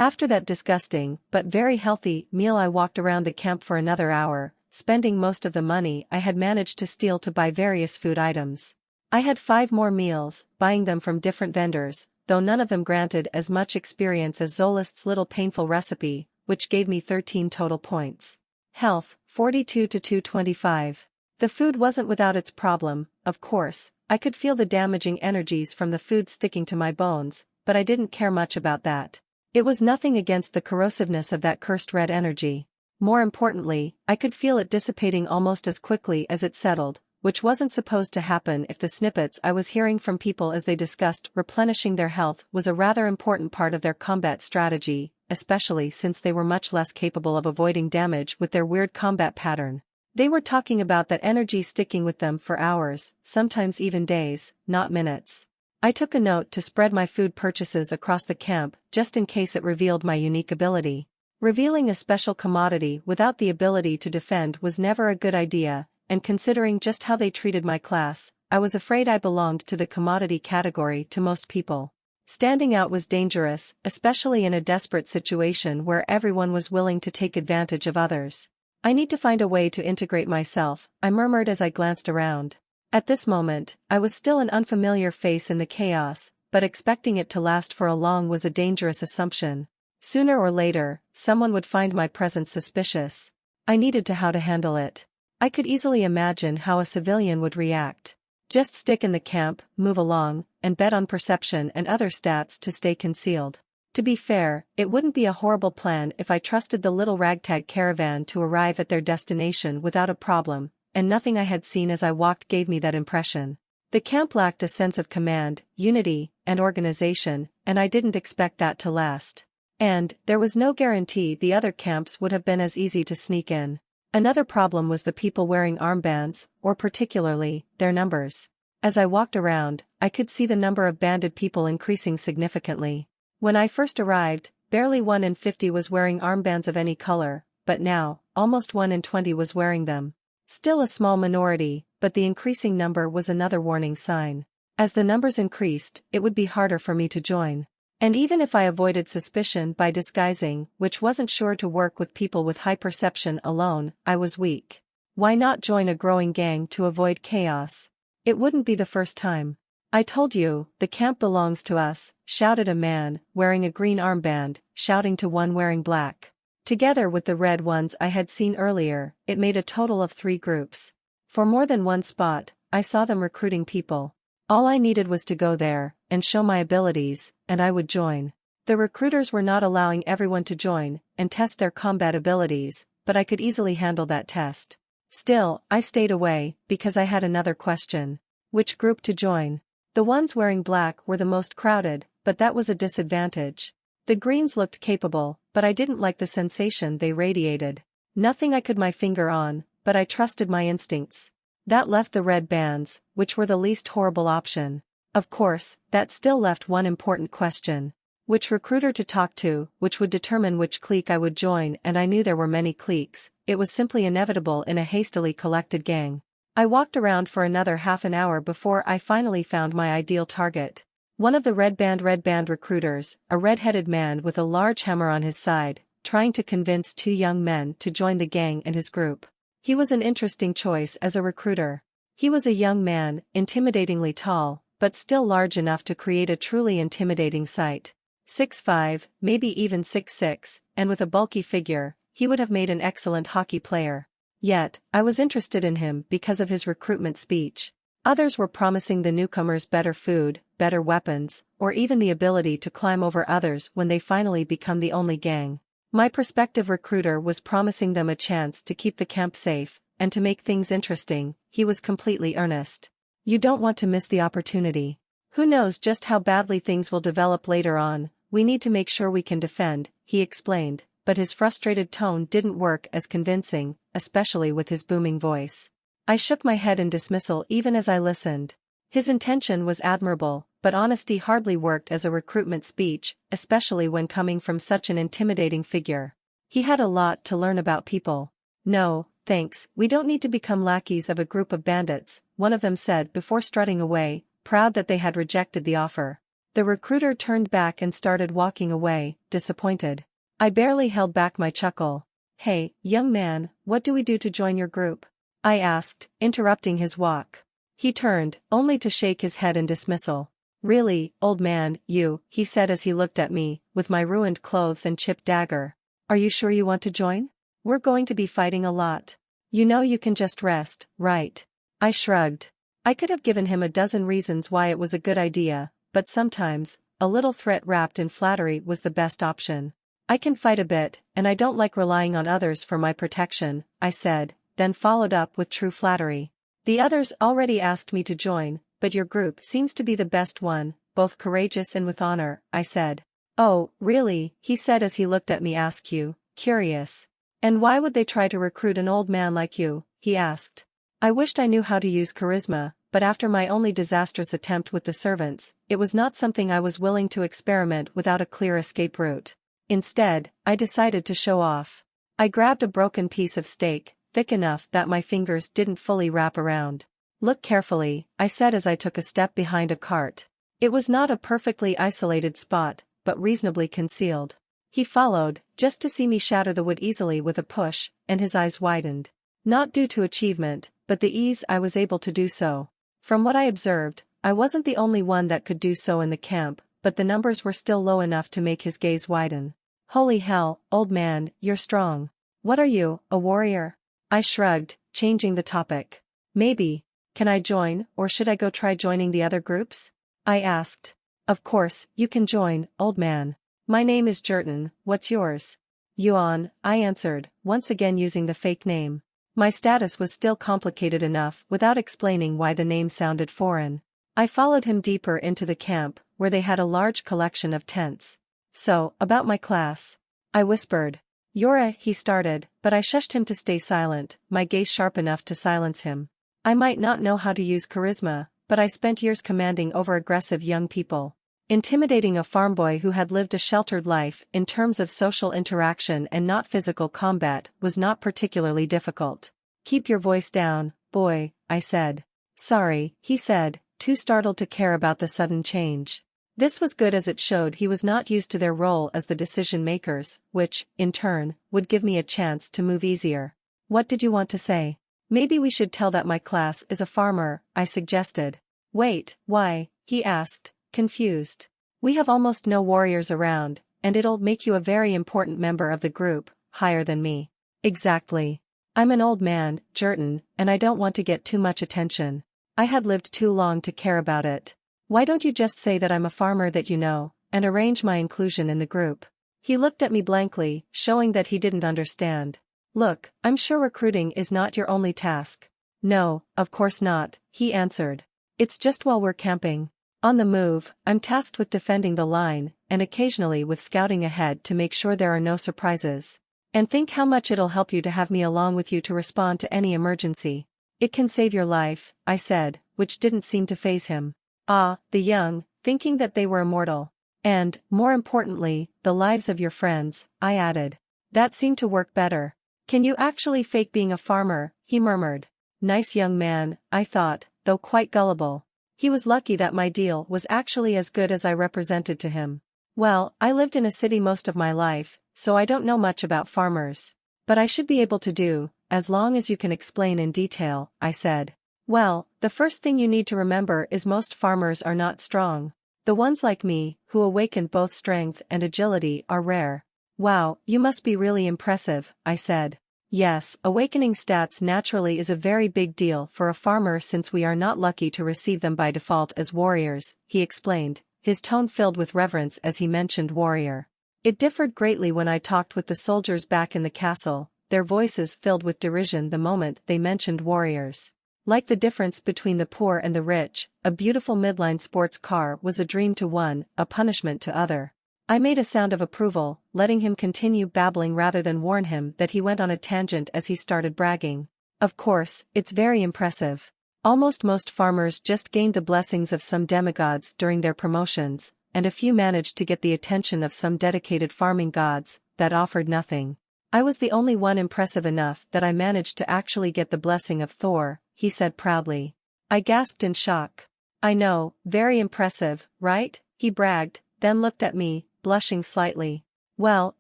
After that disgusting, but very healthy, meal I walked around the camp for another hour, spending most of the money I had managed to steal to buy various food items. I had 5 more meals, buying them from different vendors, though none of them granted as much experience as Zolist's little painful recipe, which gave me 13 total points. Health, 42 to 225. The food wasn't without its problem, of course. I could feel the damaging energies from the food sticking to my bones, but I didn't care much about that. It was nothing against the corrosiveness of that cursed red energy. More importantly, I could feel it dissipating almost as quickly as it settled, which wasn't supposed to happen if the snippets I was hearing from people as they discussed replenishing their health was a rather important part of their combat strategy, especially since they were much less capable of avoiding damage with their weird combat pattern. They were talking about that energy sticking with them for hours, sometimes even days, not minutes. I took a note to spread my food purchases across the camp just in case it revealed my unique ability. Revealing a special commodity without the ability to defend was never a good idea, and considering just how they treated my class, I was afraid I belonged to the commodity category to most people. Standing out was dangerous, especially in a desperate situation where everyone was willing to take advantage of others. I need to find a way to integrate myself, I murmured as I glanced around. At this moment, I was still an unfamiliar face in the chaos, but expecting it to last for a long was a dangerous assumption. Sooner or later, someone would find my presence suspicious. I needed to know how to handle it. I could easily imagine how a civilian would react. Just stick in the camp, move along, and bet on perception and other stats to stay concealed. To be fair, it wouldn't be a horrible plan if I trusted the little ragtag caravan to arrive at their destination without a problem, and nothing I had seen as I walked gave me that impression. The camp lacked a sense of command, unity, and organization, and I didn't expect that to last. And there was no guarantee the other camps would have been as easy to sneak in. Another problem was the people wearing armbands, or particularly, their numbers. As I walked around, I could see the number of banded people increasing significantly. When I first arrived, barely 1 in 50 was wearing armbands of any color, but now, almost 1 in 20 was wearing them. Still a small minority, but the increasing number was another warning sign. As the numbers increased, it would be harder for me to join. And even if I avoided suspicion by disguising, which wasn't sure to work with people with high perception alone, I was weak. Why not join a growing gang to avoid chaos? It wouldn't be the first time. I told you, the camp belongs to us, shouted a man, wearing a green armband, shouting to one wearing black. Together with the red ones I had seen earlier, it made a total of 3 groups. For more than one spot, I saw them recruiting people. All I needed was to go there, and show my abilities, and I would join. The recruiters were not allowing everyone to join, and test their combat abilities, but I could easily handle that test. Still, I stayed away, because I had another question. Which group to join? The ones wearing black were the most crowded, but that was a disadvantage. The greens looked capable, but I didn't like the sensation they radiated. Nothing I could my finger on, but I trusted my instincts. That left the red bands, which were the least horrible option. Of course, that still left one important question. Which recruiter to talk to, which would determine which clique I would join, and I knew there were many cliques. It was simply inevitable in a hastily collected gang. I walked around for another half an hour before I finally found my ideal target. One of the red band recruiters, a red-headed man with a large hammer on his side, trying to convince 2 young men to join the gang and his group. He was an interesting choice as a recruiter. He was a young man, intimidatingly tall, but still large enough to create a truly intimidating sight. 6'5", maybe even 6'6", and with a bulky figure, he would have made an excellent hockey player. Yet, I was interested in him because of his recruitment speech. Others were promising the newcomers better food, better weapons, or even the ability to climb over others when they finally become the only gang. My prospective recruiter was promising them a chance to keep the camp safe, and to make things interesting. He was completely earnest. You don't want to miss the opportunity. Who knows just how badly things will develop later on. We need to make sure we can defend, he explained, but his frustrated tone didn't work as convincing, especially with his booming voice. I shook my head in dismissal even as I listened. His intention was admirable, but honesty hardly worked as a recruitment speech, especially when coming from such an intimidating figure. He had a lot to learn about people. No, thanks, we don't need to become lackeys of a group of bandits, one of them said before strutting away, proud that they had rejected the offer. The recruiter turned back and started walking away, disappointed. I barely held back my chuckle. "Hey, young man, what do we do to join your group?" I asked, interrupting his walk. He turned, only to shake his head in dismissal. "Really, old man, he said as he looked at me, with my ruined clothes and chipped dagger. "Are you sure you want to join? We're going to be fighting a lot. You know you can just rest, right?" I shrugged. I could have given him a dozen reasons why it was a good idea, but sometimes, a little threat wrapped in flattery was the best option. "I can fight a bit, and I don't like relying on others for my protection," I said, then followed up with true flattery. "The others already asked me to join, but your group seems to be the best one, both courageous and with honor," I said. "Oh, really?" he said as he looked at me askew, curious. "And why would they try to recruit an old man like you?" he asked. I wished I knew how to use charisma, but after my only disastrous attempt with the servants, it was not something I was willing to experiment without a clear escape route. Instead, I decided to show off. I grabbed a broken piece of steak, thick enough that my fingers didn't fully wrap around. "Look carefully," I said as I took a step behind a cart. It was not a perfectly isolated spot, but reasonably concealed. He followed, just to see me shatter the wood easily with a push, and his eyes widened. Not due to achievement, but the ease I was able to do so. From what I observed, I wasn't the only one that could do so in the camp, but the numbers were still low enough to make his gaze widen. "Holy hell, old man, you're strong. What are you, a warrior?" I shrugged, changing the topic. "Maybe. Can I join, or should I go try joining the other groups?" I asked. "Of course, you can join, old man. My name is Jerton, what's yours?" "Yuan," I answered, once again using the fake name. My status was still complicated enough without explaining why the name sounded foreign. I followed him deeper into the camp, where they had a large collection of tents. "So, about my class," I whispered. "You're he started, but I shushed him to stay silent, my gaze sharp enough to silence him. I might not know how to use charisma, but I spent years commanding over aggressive young people. Intimidating a farm boy who had lived a sheltered life in terms of social interaction and not physical combat was not particularly difficult. "Keep your voice down, boy," I said. "Sorry," he said, too startled to care about the sudden change. This was good as it showed he was not used to their role as the decision makers, which, in turn, would give me a chance to move easier. "What did you want to say?" "Maybe we should tell that my class is a farmer," I suggested. "Wait, why?" he asked, confused. "We have almost no warriors around, and it'll make you a very important member of the group, higher than me." "Exactly. I'm an old man, Jerton, and I don't want to get too much attention. I had lived too long to care about it. Why don't you just say that I'm a farmer that you know, and arrange my inclusion in the group?" He looked at me blankly, showing that he didn't understand. "Look, I'm sure recruiting is not your only task." "No, of course not," he answered. "It's just while we're camping. On the move, I'm tasked with defending the line, and occasionally with scouting ahead to make sure there are no surprises. And think how much it'll help you to have me along with you to respond to any emergency. It can save your life," I said, which didn't seem to faze him. "Ah, the young, thinking that they were immortal. And, more importantly, the lives of your friends," I added. That seemed to work better. "Can you actually fake being a farmer?" he murmured. Nice young man, I thought, though quite gullible. He was lucky that my deal was actually as good as I represented to him. "Well, I lived in a city most of my life, so I don't know much about farmers. But I should be able to do, as long as you can explain in detail," I said. "Well, the first thing you need to remember is most farmers are not strong. The ones like me, who awakened both strength and agility, are rare." "Wow, you must be really impressive," I said. "Yes, awakening stats naturally is a very big deal for a farmer since we are not lucky to receive them by default as warriors," he explained, his tone filled with reverence as he mentioned warrior. It differed greatly when I talked with the soldiers back in the castle, their voices filled with derision the moment they mentioned warriors. Like the difference between the poor and the rich, a beautiful midline sports car was a dream to one, a punishment to other. I made a sound of approval, letting him continue babbling rather than warn him that he went on a tangent as he started bragging. "Of course, it's very impressive. Almost most farmers just gained the blessings of some demigods during their promotions, and a few managed to get the attention of some dedicated farming gods that offered nothing. I was the only one impressive enough that I managed to actually get the blessing of Thor," he said proudly. I gasped in shock. "I know, very impressive, right?" he bragged, then looked at me, blushing slightly. Well,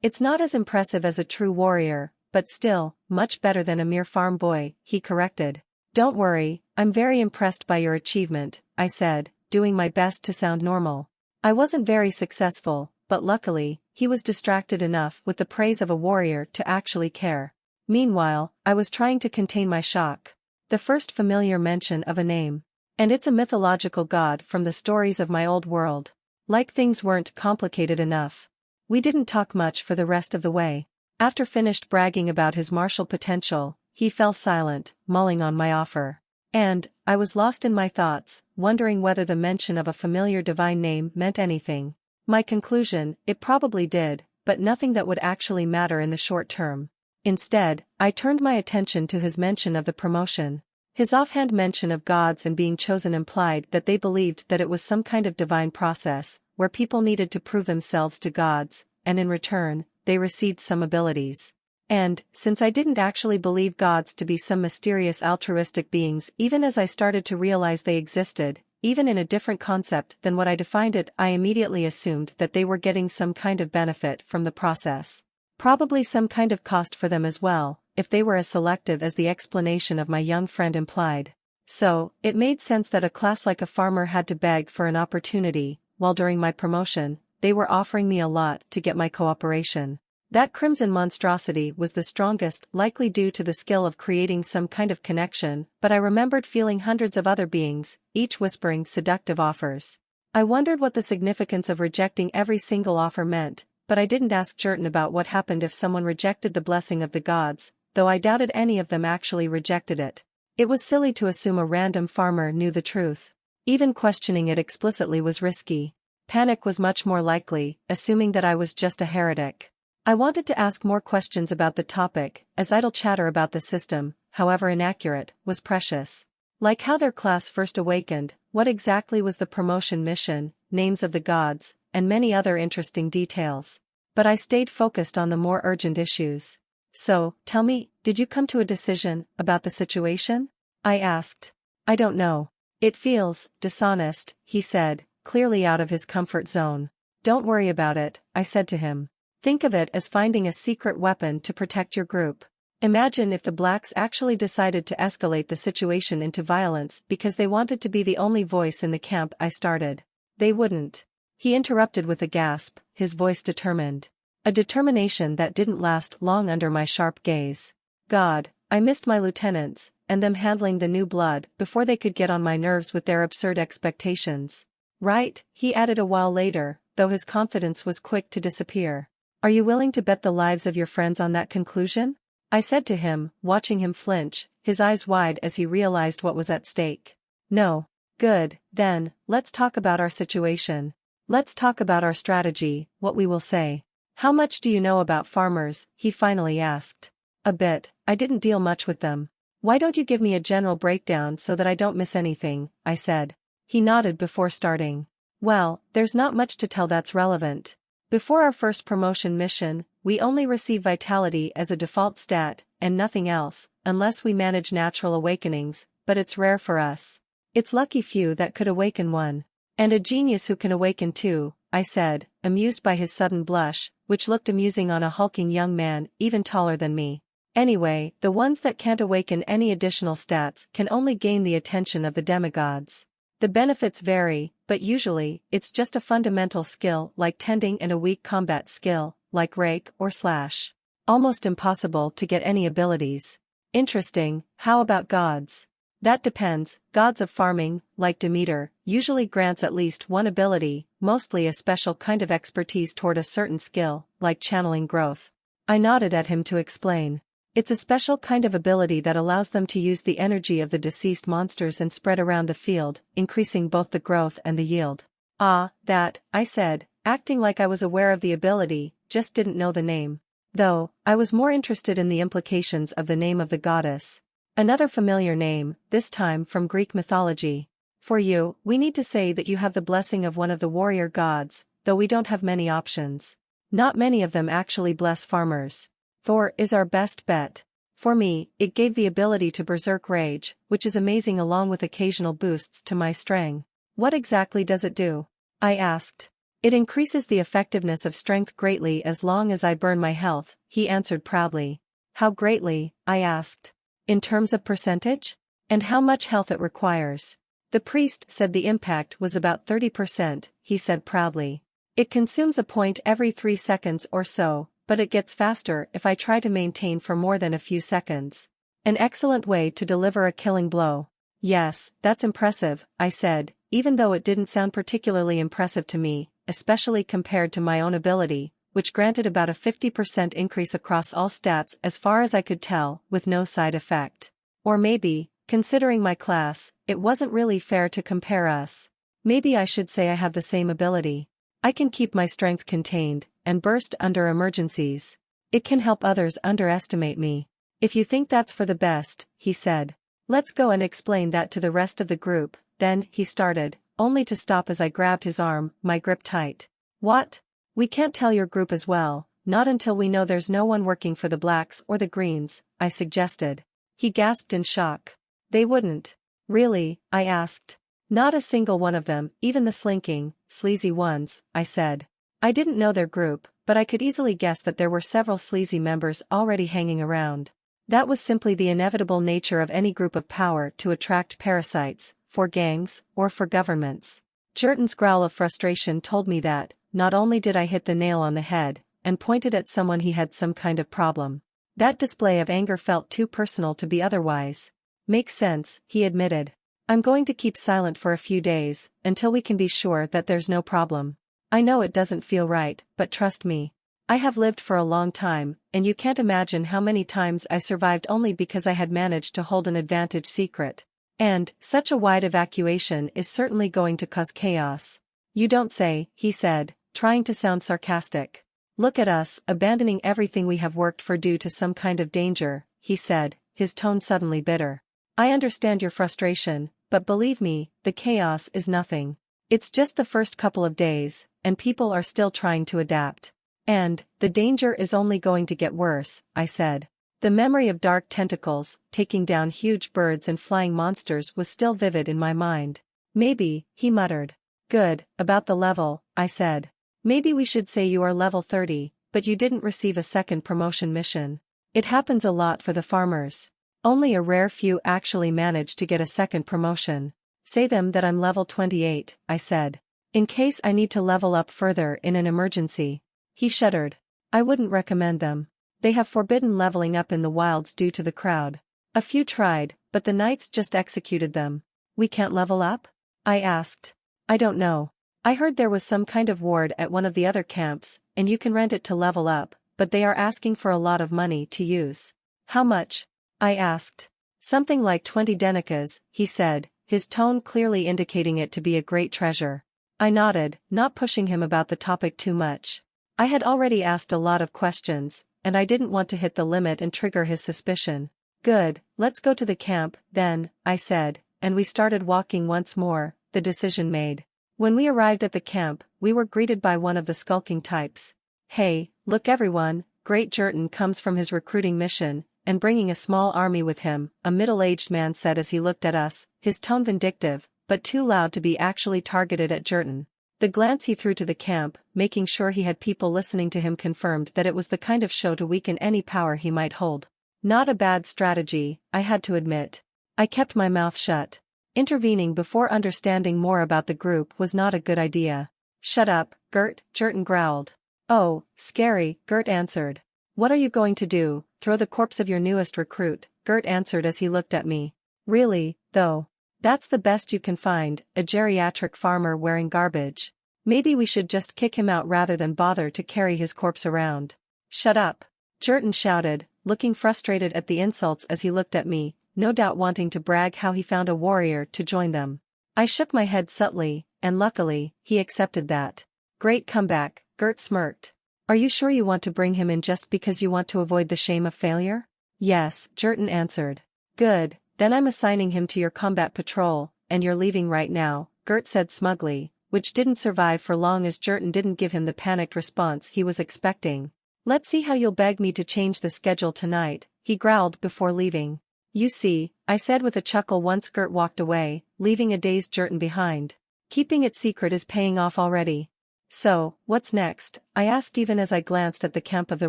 it's not as impressive as a true warrior, but still, much better than a mere farm boy, he corrected. Don't worry, I'm very impressed by your achievement, I said, doing my best to sound normal. I wasn't very successful, but luckily, he was distracted enough with the praise of a warrior to actually care. Meanwhile, I was trying to contain my shock. The first familiar mention of a name. And it's a mythological god from the stories of my old world. Like things weren't complicated enough. We didn't talk much for the rest of the way. After finished bragging about his martial potential, he fell silent, mulling on my offer. And, I was lost in my thoughts, wondering whether the mention of a familiar divine name meant anything. My conclusion, it probably did, but nothing that would actually matter in the short term. Instead, I turned my attention to his mention of the promotion. His offhand mention of gods and being chosen implied that they believed that it was some kind of divine process, where people needed to prove themselves to gods, and in return, they received some abilities. And, since I didn't actually believe gods to be some mysterious altruistic beings even as I started to realize they existed, even in a different concept than what I defined it, I immediately assumed that they were getting some kind of benefit from the process. Probably some kind of cost for them as well, if they were as selective as the explanation of my young friend implied. So, it made sense that a class like a farmer had to beg for an opportunity, while during my promotion, they were offering me a lot to get my cooperation. That crimson monstrosity was the strongest, likely due to the skill of creating some kind of connection, but I remembered feeling hundreds of other beings, each whispering seductive offers. I wondered what the significance of rejecting every single offer meant, but I didn't ask Jerton about what happened if someone rejected the blessing of the gods, though I doubted any of them actually rejected it. It was silly to assume a random farmer knew the truth. Even questioning it explicitly was risky. Panic was much more likely, assuming that I was just a heretic. I wanted to ask more questions about the topic, as idle chatter about the system, however inaccurate, was precious. Like how their class first awakened, what exactly was the promotion mission, names of the gods, and many other interesting details. But I stayed focused on the more urgent issues. So, tell me, did you come to a decision about the situation? I asked. I don't know. It feels dishonest, he said, clearly out of his comfort zone. Don't worry about it, I said to him. Think of it as finding a secret weapon to protect your group. Imagine if the blacks actually decided to escalate the situation into violence because they wanted to be the only voice in the camp I started. They wouldn't. He interrupted with a gasp, his voice determined. A determination that didn't last long under my sharp gaze. God, I missed my lieutenants, and them handling the new blood before they could get on my nerves with their absurd expectations. Right, he added a while later, though his confidence was quick to disappear. Are you willing to bet the lives of your friends on that conclusion? I said to him, watching him flinch, his eyes wide as he realized what was at stake. No. Good, then, let's talk about our situation. Let's talk about our strategy, what we will say. How much do you know about farmers? He finally asked. A bit, I didn't deal much with them. Why don't you give me a general breakdown so that I don't miss anything, I said. He nodded before starting. Well, there's not much to tell that's relevant. Before our first promotion mission, we only receive vitality as a default stat, and nothing else, unless we manage natural awakenings, but it's rare for us. It's lucky few that could awaken one. And a genius who can awaken two, I said, amused by his sudden blush, which looked amusing on a hulking young man, even taller than me. Anyway, the ones that can't awaken any additional stats can only gain the attention of the demigods. The benefits vary, but usually, it's just a fundamental skill like tending and a weak combat skill, like rake or slash. Almost impossible to get any abilities. Interesting, how about gods? That depends. Gods of farming, like Demeter, usually grants at least one ability, mostly a special kind of expertise toward a certain skill, like channeling growth. I nodded at him to explain. It's a special kind of ability that allows them to use the energy of the deceased monsters and spread around the field, increasing both the growth and the yield. Ah, that, I said, acting like I was aware of the ability, just didn't know the name. Though, I was more interested in the implications of the name of the goddess. Another familiar name, this time from Greek mythology. For you, we need to say that you have the blessing of one of the warrior gods, though we don't have many options. Not many of them actually bless farmers. Thor is our best bet. For me, it gave the ability to berserk rage, which is amazing along with occasional boosts to my strength. What exactly does it do? I asked. It increases the effectiveness of strength greatly as long as I burn my health, he answered proudly. How greatly? I asked. In terms of percentage? And how much health it requires? The priest said the impact was about 30%, he said proudly. It consumes a point every 3 seconds or so, but it gets faster if I try to maintain for more than a few seconds. An excellent way to deliver a killing blow. Yes, that's impressive, I said, even though it didn't sound particularly impressive to me, especially compared to my own ability, which granted about a 50% increase across all stats as far as I could tell, with no side effect. Or maybe, considering my class, it wasn't really fair to compare us. Maybe I should say I have the same ability. I can keep my strength contained, and burst under emergencies. It can help others underestimate me. If you think that's for the best, he said. Let's go and explain that to the rest of the group, then, he started, only to stop as I grabbed his arm, my grip tight. What? We can't tell your group as well, not until we know there's no one working for the blacks or the greens, I suggested. He gasped in shock. They wouldn't. Really? I asked. Not a single one of them, even the slinking, sleazy ones, I said. I didn't know their group, but I could easily guess that there were several sleazy members already hanging around. That was simply the inevitable nature of any group of power to attract parasites, for gangs, or for governments. Jerton's growl of frustration told me that, not only did I hit the nail on the head, and pointed at someone he had some kind of problem. That display of anger felt too personal to be otherwise. Makes sense, he admitted. I'm going to keep silent for a few days, until we can be sure that there's no problem. I know it doesn't feel right, but trust me. I have lived for a long time, and you can't imagine how many times I survived only because I had managed to hold an advantage secret. And, such a wide evacuation is certainly going to cause chaos. You don't say, he said, trying to sound sarcastic. Look at us, abandoning everything we have worked for due to some kind of danger, he said, his tone suddenly bitter. I understand your frustration, but believe me, the chaos is nothing. It's just the first couple of days, and people are still trying to adapt. And, the danger is only going to get worse, I said. The memory of dark tentacles, taking down huge birds and flying monsters was still vivid in my mind. Maybe, he muttered. Good, about the level, I said. Maybe we should say you are level 30, but you didn't receive a second promotion mission. It happens a lot for the farmers. Only a rare few actually manage to get a second promotion. Say them that I'm level 28, I said. In case I need to level up further in an emergency. He shuddered. I wouldn't recommend them. They have forbidden leveling up in the wilds due to the crowd. A few tried, but the knights just executed them. We can't level up? I asked. I don't know. I heard there was some kind of ward at one of the other camps, and you can rent it to level up, but they are asking for a lot of money to use. How much? I asked. Something like 20 denikas, he said, his tone clearly indicating it to be a great treasure. I nodded, not pushing him about the topic too much. I had already asked a lot of questions, and I didn't want to hit the limit and trigger his suspicion. Good, let's go to the camp, then, I said, and we started walking once more, the decision made. When we arrived at the camp, we were greeted by one of the skulking types. Hey, look everyone, Great Jerton comes from his recruiting mission, and bringing a small army with him, a middle-aged man said as he looked at us, his tone vindictive, but too loud to be actually targeted at Jerton. The glance he threw to the camp, making sure he had people listening to him, confirmed that it was the kind of show to weaken any power he might hold. Not a bad strategy, I had to admit. I kept my mouth shut. Intervening before understanding more about the group was not a good idea. Shut up, Gert, Jerton growled. Oh, scary, Gert answered. What are you going to do, throw the corpse of your newest recruit? Gert answered as he looked at me. Really, though? That's the best you can find, a geriatric farmer wearing garbage. Maybe we should just kick him out rather than bother to carry his corpse around. Shut up. Jerton shouted, looking frustrated at the insults as he looked at me, no doubt wanting to brag how he found a warrior to join them. I shook my head subtly, and luckily, he accepted that. Great comeback, Gert smirked. Are you sure you want to bring him in just because you want to avoid the shame of failure? Yes, Jerton answered. Good. Then I'm assigning him to your combat patrol, and you're leaving right now, Gert said smugly, which didn't survive for long as Jerton didn't give him the panicked response he was expecting. Let's see how you'll beg me to change the schedule tonight, he growled before leaving. You see, I said with a chuckle once Gert walked away, leaving a dazed Jerton behind. Keeping it secret is paying off already. So, what's next? I asked even as I glanced at the camp of the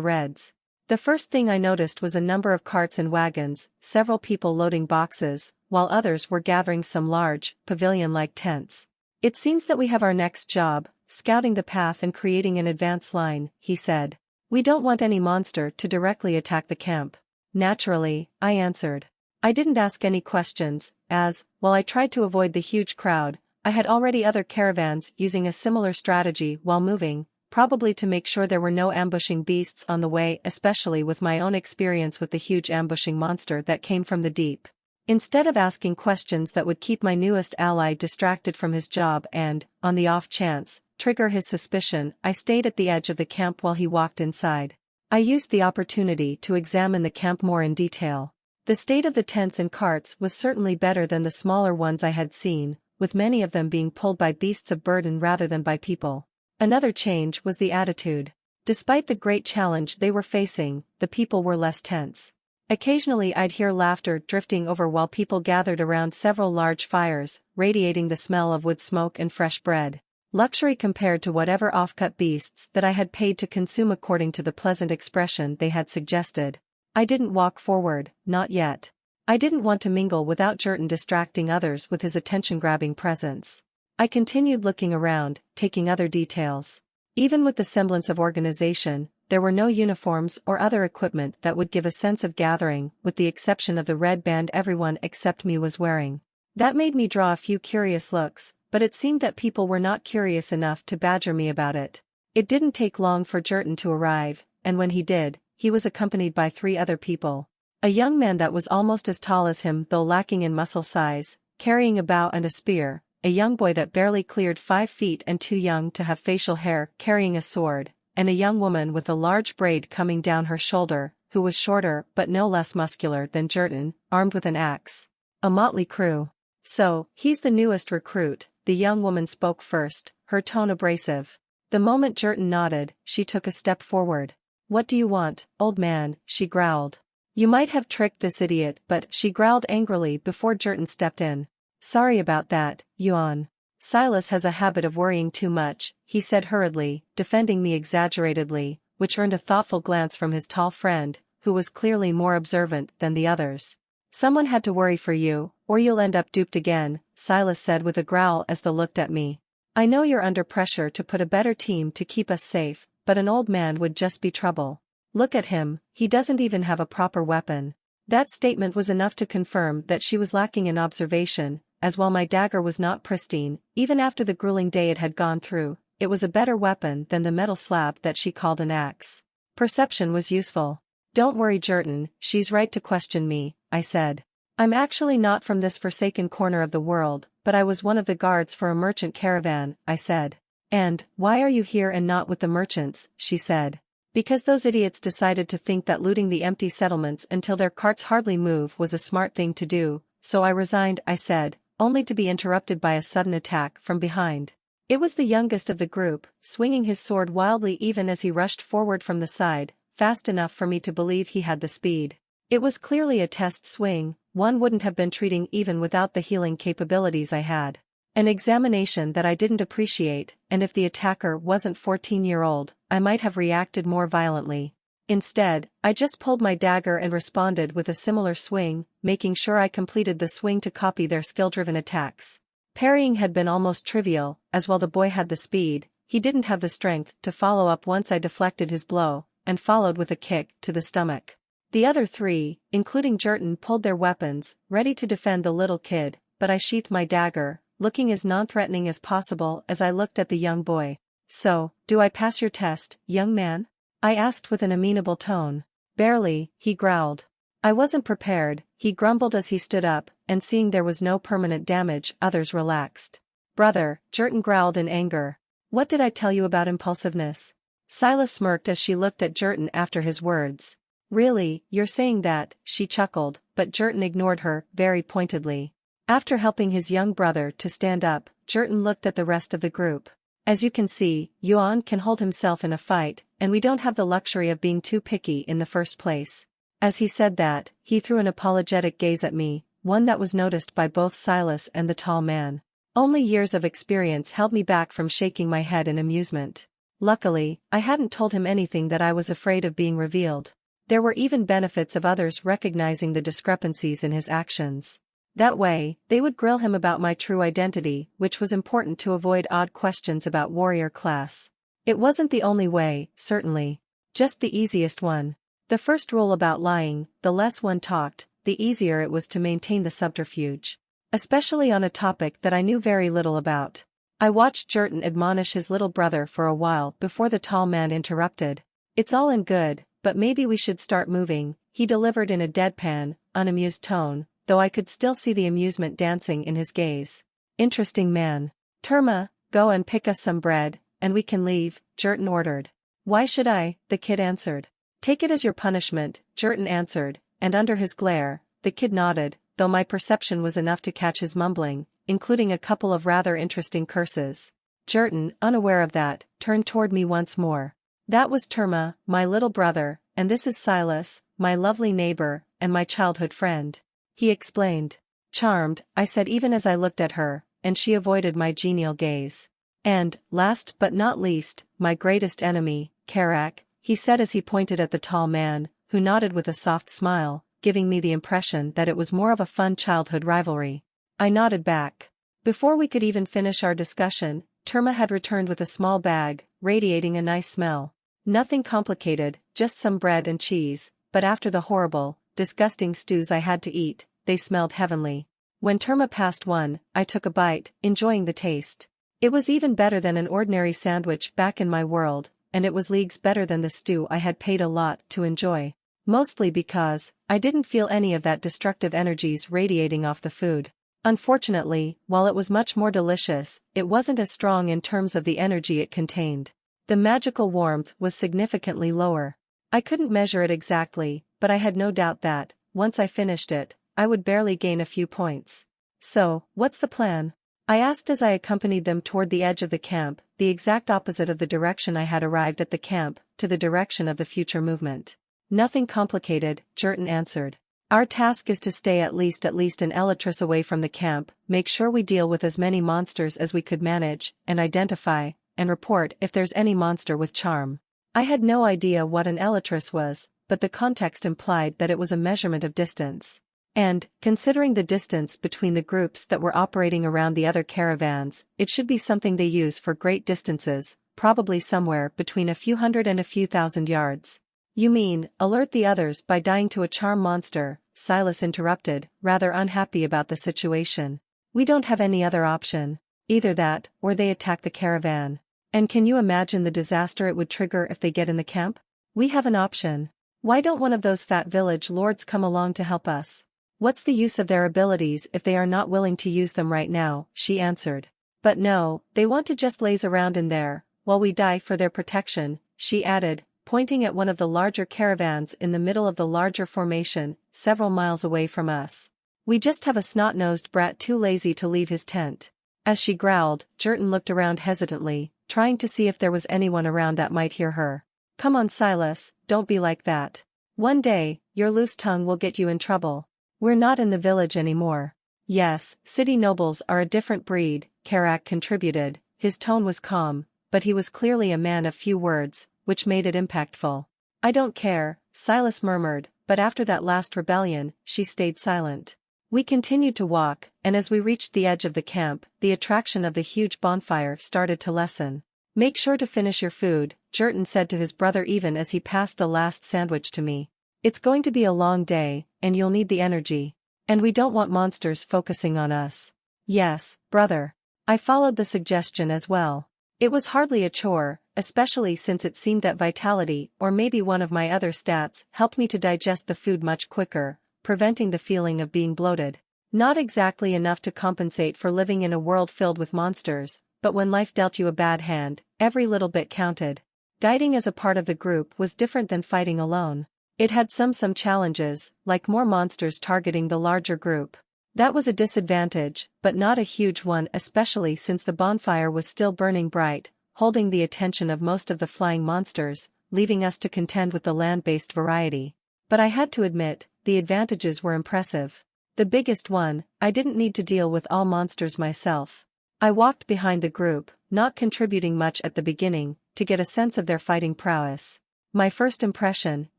Reds. The first thing I noticed was a number of carts and wagons, several people loading boxes, while others were gathering some large, pavilion-like tents. It seems that we have our next job, scouting the path and creating an advance line, he said. We don't want any monster to directly attack the camp. Naturally, I answered. I didn't ask any questions, as, while I tried to avoid the huge crowd, I had already other caravans using a similar strategy while moving, probably to make sure there were no ambushing beasts on the way, especially with my own experience with the huge ambushing monster that came from the deep. Instead of asking questions that would keep my newest ally distracted from his job and, on the off chance, trigger his suspicion, I stayed at the edge of the camp while he walked inside. I used the opportunity to examine the camp more in detail. The state of the tents and carts was certainly better than the smaller ones I had seen, with many of them being pulled by beasts of burden rather than by people. Another change was the attitude. Despite the great challenge they were facing, the people were less tense. Occasionally I'd hear laughter drifting over while people gathered around several large fires, radiating the smell of wood smoke and fresh bread. Luxury compared to whatever off-cut beasts that I had paid to consume according to the pleasant expression they had suggested. I didn't walk forward, not yet. I didn't want to mingle without Jurton distracting others with his attention-grabbing presence. I continued looking around, taking other details. Even with the semblance of organization, there were no uniforms or other equipment that would give a sense of gathering, with the exception of the red band everyone except me was wearing. That made me draw a few curious looks, but it seemed that people were not curious enough to badger me about it. It didn't take long for Jurton to arrive, and when he did, he was accompanied by 3 other people. A young man that was almost as tall as him though lacking in muscle size, carrying a bow and a spear, a young boy that barely cleared 5 feet and too young to have facial hair carrying a sword, and a young woman with a large braid coming down her shoulder, who was shorter but no less muscular than Jurton, armed with an axe. A motley crew. So, he's the newest recruit, the young woman spoke first, her tone abrasive. The moment Jurton nodded, she took a step forward. What do you want, old man? She growled. You might have tricked this idiot, but she growled angrily before Jurton stepped in. Sorry about that, Yuan. Silas has a habit of worrying too much, he said hurriedly, defending me exaggeratedly, which earned a thoughtful glance from his tall friend, who was clearly more observant than the others. Someone had to worry for you, or you'll end up duped again, Silas said with a growl as they looked at me. I know you're under pressure to put a better team to keep us safe, but an old man would just be trouble. Look at him, he doesn't even have a proper weapon. That statement was enough to confirm that she was lacking in observation, as while my dagger was not pristine, even after the grueling day it had gone through, it was a better weapon than the metal slab that she called an axe. Perception was useful. Don't worry, Jurton, she's right to question me, I said. I'm actually not from this forsaken corner of the world, but I was one of the guards for a merchant caravan, I said. And, why are you here and not with the merchants, she said. Because those idiots decided to think that looting the empty settlements until their carts hardly move was a smart thing to do, so I resigned, I said, only to be interrupted by a sudden attack from behind. It was the youngest of the group, swinging his sword wildly even as he rushed forward from the side, fast enough for me to believe he had the speed. It was clearly a test swing, one wouldn't have been treating even without the healing capabilities I had. An examination that I didn't appreciate, and if the attacker wasn't 14-year-old, I might have reacted more violently. Instead, I just pulled my dagger and responded with a similar swing, making sure I completed the swing to copy their skill-driven attacks. Parrying had been almost trivial, as while the boy had the speed, he didn't have the strength to follow up once I deflected his blow, and followed with a kick to the stomach. The other 3, including Jurton, pulled their weapons, ready to defend the little kid, but I sheathed my dagger, looking as non-threatening as possible as I looked at the young boy. So, do I pass your test, young man? I asked with an amenable tone. Barely, he growled. I wasn't prepared, he grumbled as he stood up, and seeing there was no permanent damage, others relaxed. Brother, Jurton growled in anger. What did I tell you about impulsiveness? Silas smirked as she looked at Jurton after his words. Really, you're saying that, she chuckled, but Jurton ignored her, very pointedly. After helping his young brother to stand up, Jurton looked at the rest of the group. As you can see, Yuan can hold himself in a fight, and we don't have the luxury of being too picky in the first place. As he said that, he threw an apologetic gaze at me, one that was noticed by both Silas and the tall man. Only years of experience held me back from shaking my head in amusement. Luckily, I hadn't told him anything that I was afraid of being revealed. There were even benefits of others recognizing the discrepancies in his actions. That way, they would grill him about my true identity, which was important to avoid odd questions about warrior class. It wasn't the only way, certainly. Just the easiest one. The first rule about lying: the less one talked, the easier it was to maintain the subterfuge. Especially on a topic that I knew very little about. I watched Jurton admonish his little brother for a while before the tall man interrupted. "It's all in good, but maybe we should start moving," he delivered in a deadpan, unamused tone, though I could still see the amusement dancing in his gaze. Interesting man. "Terma, go and pick us some bread, and we can leave," Jurton ordered. "Why should I?" the kid answered. "Take it as your punishment," Jurton answered, and under his glare, the kid nodded, though my perception was enough to catch his mumbling, including a couple of rather interesting curses. Jurton, unaware of that, turned toward me once more. "That was Terma, my little brother, and this is Silas, my lovely neighbor, and my childhood friend," he explained. "Charmed," I said even as I looked at her, and she avoided my genial gaze. "And, last but not least, my greatest enemy, Karak," he said as he pointed at the tall man, who nodded with a soft smile, giving me the impression that it was more of a fun childhood rivalry. I nodded back. Before we could even finish our discussion, Terma had returned with a small bag, radiating a nice smell. Nothing complicated, just some bread and cheese, but after the horrible, disgusting stews I had to eat, they smelled heavenly. When Terma passed one, I took a bite, enjoying the taste. It was even better than an ordinary sandwich back in my world, and it was leagues better than the stew I had paid a lot to enjoy. Mostly because I didn't feel any of that destructive energies radiating off the food. Unfortunately, while it was much more delicious, it wasn't as strong in terms of the energy it contained. The magical warmth was significantly lower. I couldn't measure it exactly, but I had no doubt that, once I finished it, I would barely gain a few points. "So, what's the plan?" I asked as I accompanied them toward the edge of the camp, the exact opposite of the direction I had arrived at the camp, to the direction of the future movement. "Nothing complicated," Jurton answered. "Our task is to stay at least an elytris away from the camp, make sure we deal with as many monsters as we could manage, and identify, and report if there's any monster with charm." I had no idea what an elytris was, but the context implied that it was a measurement of distance. And, considering the distance between the groups that were operating around the other caravans, it should be something they use for great distances, probably somewhere between a few hundred and a few thousand yards. "You mean, alert the others by dying to a charm monster," Silas interrupted, rather unhappy about the situation. "We don't have any other option. Either that, or they attack the caravan. And can you imagine the disaster it would trigger if they get in the camp? We have an option. Why don't one of those fat village lords come along to help us? What's the use of their abilities if they are not willing to use them right now?" she answered. "But no, they want to just laze around in there, while we die for their protection," she added, pointing at one of the larger caravans in the middle of the larger formation, several miles away from us. "We just have a snot-nosed brat too lazy to leave his tent." As she growled, Jurton looked around hesitantly, trying to see if there was anyone around that might hear her. "Come on, Silas, don't be like that. One day, your loose tongue will get you in trouble. We're not in the village anymore." "Yes, city nobles are a different breed," Karak contributed. His tone was calm, but he was clearly a man of few words, which made it impactful. "I don't care," Silas murmured, but after that last rebellion, she stayed silent. We continued to walk, and as we reached the edge of the camp, the attraction of the huge bonfire started to lessen. "Make sure to finish your food," Jurton said to his brother even as he passed the last sandwich to me. "It's going to be a long day, and you'll need the energy. And we don't want monsters focusing on us." "Yes, brother." I followed the suggestion as well. It was hardly a chore, especially since it seemed that vitality, or maybe one of my other stats, helped me to digest the food much quicker, preventing the feeling of being bloated. Not exactly enough to compensate for living in a world filled with monsters, but when life dealt you a bad hand, every little bit counted. Guiding as a part of the group was different than fighting alone. It had some challenges, like more monsters targeting the larger group. That was a disadvantage, but not a huge one, especially since the bonfire was still burning bright, holding the attention of most of the flying monsters, leaving us to contend with the land-based variety. But I had to admit, the advantages were impressive. The biggest one, I didn't need to deal with all monsters myself. I walked behind the group, not contributing much at the beginning, to get a sense of their fighting prowess. My first impression,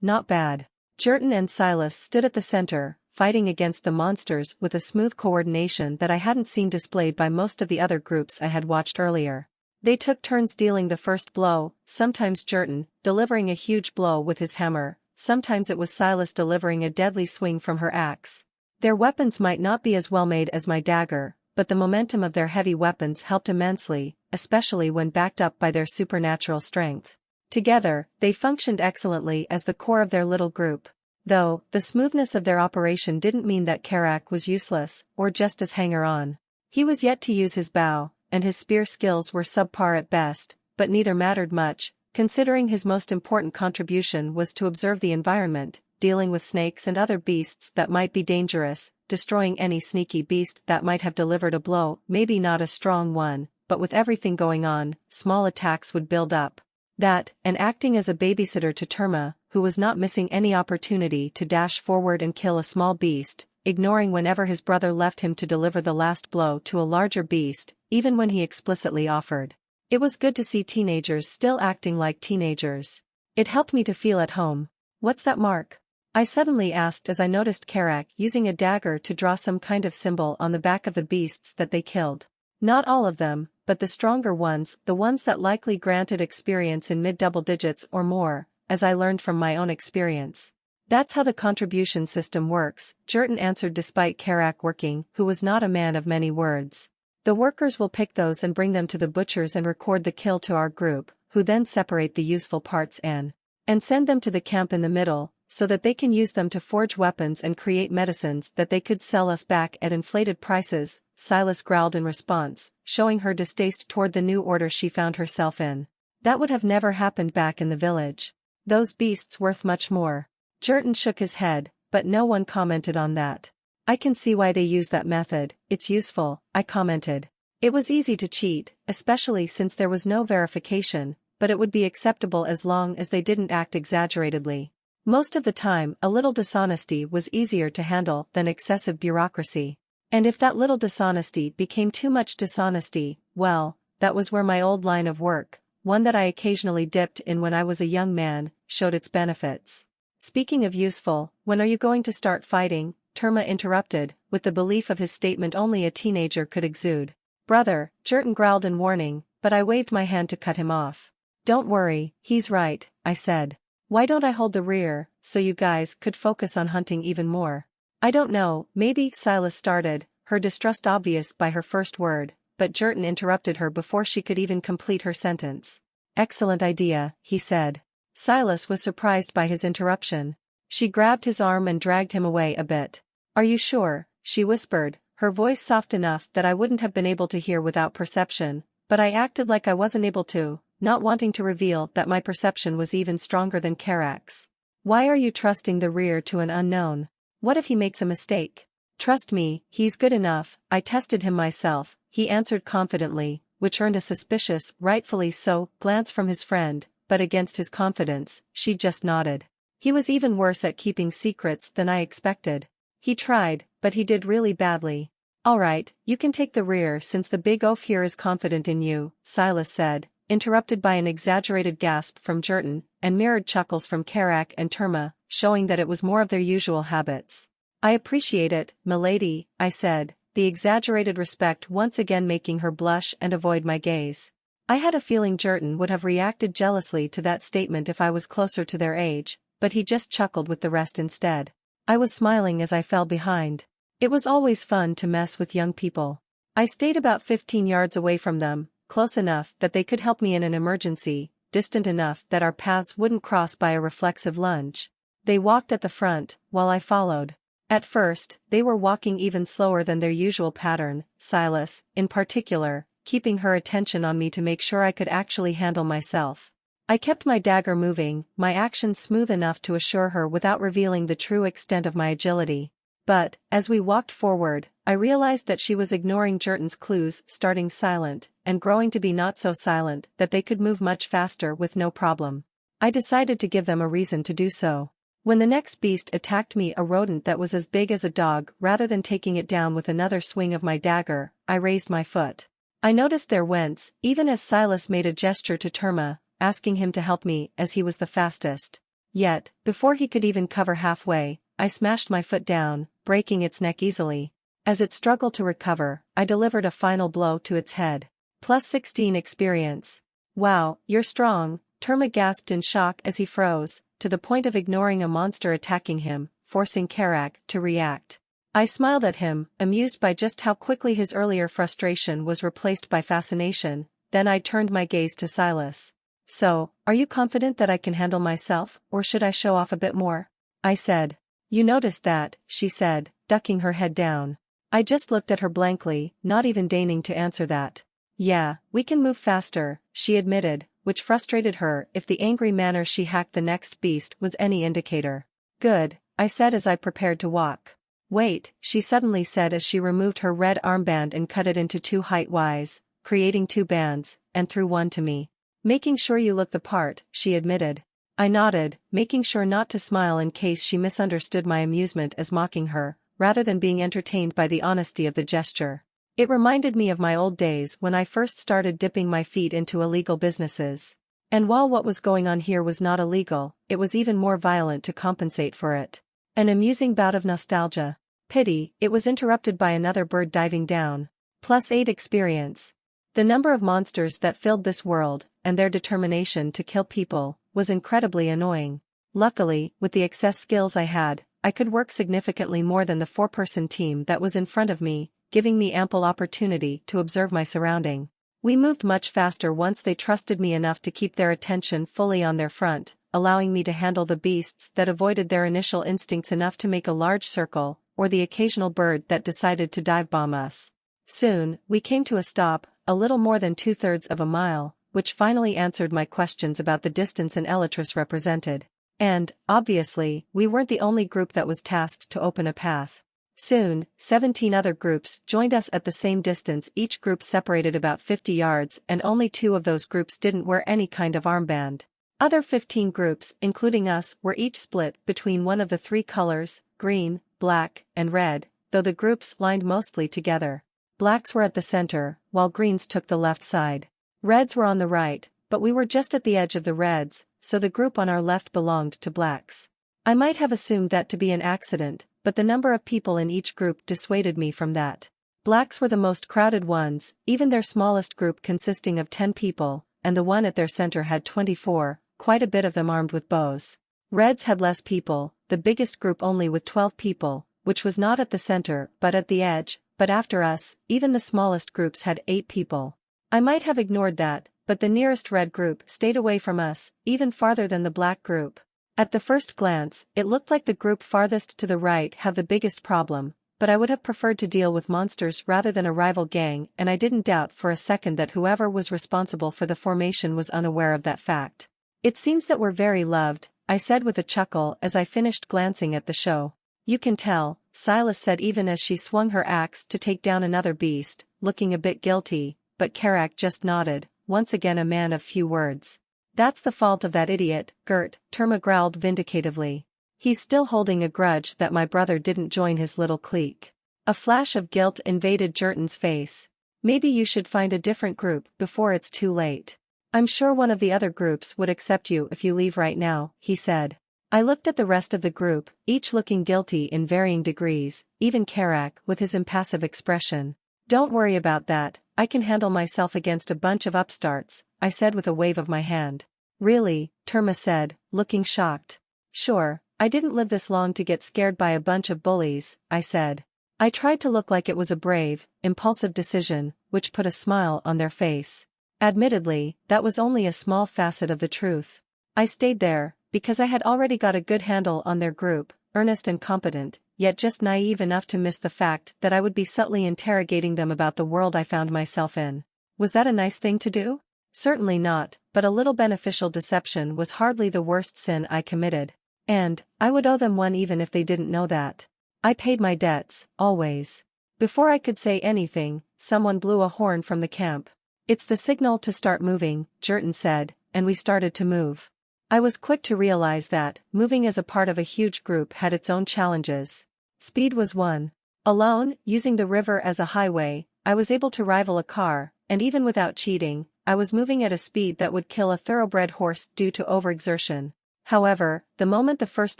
not bad. Jurton and Silas stood at the center, fighting against the monsters with a smooth coordination that I hadn't seen displayed by most of the other groups I had watched earlier. They took turns dealing the first blow, sometimes Jurton, delivering a huge blow with his hammer, sometimes it was Silas delivering a deadly swing from her axe. Their weapons might not be as well made as my dagger, but the momentum of their heavy weapons helped immensely, especially when backed up by their supernatural strength. Together, they functioned excellently as the core of their little group. Though, the smoothness of their operation didn't mean that Karak was useless, or just as hanger-on. He was yet to use his bow, and his spear skills were subpar at best, but neither mattered much, considering his most important contribution was to observe the environment, dealing with snakes and other beasts that might be dangerous, destroying any sneaky beast that might have delivered a blow, maybe not a strong one, but with everything going on, small attacks would build up. That, and acting as a babysitter to Terma, who was not missing any opportunity to dash forward and kill a small beast, ignoring whenever his brother left him to deliver the last blow to a larger beast, even when he explicitly offered. It was good to see teenagers still acting like teenagers. It helped me to feel at home. "What's that mark?" I suddenly asked as I noticed Karak using a dagger to draw some kind of symbol on the back of the beasts that they killed. Not all of them, but the stronger ones, the ones that likely granted experience in mid-double digits or more, as I learned from my own experience. "That's how the contribution system works," Jurton answered despite Karak working, who was not a man of many words. "The workers will pick those and bring them to the butchers and record the kill to our group, who then separate the useful parts and send them to the camp in the middle, so that they can use them to forge weapons and create medicines that they could sell us back at inflated prices," Silas growled in response, showing her distaste toward the new order she found herself in. "That would have never happened back in the village. Those beasts worth much more." Jurton shook his head, but no one commented on that. "I can see why they use that method, it's useful," I commented. It was easy to cheat, especially since there was no verification, but it would be acceptable as long as they didn't act exaggeratedly. Most of the time, a little dishonesty was easier to handle than excessive bureaucracy. And if that little dishonesty became too much dishonesty, well, that was where my old line of work, one that I occasionally dipped in when I was a young man, showed its benefits. "Speaking of useful, when are you going to start fighting?" Terma interrupted, with the belief of his statement only a teenager could exude. "Brother," Jurton growled in warning, but I waved my hand to cut him off. "Don't worry, he's right," I said. "Why don't I hold the rear, so you guys could focus on hunting even more?" "I don't know, maybe," Silas started, her distrust obvious by her first word, but Jurton interrupted her before she could even complete her sentence. "Excellent idea," he said. Silas was surprised by his interruption. She grabbed his arm and dragged him away a bit. "Are you sure?" she whispered, her voice soft enough that I wouldn't have been able to hear without perception, but I acted like I wasn't able to, not wanting to reveal that my perception was even stronger than Karak's. "Why are you trusting the rear to an unknown? What if he makes a mistake?" "Trust me, he's good enough, I tested him myself," he answered confidently, which earned a suspicious, rightfully so, glance from his friend, but against his confidence, she just nodded. "He was even worse at keeping secrets than I expected. He tried, but he did really badly." "All right, you can take the rear since the big oaf here is confident in you," Silas said, interrupted by an exaggerated gasp from Jurton, and mirrored chuckles from Karak and Terma, showing that it was more of their usual habits. "I appreciate it, milady," I said, the exaggerated respect once again making her blush and avoid my gaze. I had a feeling Jurton would have reacted jealously to that statement if I was closer to their age, but he just chuckled with the rest instead. I was smiling as I fell behind. It was always fun to mess with young people. I stayed about 15 yards away from them, close enough that they could help me in an emergency, distant enough that our paths wouldn't cross by a reflexive lunge. They walked at the front, while I followed. At first, they were walking even slower than their usual pattern, Silas, in particular, keeping her attention on me to make sure I could actually handle myself. I kept my dagger moving, my actions smooth enough to assure her without revealing the true extent of my agility. But, as we walked forward, I realized that she was ignoring Jurton's clues, starting silent, and growing to be not so silent that they could move much faster with no problem. I decided to give them a reason to do so. When the next beast attacked me, a rodent that was as big as a dog, rather than taking it down with another swing of my dagger, I raised my foot. I noticed their wince, even as Silas made a gesture to Terma, asking him to help me as he was the fastest. Yet, before he could even cover halfway, I smashed my foot down, breaking its neck easily. As it struggled to recover, I delivered a final blow to its head. Plus 16 experience. Wow, you're strong, Terma gasped in shock as he froze, to the point of ignoring a monster attacking him, forcing Karak to react. I smiled at him, amused by just how quickly his earlier frustration was replaced by fascination, then I turned my gaze to Silas. So, are you confident that I can handle myself, or should I show off a bit more? I said. You noticed that, she said, ducking her head down. I just looked at her blankly, not even deigning to answer that. Yeah, we can move faster, she admitted, which frustrated her if the angry manner she hacked the next beast was any indicator. Good, I said as I prepared to walk. Wait, she suddenly said as she removed her red armband and cut it into 2 height-wise, creating 2 bands, and threw one to me. Making sure you look the part, she admitted. I nodded, making sure not to smile in case she misunderstood my amusement as mocking her, rather than being entertained by the honesty of the gesture. It reminded me of my old days when I first started dipping my feet into illegal businesses. And while what was going on here was not illegal, it was even more violent to compensate for it. An amusing bout of nostalgia. Pity, it was interrupted by another bird diving down. Plus 8 experience. The number of monsters that filled this world, and their determination to kill people, was incredibly annoying. Luckily, with the excess skills I had, I could work significantly more than the 4-person team that was in front of me, giving me ample opportunity to observe my surrounding. We moved much faster once they trusted me enough to keep their attention fully on their front, allowing me to handle the beasts that avoided their initial instincts enough to make a large circle, or the occasional bird that decided to dive bomb us. Soon, we came to a stop, a little more than 2/3 of a mile, which finally answered my questions about the distance an elytris represented. And, obviously, we weren't the only group that was tasked to open a path. Soon, 17 other groups joined us at the same distance, each group separated about 50 yards, and only 2 of those groups didn't wear any kind of armband. Other 15 groups, including us, were each split between one of the 3 colors, green, black, and red, though the groups lined mostly together. Blacks were at the center, while greens took the left side. Reds were on the right, but we were just at the edge of the reds, so the group on our left belonged to blacks. I might have assumed that to be an accident, but the number of people in each group dissuaded me from that. Blacks were the most crowded ones, even their smallest group consisting of 10 people, and the one at their center had 24, quite a bit of them armed with bows. Reds had less people, the biggest group only with 12 people, which was not at the center but at the edge, but after us, even the smallest groups had 8 people. I might have ignored that, but the nearest red group stayed away from us, even farther than the black group. At the first glance, it looked like the group farthest to the right had the biggest problem, but I would have preferred to deal with monsters rather than a rival gang, and I didn't doubt for a second that whoever was responsible for the formation was unaware of that fact. It seems that we're very loved, I said with a chuckle as I finished glancing at the show. You can tell, Silas said even as she swung her axe to take down another beast, looking a bit guilty, but Karak just nodded, once again a man of few words. That's the fault of that idiot, Gert, Terma growled vindicatively. He's still holding a grudge that my brother didn't join his little clique. A flash of guilt invaded Jerton's face. Maybe you should find a different group before it's too late. I'm sure one of the other groups would accept you if you leave right now, he said. I looked at the rest of the group, each looking guilty in varying degrees, even Karak with his impassive expression. Don't worry about that, I can handle myself against a bunch of upstarts, I said with a wave of my hand. Really, Terma said, looking shocked. Sure, I didn't live this long to get scared by a bunch of bullies, I said. I tried to look like it was a brave, impulsive decision, which put a smile on their face. Admittedly, that was only a small facet of the truth. I stayed there, because I had already got a good handle on their group, earnest and competent, yet just naive enough to miss the fact that I would be subtly interrogating them about the world I found myself in. Was that a nice thing to do? Certainly not, but a little beneficial deception was hardly the worst sin I committed. And, I would owe them one even if they didn't know that. I paid my debts, always. Before I could say anything, someone blew a horn from the camp. It's the signal to start moving, Jerton said, and we started to move. I was quick to realize that, moving as a part of a huge group had its own challenges. Speed was one. Alone, using the river as a highway, I was able to rival a car, and even without cheating, I was moving at a speed that would kill a thoroughbred horse due to overexertion. However, the moment the first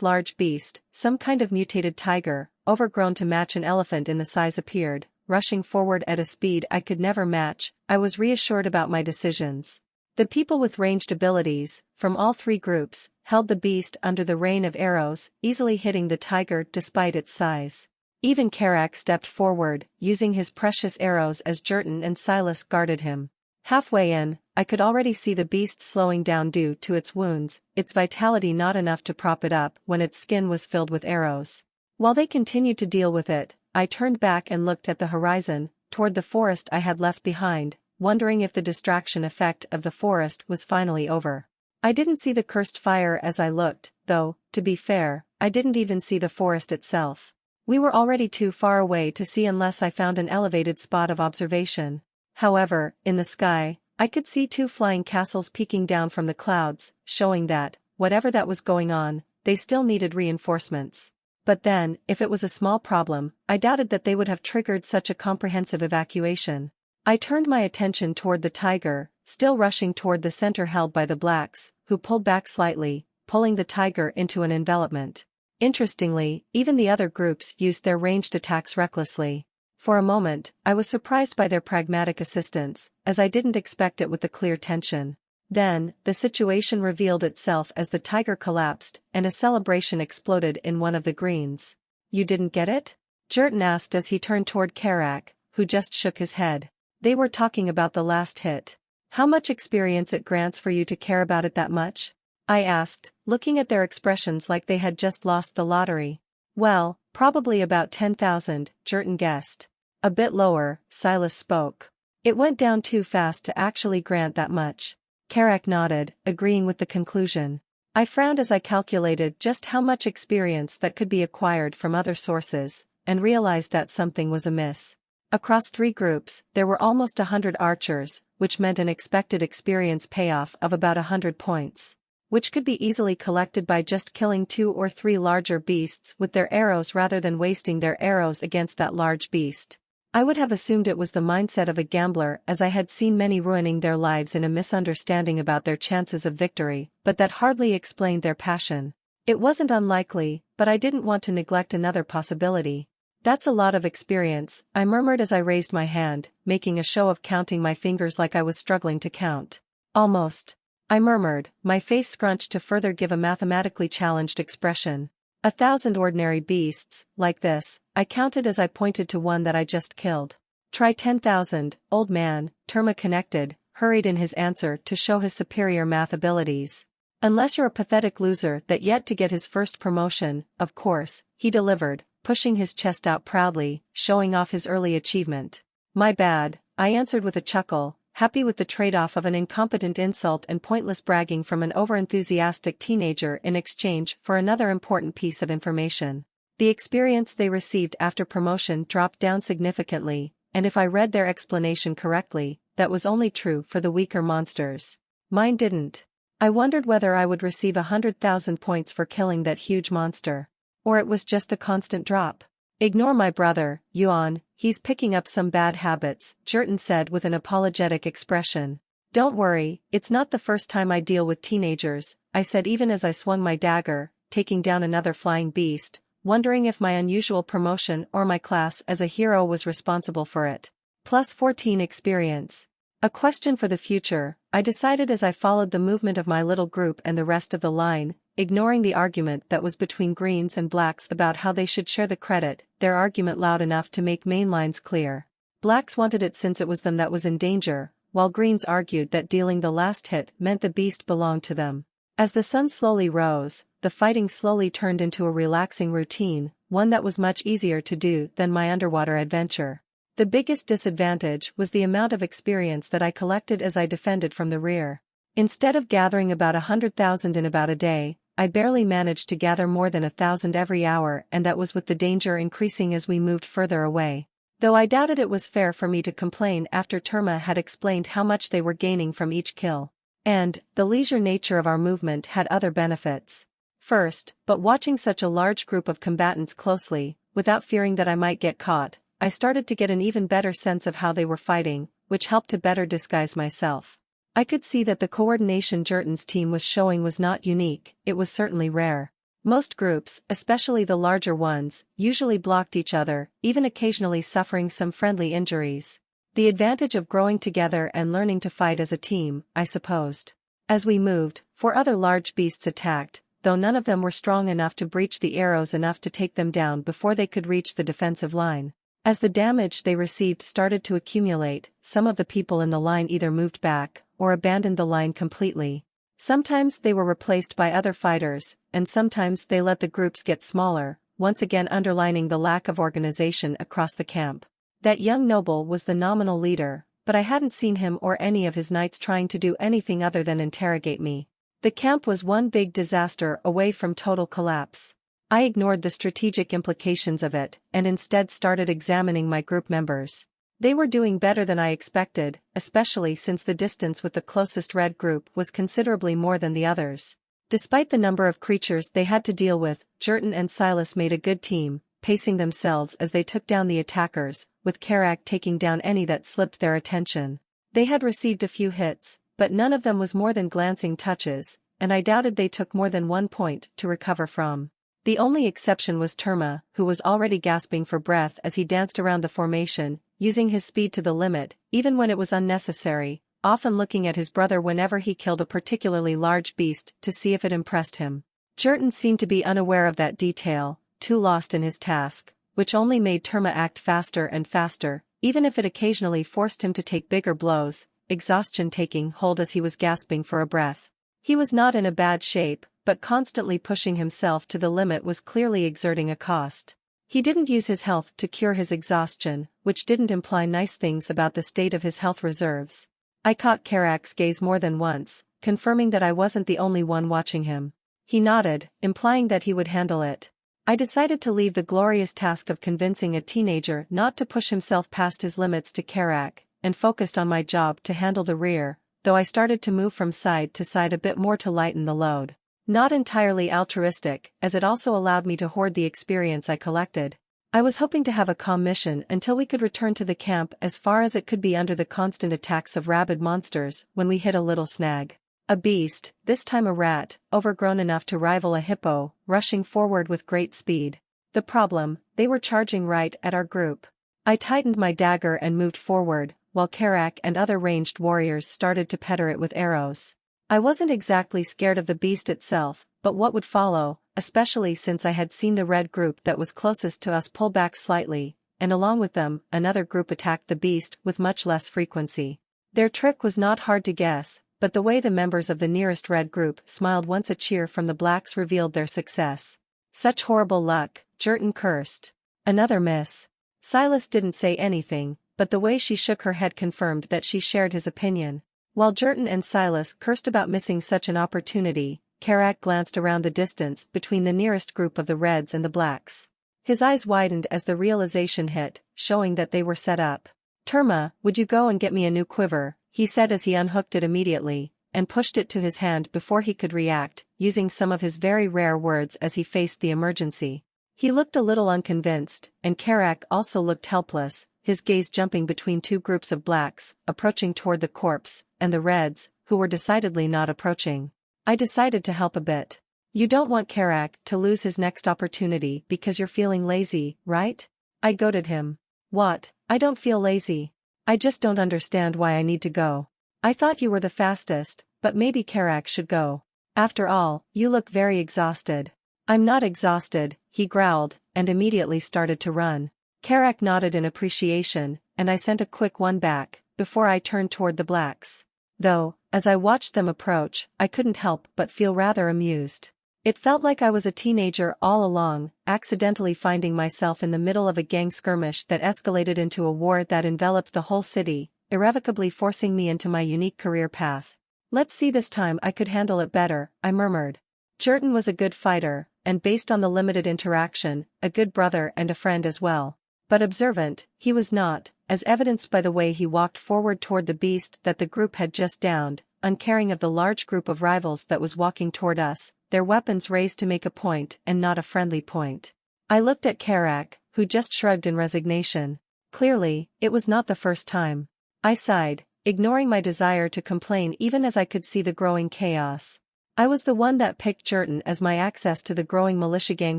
large beast, some kind of mutated tiger, overgrown to match an elephant in the size appeared, rushing forward at a speed I could never match, I was reassured about my decisions. The people with ranged abilities, from all three groups, held the beast under the rain of arrows, easily hitting the tiger despite its size. Even Karak stepped forward, using his precious arrows as Jerton and Silas guarded him. Halfway in, I could already see the beast slowing down due to its wounds, its vitality not enough to prop it up when its skin was filled with arrows. While they continued to deal with it, I turned back and looked at the horizon, toward the forest I had left behind, wondering if the distraction effect of the forest was finally over. I didn't see the cursed fire as I looked, though, to be fair, I didn't even see the forest itself. We were already too far away to see unless I found an elevated spot of observation. However, in the sky, I could see two flying castles peeking down from the clouds, showing that, whatever that was going on, they still needed reinforcements. But then, if it was a small problem, I doubted that they would have triggered such a comprehensive evacuation. I turned my attention toward the tiger, still rushing toward the center held by the blacks, who pulled back slightly, pulling the tiger into an envelopment. Interestingly, even the other groups used their ranged attacks recklessly. For a moment, I was surprised by their pragmatic assistance, as I didn't expect it with the clear tension. Then, the situation revealed itself as the tiger collapsed, and a celebration exploded in one of the greens. "You didn't get it?" Jerton asked as he turned toward Karak, who just shook his head. They were talking about the last hit. "How much experience it grants for you to care about it that much?" I asked, looking at their expressions like they had just lost the lottery. "Well, probably about 10,000, Jerton guessed. "A bit lower," Silas spoke. "It went down too fast to actually grant that much." Karak nodded, agreeing with the conclusion. I frowned as I calculated just how much experience that could be acquired from other sources, and realized that something was amiss. Across three groups, there were almost 100 archers, which meant an expected experience payoff of about 100 points, which could be easily collected by just killing 2 or 3 larger beasts with their arrows rather than wasting their arrows against that large beast. I would have assumed it was the mindset of a gambler, as I had seen many ruining their lives in a misunderstanding about their chances of victory, but that hardly explained their passion. It wasn't unlikely, but I didn't want to neglect another possibility. "That's a lot of experience," I murmured as I raised my hand, making a show of counting my fingers like I was struggling to count. "Almost," I murmured, my face scrunched to further give a mathematically challenged expression. 1,000 ordinary beasts, like this, I counted as I pointed to one that I just killed. "Try 10,000, old man," Terma connected, hurried in his answer to show his superior math abilities. "Unless you're a pathetic loser that yet to get his first promotion, of course," he delivered, pushing his chest out proudly, showing off his early achievement. "My bad," I answered with a chuckle, happy with the trade-off of an incompetent insult and pointless bragging from an overenthusiastic teenager in exchange for another important piece of information. The experience they received after promotion dropped down significantly, and if I read their explanation correctly, that was only true for the weaker monsters. Mine didn't. I wondered whether I would receive 100,000 points for killing that huge monster. Or it was just a constant drop. "Ignore my brother, Yuan, he's picking up some bad habits," Jerton said with an apologetic expression. "Don't worry, it's not the first time I deal with teenagers," I said even as I swung my dagger, taking down another flying beast, wondering if my unusual promotion or my class as a hero was responsible for it. Plus 14 experience. A question for the future, I decided as I followed the movement of my little group and the rest of the line, ignoring the argument that was between greens and blacks about how they should share the credit, their argument loud enough to make main lines clear. Blacks wanted it since it was them that was in danger, while greens argued that dealing the last hit meant the beast belonged to them. As the sun slowly rose, the fighting slowly turned into a relaxing routine, one that was much easier to do than my underwater adventure. The biggest disadvantage was the amount of experience that I collected as I defended from the rear. Instead of gathering about 100,000 in about a day, I barely managed to gather more than 1,000 every hour, and that was with the danger increasing as we moved further away. Though I doubted it was fair for me to complain after Terma had explained how much they were gaining from each kill. And, the leisure nature of our movement had other benefits. First, but watching such a large group of combatants closely, without fearing that I might get caught, I started to get an even better sense of how they were fighting, which helped to better disguise myself. I could see that the coordination Jurton's team was showing was not unique, it was certainly rare. Most groups, especially the larger ones, usually blocked each other, even occasionally suffering some friendly injuries. The advantage of growing together and learning to fight as a team, I supposed. As we moved, 4 other large beasts attacked, though none of them were strong enough to breach the arrows enough to take them down before they could reach the defensive line. As the damage they received started to accumulate, some of the people in the line either moved back, or abandoned the line completely. Sometimes they were replaced by other fighters, and sometimes they let the groups get smaller, once again underlining the lack of organization across the camp. That young noble was the nominal leader, but I hadn't seen him or any of his knights trying to do anything other than interrogate me. The camp was one big disaster away from total collapse. I ignored the strategic implications of it, and instead started examining my group members. They were doing better than I expected, especially since the distance with the closest red group was considerably more than the others. Despite the number of creatures they had to deal with, Jurton and Silas made a good team, pacing themselves as they took down the attackers, with Karak taking down any that slipped their attention. They had received a few hits, but none of them was more than glancing touches, and I doubted they took more than 1 point to recover from. The only exception was Terma, who was already gasping for breath as he danced around the formation, using his speed to the limit, even when it was unnecessary, often looking at his brother whenever he killed a particularly large beast to see if it impressed him. Jurton seemed to be unaware of that detail, too lost in his task, which only made Terma act faster and faster, even if it occasionally forced him to take bigger blows, exhaustion taking hold as he was gasping for a breath. He was not in a bad shape, but constantly pushing himself to the limit was clearly exerting a cost. He didn't use his health to cure his exhaustion, which didn't imply nice things about the state of his health reserves. I caught Karak's gaze more than once, confirming that I wasn't the only one watching him. He nodded, implying that he would handle it. I decided to leave the glorious task of convincing a teenager not to push himself past his limits to Karak, and focused on my job to handle the rear, though I started to move from side to side a bit more to lighten the load. Not entirely altruistic, as it also allowed me to hoard the experience I collected. I was hoping to have a calm mission until we could return to the camp as far as it could be under the constant attacks of rabid monsters when we hit a little snag. A beast, this time a rat, overgrown enough to rival a hippo, rushing forward with great speed. The problem, they were charging right at our group. I tightened my dagger and moved forward, while Karak and other ranged warriors started to petter it with arrows. I wasn't exactly scared of the beast itself, but what would follow, especially since I had seen the red group that was closest to us pull back slightly, and along with them, another group attacked the beast with much less frequency. Their trick was not hard to guess, but the way the members of the nearest red group smiled once a cheer from the blacks revealed their success. Such horrible luck, Jurton cursed. Another miss. Silas didn't say anything, but the way she shook her head confirmed that she shared his opinion. While Jurton and Silas cursed about missing such an opportunity, Karak glanced around the distance between the nearest group of the reds and the blacks. His eyes widened as the realization hit, showing that they were set up. "Terma, would you go and get me a new quiver?" he said as he unhooked it immediately, and pushed it to his hand before he could react, using some of his very rare words as he faced the emergency. He looked a little unconvinced, and Karak also looked helpless, his gaze jumping between 2 groups of blacks, approaching toward the corpse, and the reds, who were decidedly not approaching. I decided to help a bit. "You don't want Karak to lose his next opportunity because you're feeling lazy, right?" I goaded him. "What? I don't feel lazy. I just don't understand why I need to go. I thought you were the fastest, but maybe Karak should go. After all, you look very exhausted." "I'm not exhausted," he growled, and immediately started to run. Karak nodded in appreciation, and I sent a quick one back, before I turned toward the blacks. Though, as I watched them approach, I couldn't help but feel rather amused. It felt like I was a teenager all along, accidentally finding myself in the middle of a gang skirmish that escalated into a war that enveloped the whole city, irrevocably forcing me into my unique career path. "Let's see, this time I could handle it better," I murmured. Jurton was a good fighter, and based on the limited interaction, a good brother and a friend as well. But observant, he was not, as evidenced by the way he walked forward toward the beast that the group had just downed, uncaring of the large group of rivals that was walking toward us, their weapons raised to make a point and not a friendly point. I looked at Karak, who just shrugged in resignation. Clearly, it was not the first time. I sighed, ignoring my desire to complain even as I could see the growing chaos. I was the one that picked Jurton as my access to the growing militia gang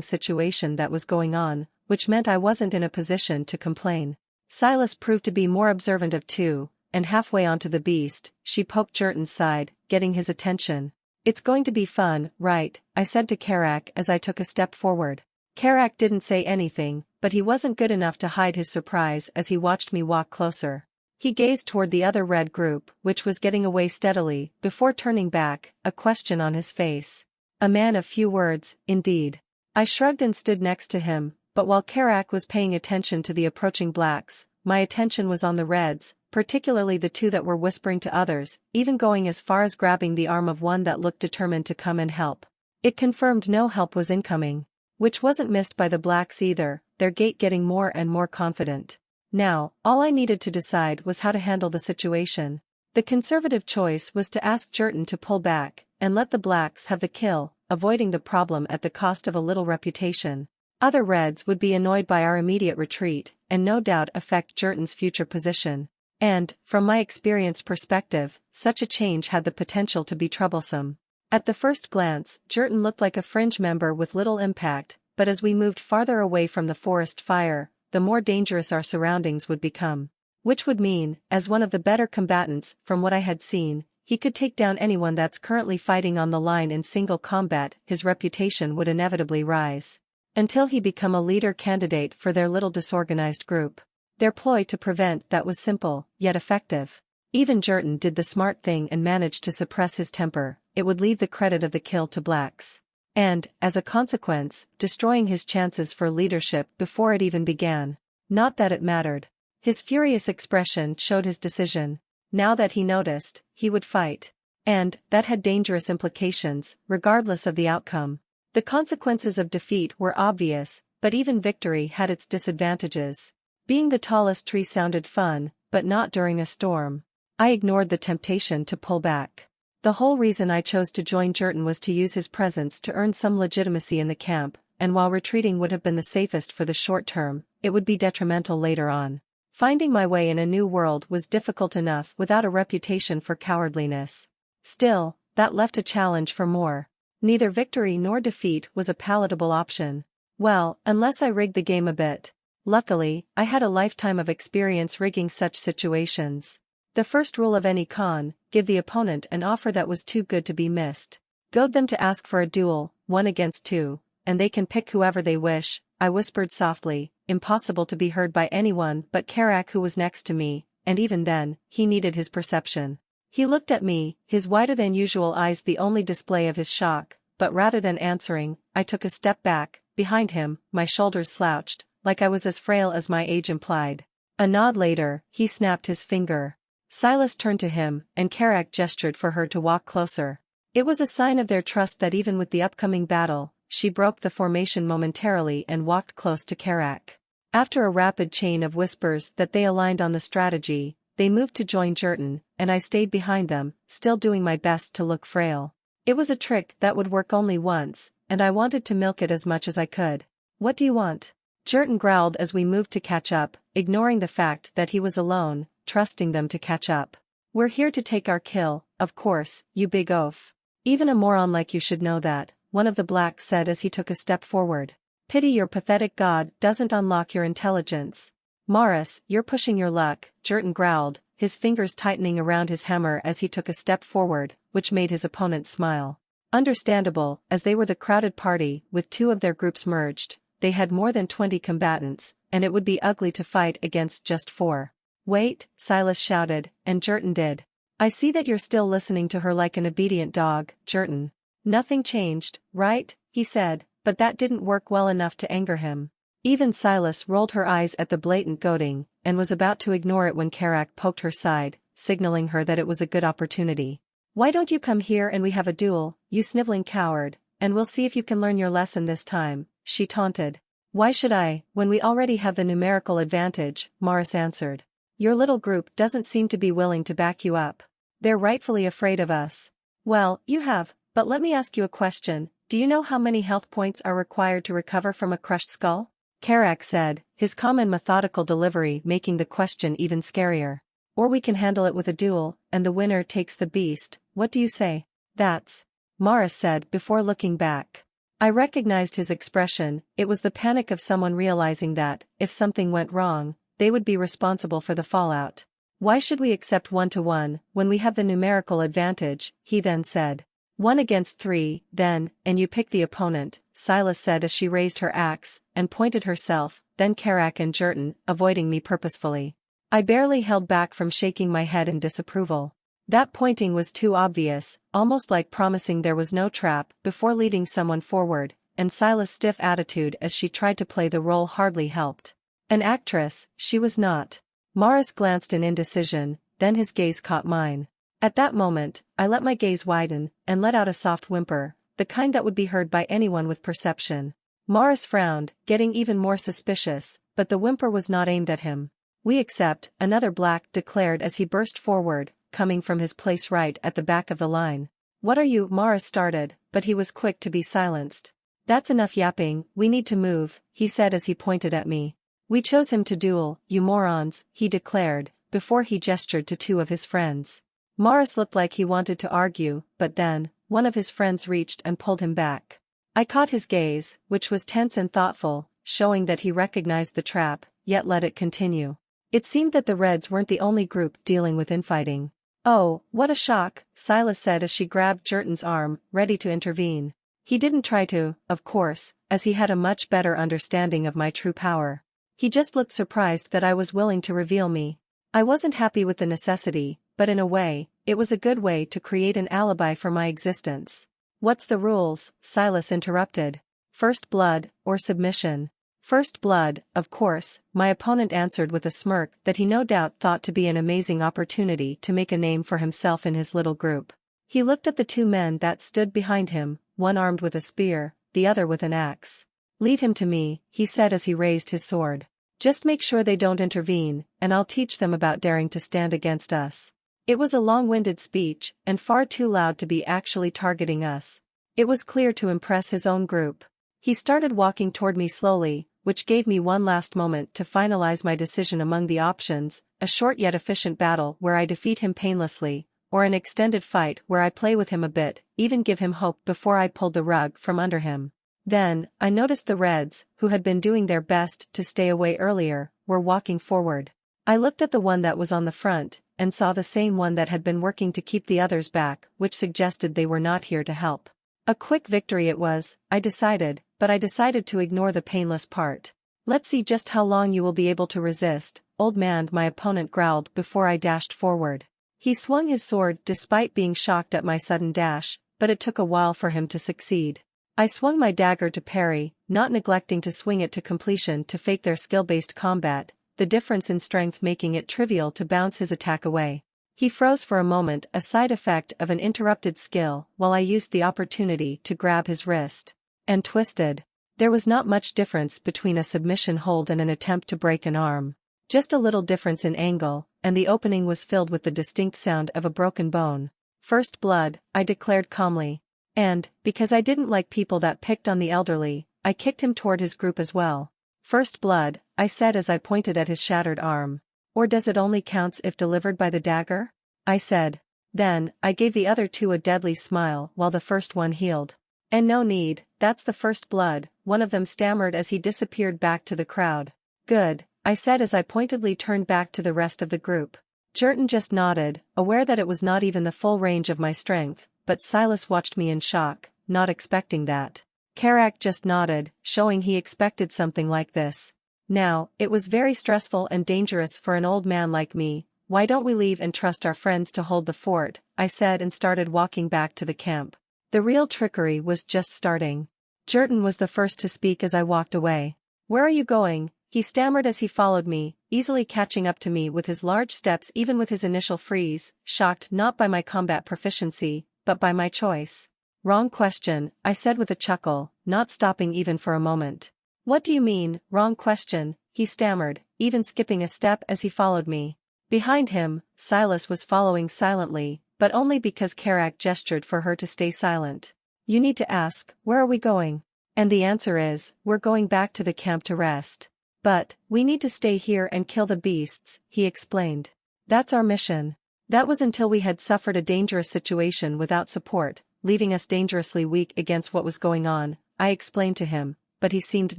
situation that was going on, which meant I wasn't in a position to complain. Silas proved to be more observant of too, and halfway onto the beast, she poked Jurton's side, getting his attention. "It's going to be fun, right?" I said to Karak as I took a step forward. Karak didn't say anything, but he wasn't good enough to hide his surprise as he watched me walk closer. He gazed toward the other red group, which was getting away steadily, before turning back, a question on his face. A man of few words, indeed. I shrugged and stood next to him, but while Karak was paying attention to the approaching blacks, my attention was on the reds, particularly the two that were whispering to others, even going as far as grabbing the arm of one that looked determined to come and help. It confirmed no help was incoming. Which wasn't missed by the blacks either, their gait getting more and more confident. Now, all I needed to decide was how to handle the situation. The conservative choice was to ask Jurton to pull back, and let the blacks have the kill, avoiding the problem at the cost of a little reputation. Other reds would be annoyed by our immediate retreat, and no doubt affect Jurton's future position. And, from my experienced perspective, such a change had the potential to be troublesome. At the first glance, Jurton looked like a fringe member with little impact, but as we moved farther away from the forest fire, the more dangerous our surroundings would become. Which would mean, as one of the better combatants, from what I had seen, he could take down anyone that's currently fighting on the line in single combat. His reputation would inevitably rise. Until he become a leader candidate for their little disorganized group. Their ploy to prevent that was simple, yet effective. Even Jurton did the smart thing and managed to suppress his temper. It would leave the credit of the kill to blacks. And, as a consequence, destroying his chances for leadership before it even began. Not that it mattered. His furious expression showed his decision. Now that he noticed, he would fight. And, that had dangerous implications, regardless of the outcome. The consequences of defeat were obvious, but even victory had its disadvantages. Being the tallest tree sounded fun, but not during a storm. I ignored the temptation to pull back. The whole reason I chose to join Jurton was to use his presence to earn some legitimacy in the camp, and while retreating would have been the safest for the short term, it would be detrimental later on. Finding my way in a new world was difficult enough without a reputation for cowardliness. Still, that left a challenge for more. Neither victory nor defeat was a palatable option. Well, unless I rigged the game a bit. Luckily, I had a lifetime of experience rigging such situations. The first rule of any con, give the opponent an offer that was too good to be missed. Goad them to ask for a duel, 1 against 2, and they can pick whoever they wish, I whispered softly, impossible to be heard by anyone but Karak who was next to me, and even then, he needed his perception. He looked at me, his wider than usual eyes the only display of his shock, but rather than answering, I took a step back, behind him, my shoulders slouched, like I was as frail as my age implied. A nod later, he snapped his finger. Silas turned to him, and Karak gestured for her to walk closer. It was a sign of their trust that even with the upcoming battle, she broke the formation momentarily and walked close to Karak. After a rapid chain of whispers that they aligned on the strategy, they moved to join Jurton, and I stayed behind them, still doing my best to look frail. It was a trick that would work only once, and I wanted to milk it as much as I could. "What do you want?" Jurton growled as we moved to catch up, ignoring the fact that he was alone, trusting them to catch up. "We're here to take our kill, of course, you big oaf. Even a moron like you should know that," one of the blacks said as he took a step forward. "Pity your pathetic god doesn't unlock your intelligence." "Morris, you're pushing your luck," Jurton growled, his fingers tightening around his hammer as he took a step forward, which made his opponent smile. Understandable, as they were the crowded party, with 2 of their groups merged. They had more than 20 combatants, and it would be ugly to fight against just 4. "Wait," Silas shouted, and Jurton did. "I see that you're still listening to her like an obedient dog, Jurton. Nothing changed, right?" he said, but that didn't work well enough to anger him. Even Silas rolled her eyes at the blatant goading, and was about to ignore it when Karak poked her side, signaling her that it was a good opportunity. "Why don't you come here and we have a duel, you sniveling coward, and we'll see if you can learn your lesson this time," she taunted. "Why should I, when we already have the numerical advantage?" Morris answered. "Your little group doesn't seem to be willing to back you up. They're rightfully afraid of us." "Well, you have, but let me ask you a question. Do you know how many health points are required to recover from a crushed skull?" Karak said, his calm and methodical delivery making the question even scarier. Or we can handle it with a duel, and the winner takes the beast. What do you say? That's Morris said before looking back. I recognized his expression. It was the panic of someone realizing that, if something went wrong, they would be responsible for the fallout. Why should we accept 1-1, when we have the numerical advantage, he then said. 1 against 3, then, and you pick the opponent, Silas said as she raised her axe, and pointed herself, then Karak and Jerton, avoiding me purposefully. I barely held back from shaking my head in disapproval. That pointing was too obvious, almost like promising there was no trap before leading someone forward, and Silas' stiff attitude as she tried to play the role hardly helped. An actress, she was not. Morris glanced in indecision, then his gaze caught mine. At that moment, I let my gaze widen, and let out a soft whimper, the kind that would be heard by anyone with perception. Morris frowned, getting even more suspicious, but the whimper was not aimed at him. We accept, another black declared as he burst forward, coming from his place right at the back of the line. What are you? Morris started, but he was quick to be silenced. That's enough yapping, we need to move, he said as he pointed at me. We chose him to duel, you morons, he declared, before he gestured to 2 of his friends. Morris looked like he wanted to argue, but then, one of his friends reached and pulled him back. I caught his gaze, which was tense and thoughtful, showing that he recognized the trap, yet let it continue. It seemed that the Reds weren't the only group dealing with infighting. Oh, what a shock, Silas said as she grabbed Jerton's arm, ready to intervene. He didn't try to, of course, as he had a much better understanding of my true power. He just looked surprised that I was willing to reveal me. I wasn't happy with the necessity, but in a way, it was a good way to create an alibi for my existence. What's the rules? Silas interrupted. First blood, or submission? First blood, of course, my opponent answered with a smirk that he no doubt thought to be an amazing opportunity to make a name for himself in his little group. He looked at the 2 men that stood behind him, one armed with a spear, the other with an axe. Leave him to me, he said as he raised his sword. Just make sure they don't intervene, and I'll teach them about daring to stand against us. It was a long-winded speech, and far too loud to be actually targeting us. It was clear to impress his own group. He started walking toward me slowly, which gave me one last moment to finalize my decision among the options, a short yet efficient battle where I defeat him painlessly, or an extended fight where I play with him a bit, even give him hope before I pulled the rug from under him. Then, I noticed the Reds, who had been doing their best to stay away earlier, were walking forward. I looked at the one that was on the front, and saw the same one that had been working to keep the others back, which suggested they were not here to help. A quick victory it was, I decided, but I decided to ignore the painless part. Let's see just how long you will be able to resist, old man, my opponent growled before I dashed forward. He swung his sword despite being shocked at my sudden dash, but it took a while for him to succeed. I swung my dagger to parry, not neglecting to swing it to completion to fake their skill-based combat, the difference in strength making it trivial to bounce his attack away. He froze for a moment, a side effect of an interrupted skill, while I used the opportunity to grab his wrist. And twisted. There was not much difference between a submission hold and an attempt to break an arm. Just a little difference in angle, and the opening was filled with the distinct sound of a broken bone. First blood, I declared calmly. And, because I didn't like people that picked on the elderly, I kicked him toward his group as well. First blood, I said as I pointed at his shattered arm. Or does it only count if delivered by the dagger? I said. Then, I gave the other 2 a deadly smile while the first one healed. And no need, that's the first blood, one of them stammered as he disappeared back to the crowd. Good, I said as I pointedly turned back to the rest of the group. Jerton just nodded, aware that it was not even the full range of my strength, but Silas watched me in shock, not expecting that. Karak just nodded, showing he expected something like this. Now, it was very stressful and dangerous for an old man like me. Why don't we leave and trust our friends to hold the fort, I said and started walking back to the camp. The real trickery was just starting. Jerton was the first to speak as I walked away. Where are you going? He stammered as he followed me, easily catching up to me with his large steps even with his initial freeze, shocked not by my combat proficiency, but by my choice. Wrong question, I said with a chuckle, not stopping even for a moment. What do you mean, wrong question? He stammered, even skipping a step as he followed me. Behind him, Silas was following silently, but only because Karak gestured for her to stay silent. You need to ask, where are we going? And the answer is, we're going back to the camp to rest. But, we need to stay here and kill the beasts, he explained. That's our mission. That was until we had suffered a dangerous situation without support, leaving us dangerously weak against what was going on, I explained to him, but he seemed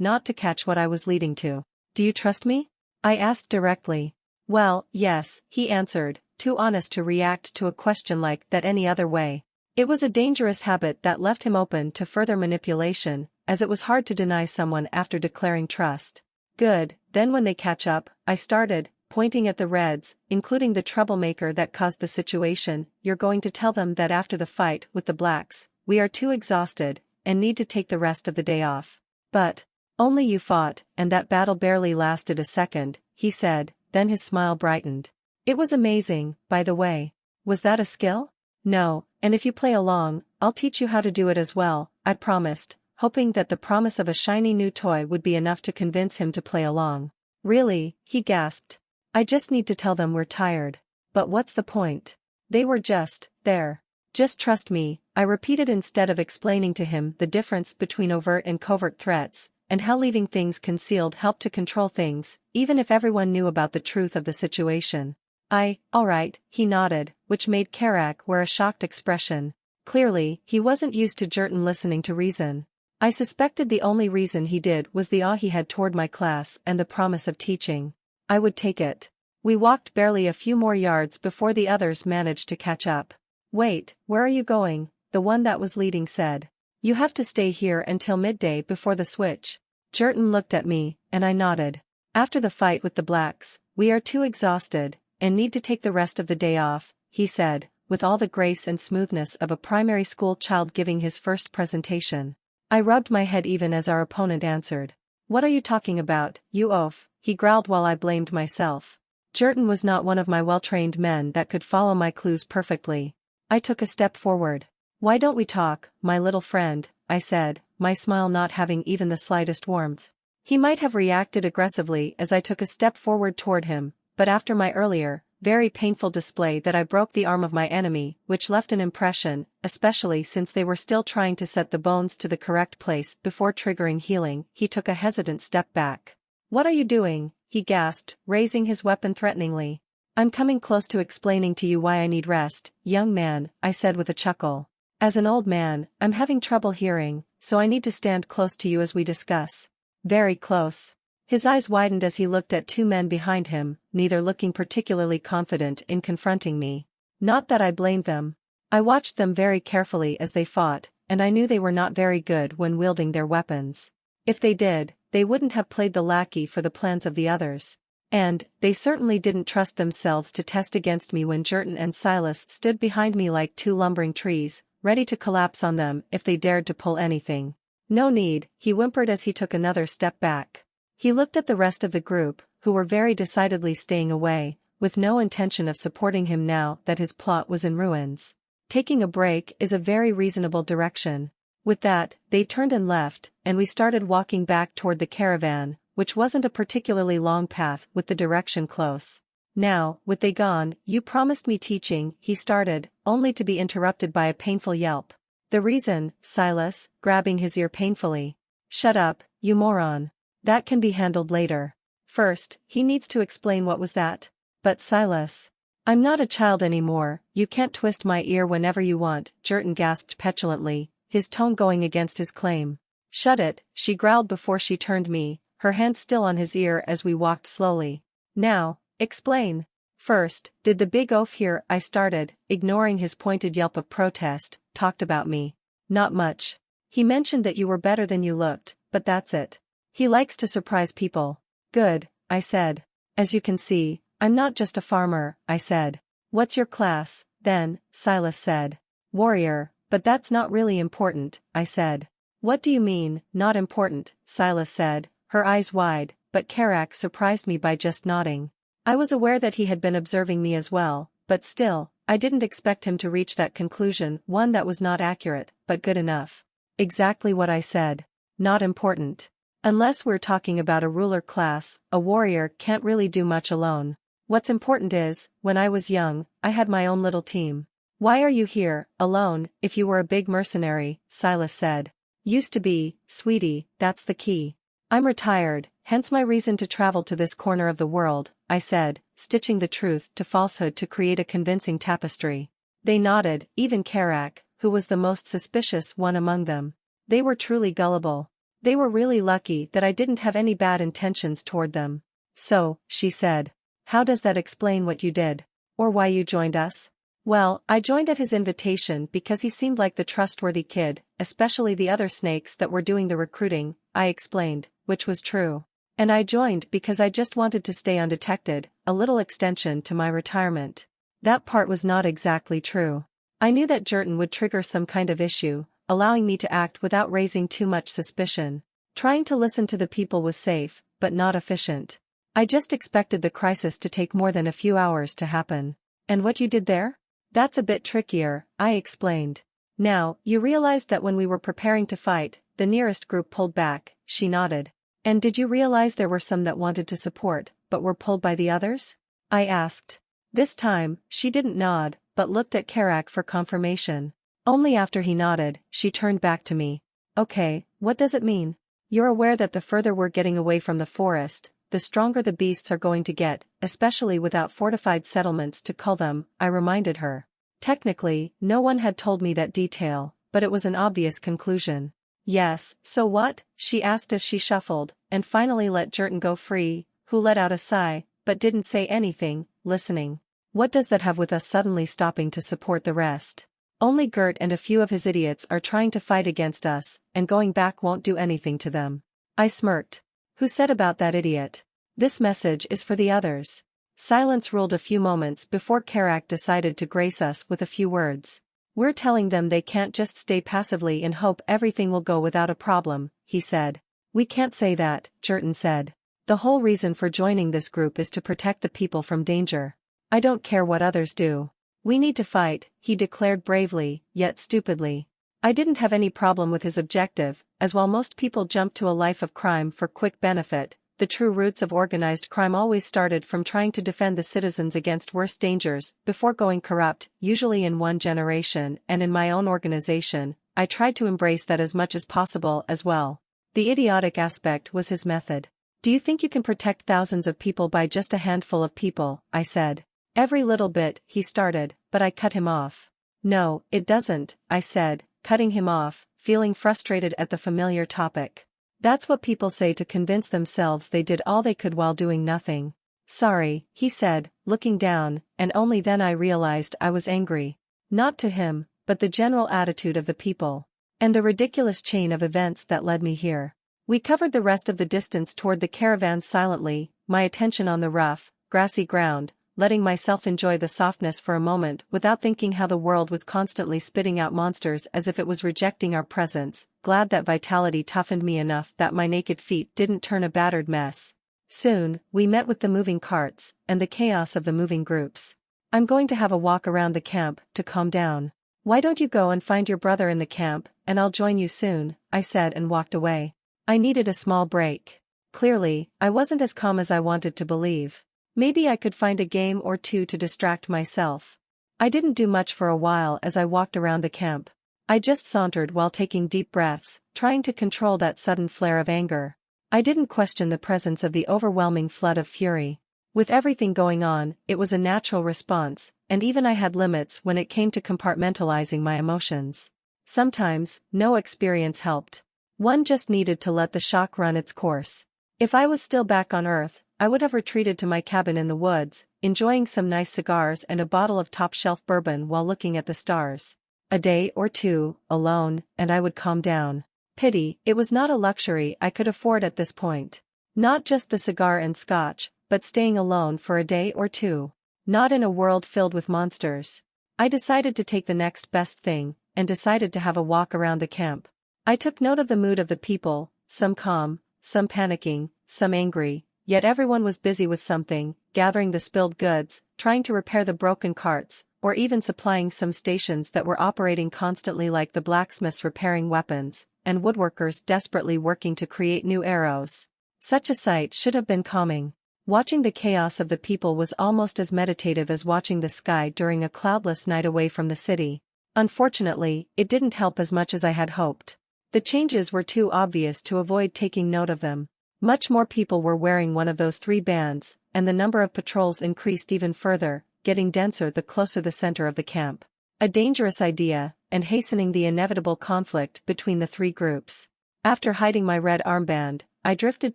not to catch what I was leading to. Do you trust me? I asked directly. Well, yes, he answered, too honest to react to a question like that any other way. It was a dangerous habit that left him open to further manipulation, as it was hard to deny someone after declaring trust. Good, then when they catch up, I started, pointing at the Reds, including the troublemaker that caused the situation, you're going to tell them that after the fight with the Blacks, we are too exhausted, and need to take the rest of the day off. But, only you fought, and that battle barely lasted a second, he said, then his smile brightened. It was amazing, by the way. Was that a skill? No, and if you play along, I'll teach you how to do it as well, I promised, hoping that the promise of a shiny new toy would be enough to convince him to play along. Really, he gasped. I just need to tell them we're tired. But what's the point? They were just there. Just trust me, I repeated instead of explaining to him the difference between overt and covert threats, and how leaving things concealed helped to control things, even if everyone knew about the truth of the situation. All right, he nodded, which made Karak wear a shocked expression. Clearly, he wasn't used to Jerton listening to reason. I suspected the only reason he did was the awe he had toward my class and the promise of teaching. I would take it. We walked barely a few more yards before the others managed to catch up. Wait, where are you going? The one that was leading said. You have to stay here until midday before the switch. Jerton looked at me, and I nodded. After the fight with the Blacks, we are too exhausted, and need to take the rest of the day off, he said, with all the grace and smoothness of a primary school child giving his first presentation. I rubbed my head even as our opponent answered. What are you talking about, you oaf? He growled while I blamed myself. Jerton was not one of my well-trained men that could follow my clues perfectly. I took a step forward. Why don't we talk, my little friend, I said, my smile not having even the slightest warmth. He might have reacted aggressively as I took a step forward toward him, but after my earlier, very painful display that I broke the arm of my enemy, which left an impression, especially since they were still trying to set the bones to the correct place before triggering healing, he took a hesitant step back. What are you doing? He gasped, raising his weapon threateningly. I'm coming close to explaining to you why I need rest, young man, I said with a chuckle. As an old man, I'm having trouble hearing, so I need to stand close to you as we discuss. Very close. His eyes widened as he looked at two men behind him, neither looking particularly confident in confronting me. Not that I blamed them. I watched them very carefully as they fought, and I knew they were not very good when wielding their weapons. If they did, they wouldn't have played the lackey for the plans of the others. And, they certainly didn't trust themselves to test against me when Jerton and Silas stood behind me like two lumbering trees, ready to collapse on them if they dared to pull anything. No need, he whimpered as he took another step back. He looked at the rest of the group, who were very decidedly staying away, with no intention of supporting him now that his plot was in ruins. Taking a break is a very reasonable direction. With that, they turned and left, and we started walking back toward the caravan, which wasn't a particularly long path with the direction close. Now, with they gone, you promised me teaching, he started, only to be interrupted by a painful yelp. The reason, Silas, grabbing his ear painfully. Shut up, you moron. That can be handled later. First, he needs to explain what was that. But Silas. I'm not a child anymore, you can't twist my ear whenever you want, Jerton gasped petulantly, his tone going against his claim. Shut it, she growled before she turned me, her hand still on his ear as we walked slowly. Now, explain. First, did the big oaf here, I started, ignoring his pointed yelp of protest, talked about me. Not much. He mentioned that you were better than you looked, but that's it. He likes to surprise people. Good, I said. As you can see, I'm not just a farmer, I said. What's your class, then? Silas said. Warrior, but that's not really important, I said. What do you mean, not important? Silas said, her eyes wide, but Karak surprised me by just nodding. I was aware that he had been observing me as well, but still, I didn't expect him to reach that conclusion, one that was not accurate, but good enough. Exactly what I said. Not important. Unless we're talking about a ruler class, a warrior can't really do much alone. What's important is, when I was young, I had my own little team. Why are you here, alone, if you were a big mercenary? Silas said. Used to be, sweetie, that's the key. I'm retired, Hence my reason to travel to this corner of the world, I said, stitching the truth to falsehood to create a convincing tapestry. They nodded, even Karak, who was the most suspicious one among them. They were truly gullible. They were really lucky that I didn't have any bad intentions toward them. So, she said. How does that explain what you did? Or why you joined us? Well, I joined at his invitation because he seemed like the trustworthy kid, especially the other snakes that were doing the recruiting, I explained, which was true. And I joined because I just wanted to stay undetected, a little extension to my retirement. That part was not exactly true. I knew that Jerton would trigger some kind of issue, allowing me to act without raising too much suspicion. Trying to listen to the people was safe, but not efficient. I just expected the crisis to take more than a few hours to happen. And what you did there? That's a bit trickier, I explained. Now, you realized that when we were preparing to fight, the nearest group pulled back, she nodded. And did you realize there were some that wanted to support, but were pulled by the others? I asked. This time, she didn't nod, but looked at Karak for confirmation. Only after he nodded, she turned back to me. Okay, what does it mean? You're aware that the further we're getting away from the forest, the stronger the beasts are going to get, especially without fortified settlements to cull them, I reminded her. Technically, no one had told me that detail, but it was an obvious conclusion. Yes, so what? She asked as she shuffled, and finally let Jerton go free, who let out a sigh, but didn't say anything, listening. What does that have with us suddenly stopping to support the rest? Only Gert and a few of his idiots are trying to fight against us, and going back won't do anything to them. I smirked. Who said about that idiot? This message is for the others. Silence ruled a few moments before Karak decided to grace us with a few words. We're telling them they can't just stay passively and hope everything will go without a problem, he said. We can't say that, Jerton said. The whole reason for joining this group is to protect the people from danger. I don't care what others do. We need to fight, he declared bravely, yet stupidly. I didn't have any problem with his objective, as while most people jump to a life of crime for quick benefit, the true roots of organized crime always started from trying to defend the citizens against worse dangers, before going corrupt, usually in one generation, and in my own organization, I tried to embrace that as much as possible as well. The idiotic aspect was his method. Do you think you can protect thousands of people by just a handful of people? I said. Every little bit, he started, but I cut him off. No, it doesn't, I said, cutting him off, feeling frustrated at the familiar topic. That's what people say to convince themselves they did all they could while doing nothing. Sorry, he said, looking down, and only then I realized I was angry. Not to him, but the general attitude of the people. And the ridiculous chain of events that led me here. We covered the rest of the distance toward the caravan silently, my attention on the rough, grassy ground, letting myself enjoy the softness for a moment without thinking how the world was constantly spitting out monsters as if it was rejecting our presence, glad that vitality toughened me enough that my naked feet didn't turn a battered mess. Soon, we met with the moving carts, and the chaos of the moving groups. I'm going to have a walk around the camp, to calm down. Why don't you go and find your brother in the camp, and I'll join you soon, I said and walked away. I needed a small break. Clearly, I wasn't as calm as I wanted to believe. Maybe I could find a game or two to distract myself. I didn't do much for a while as I walked around the camp. I just sauntered while taking deep breaths, trying to control that sudden flare of anger. I didn't question the presence of the overwhelming flood of fury. With everything going on, it was a natural response, and even I had limits when it came to compartmentalizing my emotions. Sometimes, no experience helped. One just needed to let the shock run its course. If I was still back on Earth, I would have retreated to my cabin in the woods, enjoying some nice cigars and a bottle of top-shelf bourbon while looking at the stars. A day or two, alone, and I would calm down. Pity, it was not a luxury I could afford at this point. Not just the cigar and scotch, but staying alone for a day or two. Not in a world filled with monsters. I decided to take the next best thing, and decided to have a walk around the camp. I took note of the mood of the people, some calm, some panicking, some angry. Yet everyone was busy with something, gathering the spilled goods, trying to repair the broken carts, or even supplying some stations that were operating constantly like the blacksmiths repairing weapons, and woodworkers desperately working to create new arrows. Such a sight should have been calming. Watching the chaos of the people was almost as meditative as watching the sky during a cloudless night away from the city. Unfortunately, it didn't help as much as I had hoped. The changes were too obvious to avoid taking note of them. Much more people were wearing one of those 3 bands, and the number of patrols increased even further, getting denser the closer the center of the camp. A dangerous idea, and hastening the inevitable conflict between the 3 groups. After hiding my red armband, I drifted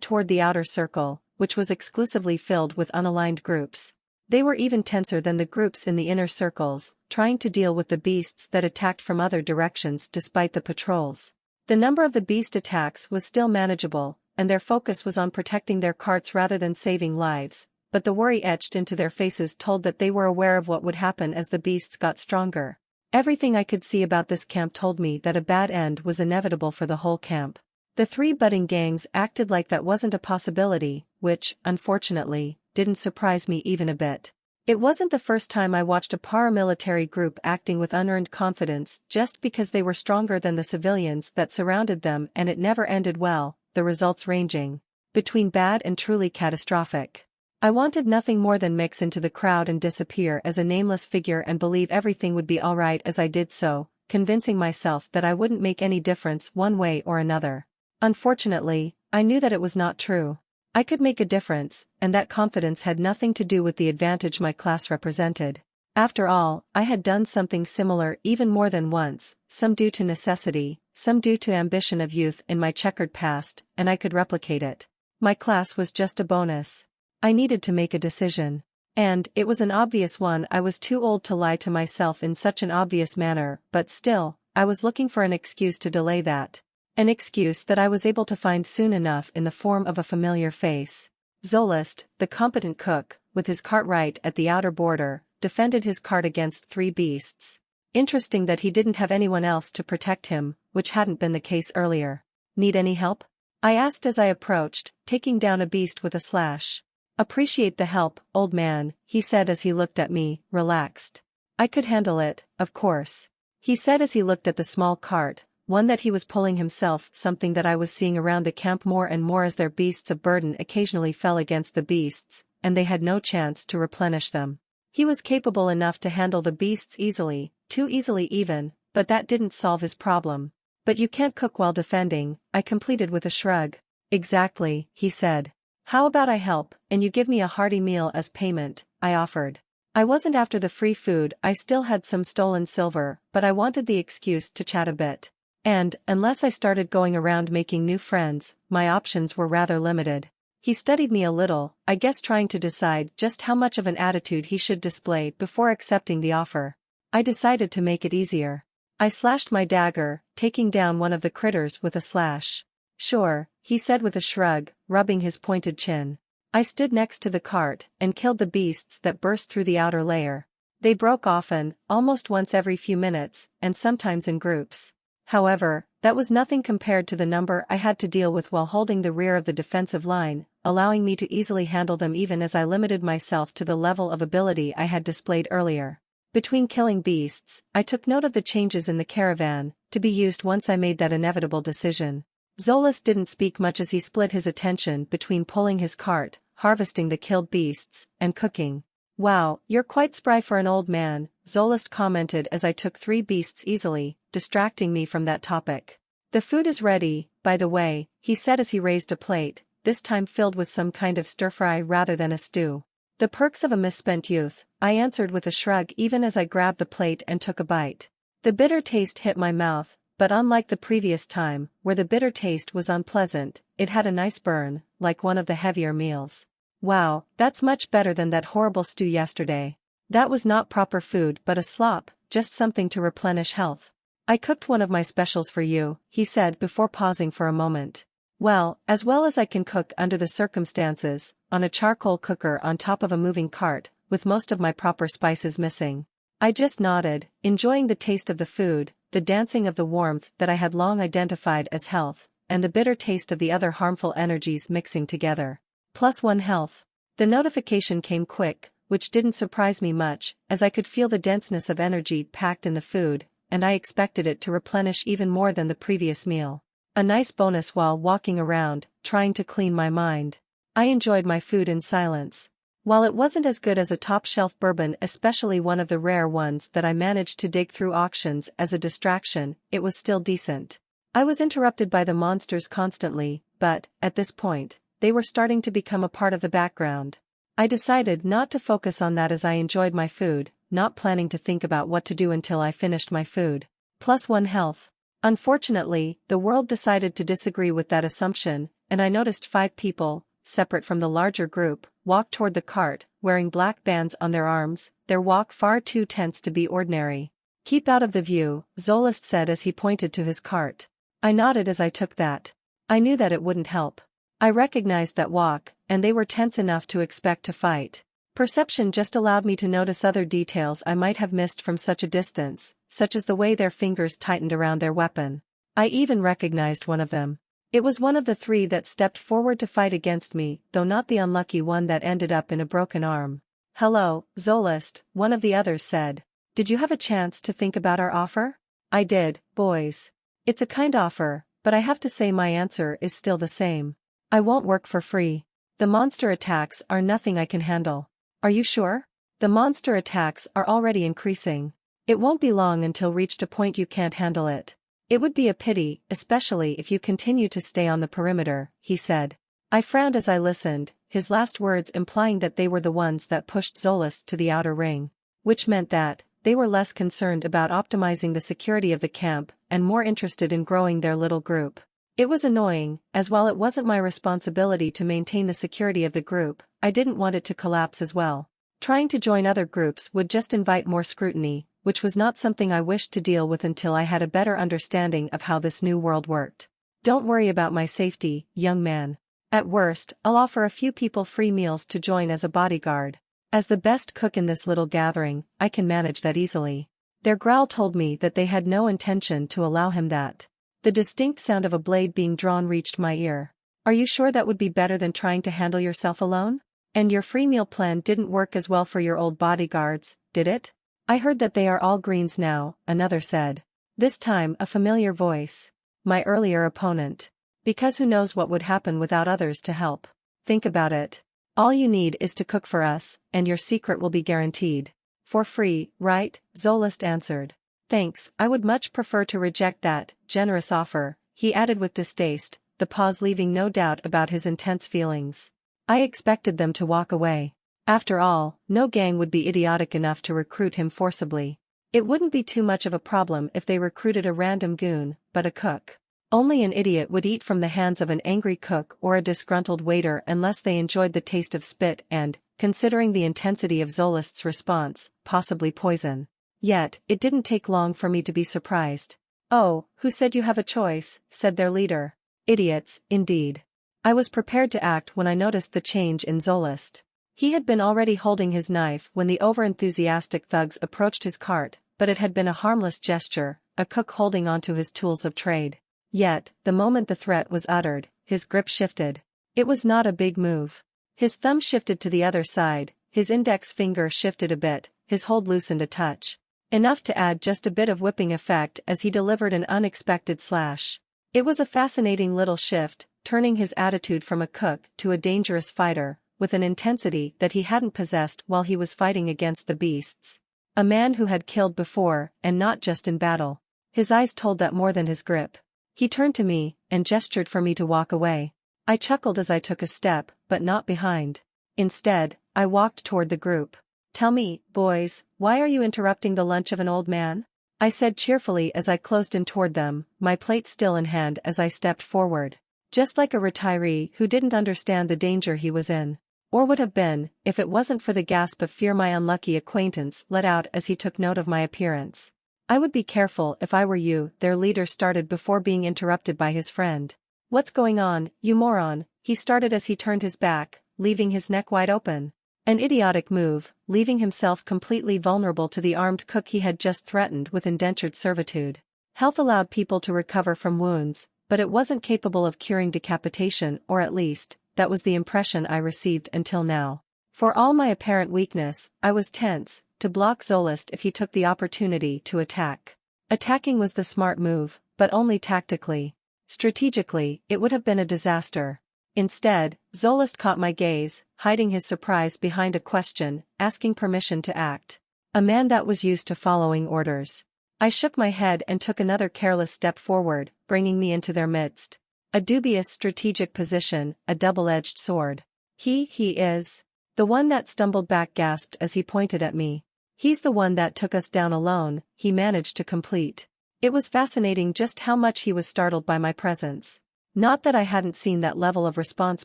toward the outer circle, which was exclusively filled with unaligned groups. They were even tenser than the groups in the inner circles, trying to deal with the beasts that attacked from other directions despite the patrols. The number of the beast attacks was still manageable, and their focus was on protecting their carts rather than saving lives, but the worry etched into their faces told that they were aware of what would happen as the beasts got stronger. Everything I could see about this camp told me that a bad end was inevitable for the whole camp. The 3 budding gangs acted like that wasn't a possibility, which, unfortunately, didn't surprise me even a bit. It wasn't the first time I watched a paramilitary group acting with unearned confidence just because they were stronger than the civilians that surrounded them, and it never ended well, the results ranging between bad and truly catastrophic. I wanted nothing more than mix into the crowd and disappear as a nameless figure and believe everything would be alright as I did so, convincing myself that I wouldn't make any difference one way or another. Unfortunately, I knew that it was not true. I could make a difference, and that confidence had nothing to do with the advantage my class represented. After all, I had done something similar even more than once, some due to necessity, some due to ambition of youth in my checkered past, and I could replicate it. My class was just a bonus. I needed to make a decision. And it was an obvious one. I was too old to lie to myself in such an obvious manner, but still, I was looking for an excuse to delay that. An excuse that I was able to find soon enough in the form of a familiar face. Zolist, the competent cook, with his cart right at the outer border, defended his cart against 3 beasts. Interesting that he didn't have anyone else to protect him, which hadn't been the case earlier. Need any help? I asked as I approached, taking down a beast with a slash. Appreciate the help, old man, he said as he looked at me, relaxed. I could handle it, of course. He said as he looked at the small cart, one that he was pulling himself, something that I was seeing around the camp more and more as their beasts of burden occasionally fell against the beasts, and they had no chance to replenish them. He was capable enough to handle the beasts easily, too easily even, but that didn't solve his problem. But you can't cook while defending, I completed with a shrug. Exactly, he said. How about I help, and you give me a hearty meal as payment, I offered. I wasn't after the free food, I still had some stolen silver, but I wanted the excuse to chat a bit. And, unless I started going around making new friends, my options were rather limited. He studied me a little, I guess trying to decide just how much of an attitude he should display before accepting the offer. I decided to make it easier. I slashed my dagger, taking down one of the critters with a slash. Sure, he said with a shrug, rubbing his pointed chin. I stood next to the cart, and killed the beasts that burst through the outer layer. They broke often, almost once every few minutes, and sometimes in groups. However, that was nothing compared to the number I had to deal with while holding the rear of the defensive line, allowing me to easily handle them even as I limited myself to the level of ability I had displayed earlier. Between killing beasts, I took note of the changes in the caravan, to be used once I made that inevitable decision. Zolas didn't speak much as he split his attention between pulling his cart, harvesting the killed beasts, and cooking. Wow, you're quite spry for an old man, Zolas commented as I took 3 beasts easily, distracting me from that topic. The food is ready, by the way, he said as he raised a plate, this time filled with some kind of stir-fry rather than a stew. The perks of a misspent youth, I answered with a shrug even as I grabbed the plate and took a bite. The bitter taste hit my mouth, but unlike the previous time, where the bitter taste was unpleasant, it had a nice burn, like one of the heavier meals. Wow, that's much better than that horrible stew yesterday. That was not proper food but a slop, just something to replenish health. I cooked one of my specials for you, he said before pausing for a moment. Well as I can cook under the circumstances, on a charcoal cooker on top of a moving cart, with most of my proper spices missing. I just nodded, enjoying the taste of the food, the dancing of the warmth that I had long identified as health, and the bitter taste of the other harmful energies mixing together. +1 health. The notification came quick, which didn't surprise me much, as I could feel the denseness of energy packed in the food, and I expected it to replenish even more than the previous meal. A nice bonus while walking around, trying to clean my mind. I enjoyed my food in silence. While it wasn't as good as a top-shelf bourbon, especially one of the rare ones that I managed to dig through auctions as a distraction, it was still decent. I was interrupted by the monsters constantly, but, at this point, they were starting to become a part of the background. I decided not to focus on that as I enjoyed my food, not planning to think about what to do until I finished my food. +1 health. Unfortunately, the world decided to disagree with that assumption, and I noticed 5 people, separate from the larger group, walk toward the cart, wearing black bands on their arms, their walk far too tense to be ordinary. "Keep out of the view," Zolist said as he pointed to his cart. I nodded as I took that. I knew that it wouldn't help. I recognized that walk, and they were tense enough to expect to fight. Perception just allowed me to notice other details I might have missed from such a distance, such as the way their fingers tightened around their weapon. I even recognized one of them. It was one of the 3 that stepped forward to fight against me, though not the unlucky one that ended up in a broken arm. "Hello, Zolist," one of the others said. "Did you have a chance to think about our offer?" "I did, boys. It's a kind offer, but I have to say my answer is still the same. I won't work for free. The monster attacks are nothing I can handle." "Are you sure? The monster attacks are already increasing. It won't be long until reached a point you can't handle it. It would be a pity, especially if you continue to stay on the perimeter," he said. I frowned as I listened, his last words implying that they were the ones that pushed Zolist to the outer ring. Which meant that they were less concerned about optimizing the security of the camp and more interested in growing their little group. It was annoying, as while it wasn't my responsibility to maintain the security of the group, I didn't want it to collapse as well. Trying to join other groups would just invite more scrutiny, which was not something I wished to deal with until I had a better understanding of how this new world worked. "Don't worry about my safety, young man. At worst, I'll offer a few people free meals to join as a bodyguard. As the best cook in this little gathering, I can manage that easily." Their growl told me that they had no intention to allow him that. The distinct sound of a blade being drawn reached my ear. "Are you sure that would be better than trying to handle yourself alone? And your free meal plan didn't work as well for your old bodyguards, did it?" "I heard that they are all greens now," another said. This time a familiar voice. My earlier opponent. "Because who knows what would happen without others to help. Think about it. All you need is to cook for us, and your secret will be guaranteed." "For free, right?" Zolist answered. "Thanks, I would much prefer to reject that generous offer," he added with distaste, the pause leaving no doubt about his intense feelings. I expected them to walk away. After all, no gang would be idiotic enough to recruit him forcibly. It wouldn't be too much of a problem if they recruited a random goon, but a cook. Only an idiot would eat from the hands of an angry cook or a disgruntled waiter unless they enjoyed the taste of spit and, considering the intensity of Zolist's response, possibly poison. Yet, it didn't take long for me to be surprised. "Oh, who said you have a choice?" said their leader. "Idiots, indeed." I was prepared to act when I noticed the change in Zolist. He had been already holding his knife when the overenthusiastic thugs approached his cart, but it had been a harmless gesture, a cook holding onto his tools of trade. Yet, the moment the threat was uttered, his grip shifted. It was not a big move. His thumb shifted to the other side, his index finger shifted a bit, his hold loosened a touch. Enough to add just a bit of whipping effect as he delivered an unexpected slash. It was a fascinating little shift, turning his attitude from a cook to a dangerous fighter, with an intensity that he hadn't possessed while he was fighting against the beasts. A man who had killed before, and not just in battle. His eyes told that more than his grip. He turned to me, and gestured for me to walk away. I chuckled as I took a step, but not behind. Instead, I walked toward the group. "Tell me, boys, why are you interrupting the lunch of an old man?" I said cheerfully as I closed in toward them, my plate still in hand as I stepped forward. Just like a retiree who didn't understand the danger he was in. Or would have been, if it wasn't for the gasp of fear my unlucky acquaintance let out as he took note of my appearance. "I would be careful if I were you," their leader started before being interrupted by his friend. "What's going on, you moron?" he started as he turned his back, leaving his neck wide open. An idiotic move, leaving himself completely vulnerable to the armed cook he had just threatened with indentured servitude. Health allowed people to recover from wounds, but it wasn't capable of curing decapitation, or at least, that was the impression I received until now. For all my apparent weakness, I was tense, to block Zolist if he took the opportunity to attack. Attacking was the smart move, but only tactically. Strategically, it would have been a disaster. Instead, Zolist caught my gaze, hiding his surprise behind a question, asking permission to act. A man that was used to following orders. I shook my head and took another careless step forward, bringing me into their midst. A dubious strategic position, a double-edged sword. He is. The one that stumbled back gasped as he pointed at me. He's the one that took us down alone, he managed to complete. It was fascinating just how much he was startled by my presence. Not that I hadn't seen that level of response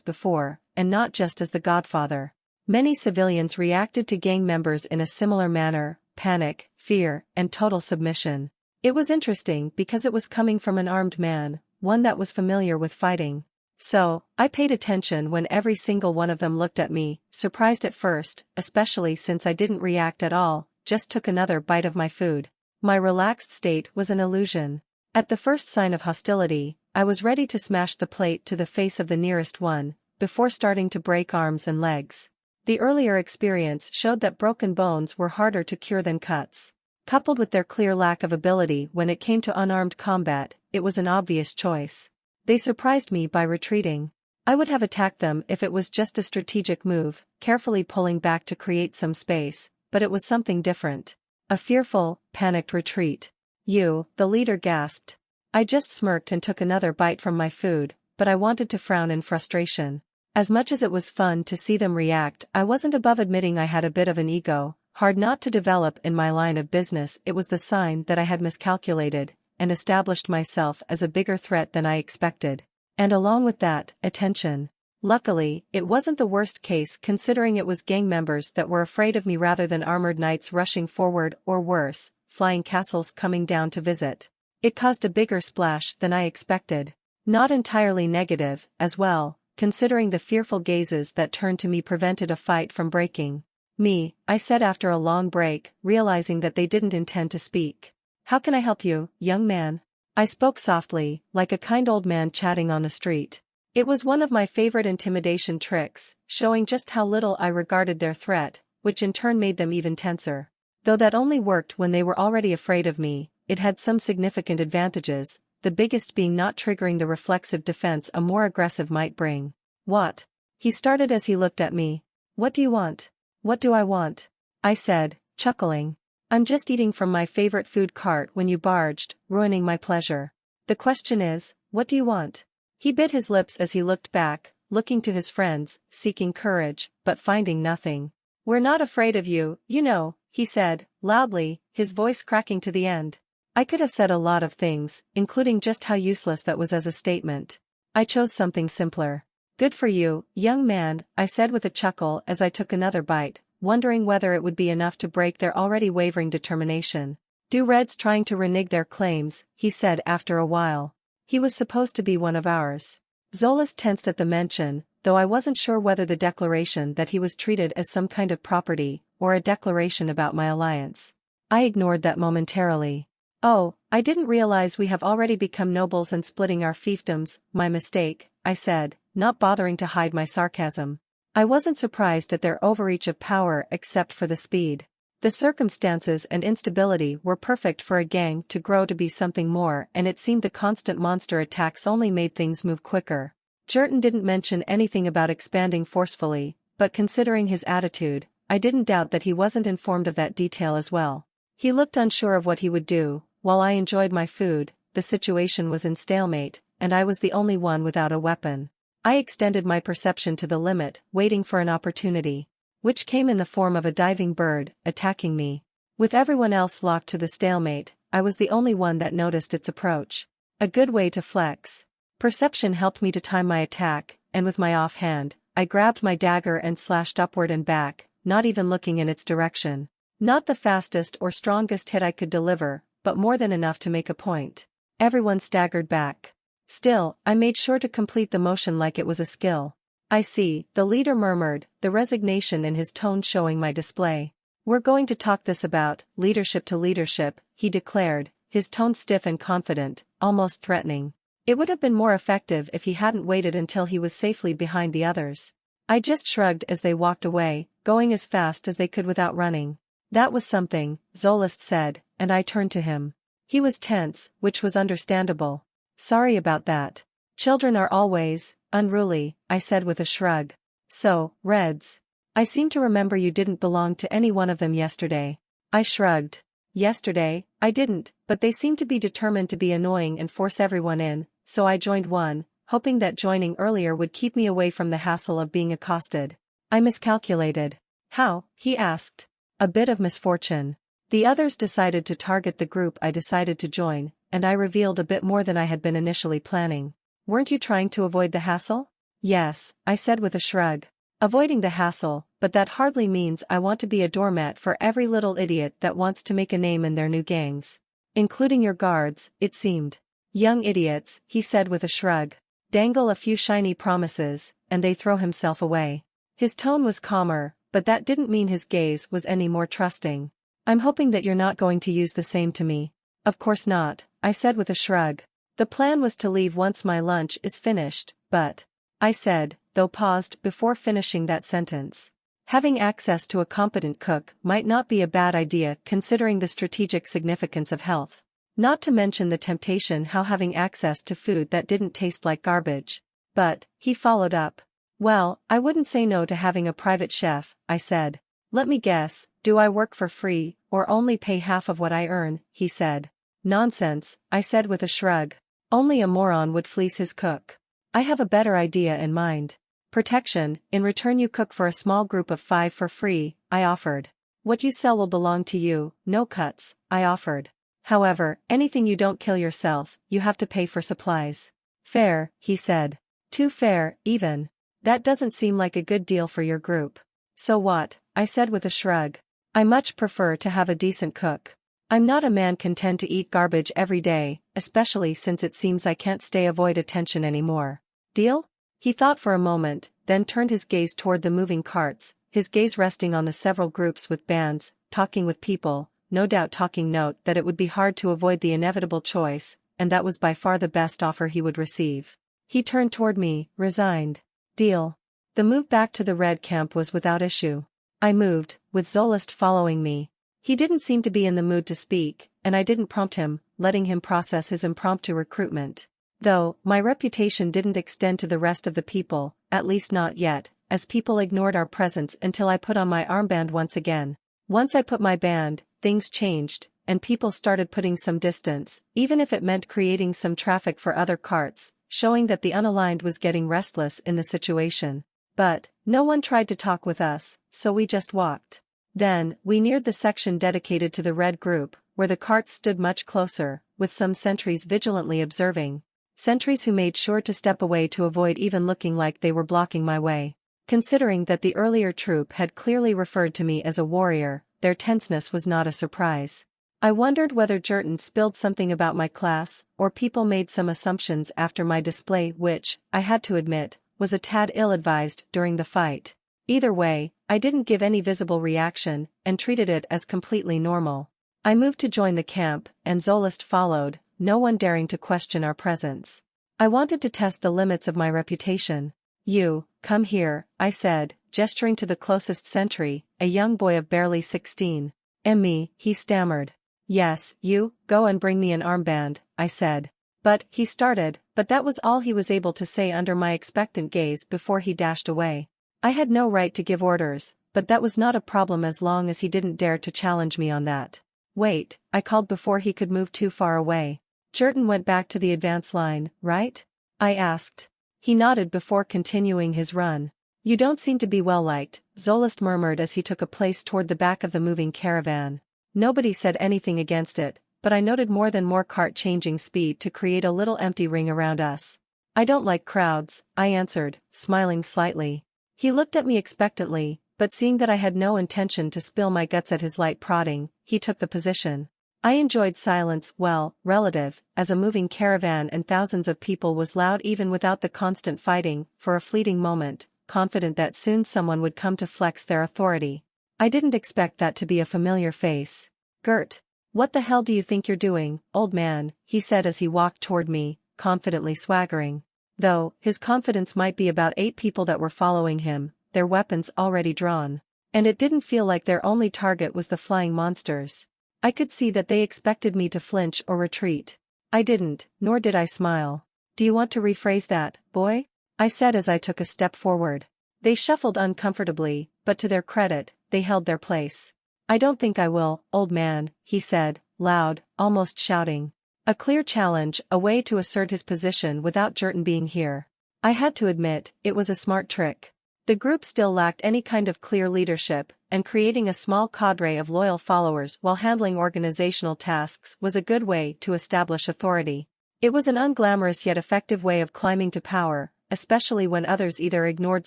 before, and not just as the Godfather. Many civilians reacted to gang members in a similar manner, panic, fear, and total submission. It was interesting because it was coming from an armed man, one that was familiar with fighting. So, I paid attention when every single one of them looked at me, surprised at first, especially since I didn't react at all, just took another bite of my food. My relaxed state was an illusion. At the first sign of hostility, I was ready to smash the plate to the face of the nearest one, before starting to break arms and legs. The earlier experience showed that broken bones were harder to cure than cuts. Coupled with their clear lack of ability when it came to unarmed combat, it was an obvious choice. They surprised me by retreating. I would have attacked them if it was just a strategic move, carefully pulling back to create some space, but it was something different. A fearful, panicked retreat. "You," the leader gasped. I just smirked and took another bite from my food, but I wanted to frown in frustration. As much as it was fun to see them react, I wasn't above admitting I had a bit of an ego. Hard not to develop in my line of business. It was the sign that I had miscalculated, and established myself as a bigger threat than I expected. And along with that, attention. Luckily, it wasn't the worst case considering it was gang members that were afraid of me rather than armored knights rushing forward or worse, flying castles coming down to visit. It caused a bigger splash than I expected. Not entirely negative, as well, considering the fearful gazes that turned to me prevented a fight from breaking. "Me," I said after a long break, realizing that they didn't intend to speak. "How can I help you, young man?" I spoke softly, like a kind old man chatting on the street. It was one of my favorite intimidation tricks, showing just how little I regarded their threat, which in turn made them even tenser. Though that only worked when they were already afraid of me, it had some significant advantages, the biggest being not triggering the reflexive defense a more aggressive might bring. "What?" he started as he looked at me. "What do you want?" "What do I want?" I said, chuckling. "I'm just eating from my favorite food cart when you barged, ruining my pleasure. The question is, what do you want?" He bit his lips as he looked back, looking to his friends, seeking courage, but finding nothing. "We're not afraid of you, you know," he said, loudly, his voice cracking to the end. I could have said a lot of things, including just how useless that was as a statement. I chose something simpler. "Good for you, young man," I said with a chuckle as I took another bite, wondering whether it would be enough to break their already wavering determination. "Do-Reds trying to renege their claims," he said after a while. "He was supposed to be one of ours." Zolas tensed at the mention, though I wasn't sure whether the declaration that he was treated as some kind of property, or a declaration about my alliance. I ignored that momentarily. "Oh, I didn't realize we have already become nobles and splitting our fiefdoms, my mistake," I said, not bothering to hide my sarcasm. I wasn't surprised at their overreach of power except for the speed. The circumstances and instability were perfect for a gang to grow to be something more, and it seemed the constant monster attacks only made things move quicker. Jerton didn't mention anything about expanding forcefully, but considering his attitude, I didn't doubt that he wasn't informed of that detail as well. He looked unsure of what he would do. While I enjoyed my food, the situation was in stalemate, and I was the only one without a weapon. I extended my perception to the limit, waiting for an opportunity, which came in the form of a diving bird, attacking me. With everyone else locked to the stalemate, I was the only one that noticed its approach. A good way to flex. Perception helped me to time my attack, and with my offhand, I grabbed my dagger and slashed upward and back, not even looking in its direction. Not the fastest or strongest hit I could deliver, but more than enough to make a point. Everyone staggered back. Still, I made sure to complete the motion like it was a skill. "I see," the leader murmured, the resignation in his tone showing my display. "We're going to talk this about, leadership to leadership," he declared, his tone stiff and confident, almost threatening. It would have been more effective if he hadn't waited until he was safely behind the others. I just shrugged as they walked away, going as fast as they could without running. "That was something," Zolist said, and I turned to him. He was tense, which was understandable. "Sorry about that. Children are always unruly," I said with a shrug. "So, Reds. I seem to remember you didn't belong to any one of them yesterday." I shrugged. "Yesterday, I didn't, but they seemed to be determined to be annoying and force everyone in, so I joined one, hoping that joining earlier would keep me away from the hassle of being accosted. I miscalculated. How? He asked. A bit of misfortune. The others decided to target the group I decided to join, and I revealed a bit more than I had been initially planning. Weren't you trying to avoid the hassle? Yes, I said with a shrug. Avoiding the hassle, but that hardly means I want to be a doormat for every little idiot that wants to make a name in their new gangs. Including your guards, it seemed. Young idiots, he said with a shrug. Dangle a few shiny promises, and they throw himself away. His tone was calmer, but that didn't mean his gaze was any more trusting. I'm hoping that you're not going to use the same to me. Of course not, I said with a shrug. The plan was to leave once my lunch is finished, but, I said, though paused before finishing that sentence. Having access to a competent cook might not be a bad idea considering the strategic significance of health. Not to mention the temptation how having access to food that didn't taste like garbage. But, he followed up. Well, I wouldn't say no to having a private chef, I said. Let me guess, do I work for free, or only pay half of what I earn, he said. Nonsense, I said with a shrug. Only a moron would fleece his cook. I have a better idea in mind. Protection, in return you cook for a small group of 5 for free, I offered. What you sell will belong to you, no cuts, I offered. However, anything you don't kill yourself, you have to pay for supplies. Fair, he said. Too fair, even. That doesn't seem like a good deal for your group. So what? I said with a shrug. I much prefer to have a decent cook. I'm not a man content to eat garbage every day, especially since it seems I can't avoid attention anymore. Deal? He thought for a moment, then turned his gaze toward the moving carts, his gaze resting on the several groups with bands, talking with people, no doubt taking note that it would be hard to avoid the inevitable choice, and that was by far the best offer he would receive. He turned toward me, resigned. Deal. The move back to the red camp was without issue. I moved, with Zolist following me. He didn't seem to be in the mood to speak, and I didn't prompt him, letting him process his impromptu recruitment. Though, my reputation didn't extend to the rest of the people, at least not yet, as people ignored our presence until I put on my armband once again. Once I put my band, things changed, and people started putting some distance, even if it meant creating some traffic for other carts, showing that the unaligned was getting restless in the situation. But, no one tried to talk with us, so we just walked. Then, we neared the section dedicated to the red group, where the carts stood much closer, with some sentries vigilantly observing. Sentries who made sure to step away to avoid even looking like they were blocking my way. Considering that the earlier troop had clearly referred to me as a warrior, their tenseness was not a surprise. I wondered whether Jerton spilled something about my class, or people made some assumptions after my display which, I had to admit, was a tad ill-advised during the fight. Either way, I didn't give any visible reaction, and treated it as completely normal. I moved to join the camp, and Zolist followed, no one daring to question our presence. I wanted to test the limits of my reputation. You, come here, I said, gesturing to the closest sentry, a young boy of barely 16. Me, he stammered. Yes, you, go and bring me an armband, I said. But, he started, but that was all he was able to say under my expectant gaze before he dashed away. I had no right to give orders, but that was not a problem as long as he didn't dare to challenge me on that. Wait, I called before he could move too far away. Jerton went back to the advance line, right? I asked. He nodded before continuing his run. You don't seem to be well liked, Zolist murmured as he took a place toward the back of the moving caravan. Nobody said anything against it, but I noted more than more cart changing speed to create a little empty ring around us. I don't like crowds, I answered, smiling slightly. He looked at me expectantly, but seeing that I had no intention to spill my guts at his light prodding, he took the position. I enjoyed silence, well, relative, as a moving caravan and thousands of people was loud even without the constant fighting, for a fleeting moment, confident that soon someone would come to flex their authority. I didn't expect that to be a familiar face. Gert. What the hell do you think you're doing, old man, he said as he walked toward me, confidently swaggering. Though, his confidence might be about 8 people that were following him, their weapons already drawn. And it didn't feel like their only target was the flying monsters. I could see that they expected me to flinch or retreat. I didn't, nor did I smile. Do you want to rephrase that, boy? I said as I took a step forward. They shuffled uncomfortably, but to their credit, they held their place. I don't think I will, old man, he said, loud, almost shouting. A clear challenge, a way to assert his position without Jerton being here. I had to admit, it was a smart trick. The group still lacked any kind of clear leadership, and creating a small cadre of loyal followers while handling organizational tasks was a good way to establish authority. It was an unglamorous yet effective way of climbing to power, especially when others either ignored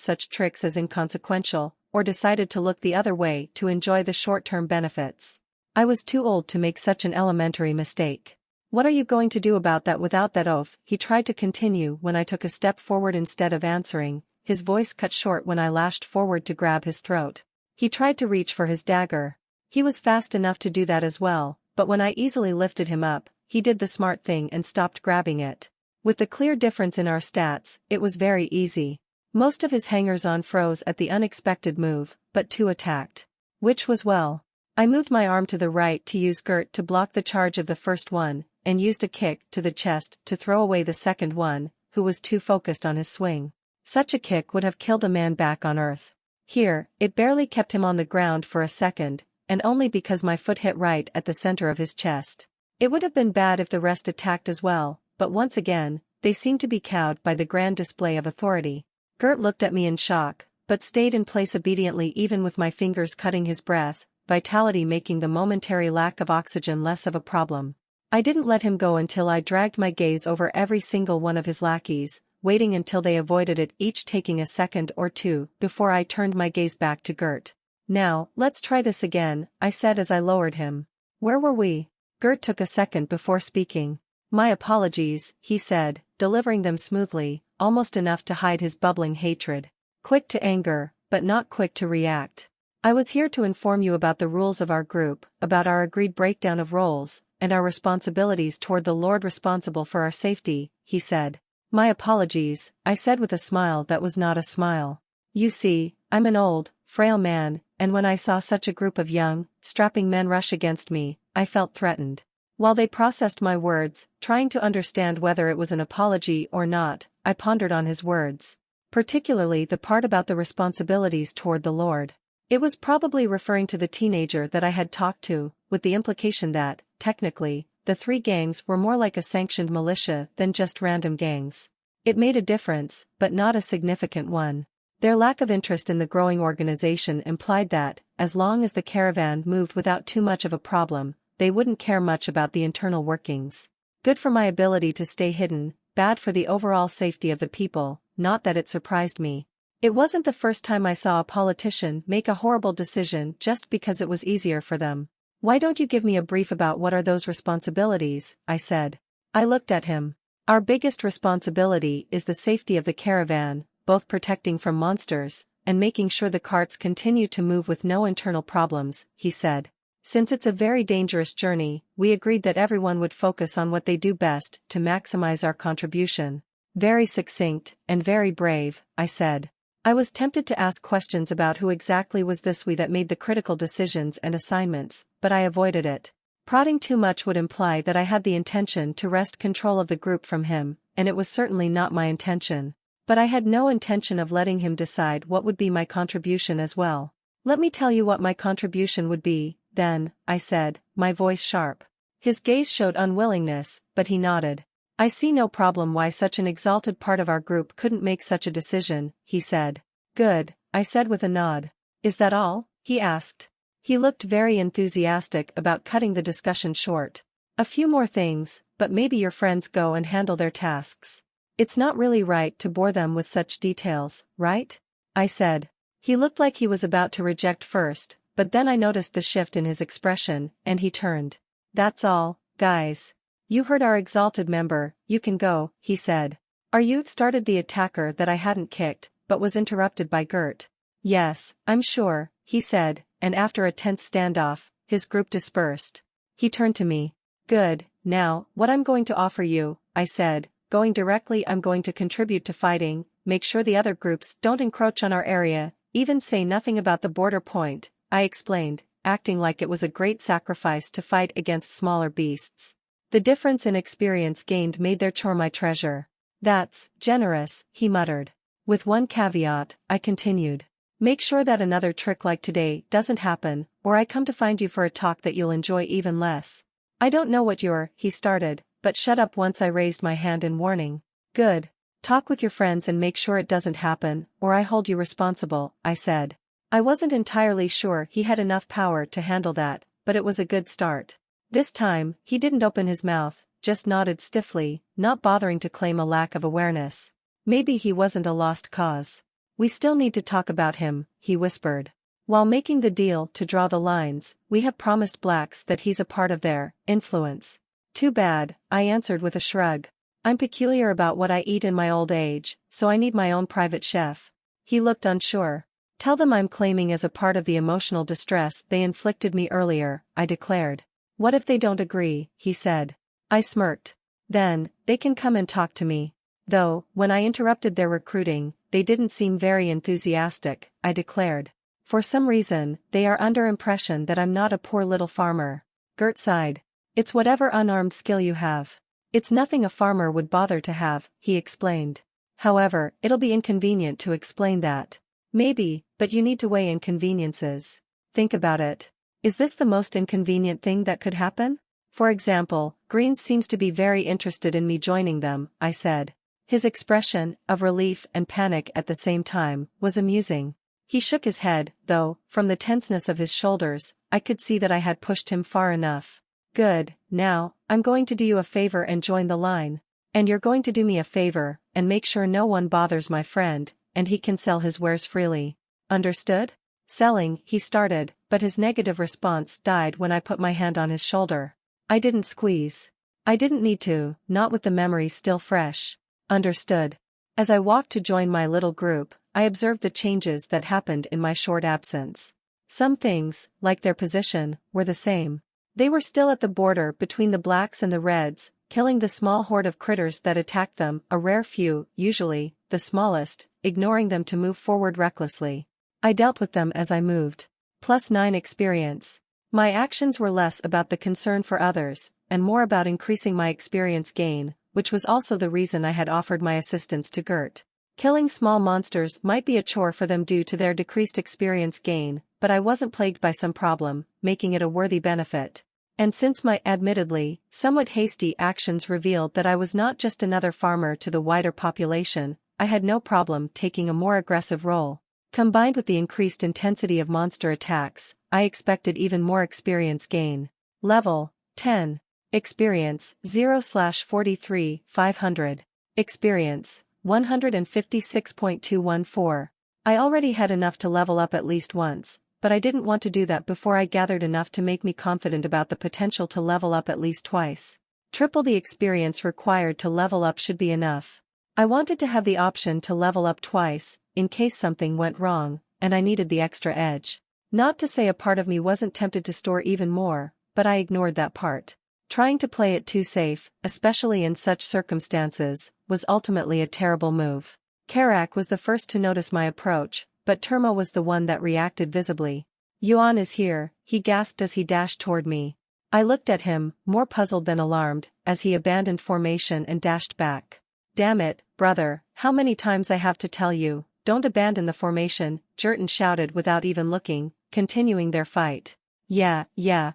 such tricks as inconsequential, or decided to look the other way to enjoy the short-term benefits. I was too old to make such an elementary mistake. "What are you going to do about that without that oaf?" he tried to continue when I took a step forward instead of answering, his voice cut short when I lashed forward to grab his throat. He tried to reach for his dagger. He was fast enough to do that as well, but when I easily lifted him up, he did the smart thing and stopped grabbing it. With the clear difference in our stats, it was very easy. Most of his hangers-on froze at the unexpected move, but two attacked. Which was well. I moved my arm to the right to use Gert to block the charge of the first one, and used a kick to the chest to throw away the second one, who was too focused on his swing. Such a kick would have killed a man back on Earth. Here, it barely kept him on the ground for a second, and only because my foot hit right at the center of his chest. It would have been bad if the rest attacked as well, but once again, they seemed to be cowed by the grand display of authority. Gert looked at me in shock, but stayed in place obediently even with my fingers cutting his breath, vitality making the momentary lack of oxygen less of a problem. I didn't let him go until I dragged my gaze over every single one of his lackeys, waiting until they avoided it, each taking a second or two before I turned my gaze back to Gert. "Now, let's try this again," I said as I lowered him. "Where were we?" Gert took a second before speaking. "My apologies," he said, delivering them smoothly, almost enough to hide his bubbling hatred. Quick to anger, but not quick to react. "I was here to inform you about the rules of our group, about our agreed breakdown of roles, and our responsibilities toward the Lord responsible for our safety," he said. "My apologies," I said with a smile that was not a smile. "You see, I'm an old, frail man, and when I saw such a group of young, strapping men rush against me, I felt threatened." While they processed my words, trying to understand whether it was an apology or not, I pondered on his words. Particularly the part about the responsibilities toward the Lord. It was probably referring to the teenager that I had talked to, with the implication that, technically, the three gangs were more like a sanctioned militia than just random gangs. It made a difference, but not a significant one. Their lack of interest in the growing organization implied that, as long as the caravan moved without too much of a problem, they wouldn't care much about the internal workings. Good for my ability to stay hidden, bad for the overall safety of the people, not that it surprised me. It wasn't the first time I saw a politician make a horrible decision just because it was easier for them. "Why don't you give me a brief about what are those responsibilities?" I said. I looked at him. "Our biggest responsibility is the safety of the caravan, both protecting from monsters, and making sure the carts continue to move with no internal problems," he said. "Since it's a very dangerous journey, we agreed that everyone would focus on what they do best to maximize our contribution." "Very succinct, and very brave," I said. I was tempted to ask questions about who exactly was this we that made the critical decisions and assignments, but I avoided it. Prodding too much would imply that I had the intention to wrest control of the group from him, and it was certainly not my intention. But I had no intention of letting him decide what would be my contribution as well. "Let me tell you what my contribution would be, then," I said, my voice sharp. His gaze showed unwillingness, but he nodded. "I see no problem why such an exalted part of our group couldn't make such a decision," he said. "Good," I said with a nod. "Is that all?" he asked. He looked very enthusiastic about cutting the discussion short. "A few more things, but maybe your friends go and handle their tasks. It's not really right to bore them with such details, right?" I said. He looked like he was about to reject first, but then I noticed the shift in his expression, and he turned. "That's all, guys. You heard our exalted member, you can go," he said. "Are you?" started the attacker that I hadn't kicked, but was interrupted by Gert. "Yes, I'm sure," he said, and after a tense standoff, his group dispersed. He turned to me. "Good, now, what I'm going to offer you," I said, going directly. "I'm going to contribute to fighting, make sure the other groups don't encroach on our area, even say nothing about the border point," I explained, acting like it was a great sacrifice to fight against smaller beasts. The difference in experience gained made their chore my treasure. "That's generous," he muttered. "With one caveat," I continued. "Make sure that another trick like today doesn't happen, or I come to find you for a talk that you'll enjoy even less." "I don't know what you're," he started, but shut up once I raised my hand in warning. Good. Talk with your friends and make sure it doesn't happen, or I hold you responsible, I said. I wasn't entirely sure he had enough power to handle that, but it was a good start. This time, he didn't open his mouth, just nodded stiffly, not bothering to claim a lack of awareness. Maybe he wasn't a lost cause. We still need to talk about him, he whispered. While making the deal to draw the lines, we have promised blacks that he's a part of their influence. Too bad, I answered with a shrug. I'm peculiar about what I eat in my old age, so I need my own private chef. He looked unsure. Tell them I'm claiming as a part of the emotional distress they inflicted me earlier, I declared. What if they don't agree, he said. I smirked. Then, they can come and talk to me. Though, when I interrupted their recruiting, they didn't seem very enthusiastic, I declared. For some reason, they are under impression that I'm not a poor little farmer. Gert sighed. It's whatever unarmed skill you have. It's nothing a farmer would bother to have, he explained. However, it'll be inconvenient to explain that. Maybe, but you need to weigh inconveniences. Think about it. Is this the most inconvenient thing that could happen? For example, Greens seems to be very interested in me joining them, I said. His expression, of relief and panic at the same time, was amusing. He shook his head, though, from the tenseness of his shoulders, I could see that I had pushed him far enough. Good, now, I'm going to do you a favor and join the line. And you're going to do me a favor, and make sure no one bothers my friend, and he can sell his wares freely. Understood? Selling, he started, but his negative response died when I put my hand on his shoulder. I didn't squeeze. I didn't need to, not with the memory still fresh. Understood. As I walked to join my little group, I observed the changes that happened in my short absence. Some things, like their position, were the same. They were still at the border between the blacks and the reds, killing the small horde of critters that attacked them, a rare few, usually, the smallest, ignoring them to move forward recklessly. I dealt with them as I moved. +9 experience. My actions were less about the concern for others, and more about increasing my experience gain, which was also the reason I had offered my assistance to Gert. Killing small monsters might be a chore for them due to their decreased experience gain, but I wasn't plagued by some problem, making it a worthy benefit. And since my admittedly, somewhat hasty actions revealed that I was not just another farmer to the wider population, I had no problem taking a more aggressive role. Combined with the increased intensity of monster attacks, I expected even more experience gain. Level 10. Experience 0/43, 500. Experience 156.214. I already had enough to level up at least once, but I didn't want to do that before I gathered enough to make me confident about the potential to level up at least twice. Triple the experience required to level up should be enough. I wanted to have the option to level up twice, in case something went wrong, and I needed the extra edge. Not to say a part of me wasn't tempted to store even more, but I ignored that part. Trying to play it too safe, especially in such circumstances, was ultimately a terrible move. Karak was the first to notice my approach, but Terma was the one that reacted visibly. Yuan is here, he gasped as he dashed toward me. I looked at him, more puzzled than alarmed, as he abandoned formation and dashed back. Damn it, brother, how many times I have to tell you, don't abandon the formation, Jurton shouted without even looking, continuing their fight. Yeah,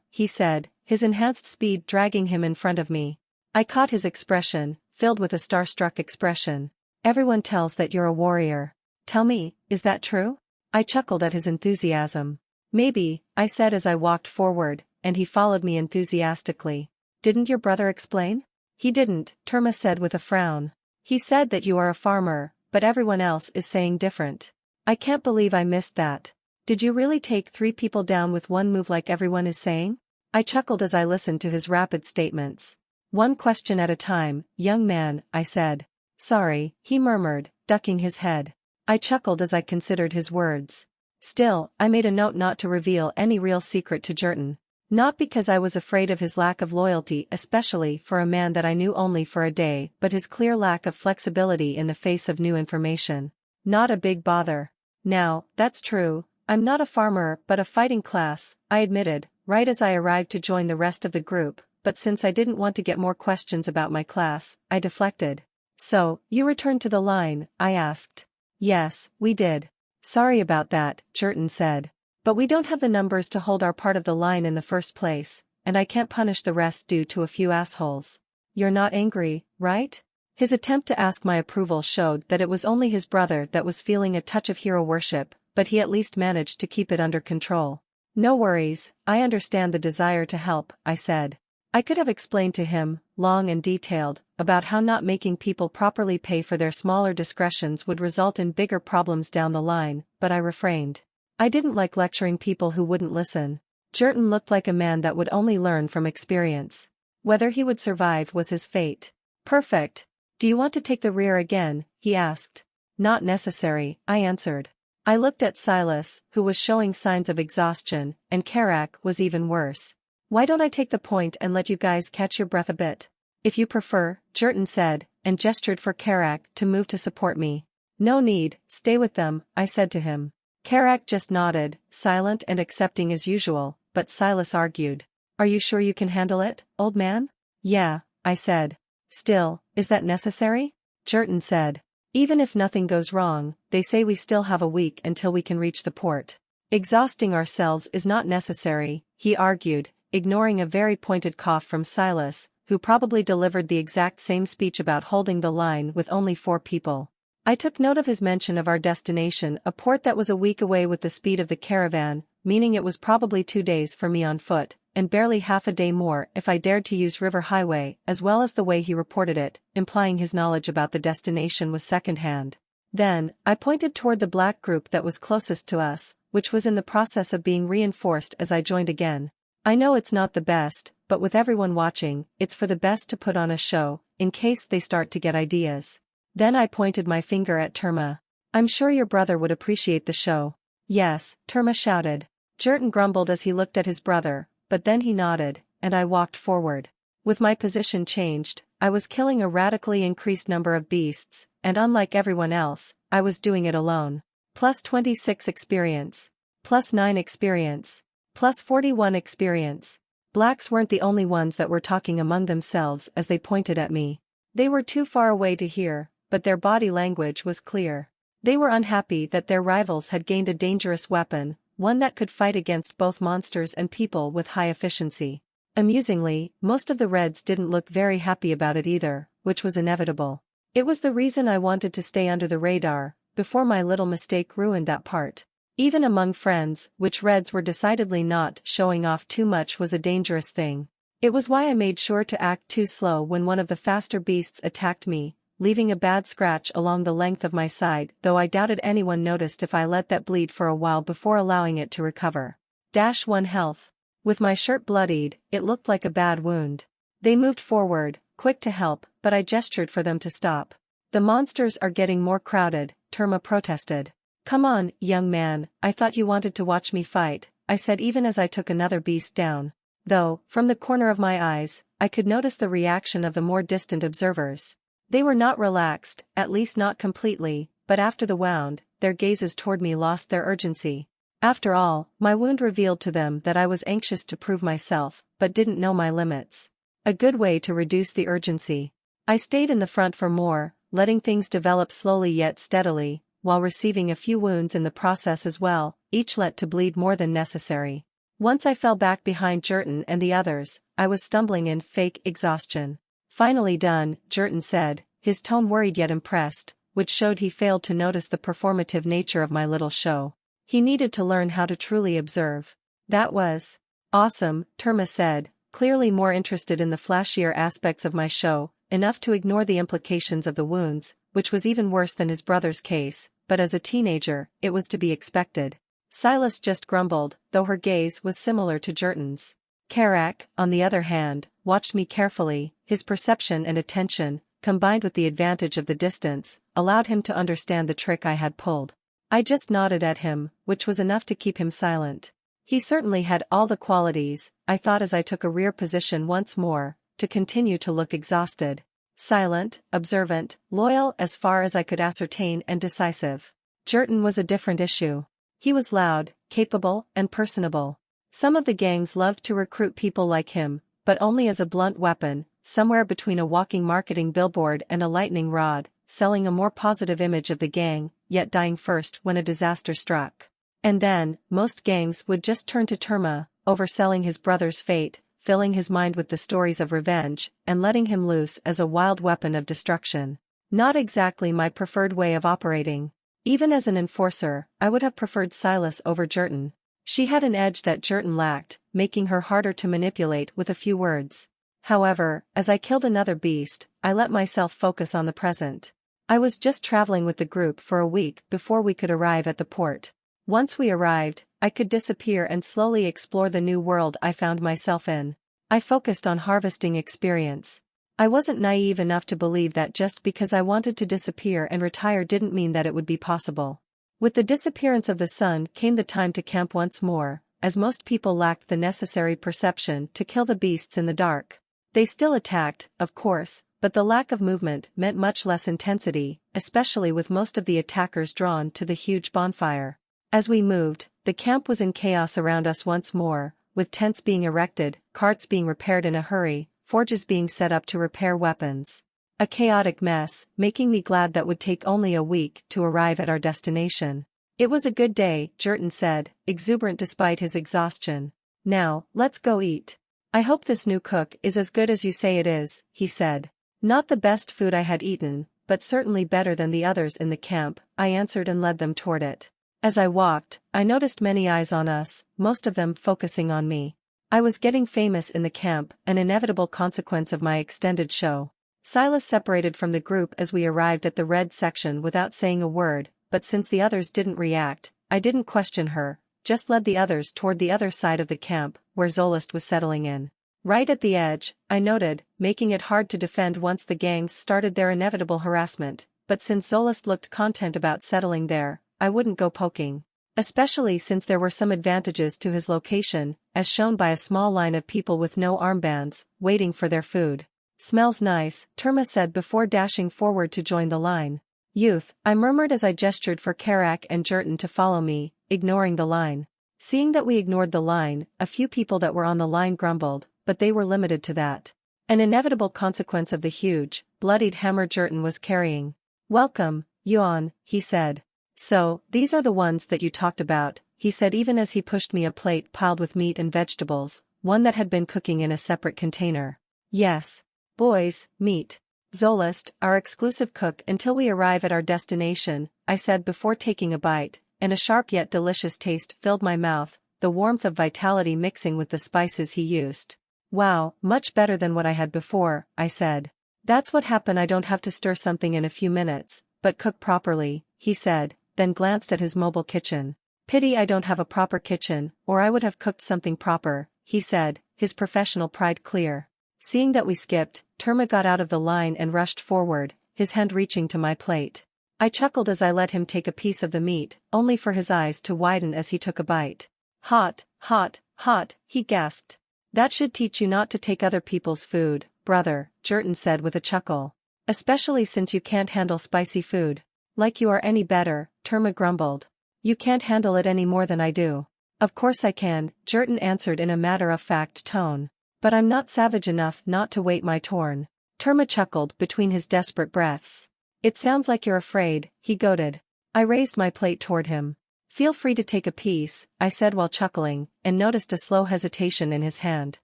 he said, his enhanced speed dragging him in front of me. I caught his expression, filled with a starstruck expression. Everyone tells that you're a warrior. Tell me, is that true? I chuckled at his enthusiasm. Maybe, I said as I walked forward, and he followed me enthusiastically. Didn't your brother explain? He didn't, Terma said with a frown. He said that you are a farmer, but everyone else is saying different. I can't believe I missed that. Did you really take 3 people down with one move like everyone is saying? I chuckled as I listened to his rapid statements. One question at a time, young man, I said. Sorry, he murmured, ducking his head. I chuckled as I considered his words. Still, I made a note not to reveal any real secret to Jurton. Not because I was afraid of his lack of loyalty, especially for a man that I knew only for a day, but his clear lack of flexibility in the face of new information. Not a big bother. Now, that's true, I'm not a farmer but a fighting class, I admitted, right as I arrived to join the rest of the group, but since I didn't want to get more questions about my class, I deflected. So, you returned to the line, I asked. Yes, we did. Sorry about that, Jurton said. But we don't have the numbers to hold our part of the line in the first place, and I can't punish the rest due to a few assholes. you're not angry, right? His attempt to ask my approval showed that it was only his brother that was feeling a touch of hero worship, but he at least managed to keep it under control. No worries, I understand the desire to help, I said. I could have explained to him, long and detailed, about how not making people properly pay for their smaller discretions would result in bigger problems down the line, but I refrained. I didn't like lecturing people who wouldn't listen. Jerton looked like a man that would only learn from experience. Whether he would survive was his fate. Perfect. Do you want to take the rear again? He asked. Not necessary, I answered. I looked at Silas, who was showing signs of exhaustion, and Karak was even worse. Why don't I take the point and let you guys catch your breath a bit? If you prefer, Jerton said, and gestured for Karak to move to support me. No need, stay with them, I said to him. Karak just nodded, silent and accepting as usual, but Silas argued. Are you sure you can handle it, old man? Yeah, I said. Still, is that necessary? Jerton said. Even if nothing goes wrong, they say we still have a week until we can reach the port. Exhausting ourselves is not necessary, he argued, ignoring a very pointed cough from Silas, who probably delivered the exact same speech about holding the line with only 4 people. I took note of his mention of our destination, a port that was a week away with the speed of the caravan, meaning it was probably 2 days for me on foot, and barely half a day more if I dared to use River Highway, as well as the way he reported it, implying his knowledge about the destination was second-hand. Then, I pointed toward the black group that was closest to us, which was in the process of being reinforced as I joined again. I know it's not the best, but with everyone watching, it's for the best to put on a show, in case they start to get ideas. Then I pointed my finger at Terma. I'm sure your brother would appreciate the show. Yes, Terma shouted. Jerton grumbled as he looked at his brother, but then he nodded, and I walked forward. With my position changed, I was killing a radically increased number of beasts, and unlike everyone else, I was doing it alone. Plus 26 experience. Plus 9 experience. Plus 41 experience. Blacks weren't the only ones that were talking among themselves as they pointed at me. They were too far away to hear, but their body language was clear. They were unhappy that their rivals had gained a dangerous weapon, one that could fight against both monsters and people with high efficiency. Amusingly, most of the Reds didn't look very happy about it either, which was inevitable. It was the reason I wanted to stay under the radar, before my little mistake ruined that part. Even among friends, which Reds were decidedly not, showing off too much was a dangerous thing. It was why I made sure to act too slow when one of the faster beasts attacked me, leaving a bad scratch along the length of my side, though I doubted anyone noticed if I let that bleed for a while before allowing it to recover. -1 health. With my shirt bloodied, it looked like a bad wound. They moved forward, quick to help, but I gestured for them to stop. The monsters are getting more crowded, Terma protested. Come on, young man, I thought you wanted to watch me fight, I said even as I took another beast down. Though, from the corner of my eyes, I could notice the reaction of the more distant observers. They were not relaxed, at least not completely, but after the wound, their gazes toward me lost their urgency. After all, my wound revealed to them that I was anxious to prove myself, but didn't know my limits. A good way to reduce the urgency. I stayed in the front for more, letting things develop slowly yet steadily, while receiving a few wounds in the process as well, each let to bleed more than necessary. Once I fell back behind Jerton and the others, I was stumbling in fake exhaustion. Finally done, Jerton said, his tone worried yet impressed, which showed he failed to notice the performative nature of my little show. He needed to learn how to truly observe. That was awesome, Terma said, clearly more interested in the flashier aspects of my show, enough to ignore the implications of the wounds, which was even worse than his brother's case, but as a teenager, it was to be expected. Silas just grumbled, though her gaze was similar to Jerton's. Karak, on the other hand, watched me carefully. His perception and attention, combined with the advantage of the distance, allowed him to understand the trick I had pulled. I just nodded at him, which was enough to keep him silent. He certainly had all the qualities, I thought as I took a rear position once more, to continue to look exhausted. Silent, observant, loyal as far as I could ascertain and decisive. Jerton was a different issue. He was loud, capable, and personable. Some of the gangs loved to recruit people like him, but only as a blunt weapon, somewhere between a walking marketing billboard and a lightning rod, selling a more positive image of the gang, yet dying first when a disaster struck. And then, most gangs would just turn to Terma, overselling his brother's fate, filling his mind with the stories of revenge, and letting him loose as a wild weapon of destruction. Not exactly my preferred way of operating. Even as an enforcer, I would have preferred Silas over Jerton. She had an edge that Jerton lacked, making her harder to manipulate with a few words. However, as I killed another beast, I let myself focus on the present. I was just traveling with the group for a week before we could arrive at the port. Once we arrived, I could disappear and slowly explore the new world I found myself in. I focused on harvesting experience. I wasn't naive enough to believe that just because I wanted to disappear and retire didn't mean that it would be possible. With the disappearance of the sun came the time to camp once more, as most people lacked the necessary perception to kill the beasts in the dark. They still attacked, of course, but the lack of movement meant much less intensity, especially with most of the attackers drawn to the huge bonfire. As we moved, the camp was in chaos around us once more, with tents being erected, carts being repaired in a hurry, forges being set up to repair weapons. A chaotic mess, making me glad that would take only a week to arrive at our destination. It was a good day, Jerton said, exuberant despite his exhaustion. Now, let's go eat. I hope this new cook is as good as you say it is, he said. Not the best food I had eaten, but certainly better than the others in the camp, I answered and led them toward it. As I walked, I noticed many eyes on us, most of them focusing on me. I was getting famous in the camp, an inevitable consequence of my extended show. Silas separated from the group as we arrived at the red section without saying a word, but since the others didn't react, I didn't question her, just led the others toward the other side of the camp, where Zolist was settling in. Right at the edge, I noted, making it hard to defend once the gangs started their inevitable harassment, but since Zolist looked content about settling there, I wouldn't go poking. Especially since there were some advantages to his location, as shown by a small line of people with no armbands, waiting for their food. Smells nice, Terma said before dashing forward to join the line. Youth, I murmured as I gestured for Karak and Jerton to follow me, ignoring the line. Seeing that we ignored the line, a few people that were on the line grumbled, but they were limited to that. An inevitable consequence of the huge, bloodied hammer Jerton was carrying. Welcome, Yuan, he said. So, these are the ones that you talked about, he said even as he pushed me a plate piled with meat and vegetables, one that had been cooking in a separate container. Yes. Boys, meat. Zolist, our exclusive cook until we arrive at our destination, I said before taking a bite, and a sharp yet delicious taste filled my mouth, the warmth of vitality mixing with the spices he used. Wow, much better than what I had before, I said. That's what happened. I don't have to stir something in a few minutes, but cook properly, he said, then glanced at his mobile kitchen. Pity I don't have a proper kitchen, or I would have cooked something proper, he said, his professional pride clear. Seeing that we skipped, Terma got out of the line and rushed forward, his hand reaching to my plate. I chuckled as I let him take a piece of the meat, only for his eyes to widen as he took a bite. Hot, hot, hot, he gasped. That should teach you not to take other people's food, brother, Jerton said with a chuckle. Especially since you can't handle spicy food. Like you are any better, Terma grumbled. You can't handle it any more than I do. Of course I can, Jerton answered in a matter-of-fact tone. But I'm not savage enough not to wait my turn. Terma chuckled between his desperate breaths. It sounds like you're afraid, he goaded. I raised my plate toward him. Feel free to take a piece, I said while chuckling, and noticed a slow hesitation in his hand.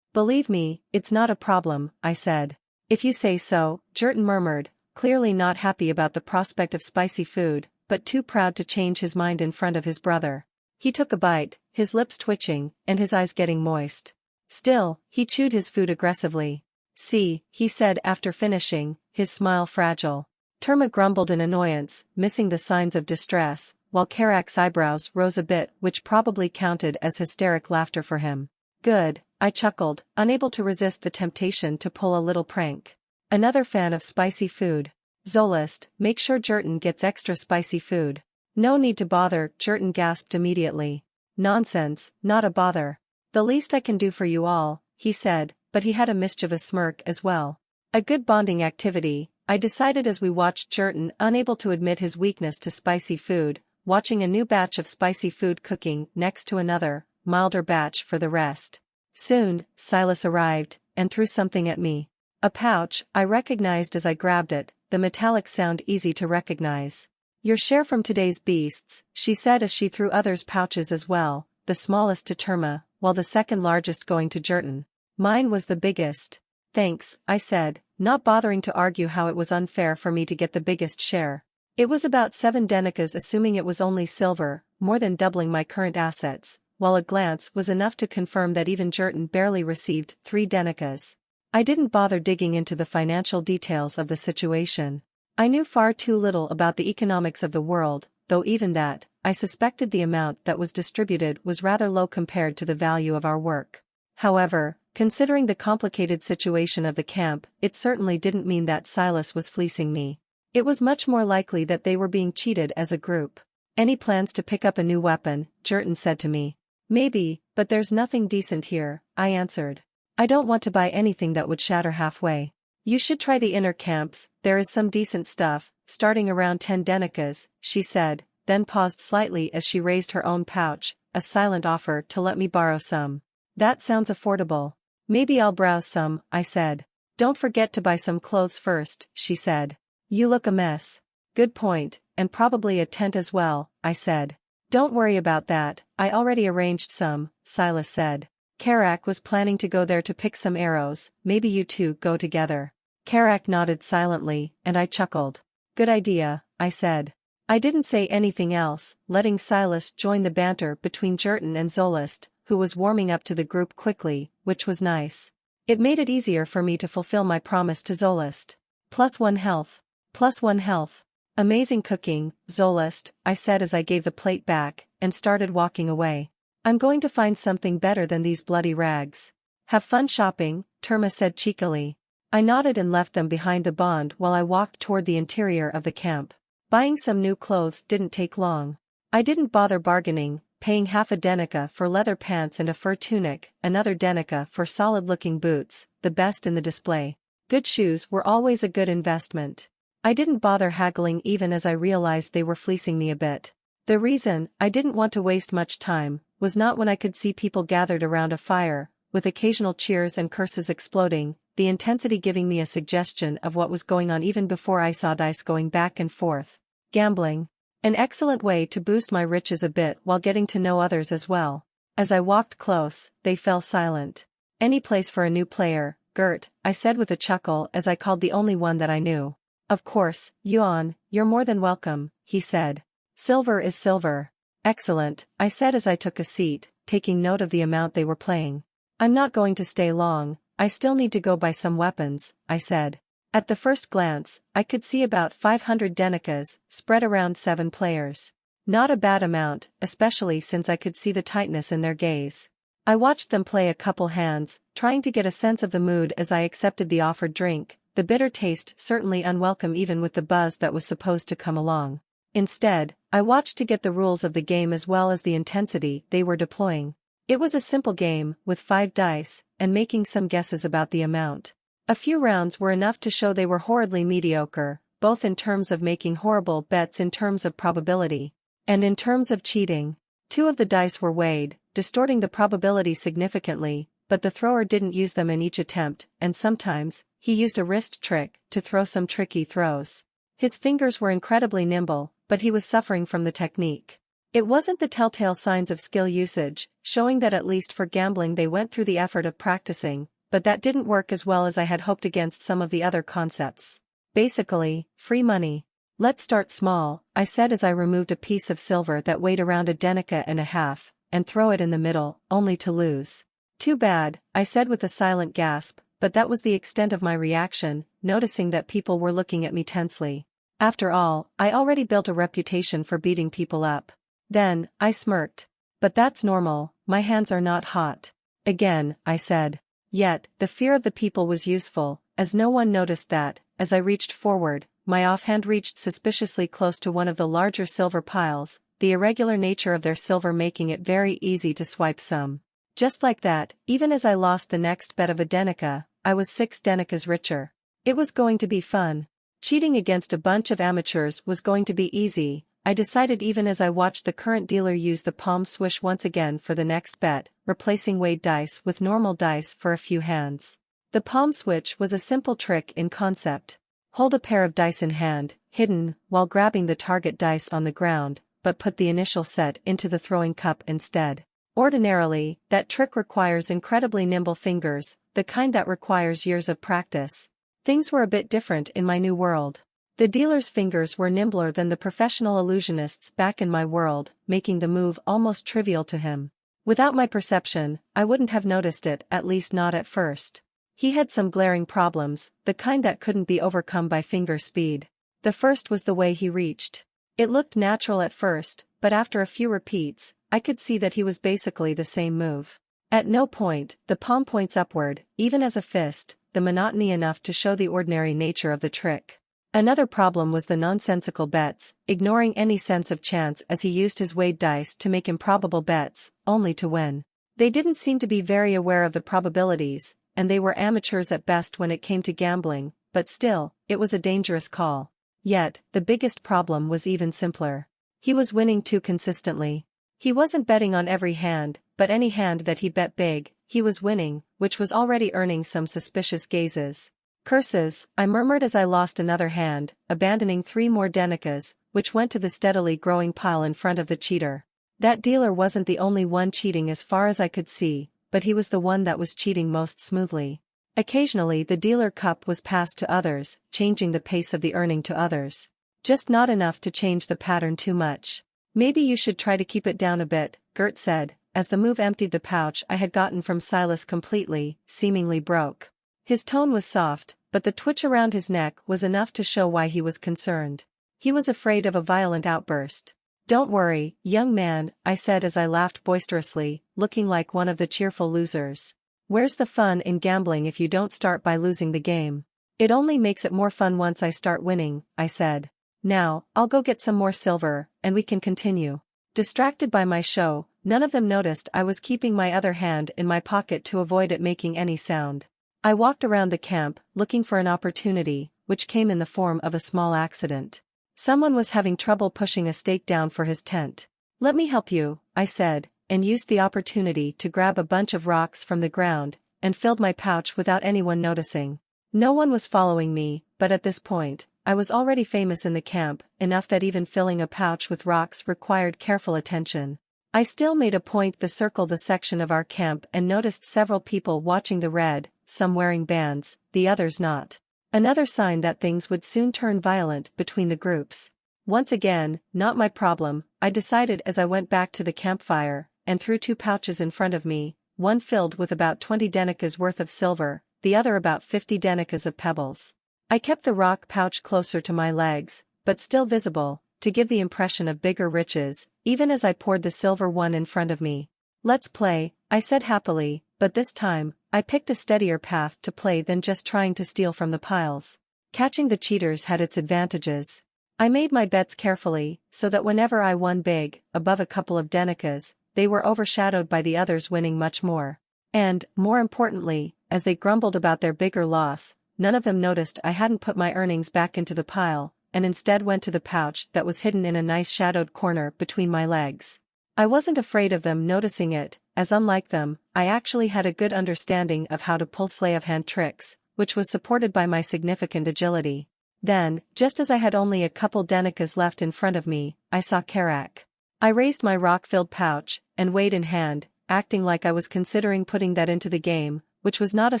Believe me, it's not a problem, I said. If you say so, Jerton murmured, clearly not happy about the prospect of spicy food, but too proud to change his mind in front of his brother. He took a bite, his lips twitching, and his eyes getting moist. Still, he chewed his food aggressively. See, he said after finishing, his smile fragile. Terma grumbled in annoyance, missing the signs of distress, while Karak's eyebrows rose a bit, which probably counted as hysteric laughter for him. Good, I chuckled, unable to resist the temptation to pull a little prank. Another fan of spicy food. Zolist, make sure Jerton gets extra spicy food. No need to bother, Jerton gasped immediately. Nonsense, not a bother. The least I can do for you all, he said, but he had a mischievous smirk as well. A good bonding activity, I decided as we watched Jerton, unable to admit his weakness to spicy food, watching a new batch of spicy food cooking next to another, milder batch for the rest. Soon, Silas arrived, and threw something at me. A pouch, I recognized as I grabbed it, the metallic sound easy to recognize. Your share from today's beasts, she said as she threw others pouches as well, the smallest to Terma, while the second largest going to Jerton. Mine was the biggest. Thanks, I said, not bothering to argue how it was unfair for me to get the biggest share. It was about 7 denikas, assuming it was only silver, more than doubling my current assets, while a glance was enough to confirm that even Jurton barely received 3 denikas. I didn't bother digging into the financial details of the situation. I knew far too little about the economics of the world, though even that, I suspected the amount that was distributed was rather low compared to the value of our work. However, considering the complicated situation of the camp, it certainly didn't mean that Silas was fleecing me. It was much more likely that they were being cheated as a group. Any plans to pick up a new weapon? Jurton said to me. Maybe, but there's nothing decent here, I answered. I don't want to buy anything that would shatter halfway. You should try the inner camps, there is some decent stuff, starting around 10 denikas, she said, then paused slightly as she raised her own pouch, a silent offer to let me borrow some. That sounds affordable. Maybe I'll browse some, I said. Don't forget to buy some clothes first, she said. You look a mess. Good point, and probably a tent as well, I said. Don't worry about that, I already arranged some, Silas said. Karak was planning to go there to pick some arrows, maybe you two go together. Karak nodded silently, and I chuckled. Good idea, I said. I didn't say anything else, letting Silas join the banter between Jurton and Zolist, who was warming up to the group quickly, which was nice. It made it easier for me to fulfill my promise to Zolist. +1 health. +1 health. Amazing cooking, Zolist, I said as I gave the plate back, and started walking away. I'm going to find something better than these bloody rags. Have fun shopping, Terma said cheekily. I nodded and left them behind the bond while I walked toward the interior of the camp. Buying some new clothes didn't take long. I didn't bother bargaining, paying half a denica for leather pants and a fur tunic, another denica for solid-looking boots, the best in the display. Good shoes were always a good investment. I didn't bother haggling even as I realized they were fleecing me a bit. The reason I didn't want to waste much time was not when I could see people gathered around a fire, with occasional cheers and curses exploding, the intensity giving me a suggestion of what was going on even before I saw dice going back and forth. Gambling. An excellent way to boost my riches a bit while getting to know others as well. As I walked close, they fell silent. Any place for a new player, Gert, I said with a chuckle as I called the only one that I knew. Of course, Yuan, you're more than welcome, he said. Silver is silver. Excellent, I said as I took a seat, taking note of the amount they were playing. I'm not going to stay long, I still need to go buy some weapons, I said. At the first glance, I could see about 500 denikas, spread around 7 players. Not a bad amount, especially since I could see the tightness in their gaze. I watched them play a couple hands, trying to get a sense of the mood as I accepted the offered drink, the bitter taste certainly unwelcome even with the buzz that was supposed to come along. Instead, I watched to get the rules of the game as well as the intensity they were deploying. It was a simple game, with 5 dice, and making some guesses about the amount. A few rounds were enough to show they were horridly mediocre, both in terms of making horrible bets in terms of probability, and in terms of cheating. 2 of the dice were weighed, distorting the probability significantly, but the thrower didn't use them in each attempt, and sometimes, he used a wrist trick to throw some tricky throws. His fingers were incredibly nimble, but he was suffering from the technique. It wasn't the telltale signs of skill usage, showing that at least for gambling they went through the effort of practicing, but that didn't work as well as I had hoped against some of the other concepts. Basically, free money. Let's start small, I said as I removed a piece of silver that weighed around a denica and a half, and throw it in the middle, only to lose. Too bad, I said with a silent gasp, but that was the extent of my reaction, noticing that people were looking at me tensely. After all, I already built a reputation for beating people up. Then, I smirked. But that's normal, my hands are not hot. Again, I said. Yet, the fear of the people was useful, as no one noticed that, as I reached forward, my offhand reached suspiciously close to one of the larger silver piles, the irregular nature of their silver making it very easy to swipe some. Just like that, even as I lost the next bet of a denica, I was 6 denikas richer. It was going to be fun. Cheating against a bunch of amateurs was going to be easy, I decided even as I watched the current dealer use the palm swish once again for the next bet, replacing weighed dice with normal dice for a few hands. The palm switch was a simple trick in concept. Hold a pair of dice in hand, hidden, while grabbing the target dice on the ground, but put the initial set into the throwing cup instead. Ordinarily, that trick requires incredibly nimble fingers, the kind that requires years of practice. Things were a bit different in my new world. The dealer's fingers were nimbler than the professional illusionist's back in my world, making the move almost trivial to him. Without my perception, I wouldn't have noticed it, at least not at first. He had some glaring problems, the kind that couldn't be overcome by finger speed. The first was the way he reached. It looked natural at first, but after a few repeats, I could see that he was basically the same move. At no point, the palm points upward, even as a fist, the monotony enough to show the ordinary nature of the trick. Another problem was the nonsensical bets, ignoring any sense of chance as he used his weighed dice to make improbable bets, only to win. They didn't seem to be very aware of the probabilities, and they were amateurs at best when it came to gambling, but still, it was a dangerous call. Yet, the biggest problem was even simpler. He was winning too consistently. He wasn't betting on every hand, but any hand that he bet big, he was winning, which was already earning some suspicious gazes. Curses, I murmured as I lost another hand, abandoning 3 more Denicas, which went to the steadily growing pile in front of the cheater. That dealer wasn't the only one cheating as far as I could see, but he was the one that was cheating most smoothly. Occasionally the dealer cup was passed to others, changing the pace of the earning to others. Just not enough to change the pattern too much. Maybe you should try to keep it down a bit, Gert said, as the move emptied the pouch I had gotten from Silas completely, seemingly broke. His tone was soft, but the twitch around his neck was enough to show why he was concerned. He was afraid of a violent outburst. Don't worry, young man, I said as I laughed boisterously, looking like one of the cheerful losers. Where's the fun in gambling if you don't start by losing the game? It only makes it more fun once I start winning, I said. Now, I'll go get some more silver, and we can continue. Distracted by my show, none of them noticed I was keeping my other hand in my pocket to avoid it making any sound. I walked around the camp, looking for an opportunity, which came in the form of a small accident. Someone was having trouble pushing a stake down for his tent. Let me help you, I said, and used the opportunity to grab a bunch of rocks from the ground, and filled my pouch without anyone noticing. No one was following me, but at this point, I was already famous in the camp, enough that even filling a pouch with rocks required careful attention. I still made a point to circle the section of our camp and noticed several people watching the red, some wearing bands, the others not. Another sign that things would soon turn violent between the groups. Once again, not my problem, I decided as I went back to the campfire, and threw 2 pouches in front of me, one filled with about 20 Denicas worth of silver, the other about 50 Denicas of pebbles. I kept the rock pouch closer to my legs, but still visible, to give the impression of bigger riches, even as I poured the silver one in front of me. Let's play, I said happily, but this time, I picked a steadier path to play than just trying to steal from the piles. Catching the cheaters had its advantages. I made my bets carefully, so that whenever I won big, above a couple of Denicas, they were overshadowed by the others winning much more. And, more importantly, as they grumbled about their bigger loss, none of them noticed I hadn't put my earnings back into the pile, and instead went to the pouch that was hidden in a nice shadowed corner between my legs. I wasn't afraid of them noticing it, as unlike them, I actually had a good understanding of how to pull sleight-of-hand tricks, which was supported by my significant agility. Then, just as I had only a couple Denicas left in front of me, I saw Karak. I raised my rock-filled pouch, and weighed in hand, acting like I was considering putting that into the game, which was not a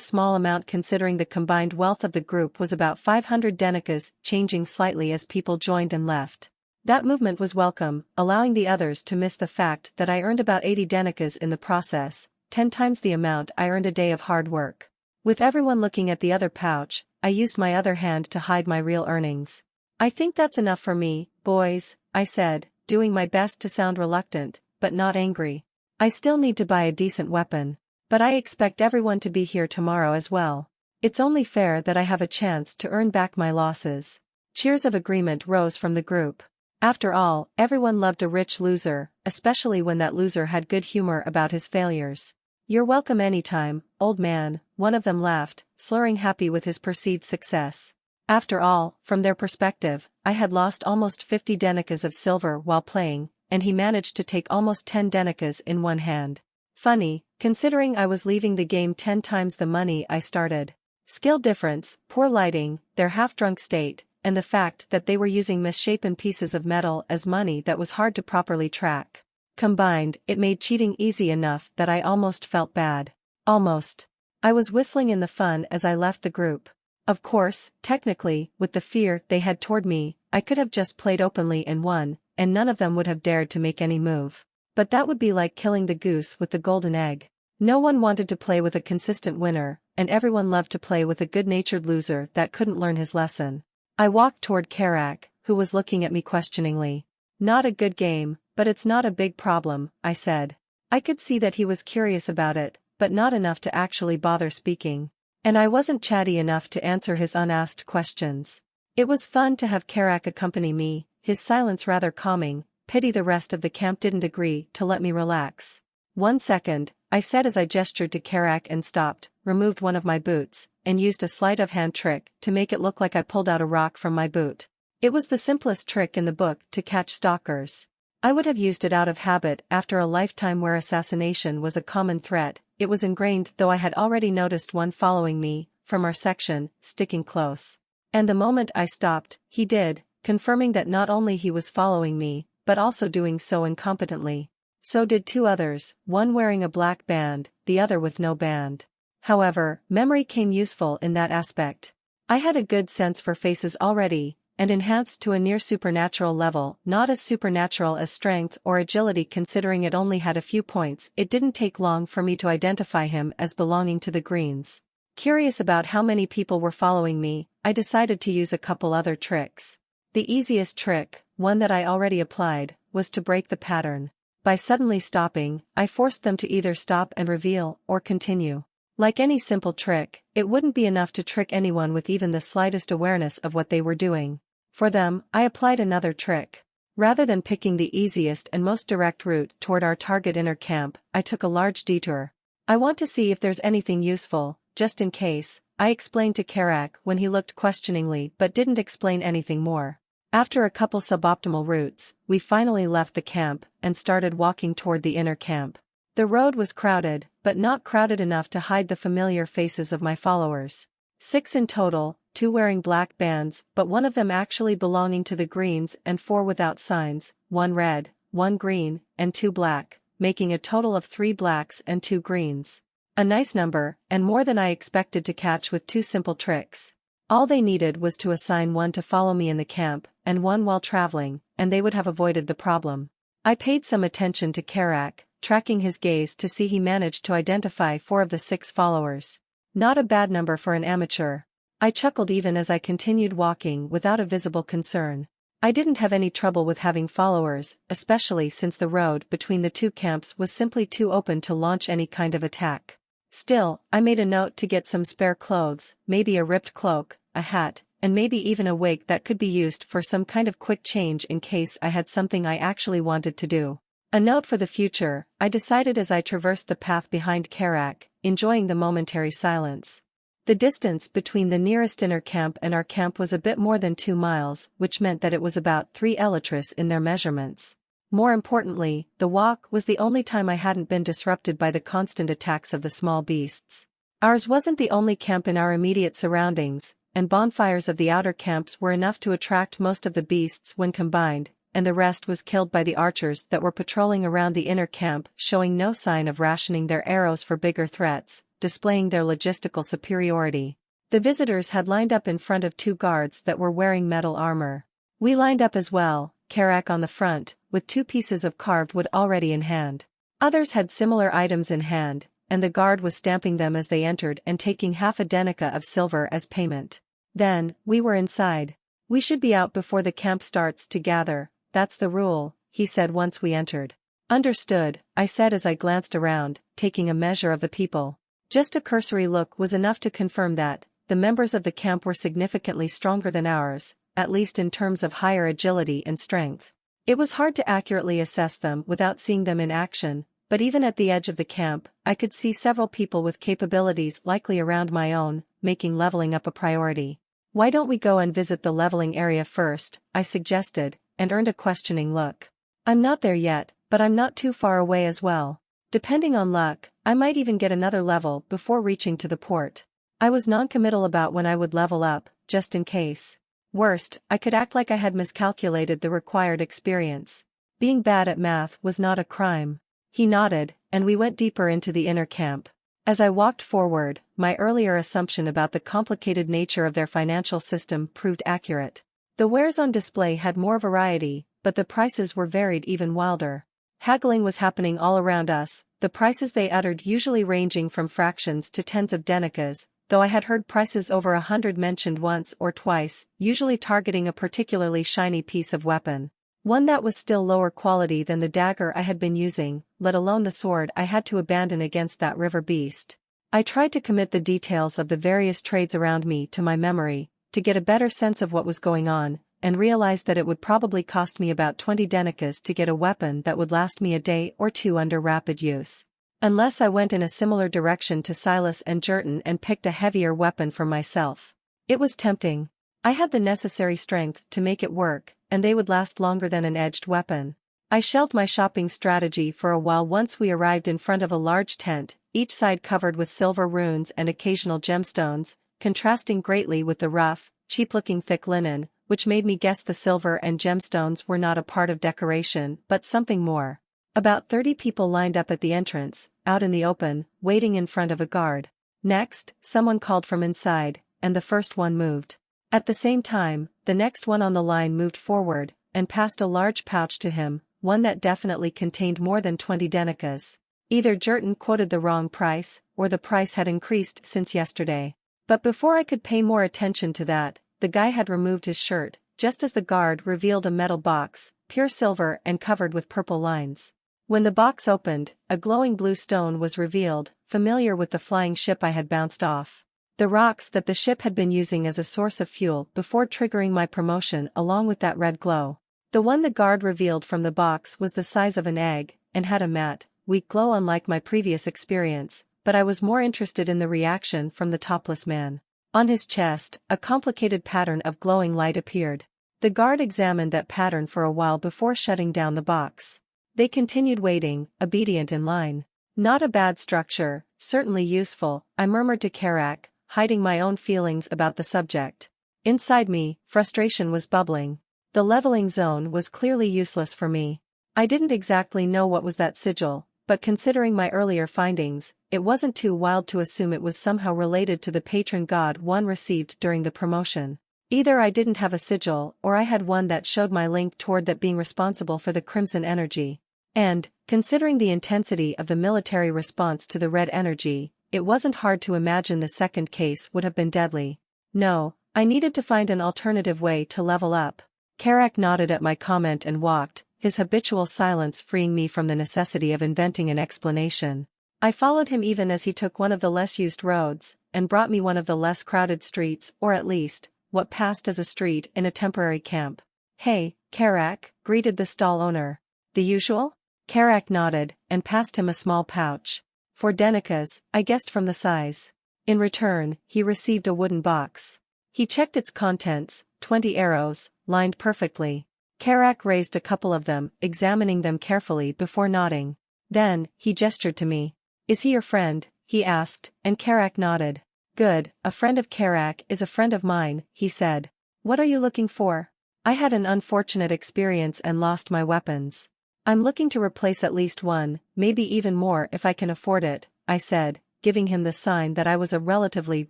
small amount considering the combined wealth of the group was about 500 Denicas, changing slightly as people joined and left. That movement was welcome, allowing the others to miss the fact that I earned about 80 Denicas in the process, 10 times the amount I earned a day of hard work. With everyone looking at the other pouch, I used my other hand to hide my real earnings. I think that's enough for me, boys, I said, doing my best to sound reluctant, but not angry. I still need to buy a decent weapon. But I expect everyone to be here tomorrow as well. It's only fair that I have a chance to earn back my losses. Cheers of agreement rose from the group. After all, everyone loved a rich loser, especially when that loser had good humor about his failures. You're welcome anytime, old man, one of them laughed, slurring happy with his perceived success. After all, from their perspective, I had lost almost 50 Denicas of silver while playing, and he managed to take almost 10 Denicas in one hand. Funny, considering I was leaving the game 10 times the money I started. Skill difference, poor lighting, their half-drunk state, and the fact that they were using misshapen pieces of metal as money that was hard to properly track. Combined, it made cheating easy enough that I almost felt bad. Almost. I was whistling in the fun as I left the group. Of course, technically, with the fear they had toward me, I could have just played openly and won, and none of them would have dared to make any move. But that would be like killing the goose with the golden egg. No one wanted to play with a consistent winner, and everyone loved to play with a good-natured loser that couldn't learn his lesson. I walked toward Karak, who was looking at me questioningly. Not a good game, but it's not a big problem, I said. I could see that he was curious about it, but not enough to actually bother speaking. And I wasn't chatty enough to answer his unasked questions. It was fun to have Karak accompany me, his silence rather calming. Pity the rest of the camp didn't agree to let me relax. 1 second, I said as I gestured to Karak and stopped, removed one of my boots, and used a sleight of hand trick to make it look like I pulled out a rock from my boot. It was the simplest trick in the book to catch stalkers. I would have used it out of habit after a lifetime where assassination was a common threat. It was ingrained, though I had already noticed one following me, from our section, sticking close. And the moment I stopped, he did, confirming that not only he was following me, but also doing so incompetently. So did 2 others, one wearing a black band, the other with no band. However, memory came useful in that aspect. I had a good sense for faces already, and enhanced to a near supernatural level, not as supernatural as strength or agility considering it only had a few points. It didn't take long for me to identify him as belonging to the Greens. Curious about how many people were following me, I decided to use a couple other tricks. The easiest trick, one that I already applied, was to break the pattern. By suddenly stopping, I forced them to either stop and reveal or continue. Like any simple trick, it wouldn't be enough to trick anyone with even the slightest awareness of what they were doing. For them, I applied another trick. Rather than picking the easiest and most direct route toward our target inner camp, I took a large detour. I want to see if there's anything useful, just in case, I explained to Karak when he looked questioningly but didn't explain anything more. After a couple suboptimal routes, we finally left the camp and started walking toward the inner camp. The road was crowded, but not crowded enough to hide the familiar faces of my followers. 6 in total, 2 wearing black bands, but one of them actually belonging to the Greens and 4 without signs, 1 red, 1 green, and 2 black, making a total of 3 blacks and 2 greens. A nice number, and more than I expected to catch with 2 simple tricks. All they needed was to assign 1 to follow me in the camp, and 1 while traveling, and they would have avoided the problem. I paid some attention to Karak, tracking his gaze to see he managed to identify 4 of the 6 followers. Not a bad number for an amateur. I chuckled even as I continued walking without a visible concern. I didn't have any trouble with having followers, especially since the road between the 2 camps was simply too open to launch any kind of attack. Still, I made a note to get some spare clothes, maybe a ripped cloak, a hat, and maybe even a wig that could be used for some kind of quick change in case I had something I actually wanted to do. A note for the future, I decided as I traversed the path behind Karak, enjoying the momentary silence. The distance between the nearest inner camp and our camp was a bit more than 2 miles, which meant that it was about 3 elytras in their measurements. More importantly, the walk was the only time I hadn't been disrupted by the constant attacks of the small beasts. Ours wasn't the only camp in our immediate surroundings, and bonfires of the outer camps were enough to attract most of the beasts when combined, and the rest was killed by the archers that were patrolling around the inner camp, showing no sign of rationing their arrows for bigger threats, displaying their logistical superiority. The visitors had lined up in front of 2 guards that were wearing metal armor. We lined up as well, Karak on the front, with 2 pieces of carved wood already in hand. Others had similar items in hand, and the guard was stamping them as they entered and taking half a denica of silver as payment. Then, we were inside. We should be out before the camp starts to gather, that's the rule, he said once we entered. Understood, I said as I glanced around, taking a measure of the people. Just a cursory look was enough to confirm that the members of the camp were significantly stronger than ours, at least in terms of higher agility and strength. It was hard to accurately assess them without seeing them in action, but even at the edge of the camp, I could see several people with capabilities likely around my own, making leveling up a priority. Why don't we go and visit the leveling area first, I suggested, and earned a questioning look. I'm not there yet, but I'm not too far away as well. Depending on luck, I might even get another level before reaching to the port. I was non-committal about when I would level up, just in case. Worst, I could act like I had miscalculated the required experience. Being bad at math was not a crime. He nodded, and we went deeper into the inner camp. As I walked forward, my earlier assumption about the complicated nature of their financial system proved accurate. The wares on display had more variety, but the prices were varied even wilder. Haggling was happening all around us, the prices they uttered usually ranging from fractions to tens of denikas, though I had heard prices over 100 mentioned once or twice, usually targeting a particularly shiny piece of weapon. One that was still lower quality than the dagger I had been using, let alone the sword I had to abandon against that river beast. I tried to commit the details of the various trades around me to my memory, to get a better sense of what was going on, and realized that it would probably cost me about 20 denikas to get a weapon that would last me a day or two under rapid use. Unless I went in a similar direction to Silas and Jerton and picked a heavier weapon for myself. It was tempting. I had the necessary strength to make it work, and they would last longer than an edged weapon. I shelved my shopping strategy for a while once we arrived in front of a large tent, each side covered with silver runes and occasional gemstones, contrasting greatly with the rough, cheap-looking thick linen, which made me guess the silver and gemstones were not a part of decoration but something more. About 30 people lined up at the entrance, out in the open, waiting in front of a guard. Next, someone called from inside, and the first one moved. At the same time, the next one on the line moved forward, and passed a large pouch to him, one that definitely contained more than 20 denikas. Either Jerton quoted the wrong price, or the price had increased since yesterday. But before I could pay more attention to that, the guy had removed his shirt, just as the guard revealed a metal box, pure silver and covered with purple lines. When the box opened, a glowing blue stone was revealed, familiar with the flying ship I had bounced off. The rocks that the ship had been using as a source of fuel before triggering my promotion along with that red glow. The one the guard revealed from the box was the size of an egg, and had a matte, weak glow unlike my previous experience, but I was more interested in the reaction from the topless man. On his chest, a complicated pattern of glowing light appeared. The guard examined that pattern for a while before shutting down the box. They continued waiting, obedient in line. Not a bad structure, certainly useful, I murmured to Karak, hiding my own feelings about the subject. Inside me, frustration was bubbling. The leveling zone was clearly useless for me. I didn't exactly know what was that sigil, but considering my earlier findings, it wasn't too wild to assume it was somehow related to the patron god one received during the promotion. Either I didn't have a sigil or I had one that showed my link toward that being responsible for the crimson energy. And, considering the intensity of the military response to the red energy, it wasn't hard to imagine the second case would have been deadly. No, I needed to find an alternative way to level up. Karak nodded at my comment and walked, his habitual silence freeing me from the necessity of inventing an explanation. I followed him even as he took one of the less used roads, and brought me one of the less crowded streets, or at least, what passed as a street in a temporary camp. "Hey, Karak," greeted the stall owner. "The usual?" Karak nodded, and passed him a small pouch. "For denikas, I guessed from the size." In return, he received a wooden box. He checked its contents, 20 arrows, lined perfectly. Karak raised a couple of them, examining them carefully before nodding. Then, he gestured to me. "Is he your friend?" he asked, and Karak nodded. "Good, a friend of Karak is a friend of mine," he said. "What are you looking for?" "I had an unfortunate experience and lost my weapons. I'm looking to replace at least one, maybe even more if I can afford it," I said, giving him the sign that I was a relatively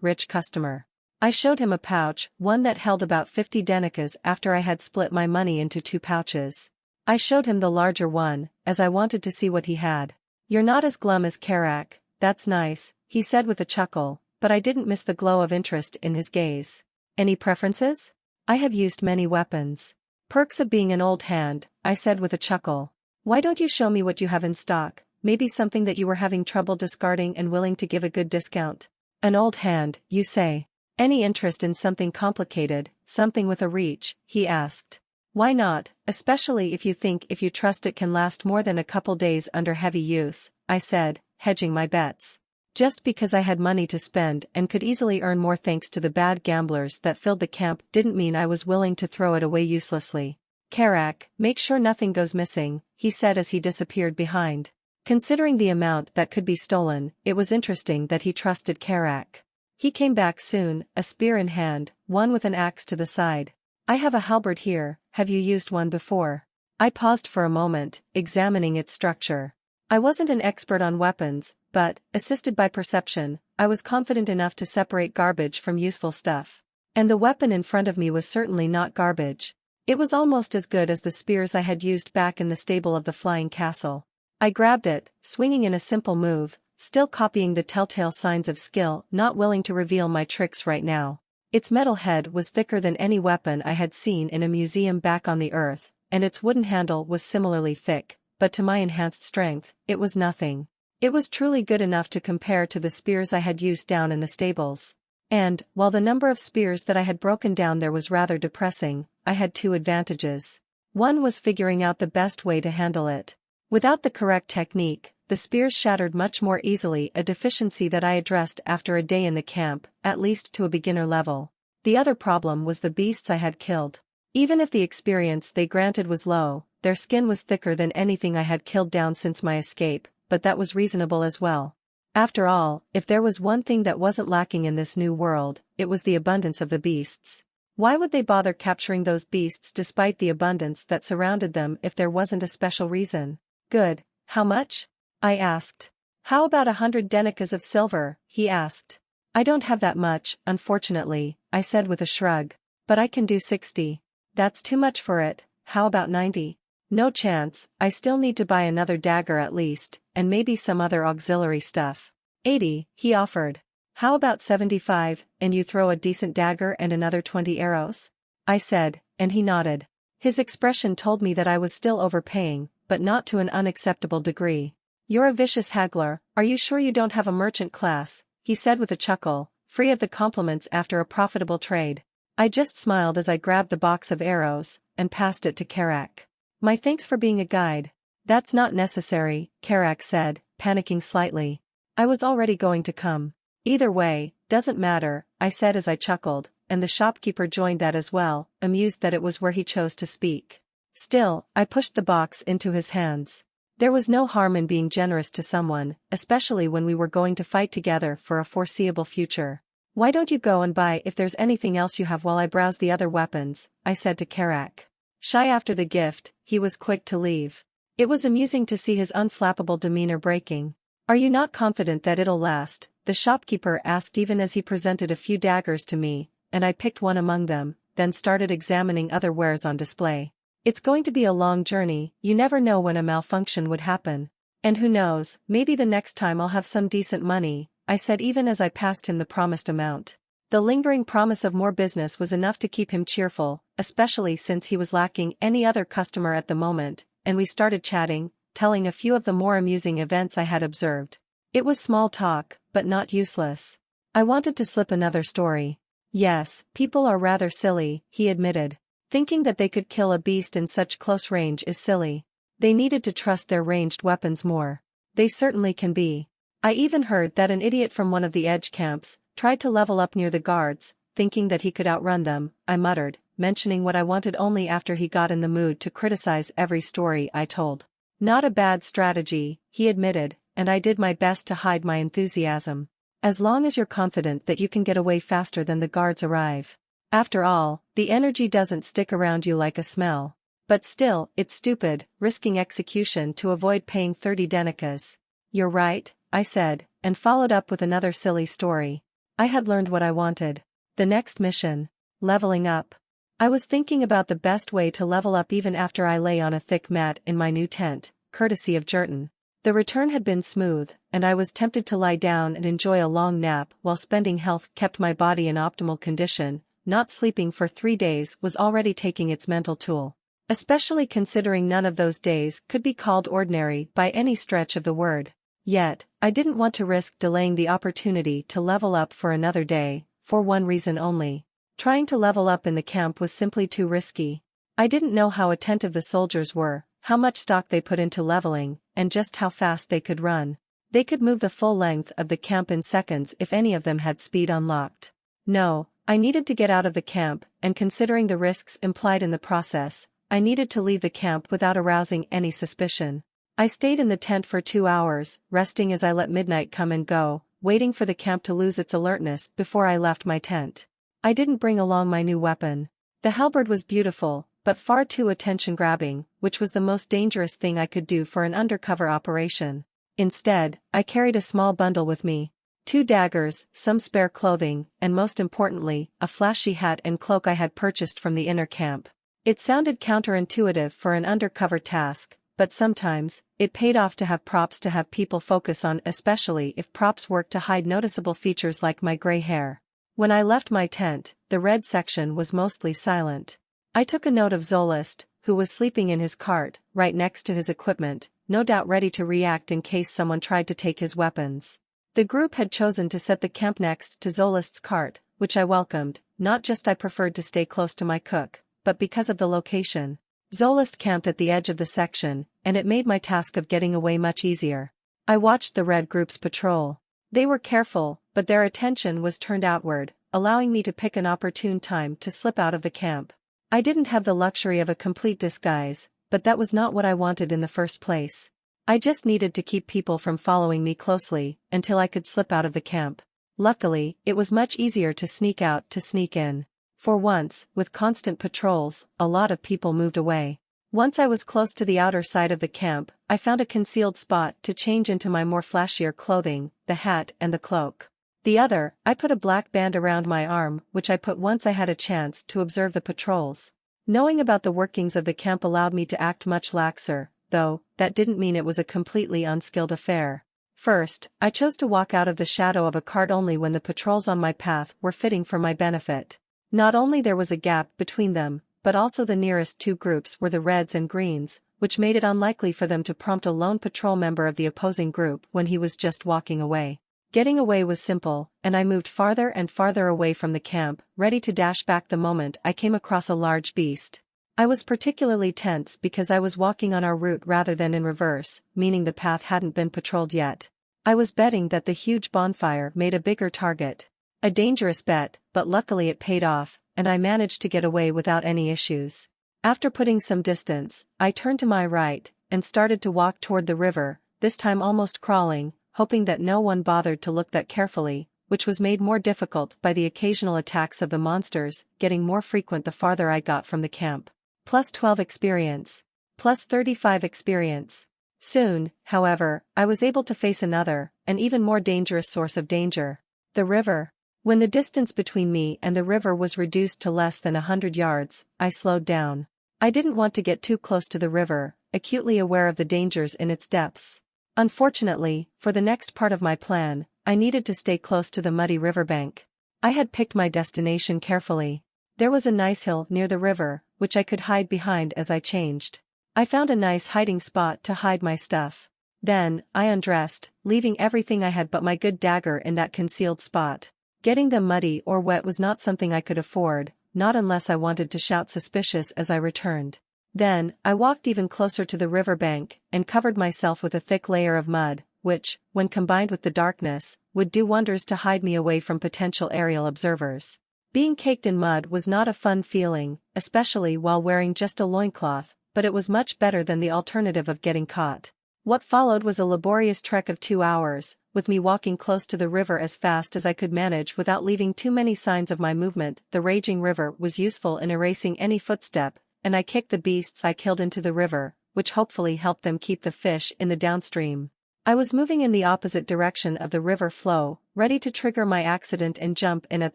rich customer. I showed him a pouch, one that held about 50 denikas after I had split my money into 2 pouches. I showed him the larger one, as I wanted to see what he had. "You're not as glum as Karak, that's nice," he said with a chuckle, but I didn't miss the glow of interest in his gaze. "Any preferences?" "I have used many weapons." "Perks of being an old hand," I said with a chuckle. "Why don't you show me what you have in stock, maybe something that you were having trouble discarding and willing to give a good discount?" "An old hand, you say? Any interest in something complicated, something with a reach?" he asked. "Why not, especially if you trust it can last more than a couple days under heavy use," I said, hedging my bets. Just because I had money to spend and could easily earn more thanks to the bad gamblers that filled the camp didn't mean I was willing to throw it away uselessly. "Karak, make sure nothing goes missing," he said as he disappeared behind. Considering the amount that could be stolen, it was interesting that he trusted Karak. He came back soon, a spear in hand, one with an axe to the side. "I have a halberd here, have you used one before?" I paused for a moment, examining its structure. I wasn't an expert on weapons, but, assisted by perception, I was confident enough to separate garbage from useful stuff. And the weapon in front of me was certainly not garbage. It was almost as good as the spears I had used back in the stable of the Flying Castle. I grabbed it, swinging in a simple move, still copying the telltale signs of skill, not willing to reveal my tricks right now. Its metal head was thicker than any weapon I had seen in a museum back on the Earth, and its wooden handle was similarly thick, but to my enhanced strength, it was nothing. It was truly good enough to compare to the spears I had used down in the stables. And, while the number of spears that I had broken down there was rather depressing, I had two advantages. One was figuring out the best way to handle it. Without the correct technique, the spears shattered much more easily, a deficiency that I addressed after a day in the camp, at least to a beginner level. The other problem was the beasts I had killed. Even if the experience they granted was low, their skin was thicker than anything I had killed down since my escape, but that was reasonable as well. After all, if there was one thing that wasn't lacking in this new world, it was the abundance of the beasts. Why would they bother capturing those beasts despite the abundance that surrounded them if there wasn't a special reason? Good. How much? I asked. How about 100 denikas of silver? He asked. I don't have that much, unfortunately, I said with a shrug. But I can do 60. That's too much for it. How about 90? No chance, I still need to buy another dagger at least, and maybe some other auxiliary stuff. 80, he offered. How about 75, and you throw a decent dagger and another 20 arrows? I said, and he nodded. His expression told me that I was still overpaying, but not to an unacceptable degree. You're a vicious haggler, are you sure you don't have a merchant class? He said with a chuckle, free of the compliments after a profitable trade. I just smiled as I grabbed the box of arrows, and passed it to Karak. My thanks for being a guide. That's not necessary, Karak said, panicking slightly. I was already going to come. Either way, doesn't matter, I said as I chuckled, and the shopkeeper joined that as well, amused that it was where he chose to speak. Still, I pushed the box into his hands. There was no harm in being generous to someone, especially when we were going to fight together for a foreseeable future. Why don't you go and buy if there's anything else you have while I browse the other weapons, I said to Karak. Shy after the gift, he was quick to leave. It was amusing to see his unflappable demeanor breaking. Are you not confident that it'll last? The shopkeeper asked even as he presented a few daggers to me, and I picked one among them, then started examining other wares on display. It's going to be a long journey, you never know when a malfunction would happen. And who knows, maybe the next time I'll have some decent money, I said even as I passed him the promised amount. The lingering promise of more business was enough to keep him cheerful, especially since he was lacking any other customer at the moment, and we started chatting, telling a few of the more amusing events I had observed. It was small talk, but not useless. I wanted to slip another story. Yes, people are rather silly, he admitted. Thinking that they could kill a beast in such close range is silly. They needed to trust their ranged weapons more. They certainly can be. I even heard that an idiot from one of the edge camps tried to level up near the guards, thinking that he could outrun them, I muttered, mentioning what I wanted only after he got in the mood to criticize every story I told. Not a bad strategy, he admitted, and I did my best to hide my enthusiasm. As long as you're confident that you can get away faster than the guards arrive. After all, the energy doesn't stick around you like a smell. But still, it's stupid, risking execution to avoid paying 30 denikas. You're right, I said, and followed up with another silly story. I had learned what I wanted. The next mission. Leveling up. I was thinking about the best way to level up even after I lay on a thick mat in my new tent, courtesy of Jerton. The return had been smooth, and I was tempted to lie down and enjoy a long nap while spending health kept my body in optimal condition. Not sleeping for 3 days was already taking its mental toll. Especially considering none of those days could be called ordinary by any stretch of the word. Yet, I didn't want to risk delaying the opportunity to level up for another day, for one reason only. Trying to level up in the camp was simply too risky. I didn't know how attentive the soldiers were, how much stock they put into leveling, and just how fast they could run. They could move the full length of the camp in seconds if any of them had speed unlocked. No, I needed to get out of the camp, and considering the risks implied in the process, I needed to leave the camp without arousing any suspicion. I stayed in the tent for 2 hours, resting as I let midnight come and go, waiting for the camp to lose its alertness before I left my tent. I didn't bring along my new weapon. The halberd was beautiful, but far too attention-grabbing, which was the most dangerous thing I could do for an undercover operation. Instead, I carried a small bundle with me. 2 daggers, some spare clothing, and most importantly, a flashy hat and cloak I had purchased from the inner camp. It sounded counterintuitive for an undercover task, but sometimes, it paid off to have props to have people focus on, especially if props worked to hide noticeable features like my gray hair. When I left my tent, the red section was mostly silent. I took a note of Zolist, who was sleeping in his cart, right next to his equipment, no doubt ready to react in case someone tried to take his weapons. The group had chosen to set the camp next to Zolist's cart, which I welcomed, not just I preferred to stay close to my cook, but because of the location. Zolist camped at the edge of the section, and it made my task of getting away much easier. I watched the red group's patrol. They were careful, but their attention was turned outward, allowing me to pick an opportune time to slip out of the camp. I didn't have the luxury of a complete disguise, but that was not what I wanted in the first place. I just needed to keep people from following me closely, until I could slip out of the camp. Luckily, it was much easier to sneak out to sneak in. For once, with constant patrols, a lot of people moved away. Once I was close to the outer side of the camp, I found a concealed spot to change into my more flashier clothing, the hat and the cloak. The other, I put a black band around my arm, which I put once I had a chance to observe the patrols. Knowing about the workings of the camp allowed me to act much laxer, though, that didn't mean it was a completely unskilled affair. First, I chose to walk out of the shadow of a cart only when the patrols on my path were fitting for my benefit. Not only there was a gap between them, but also the nearest 2 groups were the reds and greens, which made it unlikely for them to prompt a lone patrol member of the opposing group when he was just walking away. Getting away was simple, and I moved farther and farther away from the camp, ready to dash back the moment I came across a large beast. I was particularly tense because I was walking on our route rather than in reverse, meaning the path hadn't been patrolled yet. I was betting that the huge bonfire made a bigger target. A dangerous bet, but luckily it paid off, and I managed to get away without any issues. After putting some distance, I turned to my right, and started to walk toward the river, this time almost crawling, hoping that no one bothered to look that carefully, which was made more difficult by the occasional attacks of the monsters, getting more frequent the farther I got from the camp. Plus 12 experience. Plus 35 experience. Soon, however, I was able to face another, an even more dangerous source of danger. The river. When the distance between me and the river was reduced to less than 100 yards, I slowed down. I didn't want to get too close to the river, acutely aware of the dangers in its depths. Unfortunately, for the next part of my plan, I needed to stay close to the muddy riverbank. I had picked my destination carefully. There was a nice hill near the river, which I could hide behind as I changed. I found a nice hiding spot to hide my stuff. Then, I undressed, leaving everything I had but my good dagger in that concealed spot. Getting them muddy or wet was not something I could afford, not unless I wanted to shout suspicious as I returned. Then, I walked even closer to the riverbank, and covered myself with a thick layer of mud, which, when combined with the darkness, would do wonders to hide me away from potential aerial observers. Being caked in mud was not a fun feeling, especially while wearing just a loincloth, but it was much better than the alternative of getting caught. What followed was a laborious trek of 2 hours, with me walking close to the river as fast as I could manage without leaving too many signs of my movement. The raging river was useful in erasing any footstep, and I kicked the beasts I killed into the river, which hopefully helped them keep the fish in the downstream. I was moving in the opposite direction of the river flow, ready to trigger my accident and jump in at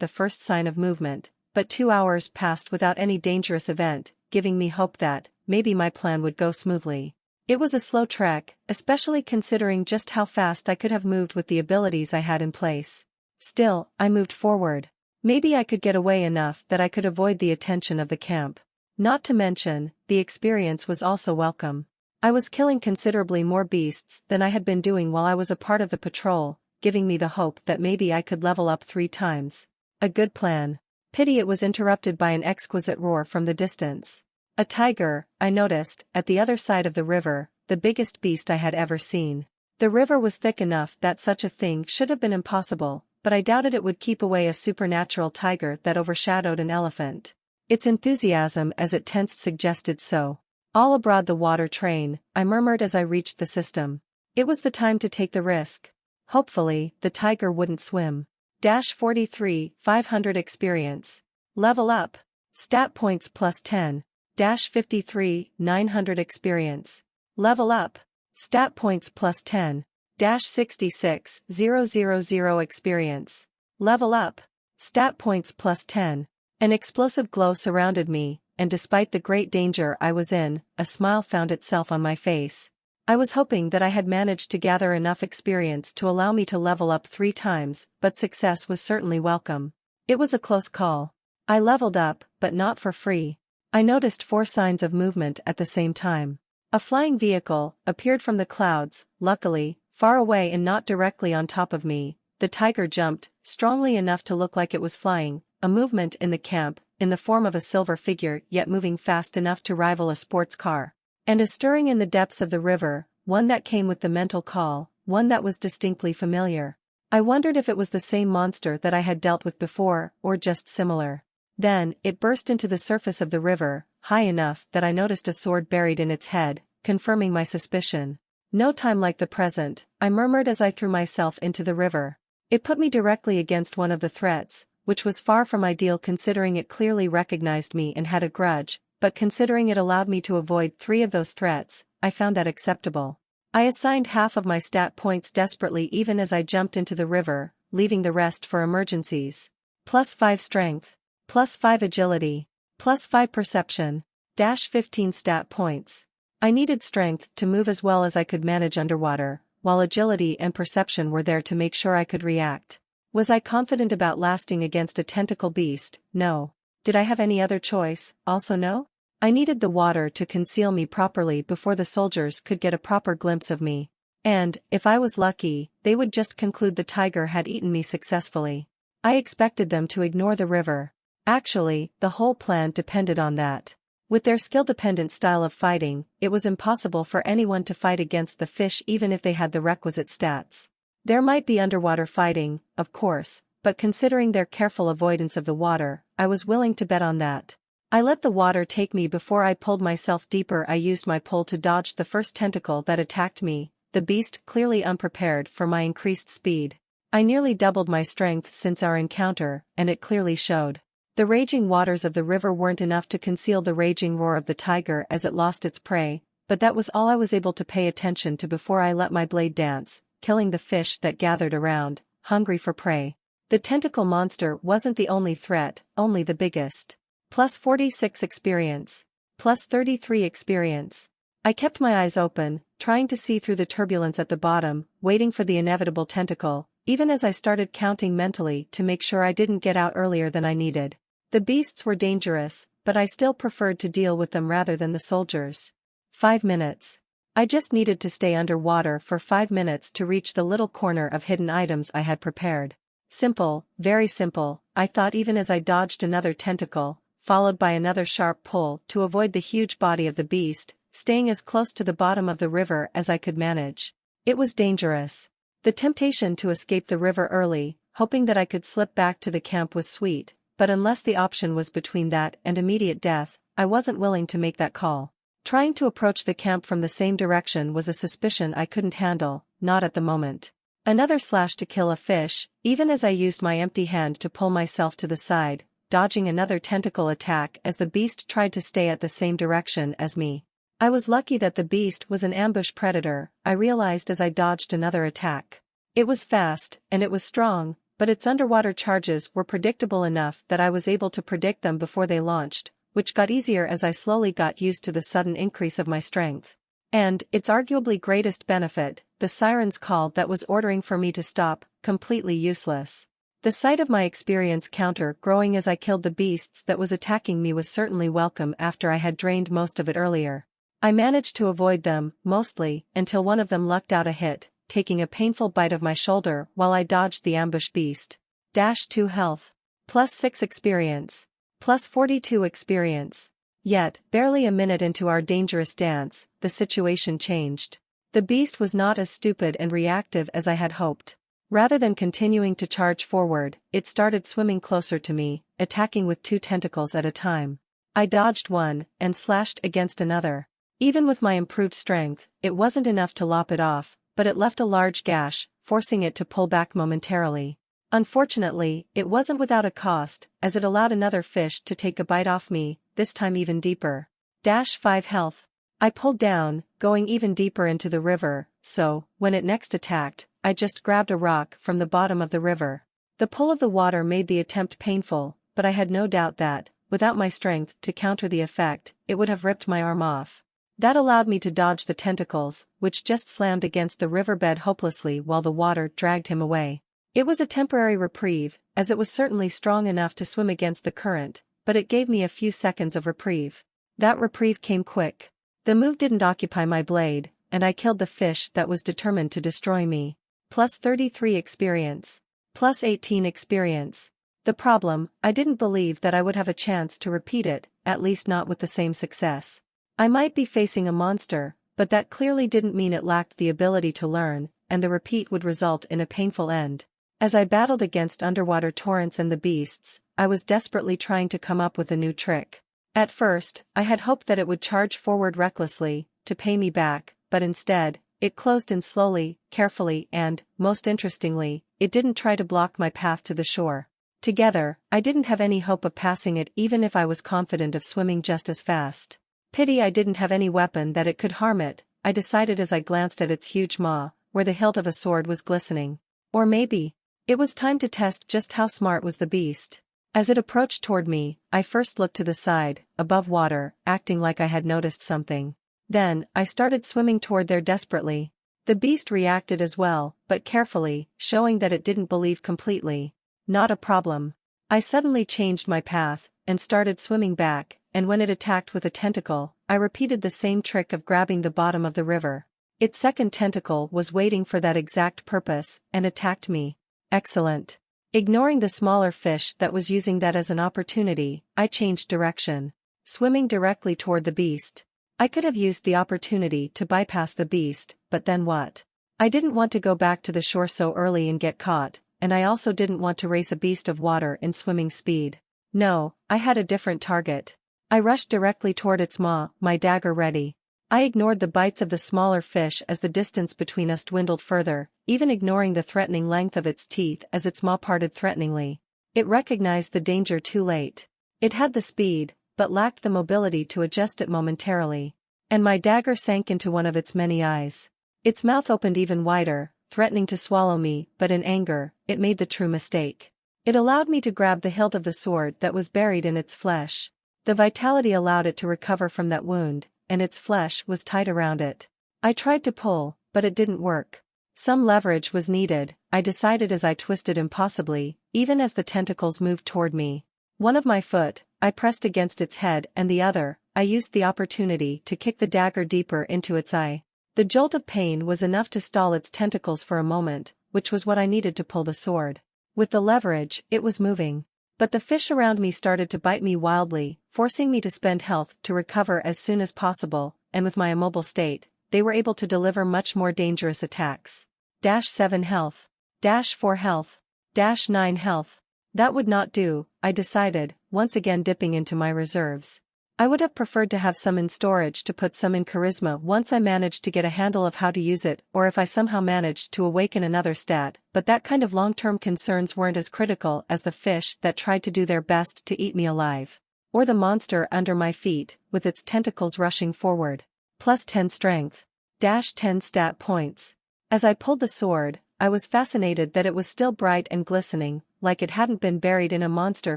the first sign of movement, but 2 hours passed without any dangerous event, giving me hope that, maybe my plan would go smoothly. It was a slow trek, especially considering just how fast I could have moved with the abilities I had in place. Still, I moved forward. Maybe I could get away enough that I could avoid the attention of the camp. Not to mention, the experience was also welcome. I was killing considerably more beasts than I had been doing while I was a part of the patrol, giving me the hope that maybe I could level up 3 times. A good plan. Pity it was interrupted by an exquisite roar from the distance. A tiger, I noticed, at the other side of the river, the biggest beast I had ever seen. The river was thick enough that such a thing should have been impossible, but I doubted it would keep away a supernatural tiger that overshadowed an elephant. Its enthusiasm as it tensed suggested so. All aboard the water train, I murmured as I reached the system. It was the time to take the risk. Hopefully, the tiger wouldn't swim. 43, 500 experience. Level up. Stat points plus 10. -53, 900 experience. Level up. Stat points plus 10. -66, 000 experience. Level up. Stat points plus 10. An explosive glow surrounded me, and despite the great danger I was in, a smile found itself on my face. I was hoping that I had managed to gather enough experience to allow me to level up 3 times, but success was certainly welcome. It was a close call. I leveled up, but not for free. I noticed 4 signs of movement at the same time. A flying vehicle appeared from the clouds, luckily, far away and not directly on top of me. The tiger jumped, strongly enough to look like it was flying. A movement in the camp, in the form of a silver figure yet moving fast enough to rival a sports car. And a stirring in the depths of the river, one that came with the mental call, one that was distinctly familiar. I wondered if it was the same monster that I had dealt with before, or just similar. Then, it burst into the surface of the river, high enough that I noticed a sword buried in its head, confirming my suspicion. No time like the present, I murmured as I threw myself into the river. It put me directly against one of the threats, which was far from ideal considering it clearly recognized me and had a grudge, but considering it allowed me to avoid 3 of those threats, I found that acceptable. I assigned half of my stat points desperately even as I jumped into the river, leaving the rest for emergencies. +5 strength. +5 agility. +5 perception. -15 stat points. I needed strength to move as well as I could manage underwater, while agility and perception were there to make sure I could react. Was I confident about lasting against a tentacle beast? No. Did I have any other choice? Also no. I needed the water to conceal me properly before the soldiers could get a proper glimpse of me. And, if I was lucky, they would just conclude the tiger had eaten me successfully. I expected them to ignore the river. Actually, the whole plan depended on that. With their skill-dependent style of fighting, it was impossible for anyone to fight against the fish even if they had the requisite stats. There might be underwater fighting, of course, but considering their careful avoidance of the water, I was willing to bet on that. I let the water take me before I pulled myself deeper. I used my pole to dodge the first tentacle that attacked me, the beast clearly unprepared for my increased speed. I nearly doubled my strength since our encounter, and it clearly showed. The raging waters of the river weren't enough to conceal the raging roar of the tiger as it lost its prey, but that was all I was able to pay attention to before I let my blade dance, killing the fish that gathered around, hungry for prey. The tentacle monster wasn't the only threat, only the biggest. +46 experience. +33 experience. I kept my eyes open, trying to see through the turbulence at the bottom, waiting for the inevitable tentacle, even as I started counting mentally to make sure I didn't get out earlier than I needed. The beasts were dangerous, but I still preferred to deal with them rather than the soldiers. 5 minutes. I just needed to stay underwater for 5 minutes to reach the little corner of hidden items I had prepared. Simple, very simple, I thought even as I dodged another tentacle, followed by another sharp pull to avoid the huge body of the beast, staying as close to the bottom of the river as I could manage. It was dangerous. The temptation to escape the river early, hoping that I could slip back to the camp was sweet, but unless the option was between that and immediate death, I wasn't willing to make that call. Trying to approach the camp from the same direction was a suspicion I couldn't handle, not at the moment. Another slash to kill a fish, even as I used my empty hand to pull myself to the side, dodging another tentacle attack as the beast tried to stay at the same direction as me. I was lucky that the beast was an ambush predator, I realized as I dodged another attack. It was fast, and it was strong, but its underwater charges were predictable enough that I was able to predict them before they launched, which got easier as I slowly got used to the sudden increase of my strength. And, its arguably greatest benefit, the siren's call that was ordering for me to stop, completely useless. The sight of my experience counter growing as I killed the beasts that was attacking me was certainly welcome after I had drained most of it earlier. I managed to avoid them, mostly, until one of them lucked out a hit, taking a painful bite of my shoulder while I dodged the ambush beast. -2 health. +6 experience. +42 experience. Yet, barely a minute into our dangerous dance, the situation changed. The beast was not as stupid and reactive as I had hoped. Rather than continuing to charge forward, it started swimming closer to me, attacking with 2 tentacles at a time. I dodged one, and slashed against another. Even with my improved strength, it wasn't enough to lop it off, but it left a large gash, forcing it to pull back momentarily. Unfortunately, it wasn't without a cost, as it allowed another fish to take a bite off me, this time even deeper. -5 health. I pulled down, going even deeper into the river, so, when it next attacked, I just grabbed a rock from the bottom of the river. The pull of the water made the attempt painful, but I had no doubt that, without my strength to counter the effect, it would have ripped my arm off. That allowed me to dodge the tentacles, which just slammed against the riverbed hopelessly while the water dragged him away. It was a temporary reprieve, as it was certainly strong enough to swim against the current, but it gave me a few seconds of reprieve. That reprieve came quick. The move didn't occupy my blade, and I killed the fish that was determined to destroy me. Plus 33 experience. Plus 18 experience. The problem, I didn't believe that I would have a chance to repeat it, at least not with the same success. I might be facing a monster, but that clearly didn't mean it lacked the ability to learn, and the repeat would result in a painful end. As I battled against underwater torrents and the beasts, I was desperately trying to come up with a new trick. At first, I had hoped that it would charge forward recklessly, to pay me back, but instead, it closed in slowly, carefully and, most interestingly, it didn't try to block my path to the shore. Together, I didn't have any hope of passing it even if I was confident of swimming just as fast. Pity I didn't have any weapon that it could harm it, I decided as I glanced at its huge maw, where the hilt of a sword was glistening. Or maybe, it was time to test just how smart was the beast. As it approached toward me, I first looked to the side, above water, acting like I had noticed something. Then, I started swimming toward there desperately. The beast reacted as well, but carefully, showing that it didn't believe completely. Not a problem. I suddenly changed my path, and started swimming back, and when it attacked with a tentacle, I repeated the same trick of grabbing the bottom of the river. Its second tentacle was waiting for that exact purpose, and attacked me. Excellent. Ignoring the smaller fish that was using that as an opportunity, I changed direction. Swimming directly toward the beast. I could have used the opportunity to bypass the beast, but then what? I didn't want to go back to the shore so early and get caught, and I also didn't want to race a beast of water in swimming speed. No, I had a different target. I rushed directly toward its maw, my dagger ready. I ignored the bites of the smaller fish as the distance between us dwindled further, even ignoring the threatening length of its teeth as its maw parted threateningly. It recognized the danger too late. It had the speed, but lacked the mobility to adjust it momentarily. And my dagger sank into one of its many eyes. Its mouth opened even wider, threatening to swallow me, but in anger, it made the true mistake. It allowed me to grab the hilt of the sword that was buried in its flesh. The vitality allowed it to recover from that wound, and its flesh was tied around it. I tried to pull, but it didn't work. Some leverage was needed, I decided as I twisted impossibly, even as the tentacles moved toward me. One of my foot, I pressed against its head, and the other, I used the opportunity to kick the dagger deeper into its eye. The jolt of pain was enough to stall its tentacles for a moment, which was what I needed to pull the sword. With the leverage, it was moving. But the fish around me started to bite me wildly, forcing me to spend health to recover as soon as possible, and with my immobile state, they were able to deliver much more dangerous attacks. -7 health. -4 health. -9 health. That would not do, I decided, once again dipping into my reserves. I would have preferred to have some in storage to put some in charisma once I managed to get a handle of how to use it, or if I somehow managed to awaken another stat, but that kind of long-term concerns weren't as critical as the fish that tried to do their best to eat me alive. Or the monster under my feet, with its tentacles rushing forward. +10 strength. -10 stat points. As I pulled the sword, I was fascinated that it was still bright and glistening, like it hadn't been buried in a monster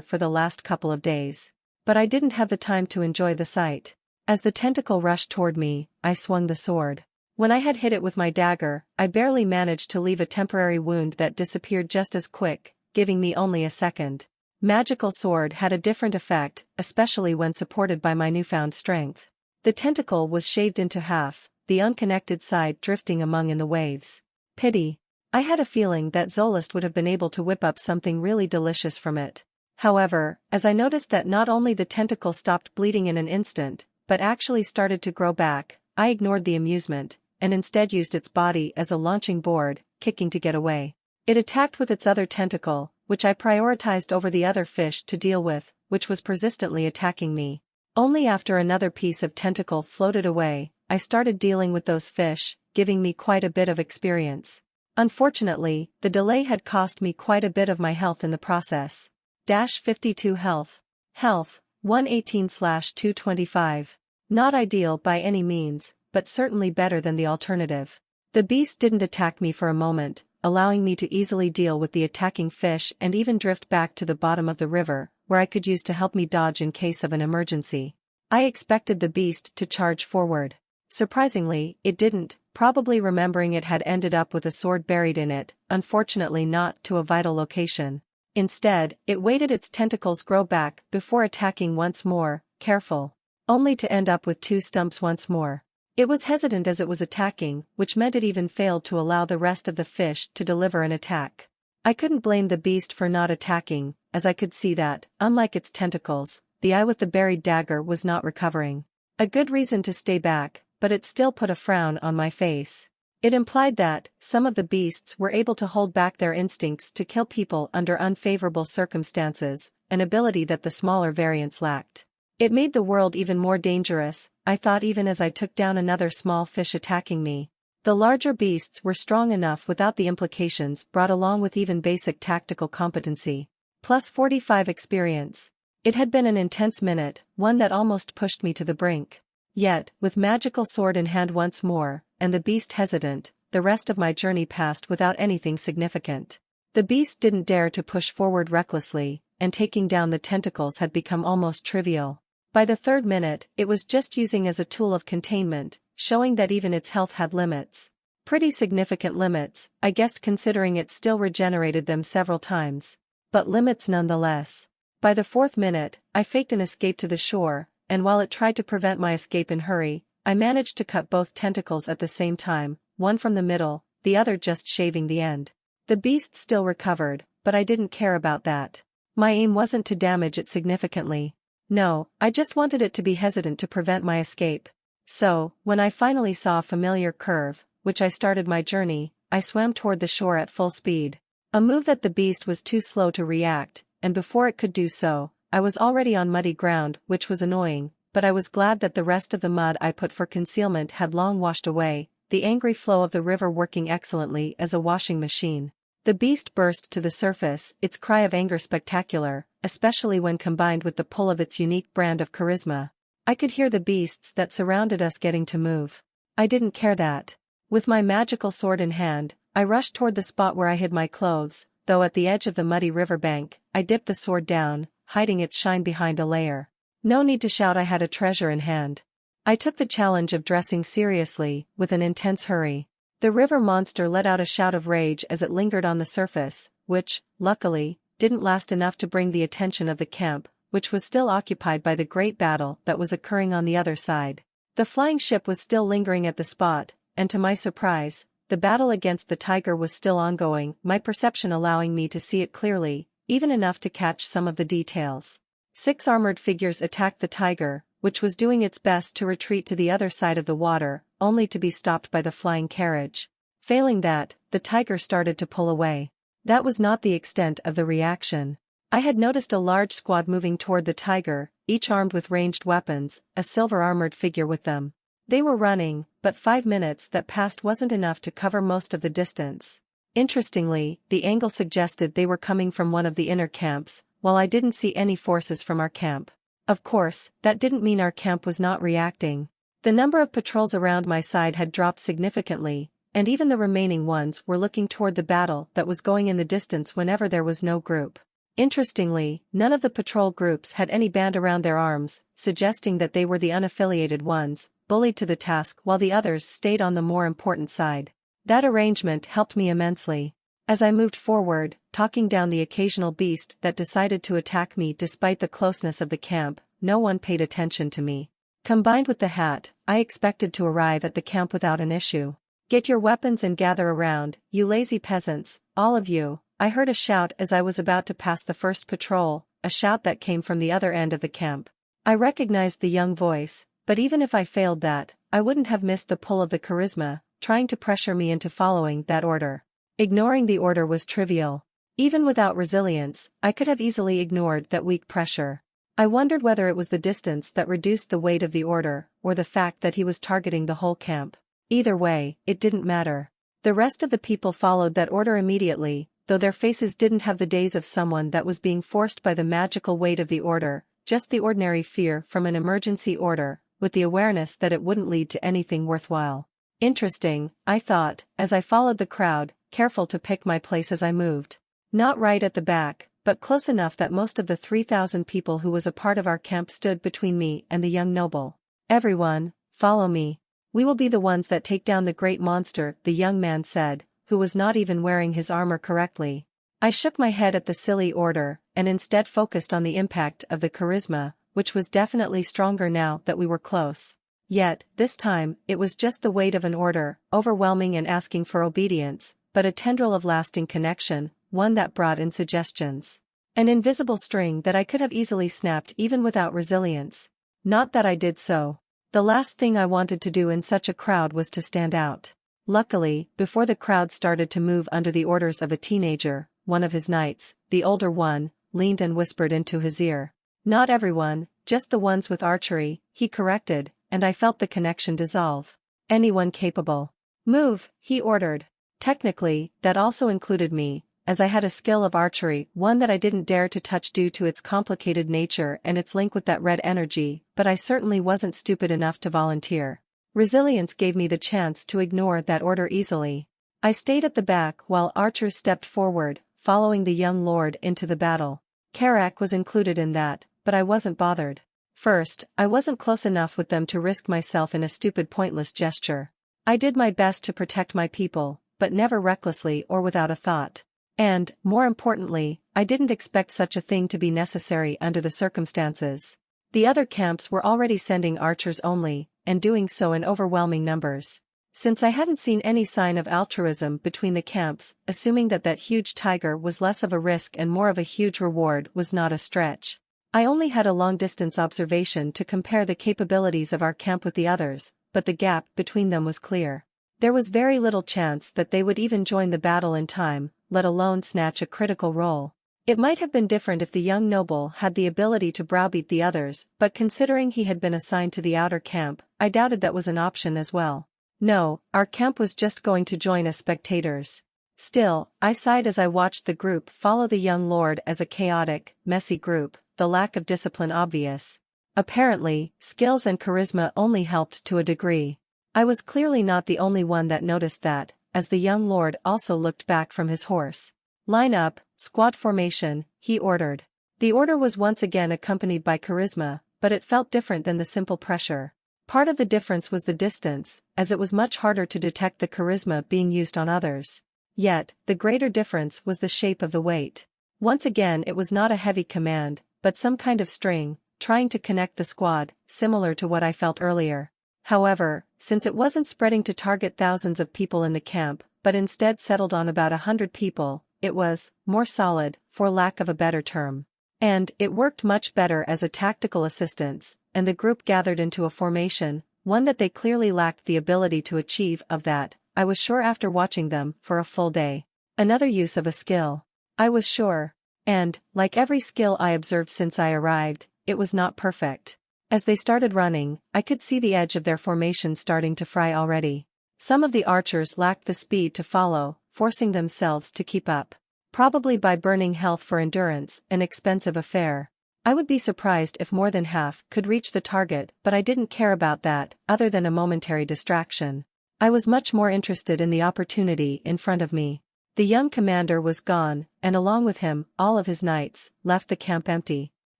for the last couple of days. But I didn't have the time to enjoy the sight. As the tentacle rushed toward me, I swung the sword. When I had hit it with my dagger, I barely managed to leave a temporary wound that disappeared just as quick, giving me only a second. Magical sword had a different effect, especially when supported by my newfound strength. The tentacle was shaved into half, the unconnected side drifting among in the waves. Pity. I had a feeling that Zolist would have been able to whip up something really delicious from it. However, as I noticed that not only the tentacle stopped bleeding in an instant, but actually started to grow back, I ignored the amusement, and instead used its body as a launching board, kicking to get away. It attacked with its other tentacle, which I prioritized over the other fish to deal with, which was persistently attacking me. Only after another piece of tentacle floated away, I started dealing with those fish, giving me quite a bit of experience. Unfortunately, the delay had cost me quite a bit of my health in the process. -52 health. Health, 118/225. Not ideal by any means, but certainly better than the alternative. The beast didn't attack me for a moment, allowing me to easily deal with the attacking fish and even drift back to the bottom of the river, where I could use to help me dodge in case of an emergency. I expected the beast to charge forward. Surprisingly, it didn't, probably remembering it had ended up with a sword buried in it, unfortunately not to a vital location. Instead, it waited its tentacles grow back before attacking once more, careful. Only to end up with two stumps once more. It was hesitant as it was attacking, which meant it even failed to allow the rest of the fish to deliver an attack. I couldn't blame the beast for not attacking, as I could see that, unlike its tentacles, the eye with the buried dagger was not recovering. A good reason to stay back, but it still put a frown on my face. It implied that some of the beasts were able to hold back their instincts to kill people under unfavorable circumstances, an ability that the smaller variants lacked. It made the world even more dangerous, I thought, even as I took down another small fish attacking me. The larger beasts were strong enough without the implications brought along with even basic tactical competency. Plus 45 experience. It had been an intense minute, one that almost pushed me to the brink. Yet, with magical sword in hand once more, and the beast hesitant, the rest of my journey passed without anything significant. The beast didn't dare to push forward recklessly, and taking down the tentacles had become almost trivial. By the third minute, it was just using as a tool of containment, showing that even its health had limits. Pretty significant limits, I guessed, considering it still regenerated them several times. But limits nonetheless. By the fourth minute, I faked an escape to the shore, and while it tried to prevent my escape in hurry, I managed to cut both tentacles at the same time, one from the middle, the other just shaving the end. The beast still recovered, but I didn't care about that. My aim wasn't to damage it significantly. No, I just wanted it to be hesitant to prevent my escape. So, when I finally saw a familiar curve, which I started my journey, I swam toward the shore at full speed. A move that the beast was too slow to react, and before it could do so, I was already on muddy ground, which was annoying, but I was glad that the rest of the mud I put for concealment had long washed away, the angry flow of the river working excellently as a washing machine. The beast burst to the surface, its cry of anger spectacular, especially when combined with the pull of its unique brand of charisma. I could hear the beasts that surrounded us getting to move. I didn't care that. With my magical sword in hand, I rushed toward the spot where I hid my clothes, though at the edge of the muddy riverbank, I dipped the sword down, hiding its shine behind a layer. No need to shout I had a treasure in hand. I took the challenge of dressing seriously, with an intense hurry. The river monster let out a shout of rage as it lingered on the surface, which, luckily, didn't last enough to bring the attention of the camp, which was still occupied by the great battle that was occurring on the other side. The flying ship was still lingering at the spot, and to my surprise, the battle against the tiger was still ongoing, my perception allowing me to see it clearly, even enough to catch some of the details. 6 armored figures attacked the tiger, which was doing its best to retreat to the other side of the water, only to be stopped by the flying carriage. Failing that, the tiger started to pull away. That was not the extent of the reaction. I had noticed a large squad moving toward the tiger, each armed with ranged weapons, a silver armored figure with them. They were running, but 5 minutes that passed wasn't enough to cover most of the distance. Interestingly, the angle suggested they were coming from one of the inner camps, while I didn't see any forces from our camp. Of course, that didn't mean our camp was not reacting. The number of patrols around my side had dropped significantly, and even the remaining ones were looking toward the battle that was going in the distance whenever there was no group. Interestingly, none of the patrol groups had any band around their arms, suggesting that they were the unaffiliated ones, bullied to the task while the others stayed on the more important side. That arrangement helped me immensely. As I moved forward, talking down the occasional beast that decided to attack me despite the closeness of the camp, no one paid attention to me. Combined with the hat, I expected to arrive at the camp without an issue. "Get your weapons and gather around, you lazy peasants, all of you," I heard a shout as I was about to pass the first patrol, a shout that came from the other end of the camp. I recognized the young voice, but even if I failed that, I wouldn't have missed the pull of the charisma, trying to pressure me into following that order. Ignoring the order was trivial. Even without resilience, I could have easily ignored that weak pressure. I wondered whether it was the distance that reduced the weight of the order, or the fact that he was targeting the whole camp. Either way, it didn't matter. The rest of the people followed that order immediately, though their faces didn't have the daze of someone that was being forced by the magical weight of the order, just the ordinary fear from an emergency order, with the awareness that it wouldn't lead to anything worthwhile. Interesting, I thought, as I followed the crowd, careful to pick my place as I moved. Not right at the back, but close enough that most of the 3,000 people who was a part of our camp stood between me and the young noble. "Everyone, follow me. We will be the ones that take down the great monster," the young man said, who was not even wearing his armor correctly. I shook my head at the silly order, and instead focused on the impact of the charisma, which was definitely stronger now that we were close. Yet, this time, it was just the weight of an order, overwhelming and asking for obedience, but a tendril of lasting connection, one that brought in suggestions. An invisible string that I could have easily snapped even without resilience. Not that I did so. The last thing I wanted to do in such a crowd was to stand out. Luckily, before the crowd started to move under the orders of a teenager, one of his knights, the older one, leaned and whispered into his ear. "Not everyone, just the ones with archery," he corrected, and I felt the connection dissolve. "Anyone capable. Move," he ordered. Technically, that also included me, as I had a skill of archery, one that I didn't dare to touch due to its complicated nature and its link with that red energy, but I certainly wasn't stupid enough to volunteer. Resilience gave me the chance to ignore that order easily. I stayed at the back while archers stepped forward, following the young lord into the battle. Karak was included in that, but I wasn't bothered. First, I wasn't close enough with them to risk myself in a stupid pointless gesture. I did my best to protect my people, but never recklessly or without a thought. And, more importantly, I didn't expect such a thing to be necessary under the circumstances. The other camps were already sending archers only, and doing so in overwhelming numbers. Since I hadn't seen any sign of altruism between the camps, assuming that that huge tiger was less of a risk and more of a huge reward was not a stretch. I only had a long-distance observation to compare the capabilities of our camp with the others, but the gap between them was clear. There was very little chance that they would even join the battle in time, let alone snatch a critical role. It might have been different if the young noble had the ability to browbeat the others, but considering he had been assigned to the outer camp, I doubted that was an option as well. No, our camp was just going to join as spectators. Still, I sighed as I watched the group follow the young lord as a chaotic, messy group, the lack of discipline obvious. Apparently, skills and charisma only helped to a degree. I was clearly not the only one that noticed that, as the young lord also looked back from his horse. "Line up, squad formation," he ordered. The order was once again accompanied by charisma, but it felt different than the simple pressure. Part of the difference was the distance, as it was much harder to detect the charisma being used on others. Yet, the greater difference was the shape of the weight. Once again it was not a heavy command, but some kind of string, trying to connect the squad, similar to what I felt earlier. However, since it wasn't spreading to target thousands of people in the camp, but instead settled on about 100 people, it was more solid, for lack of a better term. And it worked much better as a tactical assistance, and the group gathered into a formation, one that they clearly lacked the ability to achieve of that, I was sure after watching them for a full day. Another use of a skill. I was sure. And, like every skill I observed since I arrived, it was not perfect. As they started running, I could see the edge of their formation starting to fry already. Some of the archers lacked the speed to follow, forcing themselves to keep up. Probably by burning health for endurance, an expensive affair. I would be surprised if more than half could reach the target, but I didn't care about that, other than a momentary distraction. I was much more interested in the opportunity in front of me. The young commander was gone, and along with him, all of his knights, left the camp empty.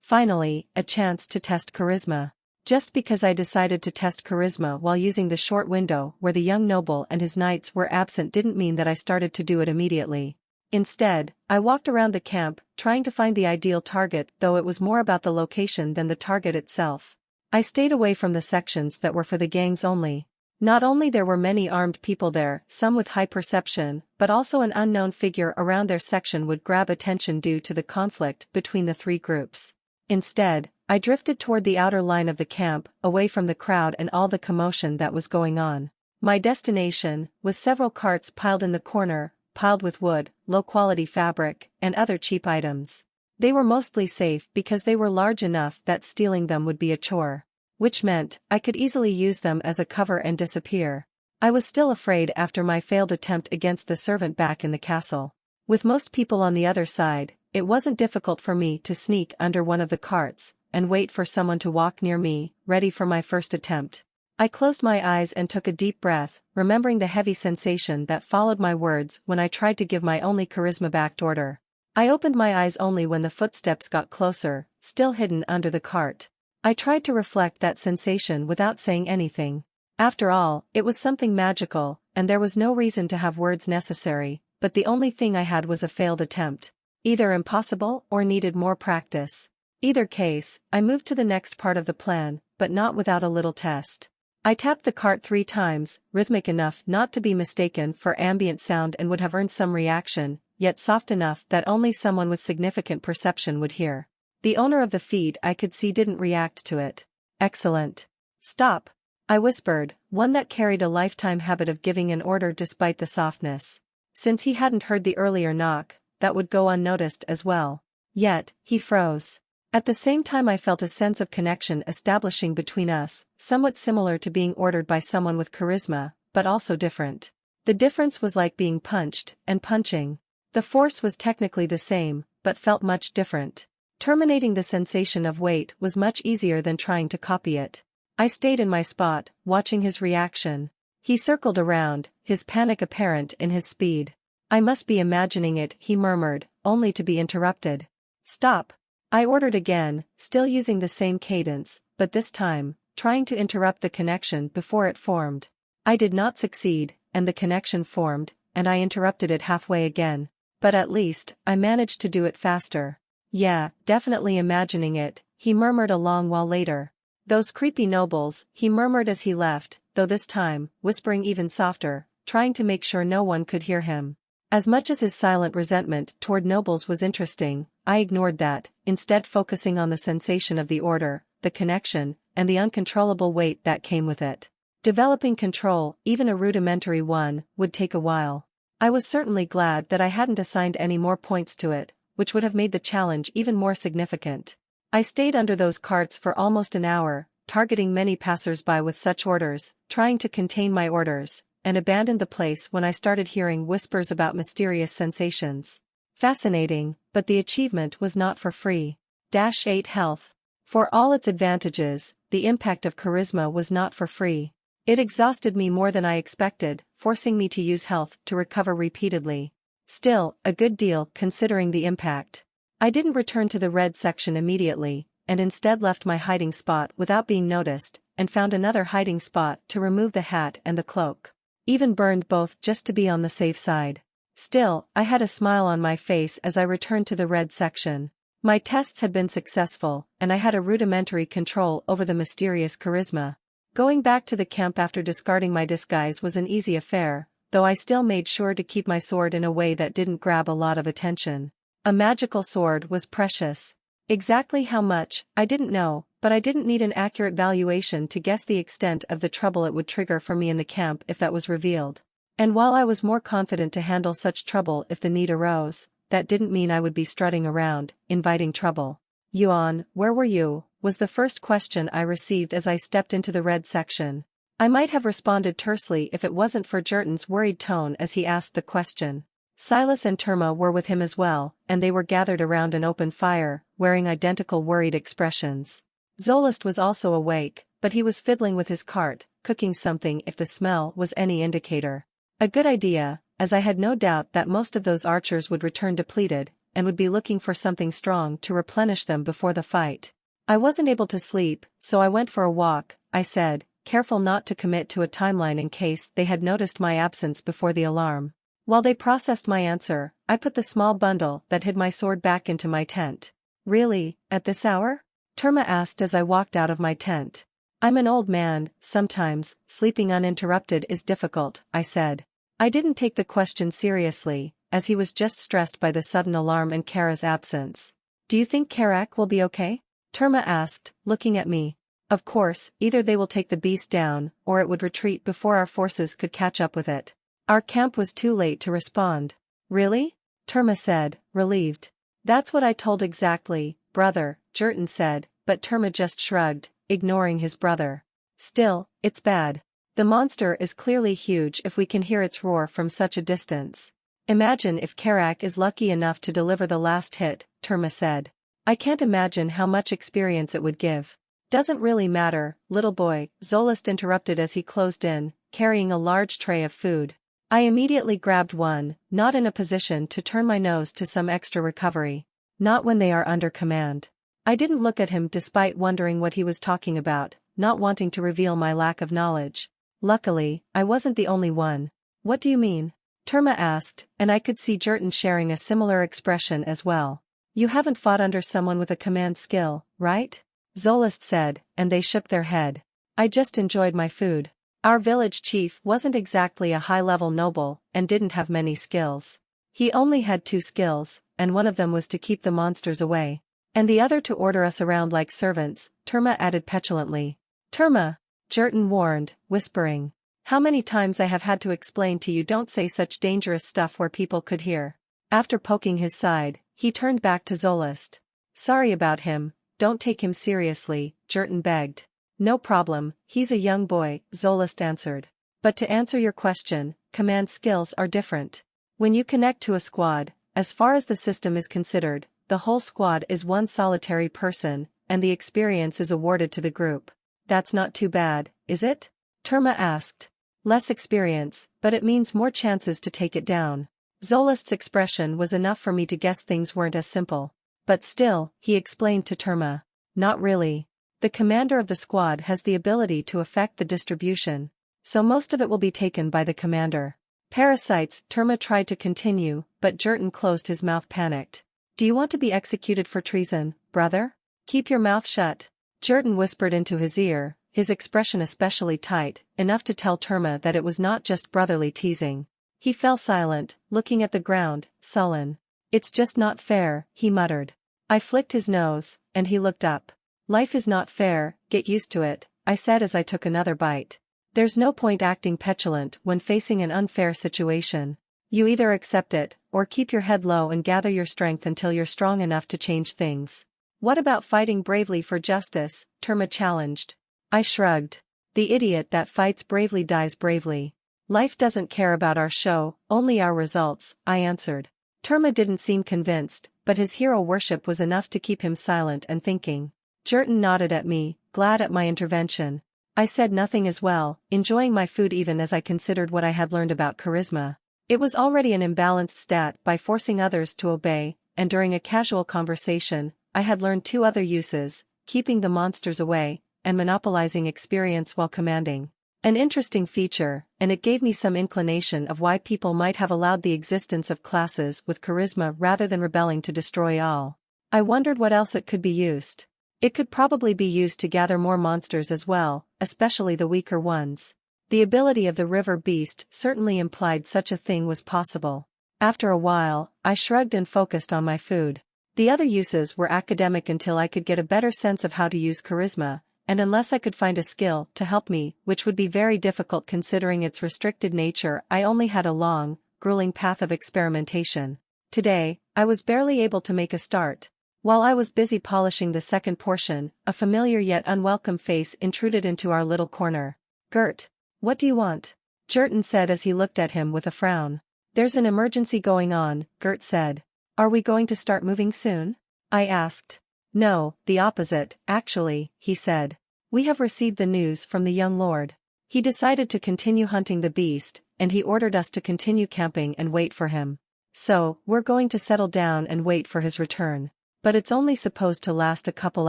Finally, a chance to test charisma. Just because I decided to test charisma while using the short window where the young noble and his knights were absent didn't mean that I started to do it immediately. Instead, I walked around the camp, trying to find the ideal target, though it was more about the location than the target itself. I stayed away from the sections that were for the gangs only. Not only there were many armed people there, some with high perception, but also an unknown figure around their section would grab attention due to the conflict between the three groups. Instead, I drifted toward the outer line of the camp, away from the crowd and all the commotion that was going on. My destination was several carts piled in the corner, piled with wood, low-quality fabric, and other cheap items. They were mostly safe because they were large enough that stealing them would be a chore. Which meant, I could easily use them as a cover and disappear. I was still afraid after my failed attempt against the servant back in the castle. With most people on the other side, it wasn't difficult for me to sneak under one of the carts and wait for someone to walk near me, ready for my first attempt. I closed my eyes and took a deep breath, remembering the heavy sensation that followed my words when I tried to give my only charisma-backed order. I opened my eyes only when the footsteps got closer, still hidden under the cart. I tried to reflect that sensation without saying anything. After all, it was something magical, and there was no reason to have words necessary, but the only thing I had was a failed attempt. Either impossible or needed more practice. Either case, I moved to the next part of the plan, but not without a little test. I tapped the cart 3 times, rhythmic enough not to be mistaken for ambient sound and would have earned some reaction, yet soft enough that only someone with significant perception would hear. The owner of the feed I could see didn't react to it. Excellent. Stop, I whispered, one that carried a lifetime habit of giving an order despite the softness. Since he hadn't heard the earlier knock, that would go unnoticed as well. Yet, he froze. At the same time I felt a sense of connection establishing between us, somewhat similar to being ordered by someone with charisma, but also different. The difference was like being punched and punching. The force was technically the same, but felt much different. Terminating the sensation of weight was much easier than trying to copy it. I stayed in my spot, watching his reaction. He circled around, his panic apparent in his speed. I must be imagining it, he murmured, only to be interrupted. Stop. I ordered again, still using the same cadence, but this time, trying to interrupt the connection before it formed. I did not succeed, and the connection formed, and I interrupted it halfway again. But at least, I managed to do it faster. Yeah, definitely imagining it, he murmured a long while later. Those creepy nobles, he murmured as he left, though this time, whispering even softer, trying to make sure no one could hear him. As much as his silent resentment toward nobles was interesting, I ignored that, instead focusing on the sensation of the order, the connection, and the uncontrollable weight that came with it. Developing control, even a rudimentary one, would take a while. I was certainly glad that I hadn't assigned any more points to it, which would have made the challenge even more significant. I stayed under those carts for almost an hour, targeting many passers-by with such orders, trying to contain my orders, and abandoned the place when I started hearing whispers about mysterious sensations. Fascinating, but the achievement was not for free. 8 health. For all its advantages, the impact of charisma was not for free. It exhausted me more than I expected, forcing me to use health to recover repeatedly. Still, a good deal considering the impact. I didn't return to the red section immediately, and instead left my hiding spot without being noticed, and found another hiding spot to remove the hat and the cloak. Even burned both just to be on the safe side. Still, I had a smile on my face as I returned to the red section. My tests had been successful, and I had a rudimentary control over the mysterious charisma. Going back to the camp after discarding my disguise was an easy affair, though I still made sure to keep my sword in a way that didn't grab a lot of attention. A magical sword was precious. Exactly how much, I didn't know, but I didn't need an accurate valuation to guess the extent of the trouble it would trigger for me in the camp if that was revealed. And while I was more confident to handle such trouble if the need arose, that didn't mean I would be strutting around, inviting trouble. Yuan, where were you? Was the first question I received as I stepped into the red section. I might have responded tersely if it wasn't for Jurton's worried tone as he asked the question. Silas and Terma were with him as well, and they were gathered around an open fire, wearing identical worried expressions. Zolist was also awake, but he was fiddling with his cart, cooking something if the smell was any indicator. A good idea, as I had no doubt that most of those archers would return depleted, and would be looking for something strong to replenish them before the fight. I wasn't able to sleep, so I went for a walk, I said, careful not to commit to a timeline in case they had noticed my absence before the alarm. While they processed my answer, I put the small bundle that hid my sword back into my tent. Really, at this hour? Terma asked as I walked out of my tent. I'm an old man, sometimes, sleeping uninterrupted is difficult, I said. I didn't take the question seriously, as he was just stressed by the sudden alarm and Kara's absence. Do you think Karak will be okay? Terma asked, looking at me. Of course, either they will take the beast down, or it would retreat before our forces could catch up with it. Our camp was too late to respond. Really? Terma said, relieved. That's what I told exactly, brother, Jurton said, but Terma just shrugged, ignoring his brother. Still, it's bad. The monster is clearly huge if we can hear its roar from such a distance. Imagine if Karak is lucky enough to deliver the last hit, Terma said. I can't imagine how much experience it would give. Doesn't really matter, little boy, Zolist interrupted as he closed in, carrying a large tray of food. I immediately grabbed one, not in a position to turn my nose to some extra recovery. Not when they are under command. I didn't look at him despite wondering what he was talking about, not wanting to reveal my lack of knowledge. Luckily, I wasn't the only one. What do you mean? Terma asked, and I could see Jurton sharing a similar expression as well. You haven't fought under someone with a command skill, right? Zolist said, and they shook their head. I just enjoyed my food. Our village chief wasn't exactly a high-level noble, and didn't have many skills. He only had 2 skills, and one of them was to keep the monsters away. And the other to order us around like servants, Terma added petulantly. Terma, Jurton warned, whispering. How many times I have had to explain to you don't say such dangerous stuff where people could hear. After poking his side, he turned back to Zolist. Sorry about him, don't take him seriously, Jurton begged. No problem, he's a young boy, Zolist answered. But to answer your question, command skills are different. When you connect to a squad, as far as the system is considered, the whole squad is one solitary person, and the experience is awarded to the group. That's not too bad, is it? Terma asked. Less experience, but it means more chances to take it down. Zolist's expression was enough for me to guess things weren't as simple. But still, he explained to Terma. Not really. The commander of the squad has the ability to affect the distribution. So most of it will be taken by the commander. Parasites, Terma tried to continue, but Jurton closed his mouth panicked. Do you want to be executed for treason, brother? Keep your mouth shut. Jurton whispered into his ear, his expression especially tight, enough to tell Terma that it was not just brotherly teasing. He fell silent, looking at the ground, sullen. It's just not fair, he muttered. I flicked his nose, and he looked up. Life is not fair, get used to it, I said as I took another bite. There's no point acting petulant when facing an unfair situation. You either accept it, or keep your head low and gather your strength until you're strong enough to change things. What about fighting bravely for justice? Terma challenged. I shrugged. The idiot that fights bravely dies bravely. Life doesn't care about our show, only our results, I answered. Terma didn't seem convinced, but his hero worship was enough to keep him silent and thinking. Jurton nodded at me, glad at my intervention. I said nothing as well, enjoying my food even as I considered what I had learned about charisma. It was already an imbalanced stat by forcing others to obey, and during a casual conversation, I had learned 2 other uses, keeping the monsters away, and monopolizing experience while commanding. An interesting feature, and it gave me some inclination of why people might have allowed the existence of classes with charisma rather than rebelling to destroy all. I wondered what else it could be used. It could probably be used to gather more monsters as well, especially the weaker ones. The ability of the river beast certainly implied such a thing was possible. After a while, I shrugged and focused on my food. The other uses were academic until I could get a better sense of how to use charisma, and unless I could find a skill to help me, which would be very difficult considering its restricted nature, I only had a long, grueling path of experimentation. Today, I was barely able to make a start. While I was busy polishing the second portion, a familiar yet unwelcome face intruded into our little corner. Gert. What do you want? Jurton said as he looked at him with a frown. There's an emergency going on, Gert said. Are we going to start moving soon? I asked. No, the opposite, actually, he said. We have received the news from the young lord. He decided to continue hunting the beast, and he ordered us to continue camping and wait for him. So, we're going to settle down and wait for his return. But it's only supposed to last a couple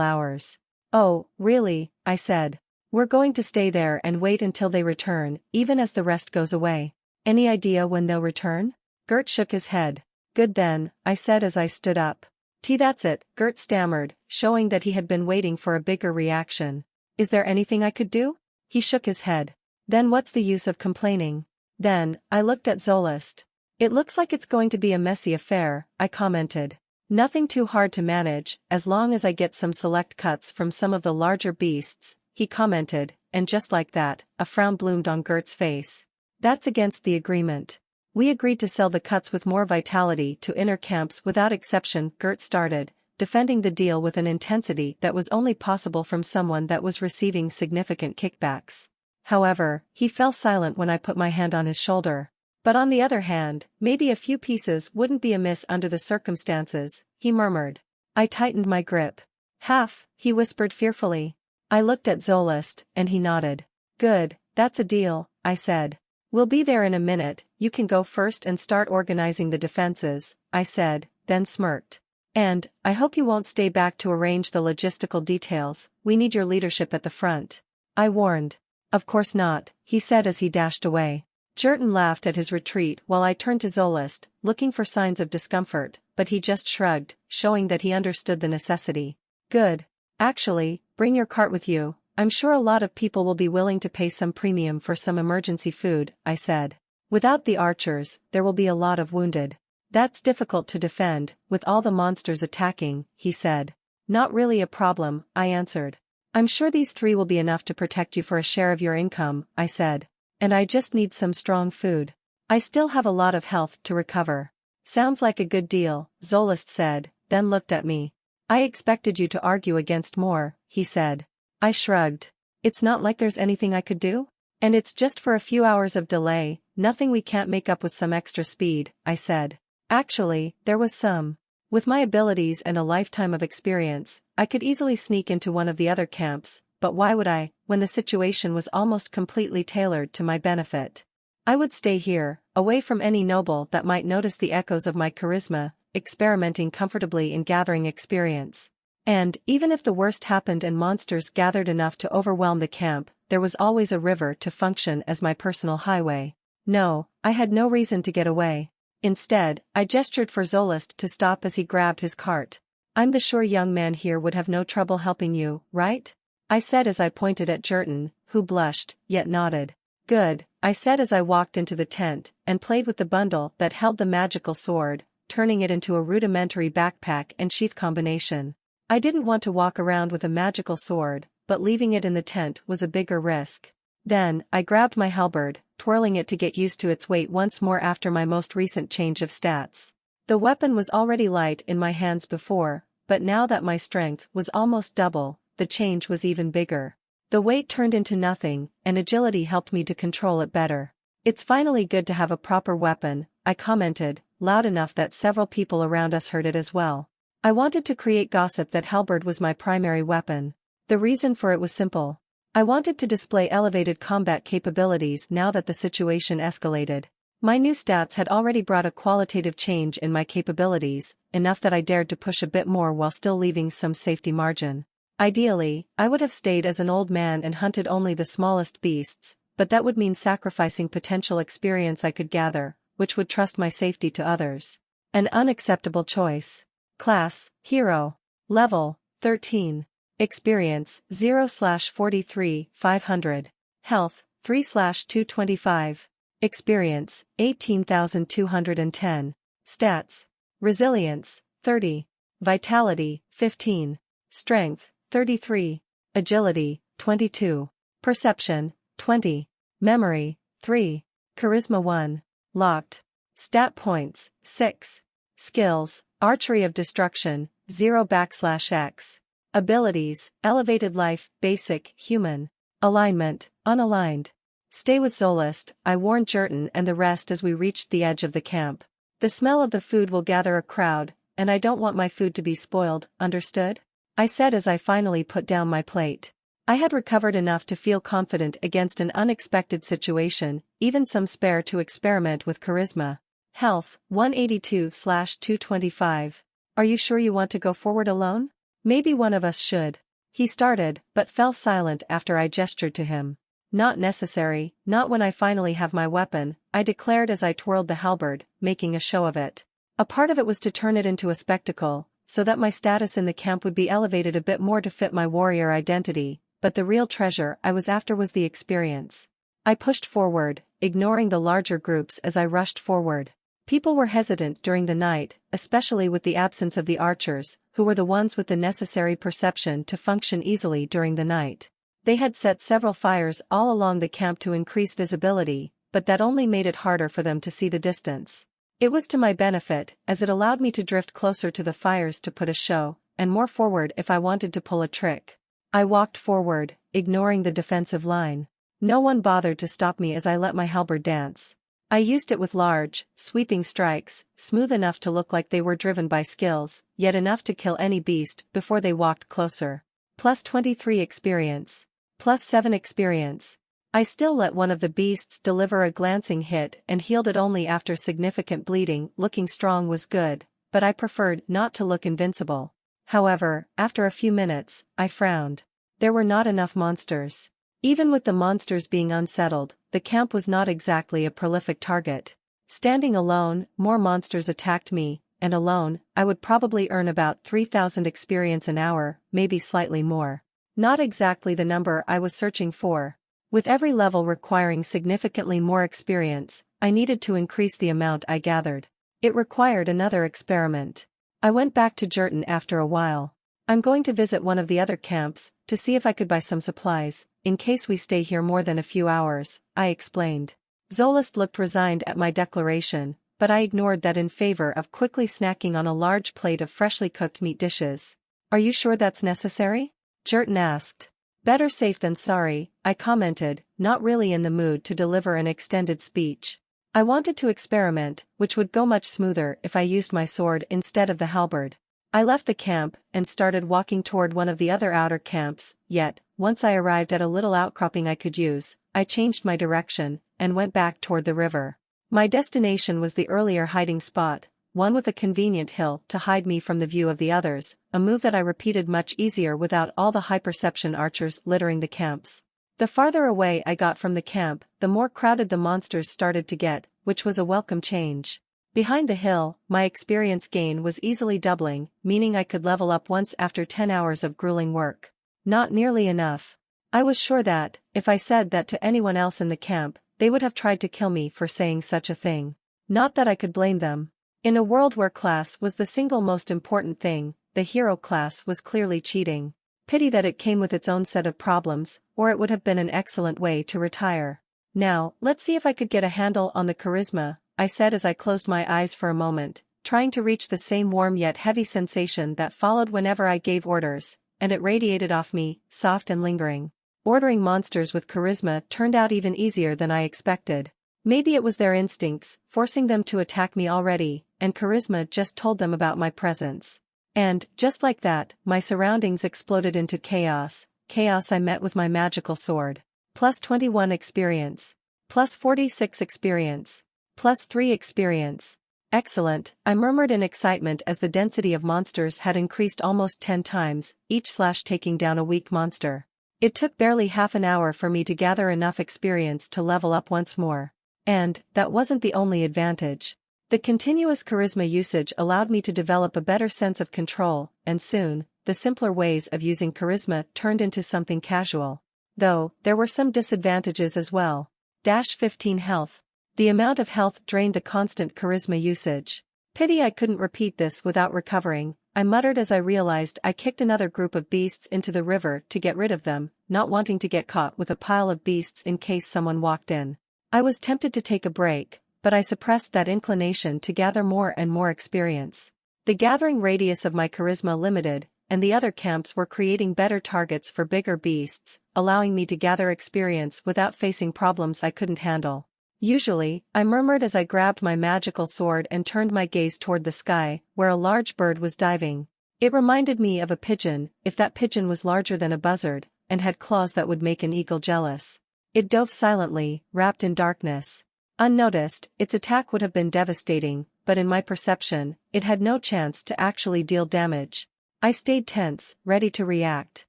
hours. Oh, really? I said. We're going to stay there and wait until they return, even as the rest goes away. Any idea when they'll return? Gert shook his head. Good then, I said as I stood up. That's it, Gert stammered, showing that he had been waiting for a bigger reaction. Is there anything I could do? He shook his head. Then what's the use of complaining? Then, I looked at Zolist. It looks like it's going to be a messy affair, I commented. Nothing too hard to manage, as long as I get some select cuts from some of the larger beasts, he commented, and just like that, a frown bloomed on Gert's face. That's against the agreement. We agreed to sell the cuts with more vitality to inner camps without exception, Gert started, defending the deal with an intensity that was only possible from someone that was receiving significant kickbacks. However, he fell silent when I put my hand on his shoulder. But on the other hand, maybe a few pieces wouldn't be amiss under the circumstances, he murmured. I tightened my grip. Half, he whispered fearfully. I looked at Zolist, and he nodded. Good, that's a deal, I said. We'll be there in a minute, you can go first and start organizing the defenses, I said, then smirked. And, I hope you won't stay back to arrange the logistical details, we need your leadership at the front. I warned. Of course not, he said as he dashed away. Jurton laughed at his retreat while I turned to Zolist, looking for signs of discomfort, but he just shrugged, showing that he understood the necessity. Good. Actually, bring your cart with you, I'm sure a lot of people will be willing to pay some premium for some emergency food, I said. Without the archers, there will be a lot of wounded. That's difficult to defend, with all the monsters attacking, he said. Not really a problem, I answered. I'm sure these 3 will be enough to protect you for a share of your income, I said. And I just need some strong food. I still have a lot of health to recover. Sounds like a good deal, Zolist said, then looked at me. I expected you to argue against more, he said. I shrugged. It's not like there's anything I could do? And it's just for a few hours of delay, nothing we can't make up with some extra speed, I said. Actually, there was some. With my abilities and a lifetime of experience, I could easily sneak into one of the other camps, but why would I, when the situation was almost completely tailored to my benefit? I would stay here, away from any noble that might notice the echoes of my charisma, experimenting comfortably in gathering experience. And, even if the worst happened and monsters gathered enough to overwhelm the camp, there was always a river to function as my personal highway. No, I had no reason to get away. Instead, I gestured for Zolist to stop as he grabbed his cart. I'm the sure young man here would have no trouble helping you, right? I said as I pointed at Jurton, who blushed, yet nodded. Good, I said as I walked into the tent, and played with the bundle that held the magical sword, turning it into a rudimentary backpack and sheath combination. I didn't want to walk around with a magical sword, but leaving it in the tent was a bigger risk. Then, I grabbed my halberd, twirling it to get used to its weight once more after my most recent change of stats. The weapon was already light in my hands before, but now that my strength was almost double, the change was even bigger. The weight turned into nothing, and agility helped me to control it better. It's finally good to have a proper weapon, I commented, loud enough that several people around us heard it as well. I wanted to create gossip that halberd was my primary weapon. The reason for it was simple. I wanted to display elevated combat capabilities now that the situation escalated. My new stats had already brought a qualitative change in my capabilities, enough that I dared to push a bit more while still leaving some safety margin. Ideally, I would have stayed as an old man and hunted only the smallest beasts, but that would mean sacrificing potential experience I could gather, which would trust my safety to others. An unacceptable choice. Class, Hero. Level, 13. Experience, 0/43, 500. Health, 3/225. Experience, 18,210. Stats. Resilience, 30. Vitality, 15. Strength, 33. Agility, 22. Perception, 20. Memory, 3. Charisma 1. Locked. Stat points, 6. Skills, Archery of Destruction, 0/X. Abilities, Elevated Life, Basic, Human. Alignment, Unaligned. Stay with Zolist, I warned Jurton and the rest as we reached the edge of the camp. The smell of the food will gather a crowd, and I don't want my food to be spoiled, understood? I said as I finally put down my plate. I had recovered enough to feel confident against an unexpected situation, even some spare to experiment with charisma. Health, 182/225. Are you sure you want to go forward alone? Maybe one of us should. He started, but fell silent after I gestured to him. Not necessary, not when I finally have my weapon, I declared as I twirled the halberd, making a show of it. A part of it was to turn it into a spectacle, so that my status in the camp would be elevated a bit more to fit my warrior identity, but the real treasure I was after was the experience. I pushed forward, ignoring the larger groups as I rushed forward. People were hesitant during the night, especially with the absence of the archers, who were the ones with the necessary perception to function easily during the night. They had set several fires all along the camp to increase visibility, but that only made it harder for them to see the distance. It was to my benefit, as it allowed me to drift closer to the fires to put a show, and more forward if I wanted to pull a trick. I walked forward, ignoring the defensive line. No one bothered to stop me as I let my halberd dance. I used it with large, sweeping strikes, smooth enough to look like they were driven by skills, yet enough to kill any beast before they walked closer. Plus 23 experience. Plus 7 experience. I still let one of the beasts deliver a glancing hit and healed it only after significant bleeding. Looking strong was good, but I preferred not to look invincible. However, after a few minutes, I frowned. There were not enough monsters. Even with the monsters being unsettled, the camp was not exactly a prolific target. Standing alone, more monsters attacked me, and alone, I would probably earn about 3,000 experience an hour, maybe slightly more. Not exactly the number I was searching for. With every level requiring significantly more experience, I needed to increase the amount I gathered. It required another experiment. I went back to Jurton after a while. I'm going to visit one of the other camps, to see if I could buy some supplies, in case we stay here more than a few hours, I explained. Zolist looked resigned at my declaration, but I ignored that in favor of quickly snacking on a large plate of freshly cooked meat dishes. Are you sure that's necessary? Jurton asked. Better safe than sorry, I commented, not really in the mood to deliver an extended speech. I wanted to experiment, which would go much smoother if I used my sword instead of the halberd. I left the camp and started walking toward one of the other outer camps, yet, once I arrived at a little outcropping I could use, I changed my direction and went back toward the river. My destination was the earlier hiding spot, one with a convenient hill to hide me from the view of the others, a move that I repeated much easier without all the high-perception archers littering the camps. The farther away I got from the camp, the more crowded the monsters started to get, which was a welcome change. Behind the hill, my experience gain was easily doubling, meaning I could level up once after 10 hours of grueling work. Not nearly enough. I was sure that, if I said that to anyone else in the camp, they would have tried to kill me for saying such a thing. Not that I could blame them. In a world where class was the single most important thing, the hero class was clearly cheating. Pity that it came with its own set of problems, or it would have been an excellent way to retire. Now, let's see if I could get a handle on the charisma, I said as I closed my eyes for a moment, trying to reach the same warm yet heavy sensation that followed whenever I gave orders, and it radiated off me, soft and lingering. Ordering monsters with charisma turned out even easier than I expected. Maybe it was their instincts, forcing them to attack me already, and charisma just told them about my presence. And, just like that, my surroundings exploded into chaos I met with my magical sword. Plus 21 experience. Plus 46 experience. Plus 3 experience. Excellent, I murmured in excitement as the density of monsters had increased almost 10 times, each taking down a weak monster. It took barely half an hour for me to gather enough experience to level up once more. And, that wasn't the only advantage. The continuous charisma usage allowed me to develop a better sense of control, and soon, the simpler ways of using charisma turned into something casual. Though, there were some disadvantages as well. 15 health. The amount of health drained the constant charisma usage. Pity I couldn't repeat this without recovering, I muttered as I realized I kicked another group of beasts into the river to get rid of them, not wanting to get caught with a pile of beasts in case someone walked in. I was tempted to take a break, but I suppressed that inclination to gather more and more experience. The gathering radius of my charisma limited, and the other camps were creating better targets for bigger beasts, allowing me to gather experience without facing problems I couldn't handle. Usually, I murmured as I grabbed my magical sword and turned my gaze toward the sky, where a large bird was diving. It reminded me of a pigeon, if that pigeon was larger than a buzzard, and had claws that would make an eagle jealous. It dove silently, wrapped in darkness. Unnoticed, its attack would have been devastating, but in my perception, it had no chance to actually deal damage. I stayed tense, ready to react.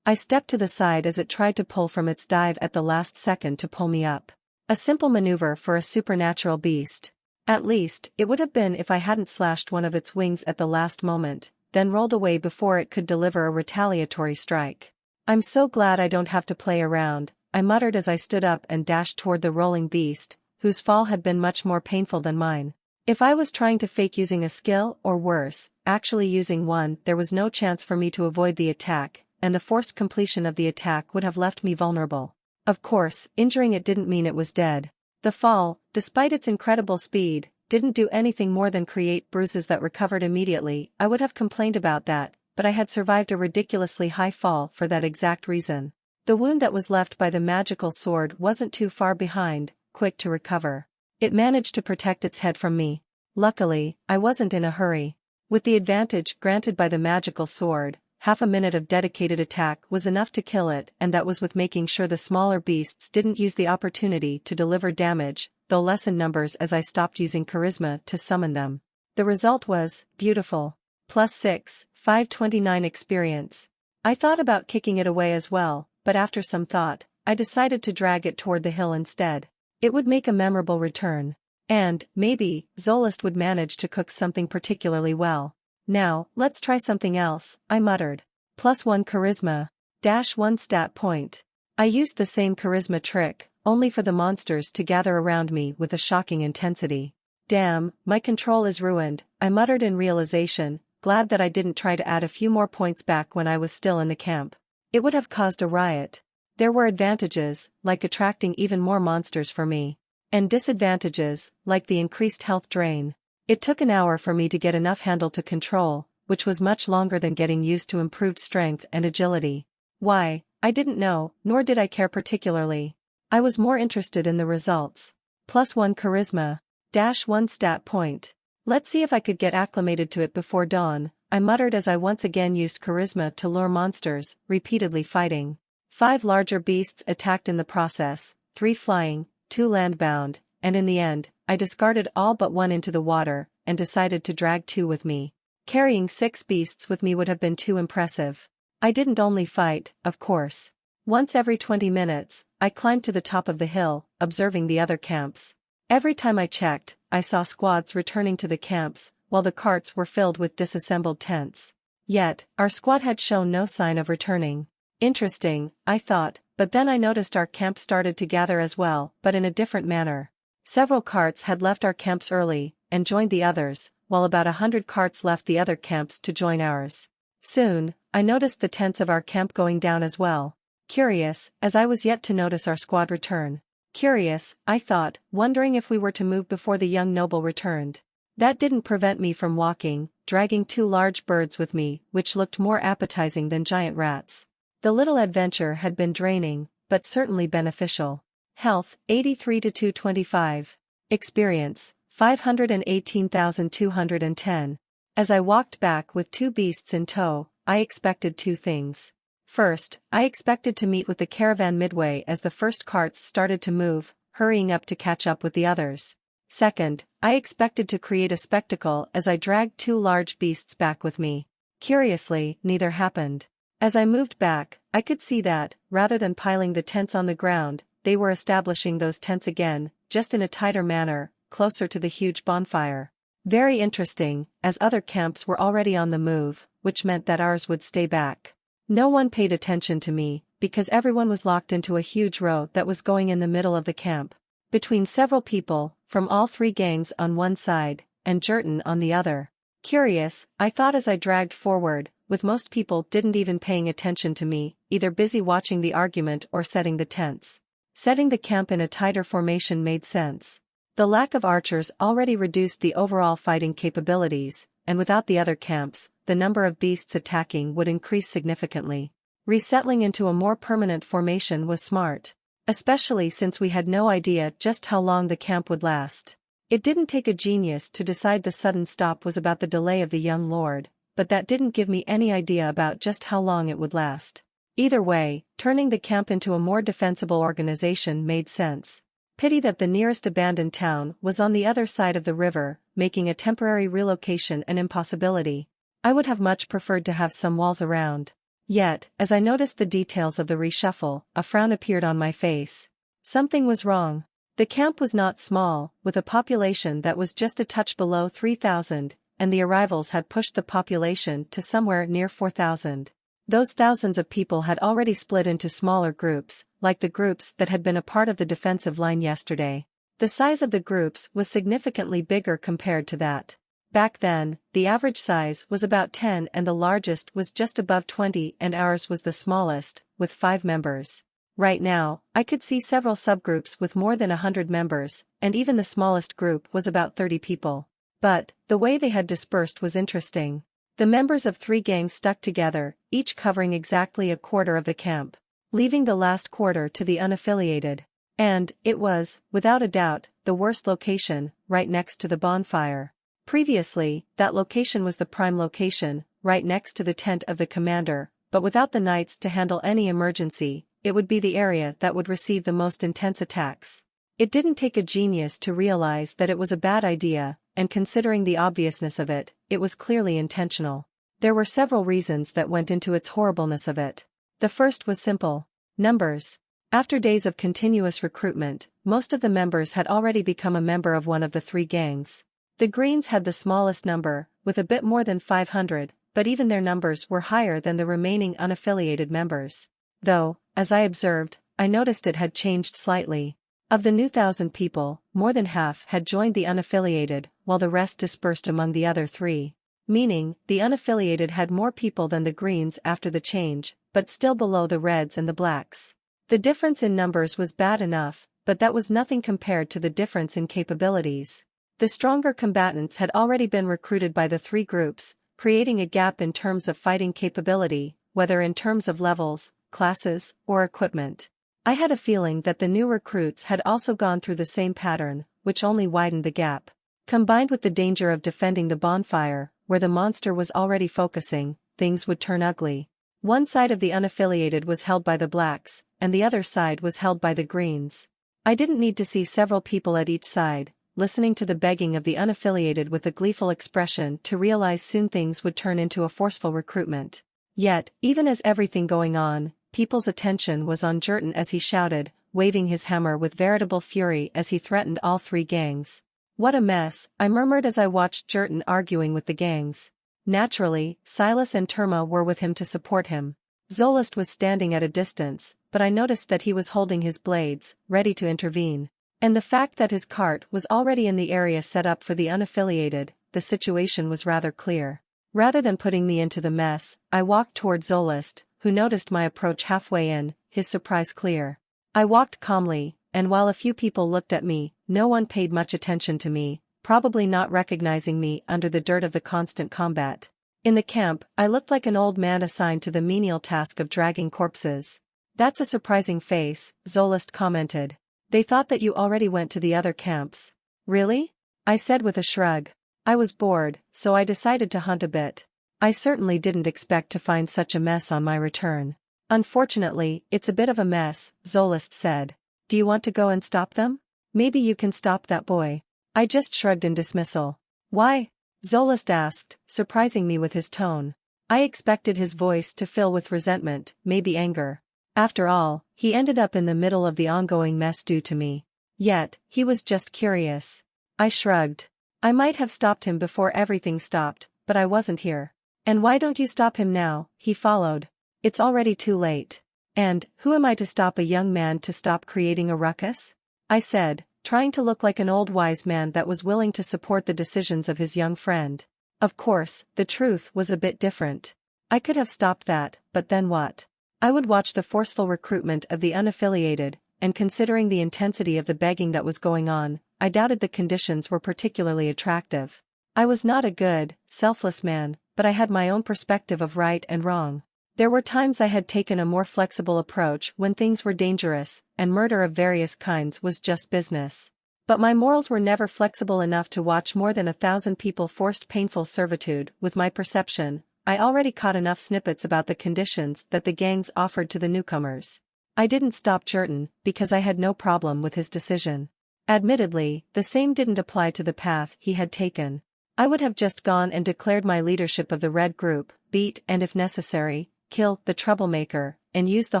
I stepped to the side as it tried to pull from its dive at the last second to pull me up. A simple maneuver for a supernatural beast. At least, it would have been if I hadn't slashed one of its wings at the last moment, then rolled away before it could deliver a retaliatory strike. I'm so glad I don't have to play around, I muttered as I stood up and dashed toward the rolling beast, whose fall had been much more painful than mine. If I was trying to fake using a skill, or worse, actually using one, there was no chance for me to avoid the attack, and the forced completion of the attack would have left me vulnerable. Of course, injuring it didn't mean it was dead. The fall, despite its incredible speed, didn't do anything more than create bruises that recovered immediately. I would have complained about that, but I had survived a ridiculously high fall for that exact reason. The wound that was left by the magical sword wasn't too far behind, quick to recover. It managed to protect its head from me. Luckily, I wasn't in a hurry. With the advantage granted by the magical sword, half a minute of dedicated attack was enough to kill it, and that was with making sure the smaller beasts didn't use the opportunity to deliver damage, though less in numbers as I stopped using charisma to summon them. The result was beautiful. +6, 529 experience. I thought about kicking it away as well, but after some thought, I decided to drag it toward the hill instead. It would make a memorable return. And, maybe, Zolist would manage to cook something particularly well. Now, let's try something else, I muttered. +1 charisma. -1 stat point. I used the same charisma trick, only for the monsters to gather around me with a shocking intensity. Damn, my control is ruined, I muttered in realization, glad that I didn't try to add a few more points back when I was still in the camp. It would have caused a riot. There were advantages, like attracting even more monsters for me. And disadvantages, like the increased health drain. It took an hour for me to get enough handle to control, which was much longer than getting used to improved strength and agility. Why, I didn't know, nor did I care particularly. I was more interested in the results. +1 charisma. -1 stat point. Let's see if I could get acclimated to it before dawn, I muttered as I once again used charisma to lure monsters, repeatedly fighting. 5 larger beasts attacked in the process, 3 flying, 2 landbound, and in the end, I discarded all but 1 into the water, and decided to drag 2 with me. Carrying 6 beasts with me would have been too impressive. I didn't only fight, of course. Once every 20 minutes, I climbed to the top of the hill, observing the other camps. Every time I checked, I saw squads returning to the camps, while the carts were filled with disassembled tents. Yet, our squad had shown no sign of returning. Interesting, I thought, but then I noticed our camp started to gather as well, but in a different manner. Several carts had left our camps early, and joined the others, while about 100 carts left the other camps to join ours. Soon, I noticed the tents of our camp going down as well. Curious, as I was yet to notice our squad return. Curious, I thought, wondering if we were to move before the young noble returned. That didn't prevent me from walking, dragging 2 large birds with me, which looked more appetizing than giant rats. The little adventure had been draining, but certainly beneficial. Health, 83 to 225. Experience, 518,210. As I walked back with 2 beasts in tow, I expected 2 things. First, I expected to meet with the caravan midway as the first carts started to move, hurrying up to catch up with the others. Second, I expected to create a spectacle as I dragged 2 large beasts back with me. Curiously, neither happened. As I moved back, I could see that, rather than piling the tents on the ground, they were establishing those tents again, just in a tighter manner, closer to the huge bonfire. Very interesting, as other camps were already on the move, which meant that ours would stay back. No one paid attention to me, because everyone was locked into a huge row that was going in the middle of the camp. Between several people, from all 3 gangs on one side, and Jurton on the other. Curious, I thought as I dragged forward, with most people didn't even paying attention to me, either busy watching the argument or setting the tents. Setting the camp in a tighter formation made sense. The lack of archers already reduced the overall fighting capabilities, and without the other camps, the number of beasts attacking would increase significantly. Resettling into a more permanent formation was smart. Especially since we had no idea just how long the camp would last. It didn't take a genius to decide the sudden stop was about the delay of the young lord, but that didn't give me any idea about just how long it would last. Either way, turning the camp into a more defensible organization made sense. Pity that the nearest abandoned town was on the other side of the river, making a temporary relocation an impossibility. I would have much preferred to have some walls around. Yet, as I noticed the details of the reshuffle, a frown appeared on my face. Something was wrong. The camp was not small, with a population that was just a touch below 3,000, and the arrivals had pushed the population to somewhere near 4,000. Those thousands of people had already split into smaller groups, like the groups that had been a part of the defensive line yesterday. The size of the groups was significantly bigger compared to that. Back then, the average size was about 10 and the largest was just above 20 and ours was the smallest, with 5 members. Right now, I could see several subgroups with more than 100 members, and even the smallest group was about 30 people. But, the way they had dispersed was interesting. The members of 3 gangs stuck together, each covering exactly a quarter of the camp, leaving the last quarter to the unaffiliated. And it was, without a doubt, the worst location, right next to the bonfire. Previously, that location was the prime location, right next to the tent of the commander, but without the knights to handle any emergency, it would be the area that would receive the most intense attacks. It didn't take a genius to realize that it was a bad idea, and considering the obviousness of it, it was clearly intentional. There were several reasons that went into its horribleness of it. The first was simple. Numbers. After days of continuous recruitment, most of the members had already become a member of one of the three gangs. The Greens had the smallest number, with a bit more than 500, but even their numbers were higher than the remaining unaffiliated members. Though, as I observed, I noticed it had changed slightly. Of the new 1,000 people, more than half had joined the unaffiliated, while the rest dispersed among the other three. Meaning, the unaffiliated had more people than the Greens after the change, but still below the Reds and the Blacks. The difference in numbers was bad enough, but that was nothing compared to the difference in capabilities. The stronger combatants had already been recruited by the three groups, creating a gap in terms of fighting capability, whether in terms of levels, classes, or equipment. I had a feeling that the new recruits had also gone through the same pattern, which only widened the gap. Combined with the danger of defending the bonfire, where the monster was already focusing, things would turn ugly. One side of the unaffiliated was held by the Blacks, and the other side was held by the Greens. I didn't need to see several people at each side, listening to the begging of the unaffiliated with a gleeful expression to realize soon things would turn into a forceful recruitment. Yet, even as everything going on, people's attention was on Jerton as he shouted, waving his hammer with veritable fury as he threatened all three gangs. What a mess, I murmured as I watched Jerton arguing with the gangs. Naturally, Silas and Terma were with him to support him. Zolist was standing at a distance, but I noticed that he was holding his blades, ready to intervene. And the fact that his cart was already in the area set up for the unaffiliated, the situation was rather clear. Rather than putting me into the mess, I walked toward Zolist, who noticed my approach halfway in, his surprise clear. I walked calmly, and while a few people looked at me, no one paid much attention to me, probably not recognizing me under the dirt of the constant combat. In the camp, I looked like an old man assigned to the menial task of dragging corpses. That's a surprising face, Zolist commented. They thought that you already went to the other camps. Really? I said with a shrug. I was bored, so I decided to hunt a bit. I certainly didn't expect to find such a mess on my return. Unfortunately, it's a bit of a mess, Zolist said. Do you want to go and stop them? Maybe you can stop that boy. I just shrugged in dismissal. Why? Zolist asked, surprising me with his tone. I expected his voice to fill with resentment, maybe anger. After all, he ended up in the middle of the ongoing mess due to me. Yet, he was just curious. I shrugged. I might have stopped him before everything stopped, but I wasn't here. And why don't you stop him now? He followed. It's already too late. And, who am I to stop a young man to stop creating a ruckus? I said, trying to look like an old wise man that was willing to support the decisions of his young friend. Of course, the truth was a bit different. I could have stopped that, but then what? I would watch the forceful recruitment of the unaffiliated, and considering the intensity of the begging that was going on, I doubted the conditions were particularly attractive. I was not a good, selfless man, but I had my own perspective of right and wrong. There were times I had taken a more flexible approach when things were dangerous, and murder of various kinds was just business. But my morals were never flexible enough to watch more than 1,000 people forced painful servitude. With my perception, I already caught enough snippets about the conditions that the gangs offered to the newcomers. I didn't stop Jerton, because I had no problem with his decision. Admittedly, the same didn't apply to the path he had taken. I would have just gone and declared my leadership of the Red Group, beat and if necessary, kill the troublemaker, and use the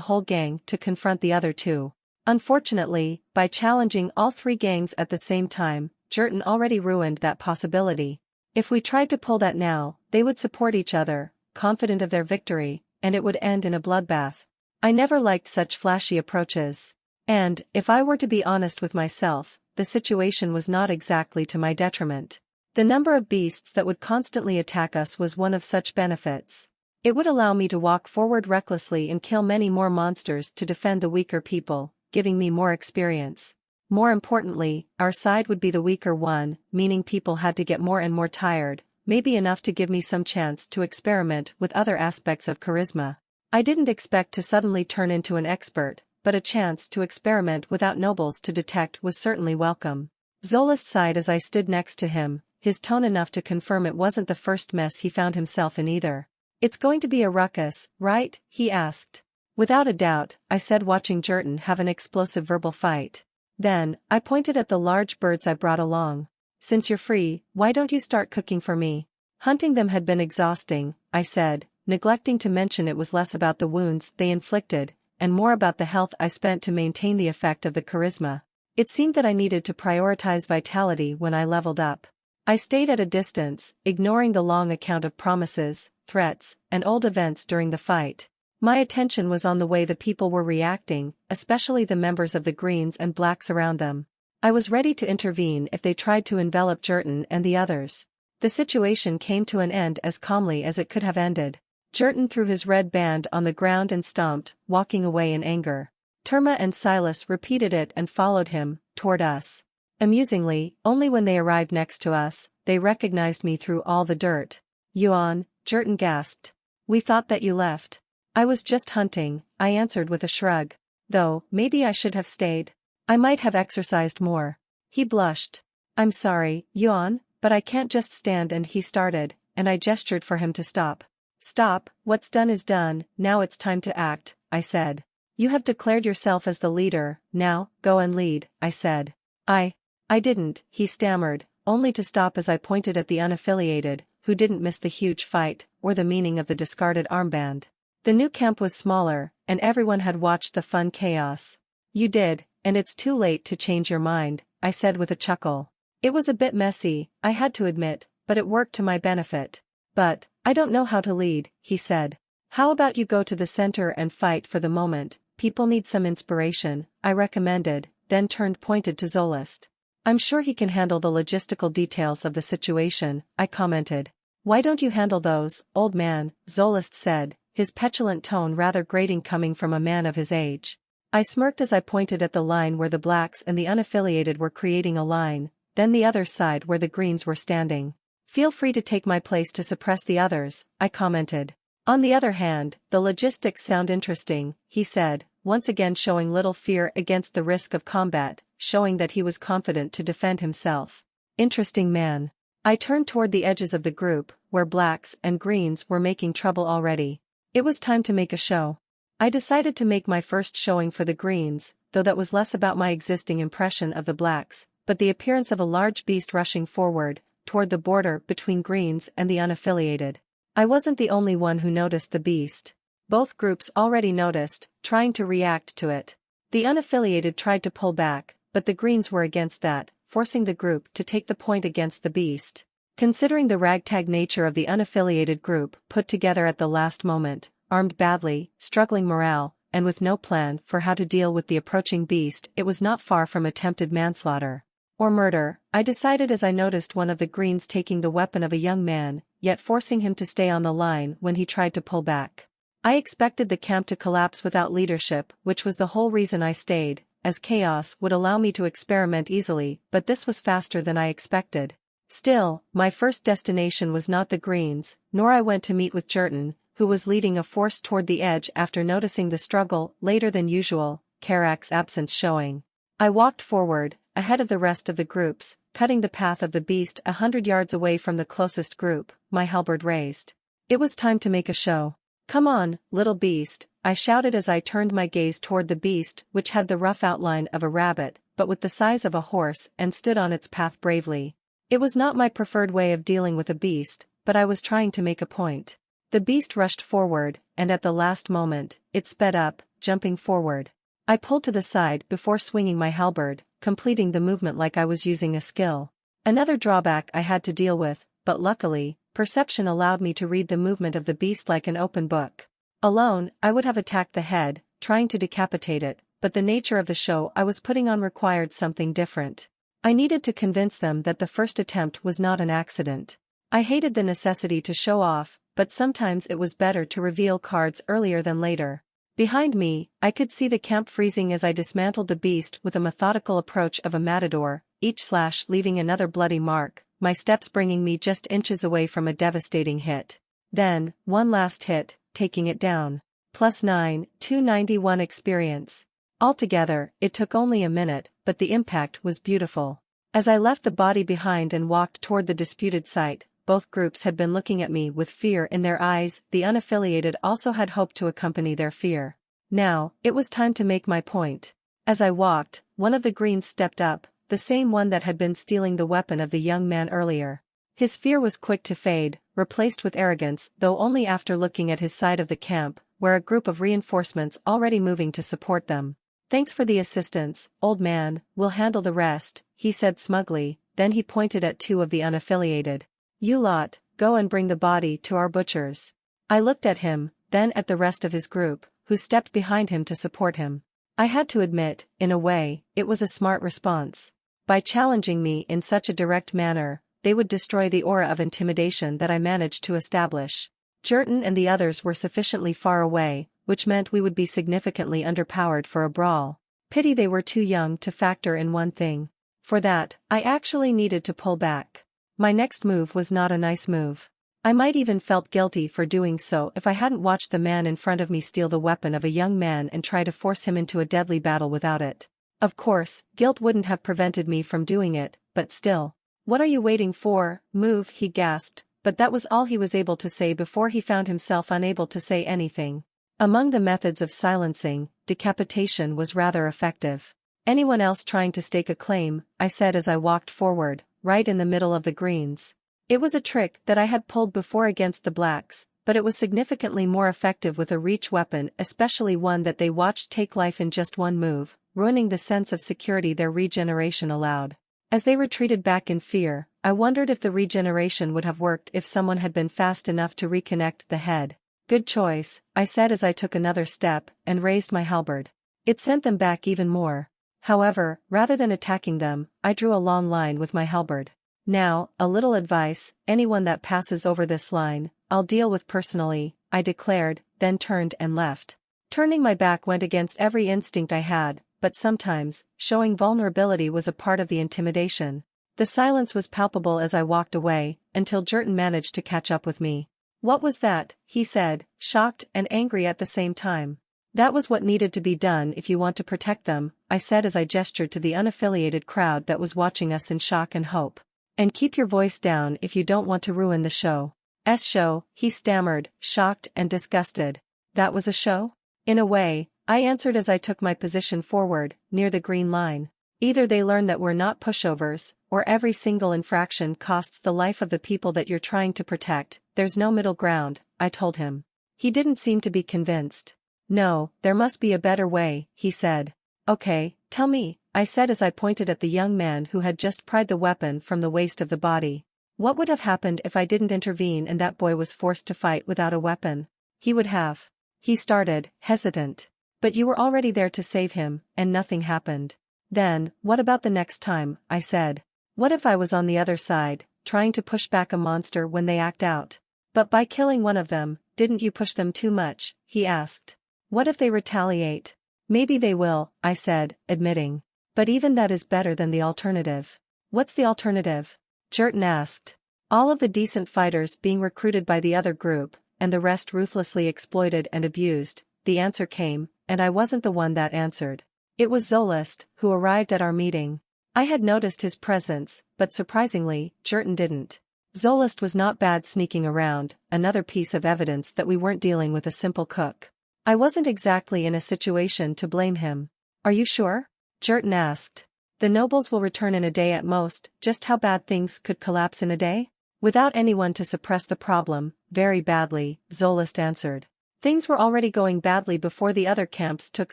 whole gang to confront the other two. Unfortunately, by challenging all three gangs at the same time, Jerton already ruined that possibility. If we tried to pull that now, they would support each other, confident of their victory, and it would end in a bloodbath. I never liked such flashy approaches. And, if I were to be honest with myself, the situation was not exactly to my detriment. The number of beasts that would constantly attack us was one of such benefits. It would allow me to walk forward recklessly and kill many more monsters to defend the weaker people, giving me more experience. More importantly, our side would be the weaker one, meaning people had to get more and more tired, maybe enough to give me some chance to experiment with other aspects of charisma. I didn't expect to suddenly turn into an expert, but a chance to experiment without nobles to detect was certainly welcome. Zolist sighed as I stood next to him, his tone enough to confirm it wasn't the first mess he found himself in either. "It's going to be a ruckus, right?" he asked. "Without a doubt," I said, watching Jurton have an explosive verbal fight. Then, I pointed at the large birds I brought along. "Since you're free, why don't you start cooking for me?" Hunting them had been exhausting, I said, neglecting to mention it was less about the wounds they inflicted, and more about the health I spent to maintain the effect of the charisma. It seemed that I needed to prioritize vitality when I leveled up. I stayed at a distance, ignoring the long account of promises, threats, and old events during the fight. My attention was on the way the people were reacting, especially the members of the Greens and Blacks around them. I was ready to intervene if they tried to envelop Jurton and the others. The situation came to an end as calmly as it could have ended. Jurton threw his red band on the ground and stomped, walking away in anger. Terma and Silas repeated it and followed him, toward us. Amusingly, only when they arrived next to us, they recognized me through all the dirt. "Yuan," Jurton gasped. "We thought that you left." "I was just hunting," I answered with a shrug. "Though, maybe I should have stayed. I might have exercised more." He blushed. "I'm sorry, Yuan, but I can't just stand," and he started, and I gestured for him to stop. "Stop, what's done is done, now it's time to act," I said. "You have declared yourself as the leader, now, go and lead," I said. I didn't," he stammered, only to stop as I pointed at the unaffiliated, who didn't miss the huge fight, or the meaning of the discarded armband. The new camp was smaller, and everyone had watched the fun chaos. "You did, and it's too late to change your mind," I said with a chuckle. "It was a bit messy, I had to admit, but it worked to my benefit." "But, I don't know how to lead," he said. "How about you go to the center and fight for the moment, people need some inspiration," I recommended, then pointed to Zolist. "I'm sure he can handle the logistical details of the situation," I commented. "Why don't you handle those, old man?" Zolist said, his petulant tone rather grating coming from a man of his age. I smirked as I pointed at the line where the Blacks and the unaffiliated were creating a line, then the other side where the Greens were standing. "Feel free to take my place to suppress the others," I commented. "On the other hand, the logistics sound interesting," he said, once again showing little fear against the risk of combat, showing that he was confident to defend himself. Interesting man. I turned toward the edges of the group, where Blacks and Greens were making trouble already. It was time to make a show. I decided to make my first showing for the Greens, though that was less about my existing impression of the Blacks, but the appearance of a large beast rushing forward, toward the border between Greens and the unaffiliated. I wasn't the only one who noticed the beast. Both groups already noticed, trying to react to it. The unaffiliated tried to pull back, but the Greens were against that, forcing the group to take the point against the beast. Considering the ragtag nature of the unaffiliated group put together at the last moment, armed badly, struggling morale, and with no plan for how to deal with the approaching beast, it was not far from attempted manslaughter. Or murder, I decided as I noticed one of the Greens taking the weapon of a young man, yet forcing him to stay on the line when he tried to pull back. I expected the camp to collapse without leadership, which was the whole reason I stayed, as chaos would allow me to experiment easily, but this was faster than I expected. Still, my first destination was not the Greens, nor I went to meet with Jurton, who was leading a force toward the edge after noticing the struggle later than usual, Karak's absence showing. I walked forward, ahead of the rest of the groups, cutting the path of the beast 100 yards away from the closest group, my halberd raised. It was time to make a show. "Come on, little beast," I shouted as I turned my gaze toward the beast, which had the rough outline of a rabbit, but with the size of a horse, and stood on its path bravely. It was not my preferred way of dealing with a beast, but I was trying to make a point. The beast rushed forward, and at the last moment, it sped up, jumping forward. I pulled to the side before swinging my halberd, completing the movement like I was using a skill. Another drawback I had to deal with, but luckily, perception allowed me to read the movement of the beast like an open book. Alone, I would have attacked the head, trying to decapitate it, but the nature of the show I was putting on required something different. I needed to convince them that the first attempt was not an accident. I hated the necessity to show off, but sometimes it was better to reveal cards earlier than later. Behind me, I could see the camp freezing as I dismantled the beast with a methodical approach of a matador, each slash leaving another bloody mark, my steps bringing me just inches away from a devastating hit. Then, one last hit, taking it down. +9, 291 experience. Altogether, it took only a minute, but the impact was beautiful. As I left the body behind and walked toward the disputed site, both groups had been looking at me with fear in their eyes. The unaffiliated also had hoped to accompany their fear. Now, it was time to make my point. As I walked, one of the Greens stepped up, the same one that had been stealing the weapon of the young man earlier. His fear was quick to fade, replaced with arrogance, though only after looking at his side of the camp, where a group of reinforcements already moving to support them. "Thanks for the assistance, old man, we'll handle the rest," he said smugly, then he pointed at two of the unaffiliated. "You lot, go and bring the body to our butchers." I looked at him, then at the rest of his group, who stepped behind him to support him. I had to admit, in a way, it was a smart response. By challenging me in such a direct manner, they would destroy the aura of intimidation that I managed to establish. Jerton and the others were sufficiently far away, which meant we would be significantly underpowered for a brawl. Pity they were too young to factor in one thing. For that, I actually needed to pull back. My next move was not a nice move. I might even felt guilty for doing so if I hadn't watched the man in front of me steal the weapon of a young man and try to force him into a deadly battle without it. Of course, guilt wouldn't have prevented me from doing it, but still. "What are you waiting for? Move," he gasped, but that was all he was able to say before he found himself unable to say anything. Among the methods of silencing, decapitation was rather effective. "Anyone else trying to stake a claim?" I said as I walked forward, right in the middle of the Greens. It was a trick that I had pulled before against the blacks, but it was significantly more effective with a reach weapon, especially one that they watched take life in just one move, ruining the sense of security their regeneration allowed. As they retreated back in fear, I wondered if the regeneration would have worked if someone had been fast enough to reconnect the head. "Good choice," I said as I took another step and raised my halberd. It sent them back even more. However, rather than attacking them, I drew a long line with my halberd. "Now, a little advice, anyone that passes over this line, I'll deal with personally," I declared, then turned and left. Turning my back went against every instinct I had, but sometimes, showing vulnerability was a part of the intimidation. The silence was palpable as I walked away, until Jerton managed to catch up with me. "What was that?" he said, shocked and angry at the same time. "That was what needed to be done if you want to protect them," I said as I gestured to the unaffiliated crowd that was watching us in shock and hope. "And keep your voice down if you don't want to ruin the show." Show," he stammered, shocked and disgusted. "That was a show?" "In a way," I answered as I took my position forward, near the green line. "Either they learn that we're not pushovers, or every single infraction costs the life of the people that you're trying to protect. There's no middle ground," I told him. He didn't seem to be convinced. "No, there must be a better way," he said. "Okay, tell me," I said as I pointed at the young man who had just pried the weapon from the waist of the body. "What would have happened if I didn't intervene and that boy was forced to fight without a weapon?" "He would have." He started, hesitant. "But you were already there to save him, and nothing happened." "Then, what about the next time?" I said. "What if I was on the other side, trying to push back a monster when they act out?" "But by killing one of them, didn't you push them too much?" he asked. "What if they retaliate?" "Maybe they will," I said, admitting. "But even that is better than the alternative." "What's the alternative?" Jerton asked. "All of the decent fighters being recruited by the other group, and the rest ruthlessly exploited and abused," the answer came, and I wasn't the one that answered. It was Zolist, who arrived at our meeting. I had noticed his presence, but surprisingly, Jerton didn't. Zolist was not bad sneaking around, another piece of evidence that we weren't dealing with a simple cook. I wasn't exactly in a situation to blame him. "Are you sure?" Jerton asked. "The nobles will return in a day at most." Just how bad things could collapse in a day? "Without anyone to suppress the problem, very badly," Zolist answered. "Things were already going badly before the other camps took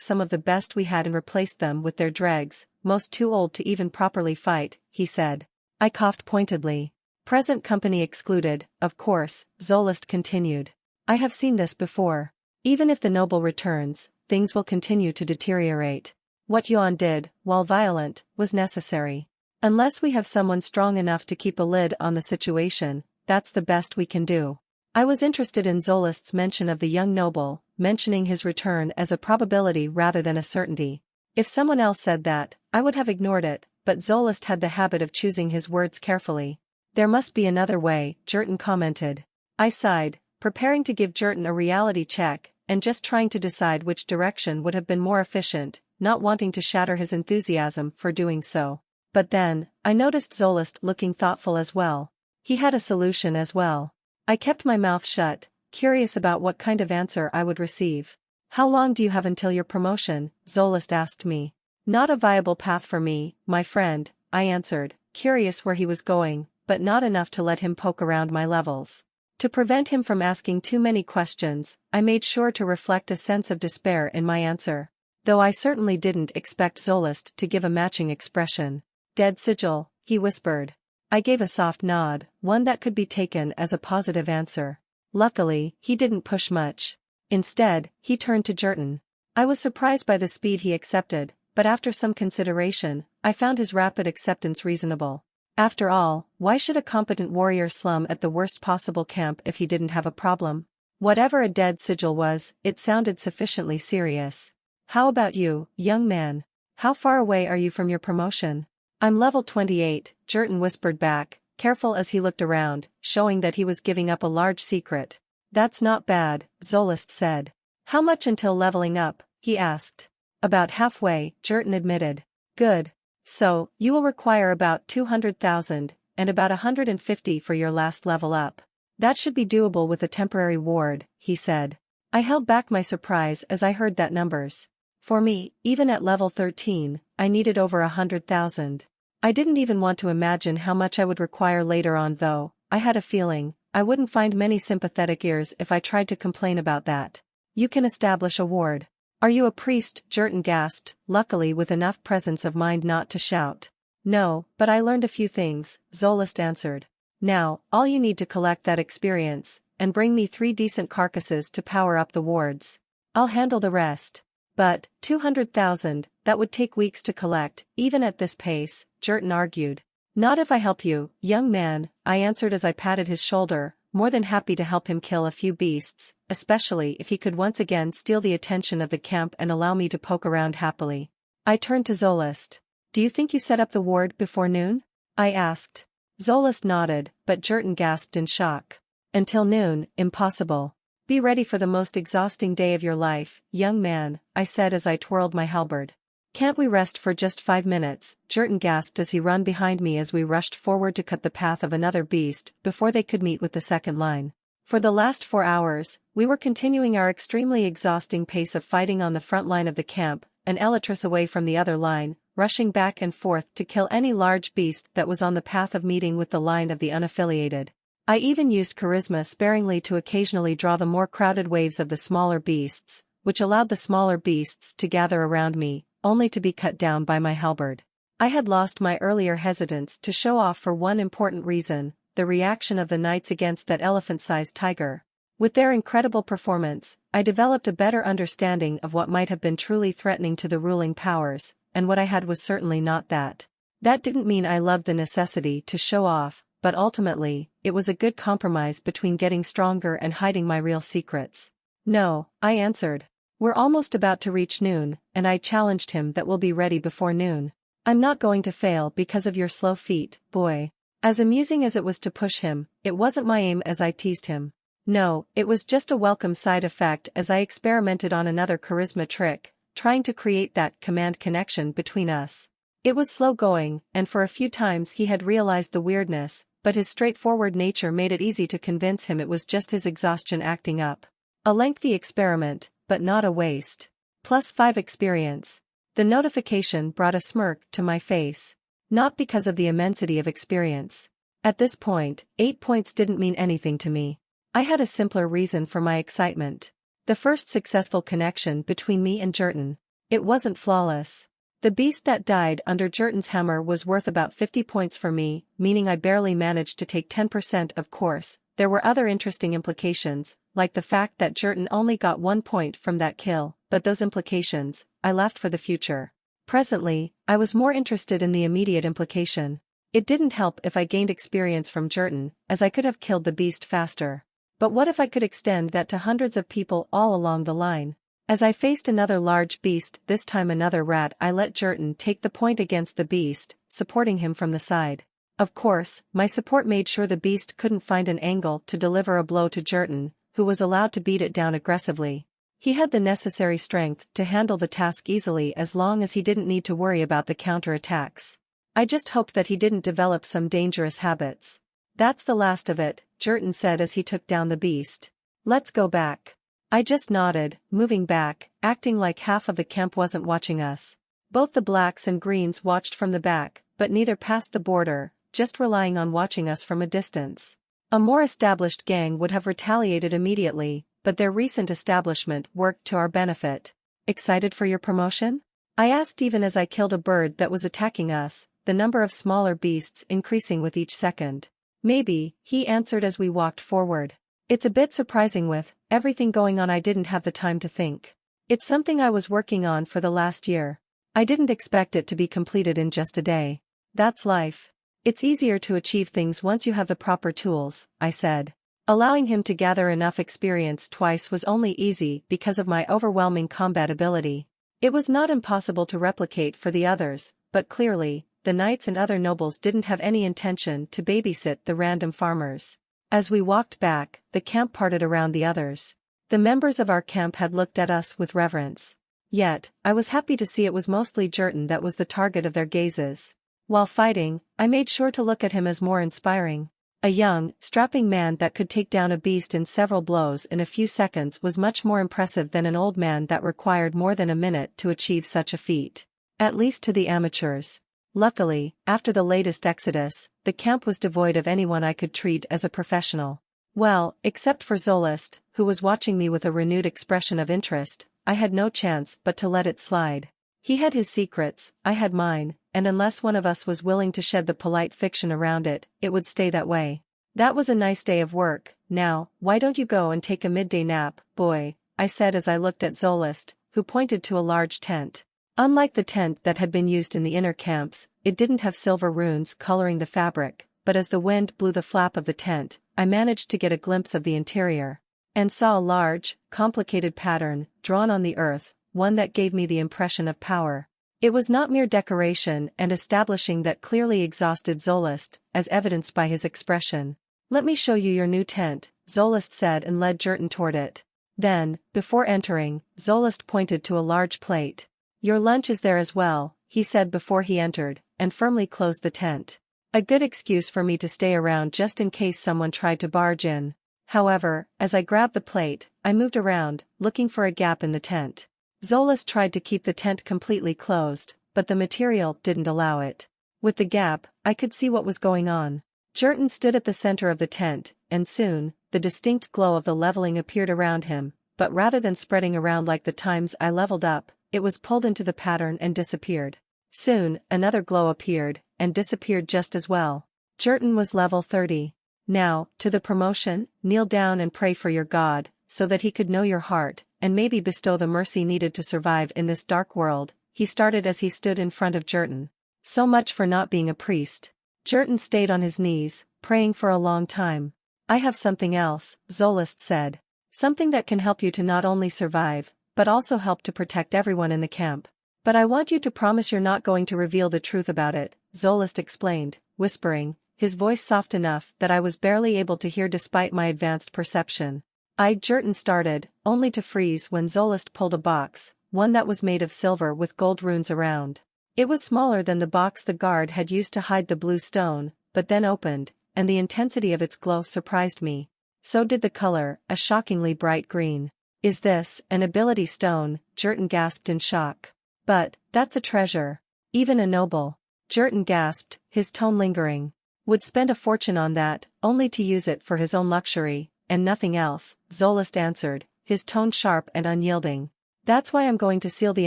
some of the best we had and replaced them with their dregs, most too old to even properly fight," he said. I coughed pointedly. "Present company excluded, of course," Zolist continued. "I have seen this before. Even if the noble returns, things will continue to deteriorate. What Yuan did, while violent, was necessary. Unless we have someone strong enough to keep a lid on the situation, that's the best we can do." I was interested in Zolist's mention of the young noble, mentioning his return as a probability rather than a certainty. If someone else said that, I would have ignored it, but Zolist had the habit of choosing his words carefully. "There must be another way," Jerton commented. I sighed, preparing to give Jerton a reality check, and just trying to decide which direction would have been more efficient, not wanting to shatter his enthusiasm for doing so. But then, I noticed Zolist looking thoughtful as well. He had a solution as well. I kept my mouth shut, curious about what kind of answer I would receive. "How long do you have until your promotion?" Zolist asked me. "Not a viable path for me, my friend," I answered, curious where he was going, but not enough to let him poke around my levels. To prevent him from asking too many questions, I made sure to reflect a sense of despair in my answer. Though I certainly didn't expect Zolist to give a matching expression. "Dead sigil," he whispered. I gave a soft nod, one that could be taken as a positive answer. Luckily, he didn't push much. Instead, he turned to Jurton. I was surprised by the speed he accepted, but after some consideration, I found his rapid acceptance reasonable. After all, why should a competent warrior slum at the worst possible camp if he didn't have a problem? Whatever a dead sigil was, it sounded sufficiently serious. "How about you, young man? How far away are you from your promotion?" "I'm level 28, Jurton whispered back, careful as he looked around, showing that he was giving up a large secret. "That's not bad," Zolist said. "How much until leveling up?" he asked. "About halfway," Jurton admitted. "Good. So, you will require about 200,000, and about 150 for your last level up. That should be doable with a temporary ward," he said. I held back my surprise as I heard that numbers. For me, even at level 13, I needed over 100,000. I didn't even want to imagine how much I would require later on though. I had a feeling I wouldn't find many sympathetic ears if I tried to complain about that. "You can establish a ward." "Are you a priest?" Jurton gasped, luckily with enough presence of mind not to shout. "No, but I learned a few things," Zolist answered. "Now, all you need to collect that experience, and bring me 3 decent carcasses to power up the wards. I'll handle the rest." "But, 200,000, that would take weeks to collect, even at this pace," Jurton argued. "Not if I help you, young man," I answered as I patted his shoulder, more than happy to help him kill a few beasts, especially if he could once again steal the attention of the camp and allow me to poke around happily. I turned to Zolist. "Do you think you set up the ward before noon?" I asked. Zolist nodded, but Jurton gasped in shock. "Until noon, impossible. Be ready for the most exhausting day of your life, young man," I said as I twirled my halberd. "Can't we rest for just 5 minutes?" Jurton gasped as he ran behind me as we rushed forward to cut the path of another beast before they could meet with the second line. For the last 4 hours, we were continuing our extremely exhausting pace of fighting on the front line of the camp, an elytras away from the other line, rushing back and forth to kill any large beast that was on the path of meeting with the line of the unaffiliated. I even used charisma sparingly to occasionally draw the more crowded waves of the smaller beasts, which allowed the smaller beasts to gather around me, only to be cut down by my halberd. I had lost my earlier hesitance to show off for one important reason: the reaction of the knights against that elephant-sized tiger. With their incredible performance, I developed a better understanding of what might have been truly threatening to the ruling powers, and what I had was certainly not that. That didn't mean I loved the necessity to show off, but ultimately, it was a good compromise between getting stronger and hiding my real secrets. "No," I answered. "We're almost about to reach noon," and I challenged him that we'll be ready before noon. "I'm not going to fail because of your slow feet, boy." As amusing as it was to push him, it wasn't my aim as I teased him. No, it was just a welcome side effect as I experimented on another charisma trick, trying to create that command connection between us. It was slow going, and for a few times he had realized the weirdness, but his straightforward nature made it easy to convince him it was just his exhaustion acting up. A lengthy experiment, but not a waste. +5 experience. The notification brought a smirk to my face. Not because of the immensity of experience. At this point, 8 points didn't mean anything to me. I had a simpler reason for my excitement. The first successful connection between me and Jurton. It wasn't flawless. The beast that died under Jurton's hammer was worth about 50 points for me, meaning I barely managed to take 10%. Of course, there were other interesting implications, like the fact that Jurton only got 1 point from that kill, but those implications, I left for the future. Presently, I was more interested in the immediate implication. It didn't help if I gained experience from Jurton, as I could have killed the beast faster. But what if I could extend that to hundreds of people all along the line? As I faced another large beast, this time another rat, I let Jurton take the point against the beast, supporting him from the side. Of course, my support made sure the beast couldn't find an angle to deliver a blow to Jurton, who was allowed to beat it down aggressively. He had the necessary strength to handle the task easily as long as he didn't need to worry about the counterattacks. I just hoped that he didn't develop some dangerous habits. That's the last of it, Jurton said as he took down the beast. Let's go back. I just nodded, moving back, acting like half of the camp wasn't watching us. Both the blacks and greens watched from the back, but neither passed the border, just relying on watching us from a distance. A more established gang would have retaliated immediately, but their recent establishment worked to our benefit. Excited for your promotion? I asked even as I killed a bird that was attacking us, the number of smaller beasts increasing with each second. Maybe, he answered as we walked forward. It's a bit surprising with everything going on. I didn't have the time to think. It's something I was working on for the last year. I didn't expect it to be completed in just a day. That's life. It's easier to achieve things once you have the proper tools, I said. Allowing him to gather enough experience twice was only easy because of my overwhelming combat ability. It was not impossible to replicate for the others, but clearly, the knights and other nobles didn't have any intention to babysit the random farmers. As we walked back, the camp parted around the others. The members of our camp had looked at us with reverence. Yet, I was happy to see it was mostly Jurton that was the target of their gazes. While fighting, I made sure to look at him as more inspiring. A young, strapping man that could take down a beast in several blows in a few seconds was much more impressive than an old man that required more than a minute to achieve such a feat. At least to the amateurs. Luckily, after the latest exodus, the camp was devoid of anyone I could treat as a professional. Well, except for Zolist, who was watching me with a renewed expression of interest, I had no chance but to let it slide. He had his secrets, I had mine, and unless one of us was willing to shed the polite fiction around it, it would stay that way. That was a nice day of work. Now, why don't you go and take a midday nap, boy? I said as I looked at Zolist, who pointed to a large tent. Unlike the tent that had been used in the inner camps, it didn't have silver runes coloring the fabric, but as the wind blew the flap of the tent, I managed to get a glimpse of the interior. And saw a large, complicated pattern, drawn on the earth, one that gave me the impression of power. It was not mere decoration and establishing that clearly exhausted Zolist, as evidenced by his expression. Let me show you your new tent, Zolist said and led Jurton toward it. Then, before entering, Zolist pointed to a large plate. Your lunch is there as well, he said before he entered, and firmly closed the tent. A good excuse for me to stay around just in case someone tried to barge in. However, as I grabbed the plate, I moved around, looking for a gap in the tent. Zolist tried to keep the tent completely closed, but the material didn't allow it. With the gap, I could see what was going on. Jurton stood at the center of the tent, and soon, the distinct glow of the leveling appeared around him, but rather than spreading around like the times I leveled up, it was pulled into the pattern and disappeared. Soon, another glow appeared, and disappeared just as well. Jurton was level 30. Now, to the promotion, kneel down and pray for your God, so that he could know your heart, and maybe bestow the mercy needed to survive in this dark world, he started as he stood in front of Jurton. So much for not being a priest. Jurton stayed on his knees, praying for a long time. I have something else, Zolist said. Something that can help you to not only survive, but also help to protect everyone in the camp. But I want you to promise you're not going to reveal the truth about it, Zolist explained, whispering, his voice soft enough that I was barely able to hear despite my advanced perception. Jurton started, only to freeze when Zolist pulled a box, one that was made of silver with gold runes around. It was smaller than the box the guard had used to hide the blue stone, but then opened, and the intensity of its glow surprised me. So did the color, a shockingly bright green. Is this an ability stone? Jurton gasped in shock. But, that's a treasure. Even a noble. Jurton gasped, his tone lingering. Would spend a fortune on that, only to use it for his own luxury, and nothing else, Zolist answered, his tone sharp and unyielding. That's why I'm going to seal the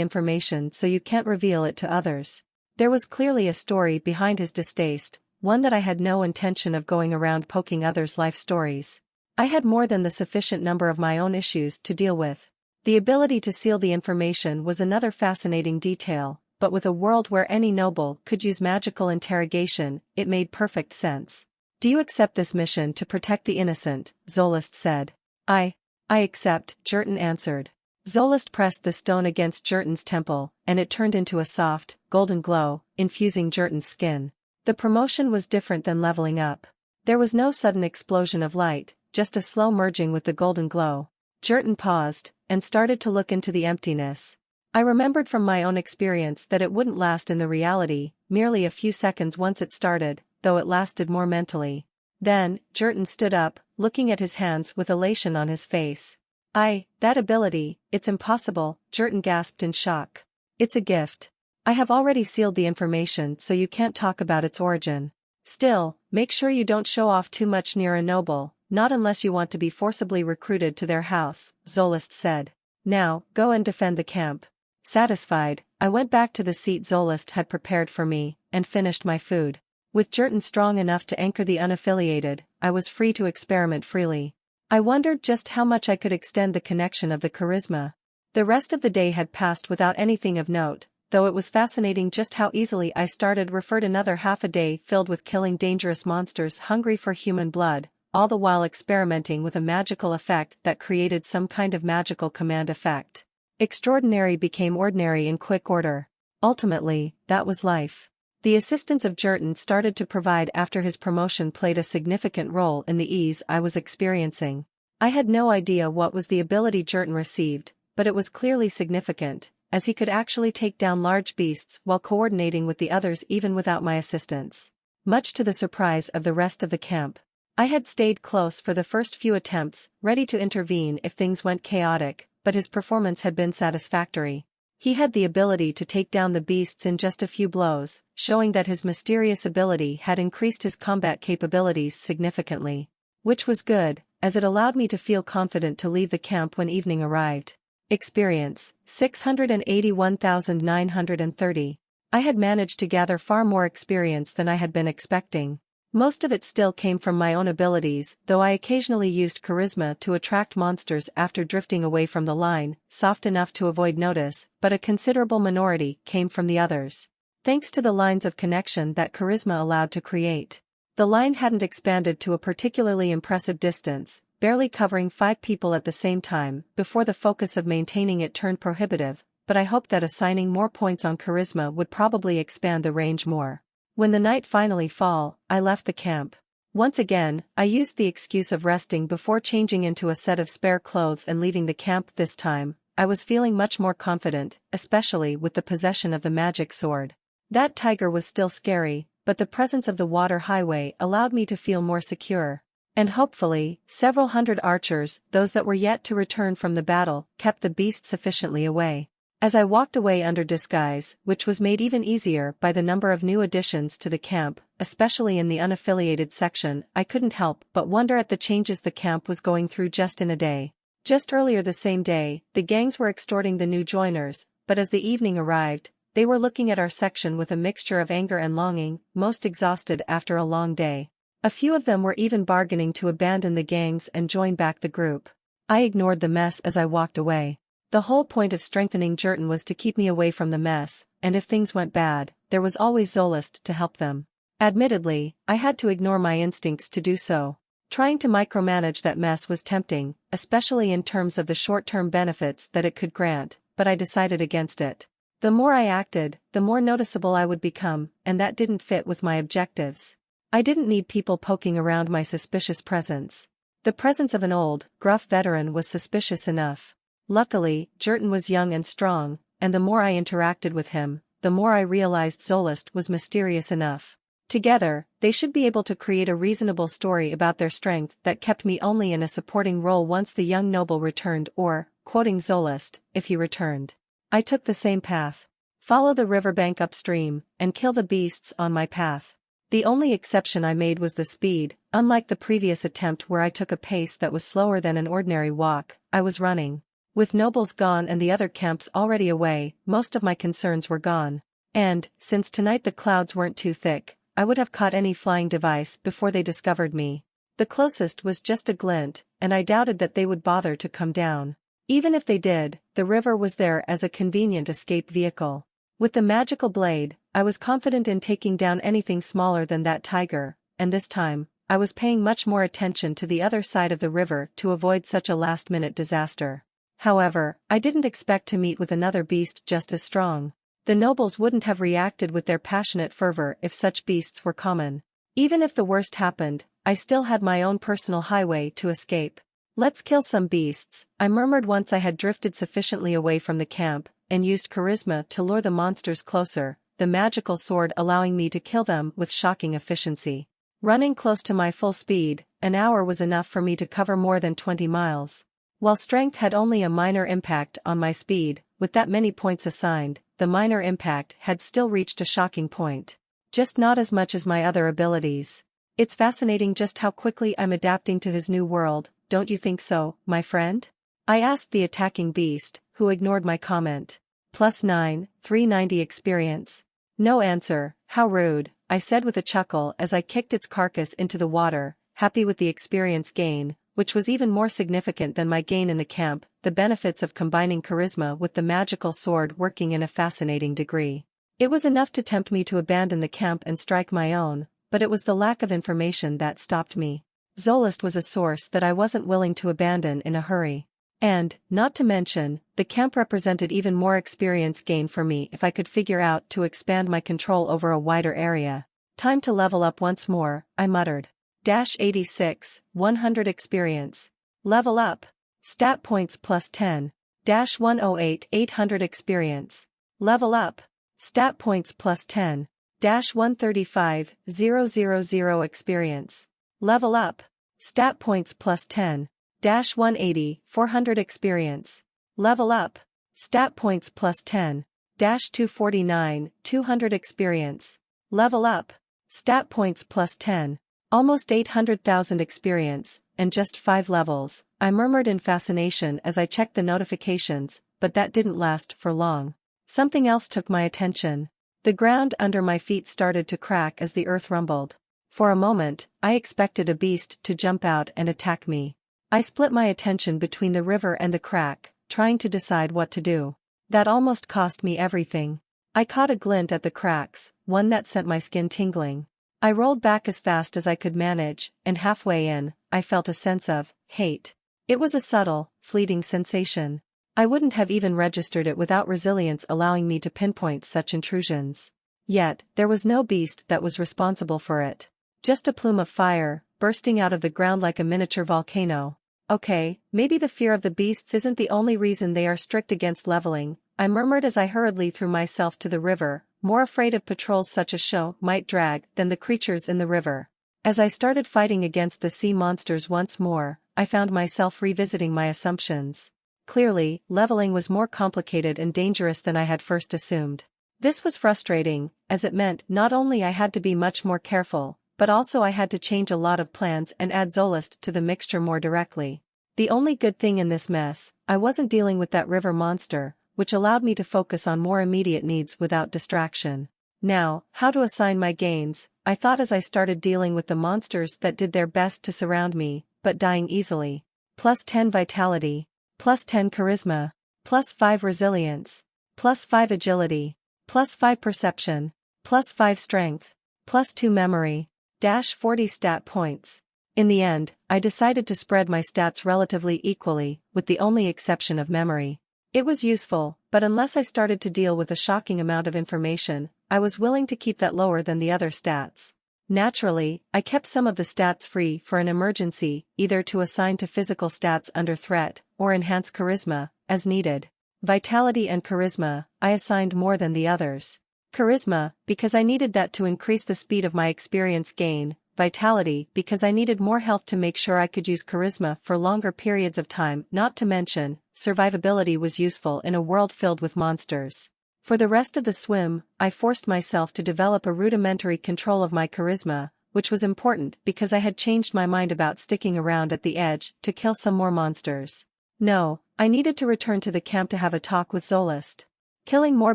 information so you can't reveal it to others. There was clearly a story behind his distaste, one that I had no intention of going around poking others' life stories. I had more than the sufficient number of my own issues to deal with. The ability to seal the information was another fascinating detail, but with a world where any noble could use magical interrogation, it made perfect sense. Do you accept this mission to protect the innocent? Zolist said. I accept, Jurton answered. Zolist pressed the stone against Jurton's temple, and it turned into a soft, golden glow, infusing Jurton's skin. The promotion was different than leveling up. There was no sudden explosion of light, just a slow merging with the golden glow. Jurton paused, and started to look into the emptiness. I remembered from my own experience that it wouldn't last in the reality, merely a few seconds once it started, though it lasted more mentally. Then, Jurton stood up, looking at his hands with elation on his face. That ability, it's impossible, Jurton gasped in shock. It's a gift. I have already sealed the information so you can't talk about its origin. Still, make sure you don't show off too much near a noble, not unless you want to be forcibly recruited to their house, Zolist said. Now, go and defend the camp. Satisfied, I went back to the seat Zolist had prepared for me, and finished my food. With Jurton strong enough to anchor the unaffiliated, I was free to experiment freely. I wondered just how much I could extend the connection of the charisma. The rest of the day had passed without anything of note, though it was fascinating just how easily I referred another half a day filled with killing dangerous monsters hungry for human blood, all the while experimenting with a magical effect that created some kind of magical command effect. Extraordinary became ordinary in quick order. Ultimately, that was life. The assistance of Jurton started to provide after his promotion played a significant role in the ease I was experiencing. I had no idea what was the ability Jurton received, but it was clearly significant, as he could actually take down large beasts while coordinating with the others even without my assistance. Much to the surprise of the rest of the camp. I had stayed close for the first few attempts, ready to intervene if things went chaotic, but his performance had been satisfactory. He had the ability to take down the beasts in just a few blows, showing that his mysterious ability had increased his combat capabilities significantly. Which was good, as it allowed me to feel confident to leave the camp when evening arrived. Experience, 681,930. I had managed to gather far more experience than I had been expecting. Most of it still came from my own abilities, though I occasionally used charisma to attract monsters after drifting away from the line, soft enough to avoid notice, but a considerable minority came from the others. Thanks to the lines of connection that charisma allowed to create. The line hadn't expanded to a particularly impressive distance, barely covering 5 people at the same time, before the focus of maintaining it turned prohibitive, but I hoped that assigning more points on charisma would probably expand the range more. When the night finally fell, I left the camp. Once again, I used the excuse of resting before changing into a set of spare clothes and leaving the camp. This time, I was feeling much more confident, especially with the possession of the magic sword. That tiger was still scary, but the presence of the water highway allowed me to feel more secure. And hopefully, several hundred archers, those that were yet to return from the battle, kept the beast sufficiently away. As I walked away under disguise, which was made even easier by the number of new additions to the camp, especially in the unaffiliated section, I couldn't help but wonder at the changes the camp was going through just in a day. Just earlier the same day, the gangs were extorting the new joiners, but as the evening arrived, they were looking at our section with a mixture of anger and longing, most exhausted after a long day. A few of them were even bargaining to abandon the gangs and join back the group. I ignored the mess as I walked away. The whole point of strengthening Jurton was to keep me away from the mess, and if things went bad, there was always Zolist to help them. Admittedly, I had to ignore my instincts to do so. Trying to micromanage that mess was tempting, especially in terms of the short-term benefits that it could grant, but I decided against it. The more I acted, the more noticeable I would become, and that didn't fit with my objectives. I didn't need people poking around my suspicious presence. The presence of an old, gruff veteran was suspicious enough. Luckily, Jurton was young and strong, and the more I interacted with him, the more I realized Zolist was mysterious enough. Together, they should be able to create a reasonable story about their strength that kept me only in a supporting role once the young noble returned or, quoting Zolist, if he returned. I took the same path. Follow the riverbank upstream, and kill the beasts on my path. The only exception I made was the speed. Unlike the previous attempt where I took a pace that was slower than an ordinary walk, I was running. With nobles gone and the other camps already away, most of my concerns were gone. And, since tonight the clouds weren't too thick, I would have caught any flying device before they discovered me. The closest was just a glint, and I doubted that they would bother to come down. Even if they did, the river was there as a convenient escape vehicle. With the magical blade, I was confident in taking down anything smaller than that tiger, and this time, I was paying much more attention to the other side of the river to avoid such a last-minute disaster. However, I didn't expect to meet with another beast just as strong. The nobles wouldn't have reacted with their passionate fervor if such beasts were common. Even if the worst happened, I still had my own personal highway to escape. Let's kill some beasts, I murmured once I had drifted sufficiently away from the camp, and used charisma to lure the monsters closer, the magical sword allowing me to kill them with shocking efficiency. Running close to my full speed, an hour was enough for me to cover more than 20 miles. While strength had only a minor impact on my speed, with that many points assigned, the minor impact had still reached a shocking point. Just not as much as my other abilities. It's fascinating just how quickly I'm adapting to his new world, don't you think so, my friend? I asked the attacking beast, who ignored my comment. +9, 390 experience. No answer, how rude, I said with a chuckle as I kicked its carcass into the water, happy with the experience gain, which was even more significant than my gain in the camp, the benefits of combining charisma with the magical sword working in a fascinating degree. It was enough to tempt me to abandon the camp and strike my own, but it was the lack of information that stopped me. Zolist was a source that I wasn't willing to abandon in a hurry. And, not to mention, the camp represented even more experience gain for me if I could figure out to expand my control over a wider area. Time to level up once more, I muttered. -86, 100 experience. Level up. Stat points +10. -108, 800 experience. Level up. Stat points +10. -135, 000 experience. Level up. Stat points +10. -180, 400 experience. Level up. Stat points +10. -249, 200 experience. Level up. Stat points +10. Almost 800,000 experience, and just 5 levels, I murmured in fascination as I checked the notifications, but that didn't last for long. Something else took my attention. The ground under my feet started to crack as the earth rumbled. For a moment, I expected a beast to jump out and attack me. I split my attention between the river and the crack, trying to decide what to do. That almost cost me everything. I caught a glint at the cracks, one that sent my skin tingling. I rolled back as fast as I could manage, and halfway in, I felt a sense of hate. It was a subtle, fleeting sensation. I wouldn't have even registered it without resilience allowing me to pinpoint such intrusions. Yet, there was no beast that was responsible for it. Just a plume of fire, bursting out of the ground like a miniature volcano. Okay, maybe the fear of the beasts isn't the only reason they are strict against leveling, I murmured as I hurriedly threw myself to the river, more afraid of patrols such a show might drag than the creatures in the river. As I started fighting against the sea monsters once more, I found myself revisiting my assumptions. Clearly, leveling was more complicated and dangerous than I had first assumed. This was frustrating, as it meant not only I had to be much more careful, but also I had to change a lot of plans and add Zolist to the mixture more directly. The only good thing in this mess, I wasn't dealing with that river monster, which allowed me to focus on more immediate needs without distraction. Now, how to assign my gains, I thought as I started dealing with the monsters that did their best to surround me, but dying easily. +10 vitality. +10 charisma. +5 resilience. +5 agility. +5 perception. +5 strength. +2 memory. -40 stat points. In the end, I decided to spread my stats relatively equally, with the only exception of memory. It was useful, but unless I started to deal with a shocking amount of information, I was willing to keep that lower than the other stats. Naturally, I kept some of the stats free for an emergency, either to assign to physical stats under threat, or enhance charisma, as needed. Vitality and charisma, I assigned more than the others. Charisma, because I needed that to increase the speed of my experience gain, vitality because I needed more health to make sure I could use charisma for longer periods of time, not to mention, survivability was useful in a world filled with monsters. For the rest of the swim, I forced myself to develop a rudimentary control of my charisma, which was important because I had changed my mind about sticking around at the edge to kill some more monsters. No, I needed to return to the camp to have a talk with Zolist. Killing more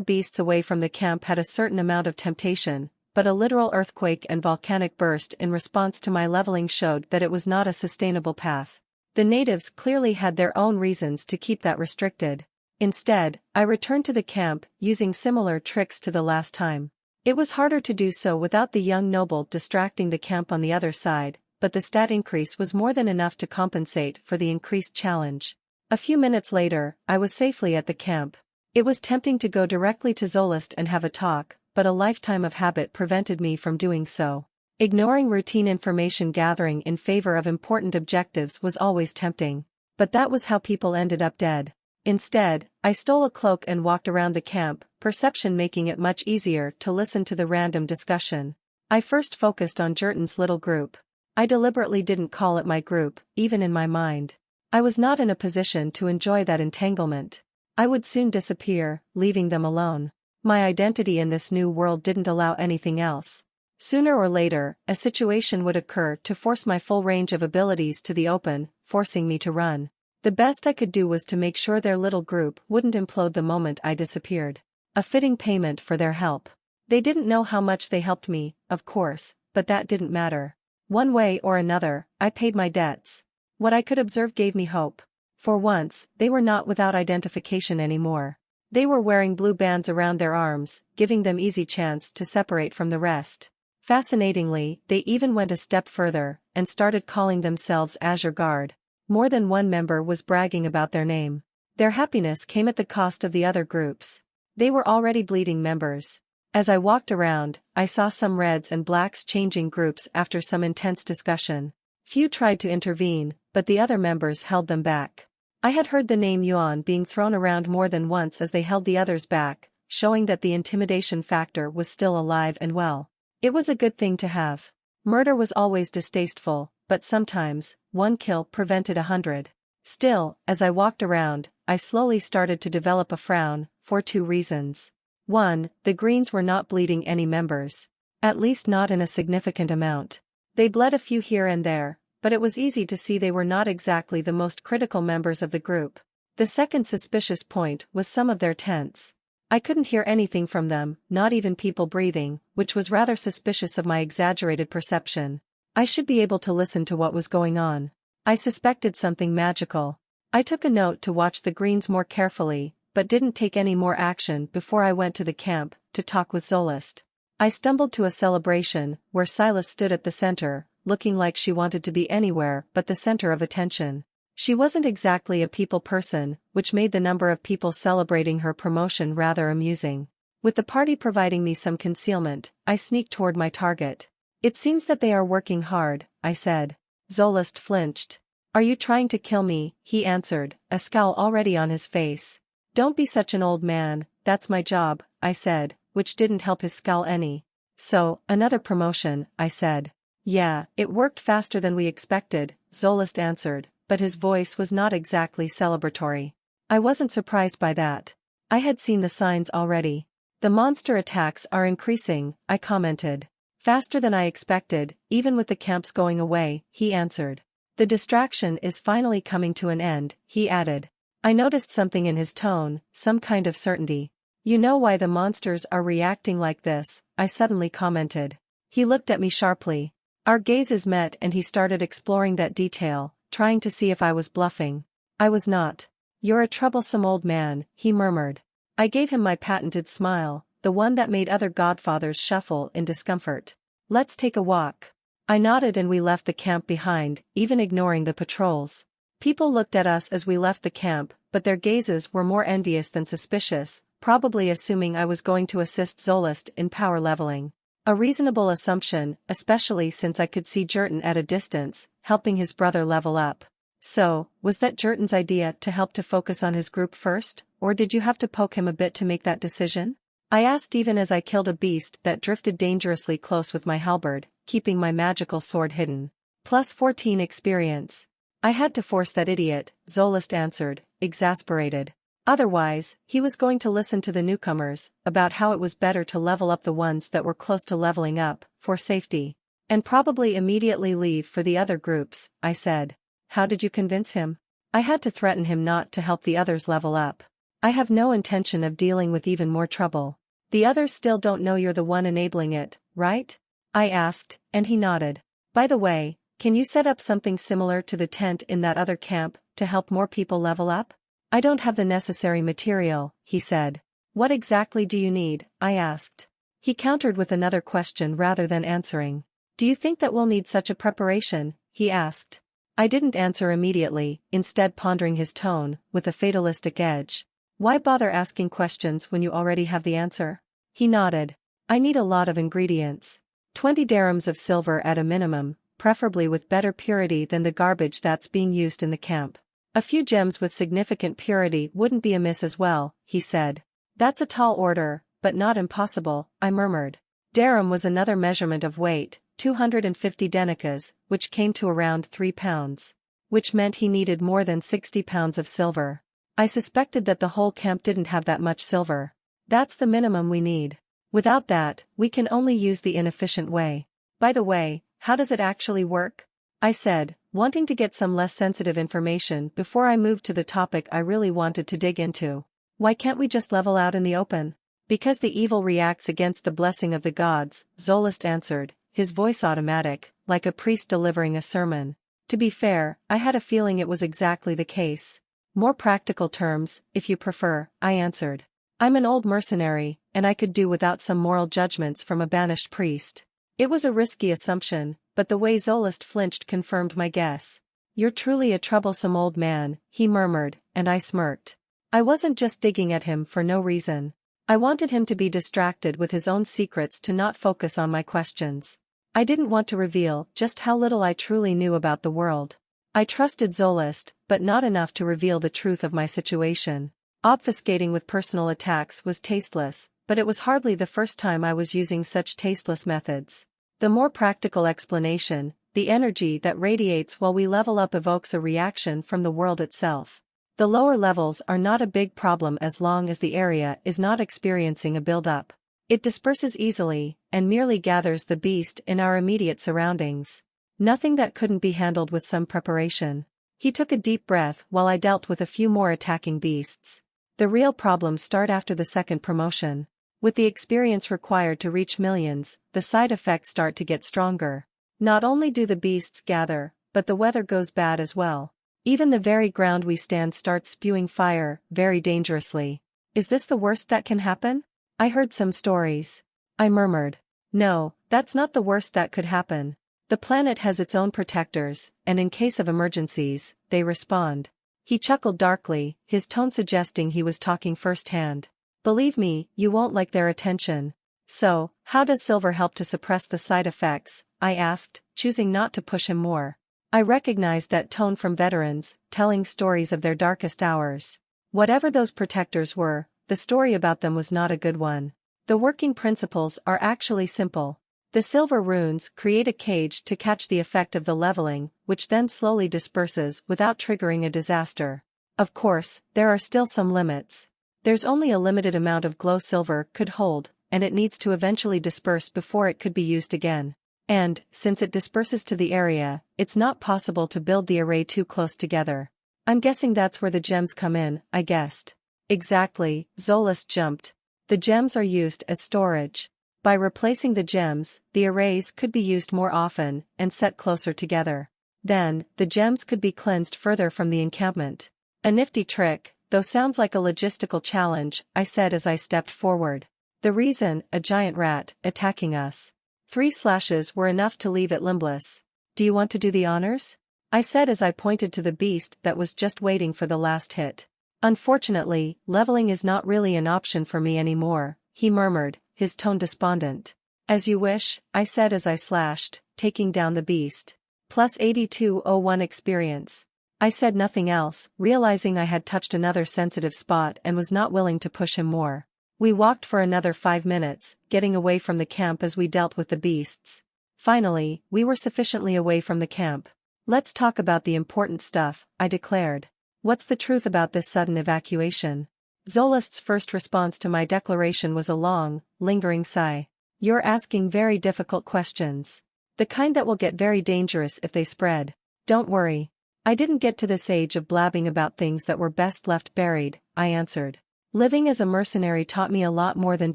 beasts away from the camp had a certain amount of temptation, but a literal earthquake and volcanic burst in response to my leveling showed that it was not a sustainable path. The natives clearly had their own reasons to keep that restricted. Instead, I returned to the camp, using similar tricks to the last time. It was harder to do so without the young noble distracting the camp on the other side, but the stat increase was more than enough to compensate for the increased challenge. A few minutes later, I was safely at the camp. It was tempting to go directly to Zolist and have a talk, but a lifetime of habit prevented me from doing so. Ignoring routine information gathering in favor of important objectives was always tempting. But that was how people ended up dead. Instead, I stole a cloak and walked around the camp, perception making it much easier to listen to the random discussion. I first focused on Jurton's little group. I deliberately didn't call it my group, even in my mind. I was not in a position to enjoy that entanglement. I would soon disappear, leaving them alone. My identity in this new world didn't allow anything else. Sooner or later, a situation would occur to force my full range of abilities to the open, forcing me to run. The best I could do was to make sure their little group wouldn't implode the moment I disappeared. A fitting payment for their help. They didn't know how much they helped me, of course, but that didn't matter. One way or another, I paid my debts. What I could observe gave me hope. For once, they were not without identification anymore. They were wearing blue bands around their arms, giving them easy chance to separate from the rest. Fascinatingly, they even went a step further, and started calling themselves Azure Guard. More than one member was bragging about their name. Their happiness came at the cost of the other groups. They were already bleeding members. As I walked around, I saw some reds and blacks changing groups after some intense discussion. Few tried to intervene, but the other members held them back. I had heard the name Yuan being thrown around more than once as they held the others back, showing that the intimidation factor was still alive and well. It was a good thing to have. Murder was always distasteful, but sometimes, one kill prevented 100. Still, as I walked around, I slowly started to develop a frown, for two reasons. 1. The Greens were not bleeding any members. At least not in a significant amount. They bled a few here and there, but it was easy to see they were not exactly the most critical members of the group. The second suspicious point was some of their tents. I couldn't hear anything from them, not even people breathing, which was rather suspicious of my exaggerated perception. I should be able to listen to what was going on. I suspected something magical. I took a note to watch the Greens more carefully, but didn't take any more action before I went to the camp to talk with Zolist. I stumbled to a celebration, where Silas stood at the center, looking like she wanted to be anywhere but the center of attention. She wasn't exactly a people person, which made the number of people celebrating her promotion rather amusing. With the party providing me some concealment, I sneaked toward my target. "It seems that they are working hard," I said. Zolist flinched. "Are you trying to kill me?" he answered, a scowl already on his face. "Don't be such an old man, that's my job," I said, which didn't help his scowl any. "So, another promotion," I said. "Yeah, it worked faster than we expected," Zolist answered, but his voice was not exactly celebratory. I wasn't surprised by that. I had seen the signs already. "The monster attacks are increasing," I commented. "Faster than I expected, even with the camps going away," he answered. "The distraction is finally coming to an end," he added. I noticed something in his tone, some kind of certainty. "You know why the monsters are reacting like this," I suddenly commented. He looked at me sharply. Our gazes met and he started exploring that detail, trying to see if I was bluffing. I was not. "You're a troublesome old man," he murmured. I gave him my patented smile, the one that made other godfathers shuffle in discomfort. "Let's take a walk." I nodded and we left the camp behind, even ignoring the patrols. People looked at us as we left the camp, but their gazes were more envious than suspicious, probably assuming I was going to assist Zolist in power leveling. A reasonable assumption, especially since I could see Jurton at a distance, helping his brother level up. "So, was that Jurton's idea to help to focus on his group first, or did you have to poke him a bit to make that decision?" I asked even as I killed a beast that drifted dangerously close with my halberd, keeping my magical sword hidden. Plus 14 experience. "I had to force that idiot," Zolist answered, exasperated. Otherwise, he was going to listen to the newcomers, about how it was better to level up the ones that were close to leveling up, for safety. "And probably immediately leave for the other groups," I said. "How did you convince him?" "I had to threaten him not to help the others level up. I have no intention of dealing with even more trouble." "The others still don't know you're the one enabling it, right?" I asked, and he nodded. "By the way, can you set up something similar to the tent in that other camp, to help more people level up?" "I don't have the necessary material," he said. "What exactly do you need?" I asked. He countered with another question rather than answering. "Do you think that we'll need such a preparation?" he asked. I didn't answer immediately, instead pondering his tone, with a fatalistic edge. "Why bother asking questions when you already have the answer?" He nodded. "I need a lot of ingredients. 20 dirhams of silver at a minimum, preferably with better purity than the garbage that's being used in the camp. A few gems with significant purity wouldn't be amiss as well, he said. That's a tall order, but not impossible, I murmured. Dirham was another measurement of weight, 250 denikas, which came to around 3 pounds. Which meant he needed more than 60 pounds of silver. I suspected that the whole camp didn't have that much silver. That's the minimum we need. Without that, we can only use the inefficient way. By the way, how does it actually work? I said, wanting to get some less sensitive information before I moved to the topic I really wanted to dig into. Why can't we just level out in the open? Because the evil reacts against the blessing of the gods, Zolist answered, his voice automatic, like a priest delivering a sermon. To be fair, I had a feeling it was exactly the case. More practical terms, if you prefer, I answered. I'm an old mercenary, and I could do without some moral judgments from a banished priest. It was a risky assumption, but the way Zolist flinched confirmed my guess. You're truly a troublesome old man, he murmured, and I smirked. I wasn't just digging at him for no reason. I wanted him to be distracted with his own secrets to not focus on my questions. I didn't want to reveal just how little I truly knew about the world. I trusted Zolist, but not enough to reveal the truth of my situation. Obfuscating with personal attacks was tasteless, but it was hardly the first time I was using such tasteless methods. The more practical explanation, the energy that radiates while we level up evokes a reaction from the world itself. The lower levels are not a big problem as long as the area is not experiencing a build-up. It disperses easily, and merely gathers the beast in our immediate surroundings. Nothing that couldn't be handled with some preparation. He took a deep breath while I dealt with a few more attacking beasts. The real problems start after the second promotion. With the experience required to reach millions, the side effects start to get stronger. Not only do the beasts gather, but the weather goes bad as well. Even the very ground we stand starts spewing fire, very dangerously. Is this the worst that can happen? I heard some stories. I murmured. No, that's not the worst that could happen. The planet has its own protectors, and in case of emergencies, they respond. He chuckled darkly, his tone suggesting he was talking firsthand. Believe me, you won't like their attention. So, how does silver help to suppress the side effects? I asked, choosing not to push him more. I recognized that tone from veterans, telling stories of their darkest hours. Whatever those protectors were, the story about them was not a good one. The working principles are actually simple. The silver runes create a cage to catch the effect of the leveling, which then slowly disperses without triggering a disaster. Of course, there are still some limits. There's only a limited amount of glow silver could hold, and it needs to eventually disperse before it could be used again. And, since it disperses to the area, it's not possible to build the array too close together. I'm guessing that's where the gems come in, I guessed. Exactly, Zolist jumped. The gems are used as storage. By replacing the gems, the arrays could be used more often and set closer together. Then, the gems could be cleansed further from the encampment. A nifty trick, though sounds like a logistical challenge, I said as I stepped forward. The reason, a giant rat, attacking us. 3 slashes were enough to leave it limbless. Do you want to do the honors? I said as I pointed to the beast that was just waiting for the last hit. Unfortunately, leveling is not really an option for me anymore, he murmured, his tone despondent. As you wish, I said as I slashed, taking down the beast. Plus 8201 experience. I said nothing else, realizing I had touched another sensitive spot and was not willing to push him more. We walked for another 5 minutes, getting away from the camp as we dealt with the beasts. Finally, we were sufficiently away from the camp. Let's talk about the important stuff, I declared. What's the truth about this sudden evacuation? Zolist's first response to my declaration was a long, lingering sigh. You're asking very difficult questions. The kind that will get very dangerous if they spread. Don't worry. I didn't get to this age of blabbing about things that were best left buried, I answered. Living as a mercenary taught me a lot more than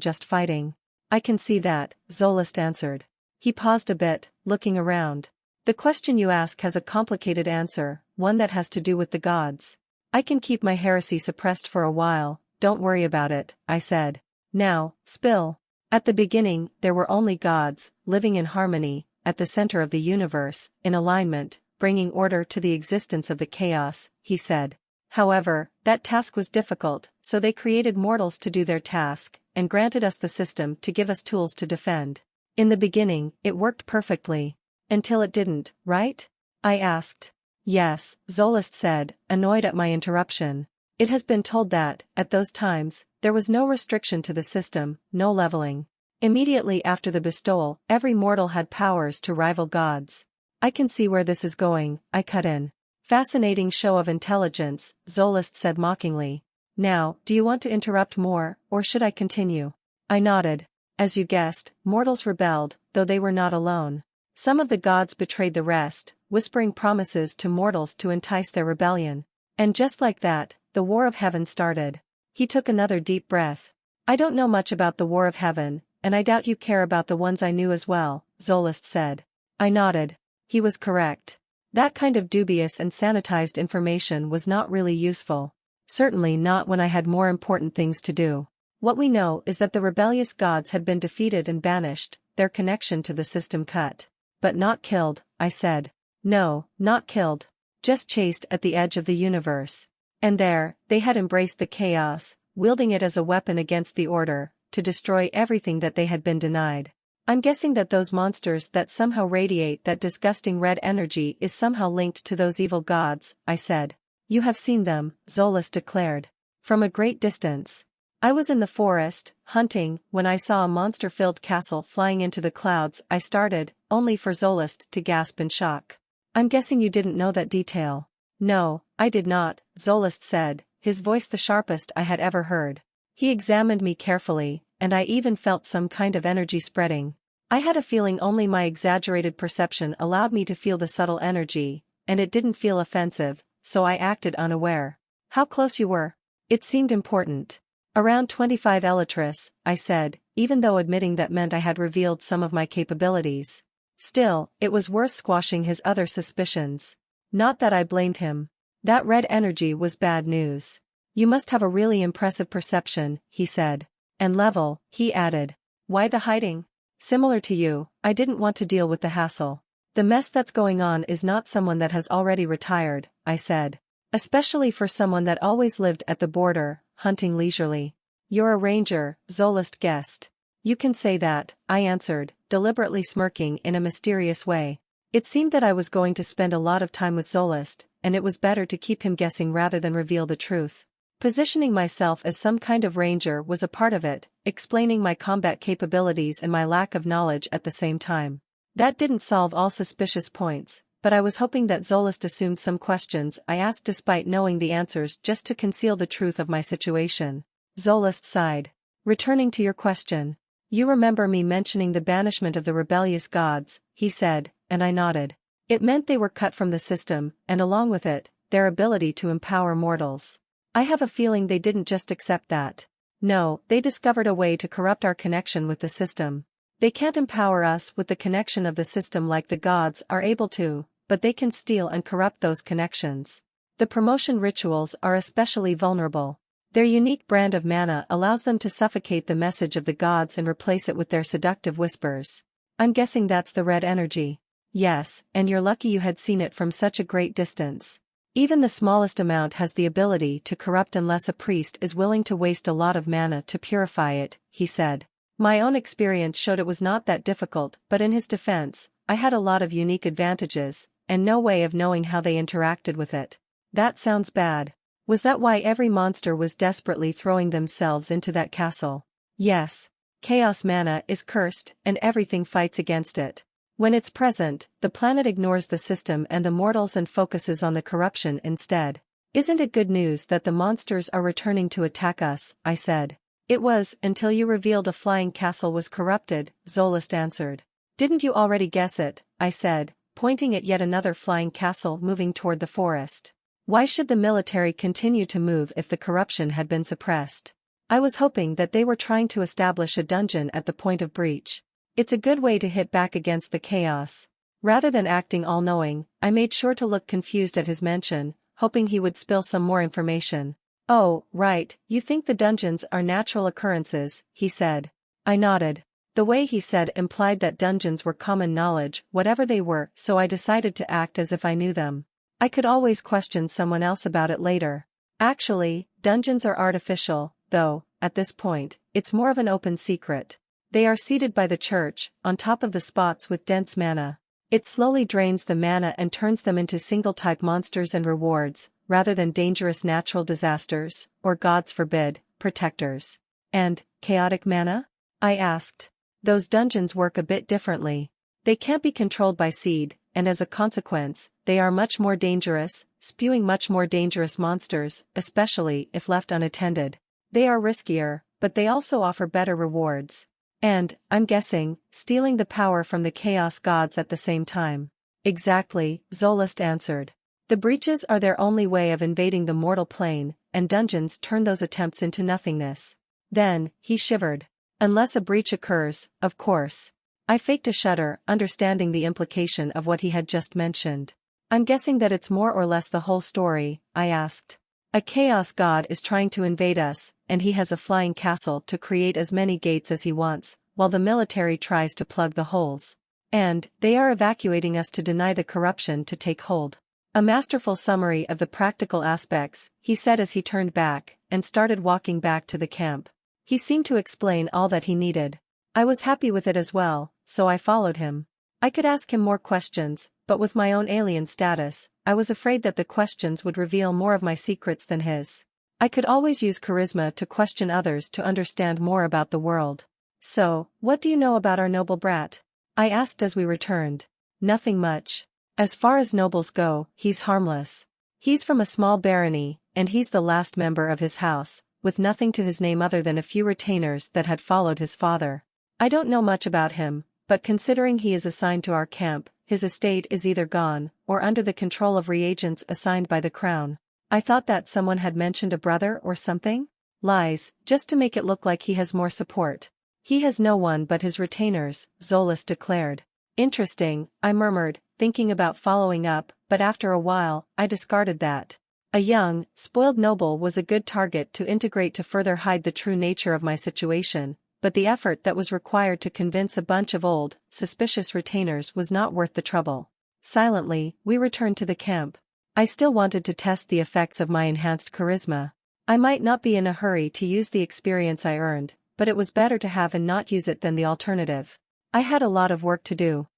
just fighting. I can see that, Zolist answered. He paused a bit, looking around. The question you ask has a complicated answer, one that has to do with the gods. I can keep my heresy suppressed for a while, don't worry about it, I said. Now, spill. At the beginning, there were only gods, living in harmony, at the center of the universe, in alignment, bringing order to the existence of the chaos, he said. However, that task was difficult, so they created mortals to do their task, and granted us the system to give us tools to defend. In the beginning, it worked perfectly. Until it didn't, right? I asked. Yes, Zolist said, annoyed at my interruption. It has been told that, at those times, there was no restriction to the system, no leveling. Immediately after the bestowal, every mortal had powers to rival gods. I can see where this is going, I cut in. Fascinating show of intelligence, Zolist said mockingly. Now, do you want to interrupt more, or should I continue? I nodded. As you guessed, mortals rebelled, though they were not alone. Some of the gods betrayed the rest, whispering promises to mortals to entice their rebellion. And just like that, the War of Heaven started. He took another deep breath. I don't know much about the War of Heaven, and I doubt you care about the ones I knew as well, Zolist said. I nodded. He was correct. That kind of dubious and sanitized information was not really useful. Certainly not when I had more important things to do. What we know is that the rebellious gods had been defeated and banished, their connection to the system cut. But not killed, I said. No, not killed. Just chased at the edge of the universe. And there, they had embraced the chaos, wielding it as a weapon against the order, to destroy everything that they had been denied. I'm guessing that those monsters that somehow radiate that disgusting red energy is somehow linked to those evil gods, I said. You have seen them, Zolist declared. From a great distance. I was in the forest, hunting, when I saw a monster-filled castle flying into the clouds. I started, only for Zolist to gasp in shock. I'm guessing you didn't know that detail. No, I did not, Zolist said, his voice the sharpest I had ever heard. He examined me carefully, and I even felt some kind of energy spreading. I had a feeling only my exaggerated perception allowed me to feel the subtle energy, and it didn't feel offensive, so I acted unaware. How close you were? It seemed important. Around 25 Elytris, I said, even though admitting that meant I had revealed some of my capabilities. Still, it was worth squashing his other suspicions. Not that I blamed him. That red energy was bad news. You must have a really impressive perception, he said. And level, he added. Why the hiding? Similar to you, I didn't want to deal with the hassle. The mess that's going on is not someone that has already retired, I said. Especially for someone that always lived at the border, hunting leisurely. You're a ranger, Zolist guessed. You can say that, I answered, deliberately smirking in a mysterious way. It seemed that I was going to spend a lot of time with Zolist, and it was better to keep him guessing rather than reveal the truth. Positioning myself as some kind of ranger was a part of it, explaining my combat capabilities and my lack of knowledge at the same time. That didn't solve all suspicious points, but I was hoping that Zolist assumed some questions I asked despite knowing the answers just to conceal the truth of my situation. Zolist sighed. Returning to your question. You remember me mentioning the banishment of the rebellious gods, he said, and I nodded. It meant they were cut from the system, and along with it, their ability to empower mortals. I have a feeling they didn't just accept that. No, they discovered a way to corrupt our connection with the system. They can't empower us with the connection of the system like the gods are able to, but they can steal and corrupt those connections. The promotion rituals are especially vulnerable. Their unique brand of mana allows them to suffocate the message of the gods and replace it with their seductive whispers. I'm guessing that's the red energy. Yes, and you're lucky you had seen it from such a great distance. Even the smallest amount has the ability to corrupt unless a priest is willing to waste a lot of mana to purify it, he said. My own experience showed it was not that difficult, but in his defense, I had a lot of unique advantages, and no way of knowing how they interacted with it. That sounds bad. Was that why every monster was desperately throwing themselves into that castle? Yes. Chaos mana is cursed, and everything fights against it. When it's present, the planet ignores the system and the mortals and focuses on the corruption instead. Isn't it good news that the monsters are returning to attack us? I said. It was, until you revealed a flying castle was corrupted, Zolist answered. Didn't you already guess it? I said, pointing at yet another flying castle moving toward the forest. Why should the military continue to move if the corruption had been suppressed? I was hoping that they were trying to establish a dungeon at the point of breach. It's a good way to hit back against the chaos. Rather than acting all-knowing, I made sure to look confused at his mention, hoping he would spill some more information. Oh, right, you think the dungeons are natural occurrences, he said. I nodded. The way he said implied that dungeons were common knowledge, whatever they were, so I decided to act as if I knew them. I could always question someone else about it later. Actually, dungeons are artificial, though, at this point, it's more of an open secret. They are seated by the church, on top of the spots with dense mana. It slowly drains the mana and turns them into single-type monsters and rewards, rather than dangerous natural disasters, or gods forbid, protectors. And, chaotic mana? I asked. Those dungeons work a bit differently. They can't be controlled by seed, and as a consequence, they are much more dangerous, spewing much more dangerous monsters, especially if left unattended. They are riskier, but they also offer better rewards. And, I'm guessing, stealing the power from the chaos gods at the same time. Exactly, Zolist answered. The breaches are their only way of invading the mortal plane, and dungeons turn those attempts into nothingness. Then, he shivered. Unless a breach occurs, of course. I faked a shudder, understanding the implication of what he had just mentioned. I'm guessing that it's more or less the whole story, I asked. A chaos god is trying to invade us, and he has a flying castle to create as many gates as he wants, while the military tries to plug the holes. And, they are evacuating us to deny the corruption to take hold. A masterful summary of the practical aspects, he said as he turned back, and started walking back to the camp. He seemed to explain all that he needed. I was happy with it as well, so I followed him. I could ask him more questions, but with my own alien status, I was afraid that the questions would reveal more of my secrets than his. I could always use charisma to question others to understand more about the world. So, what do you know about our noble brat? I asked as we returned. Nothing much. As far as nobles go, he's harmless. He's from a small barony, and he's the last member of his house, with nothing to his name other than a few retainers that had followed his father. I don't know much about him, but considering he is assigned to our camp, his estate is either gone, or under the control of reagents assigned by the crown. I thought that someone had mentioned a brother or something? Lies, just to make it look like he has more support. He has no one but his retainers, Zolas declared. Interesting, I murmured, thinking about following up, but after a while, I discarded that. A young, spoiled noble was a good target to integrate to further hide the true nature of my situation, but the effort that was required to convince a bunch of old, suspicious retainers was not worth the trouble. Silently, we returned to the camp. I still wanted to test the effects of my enhanced charisma. I might not be in a hurry to use the experience I earned, but it was better to have and not use it than the alternative. I had a lot of work to do.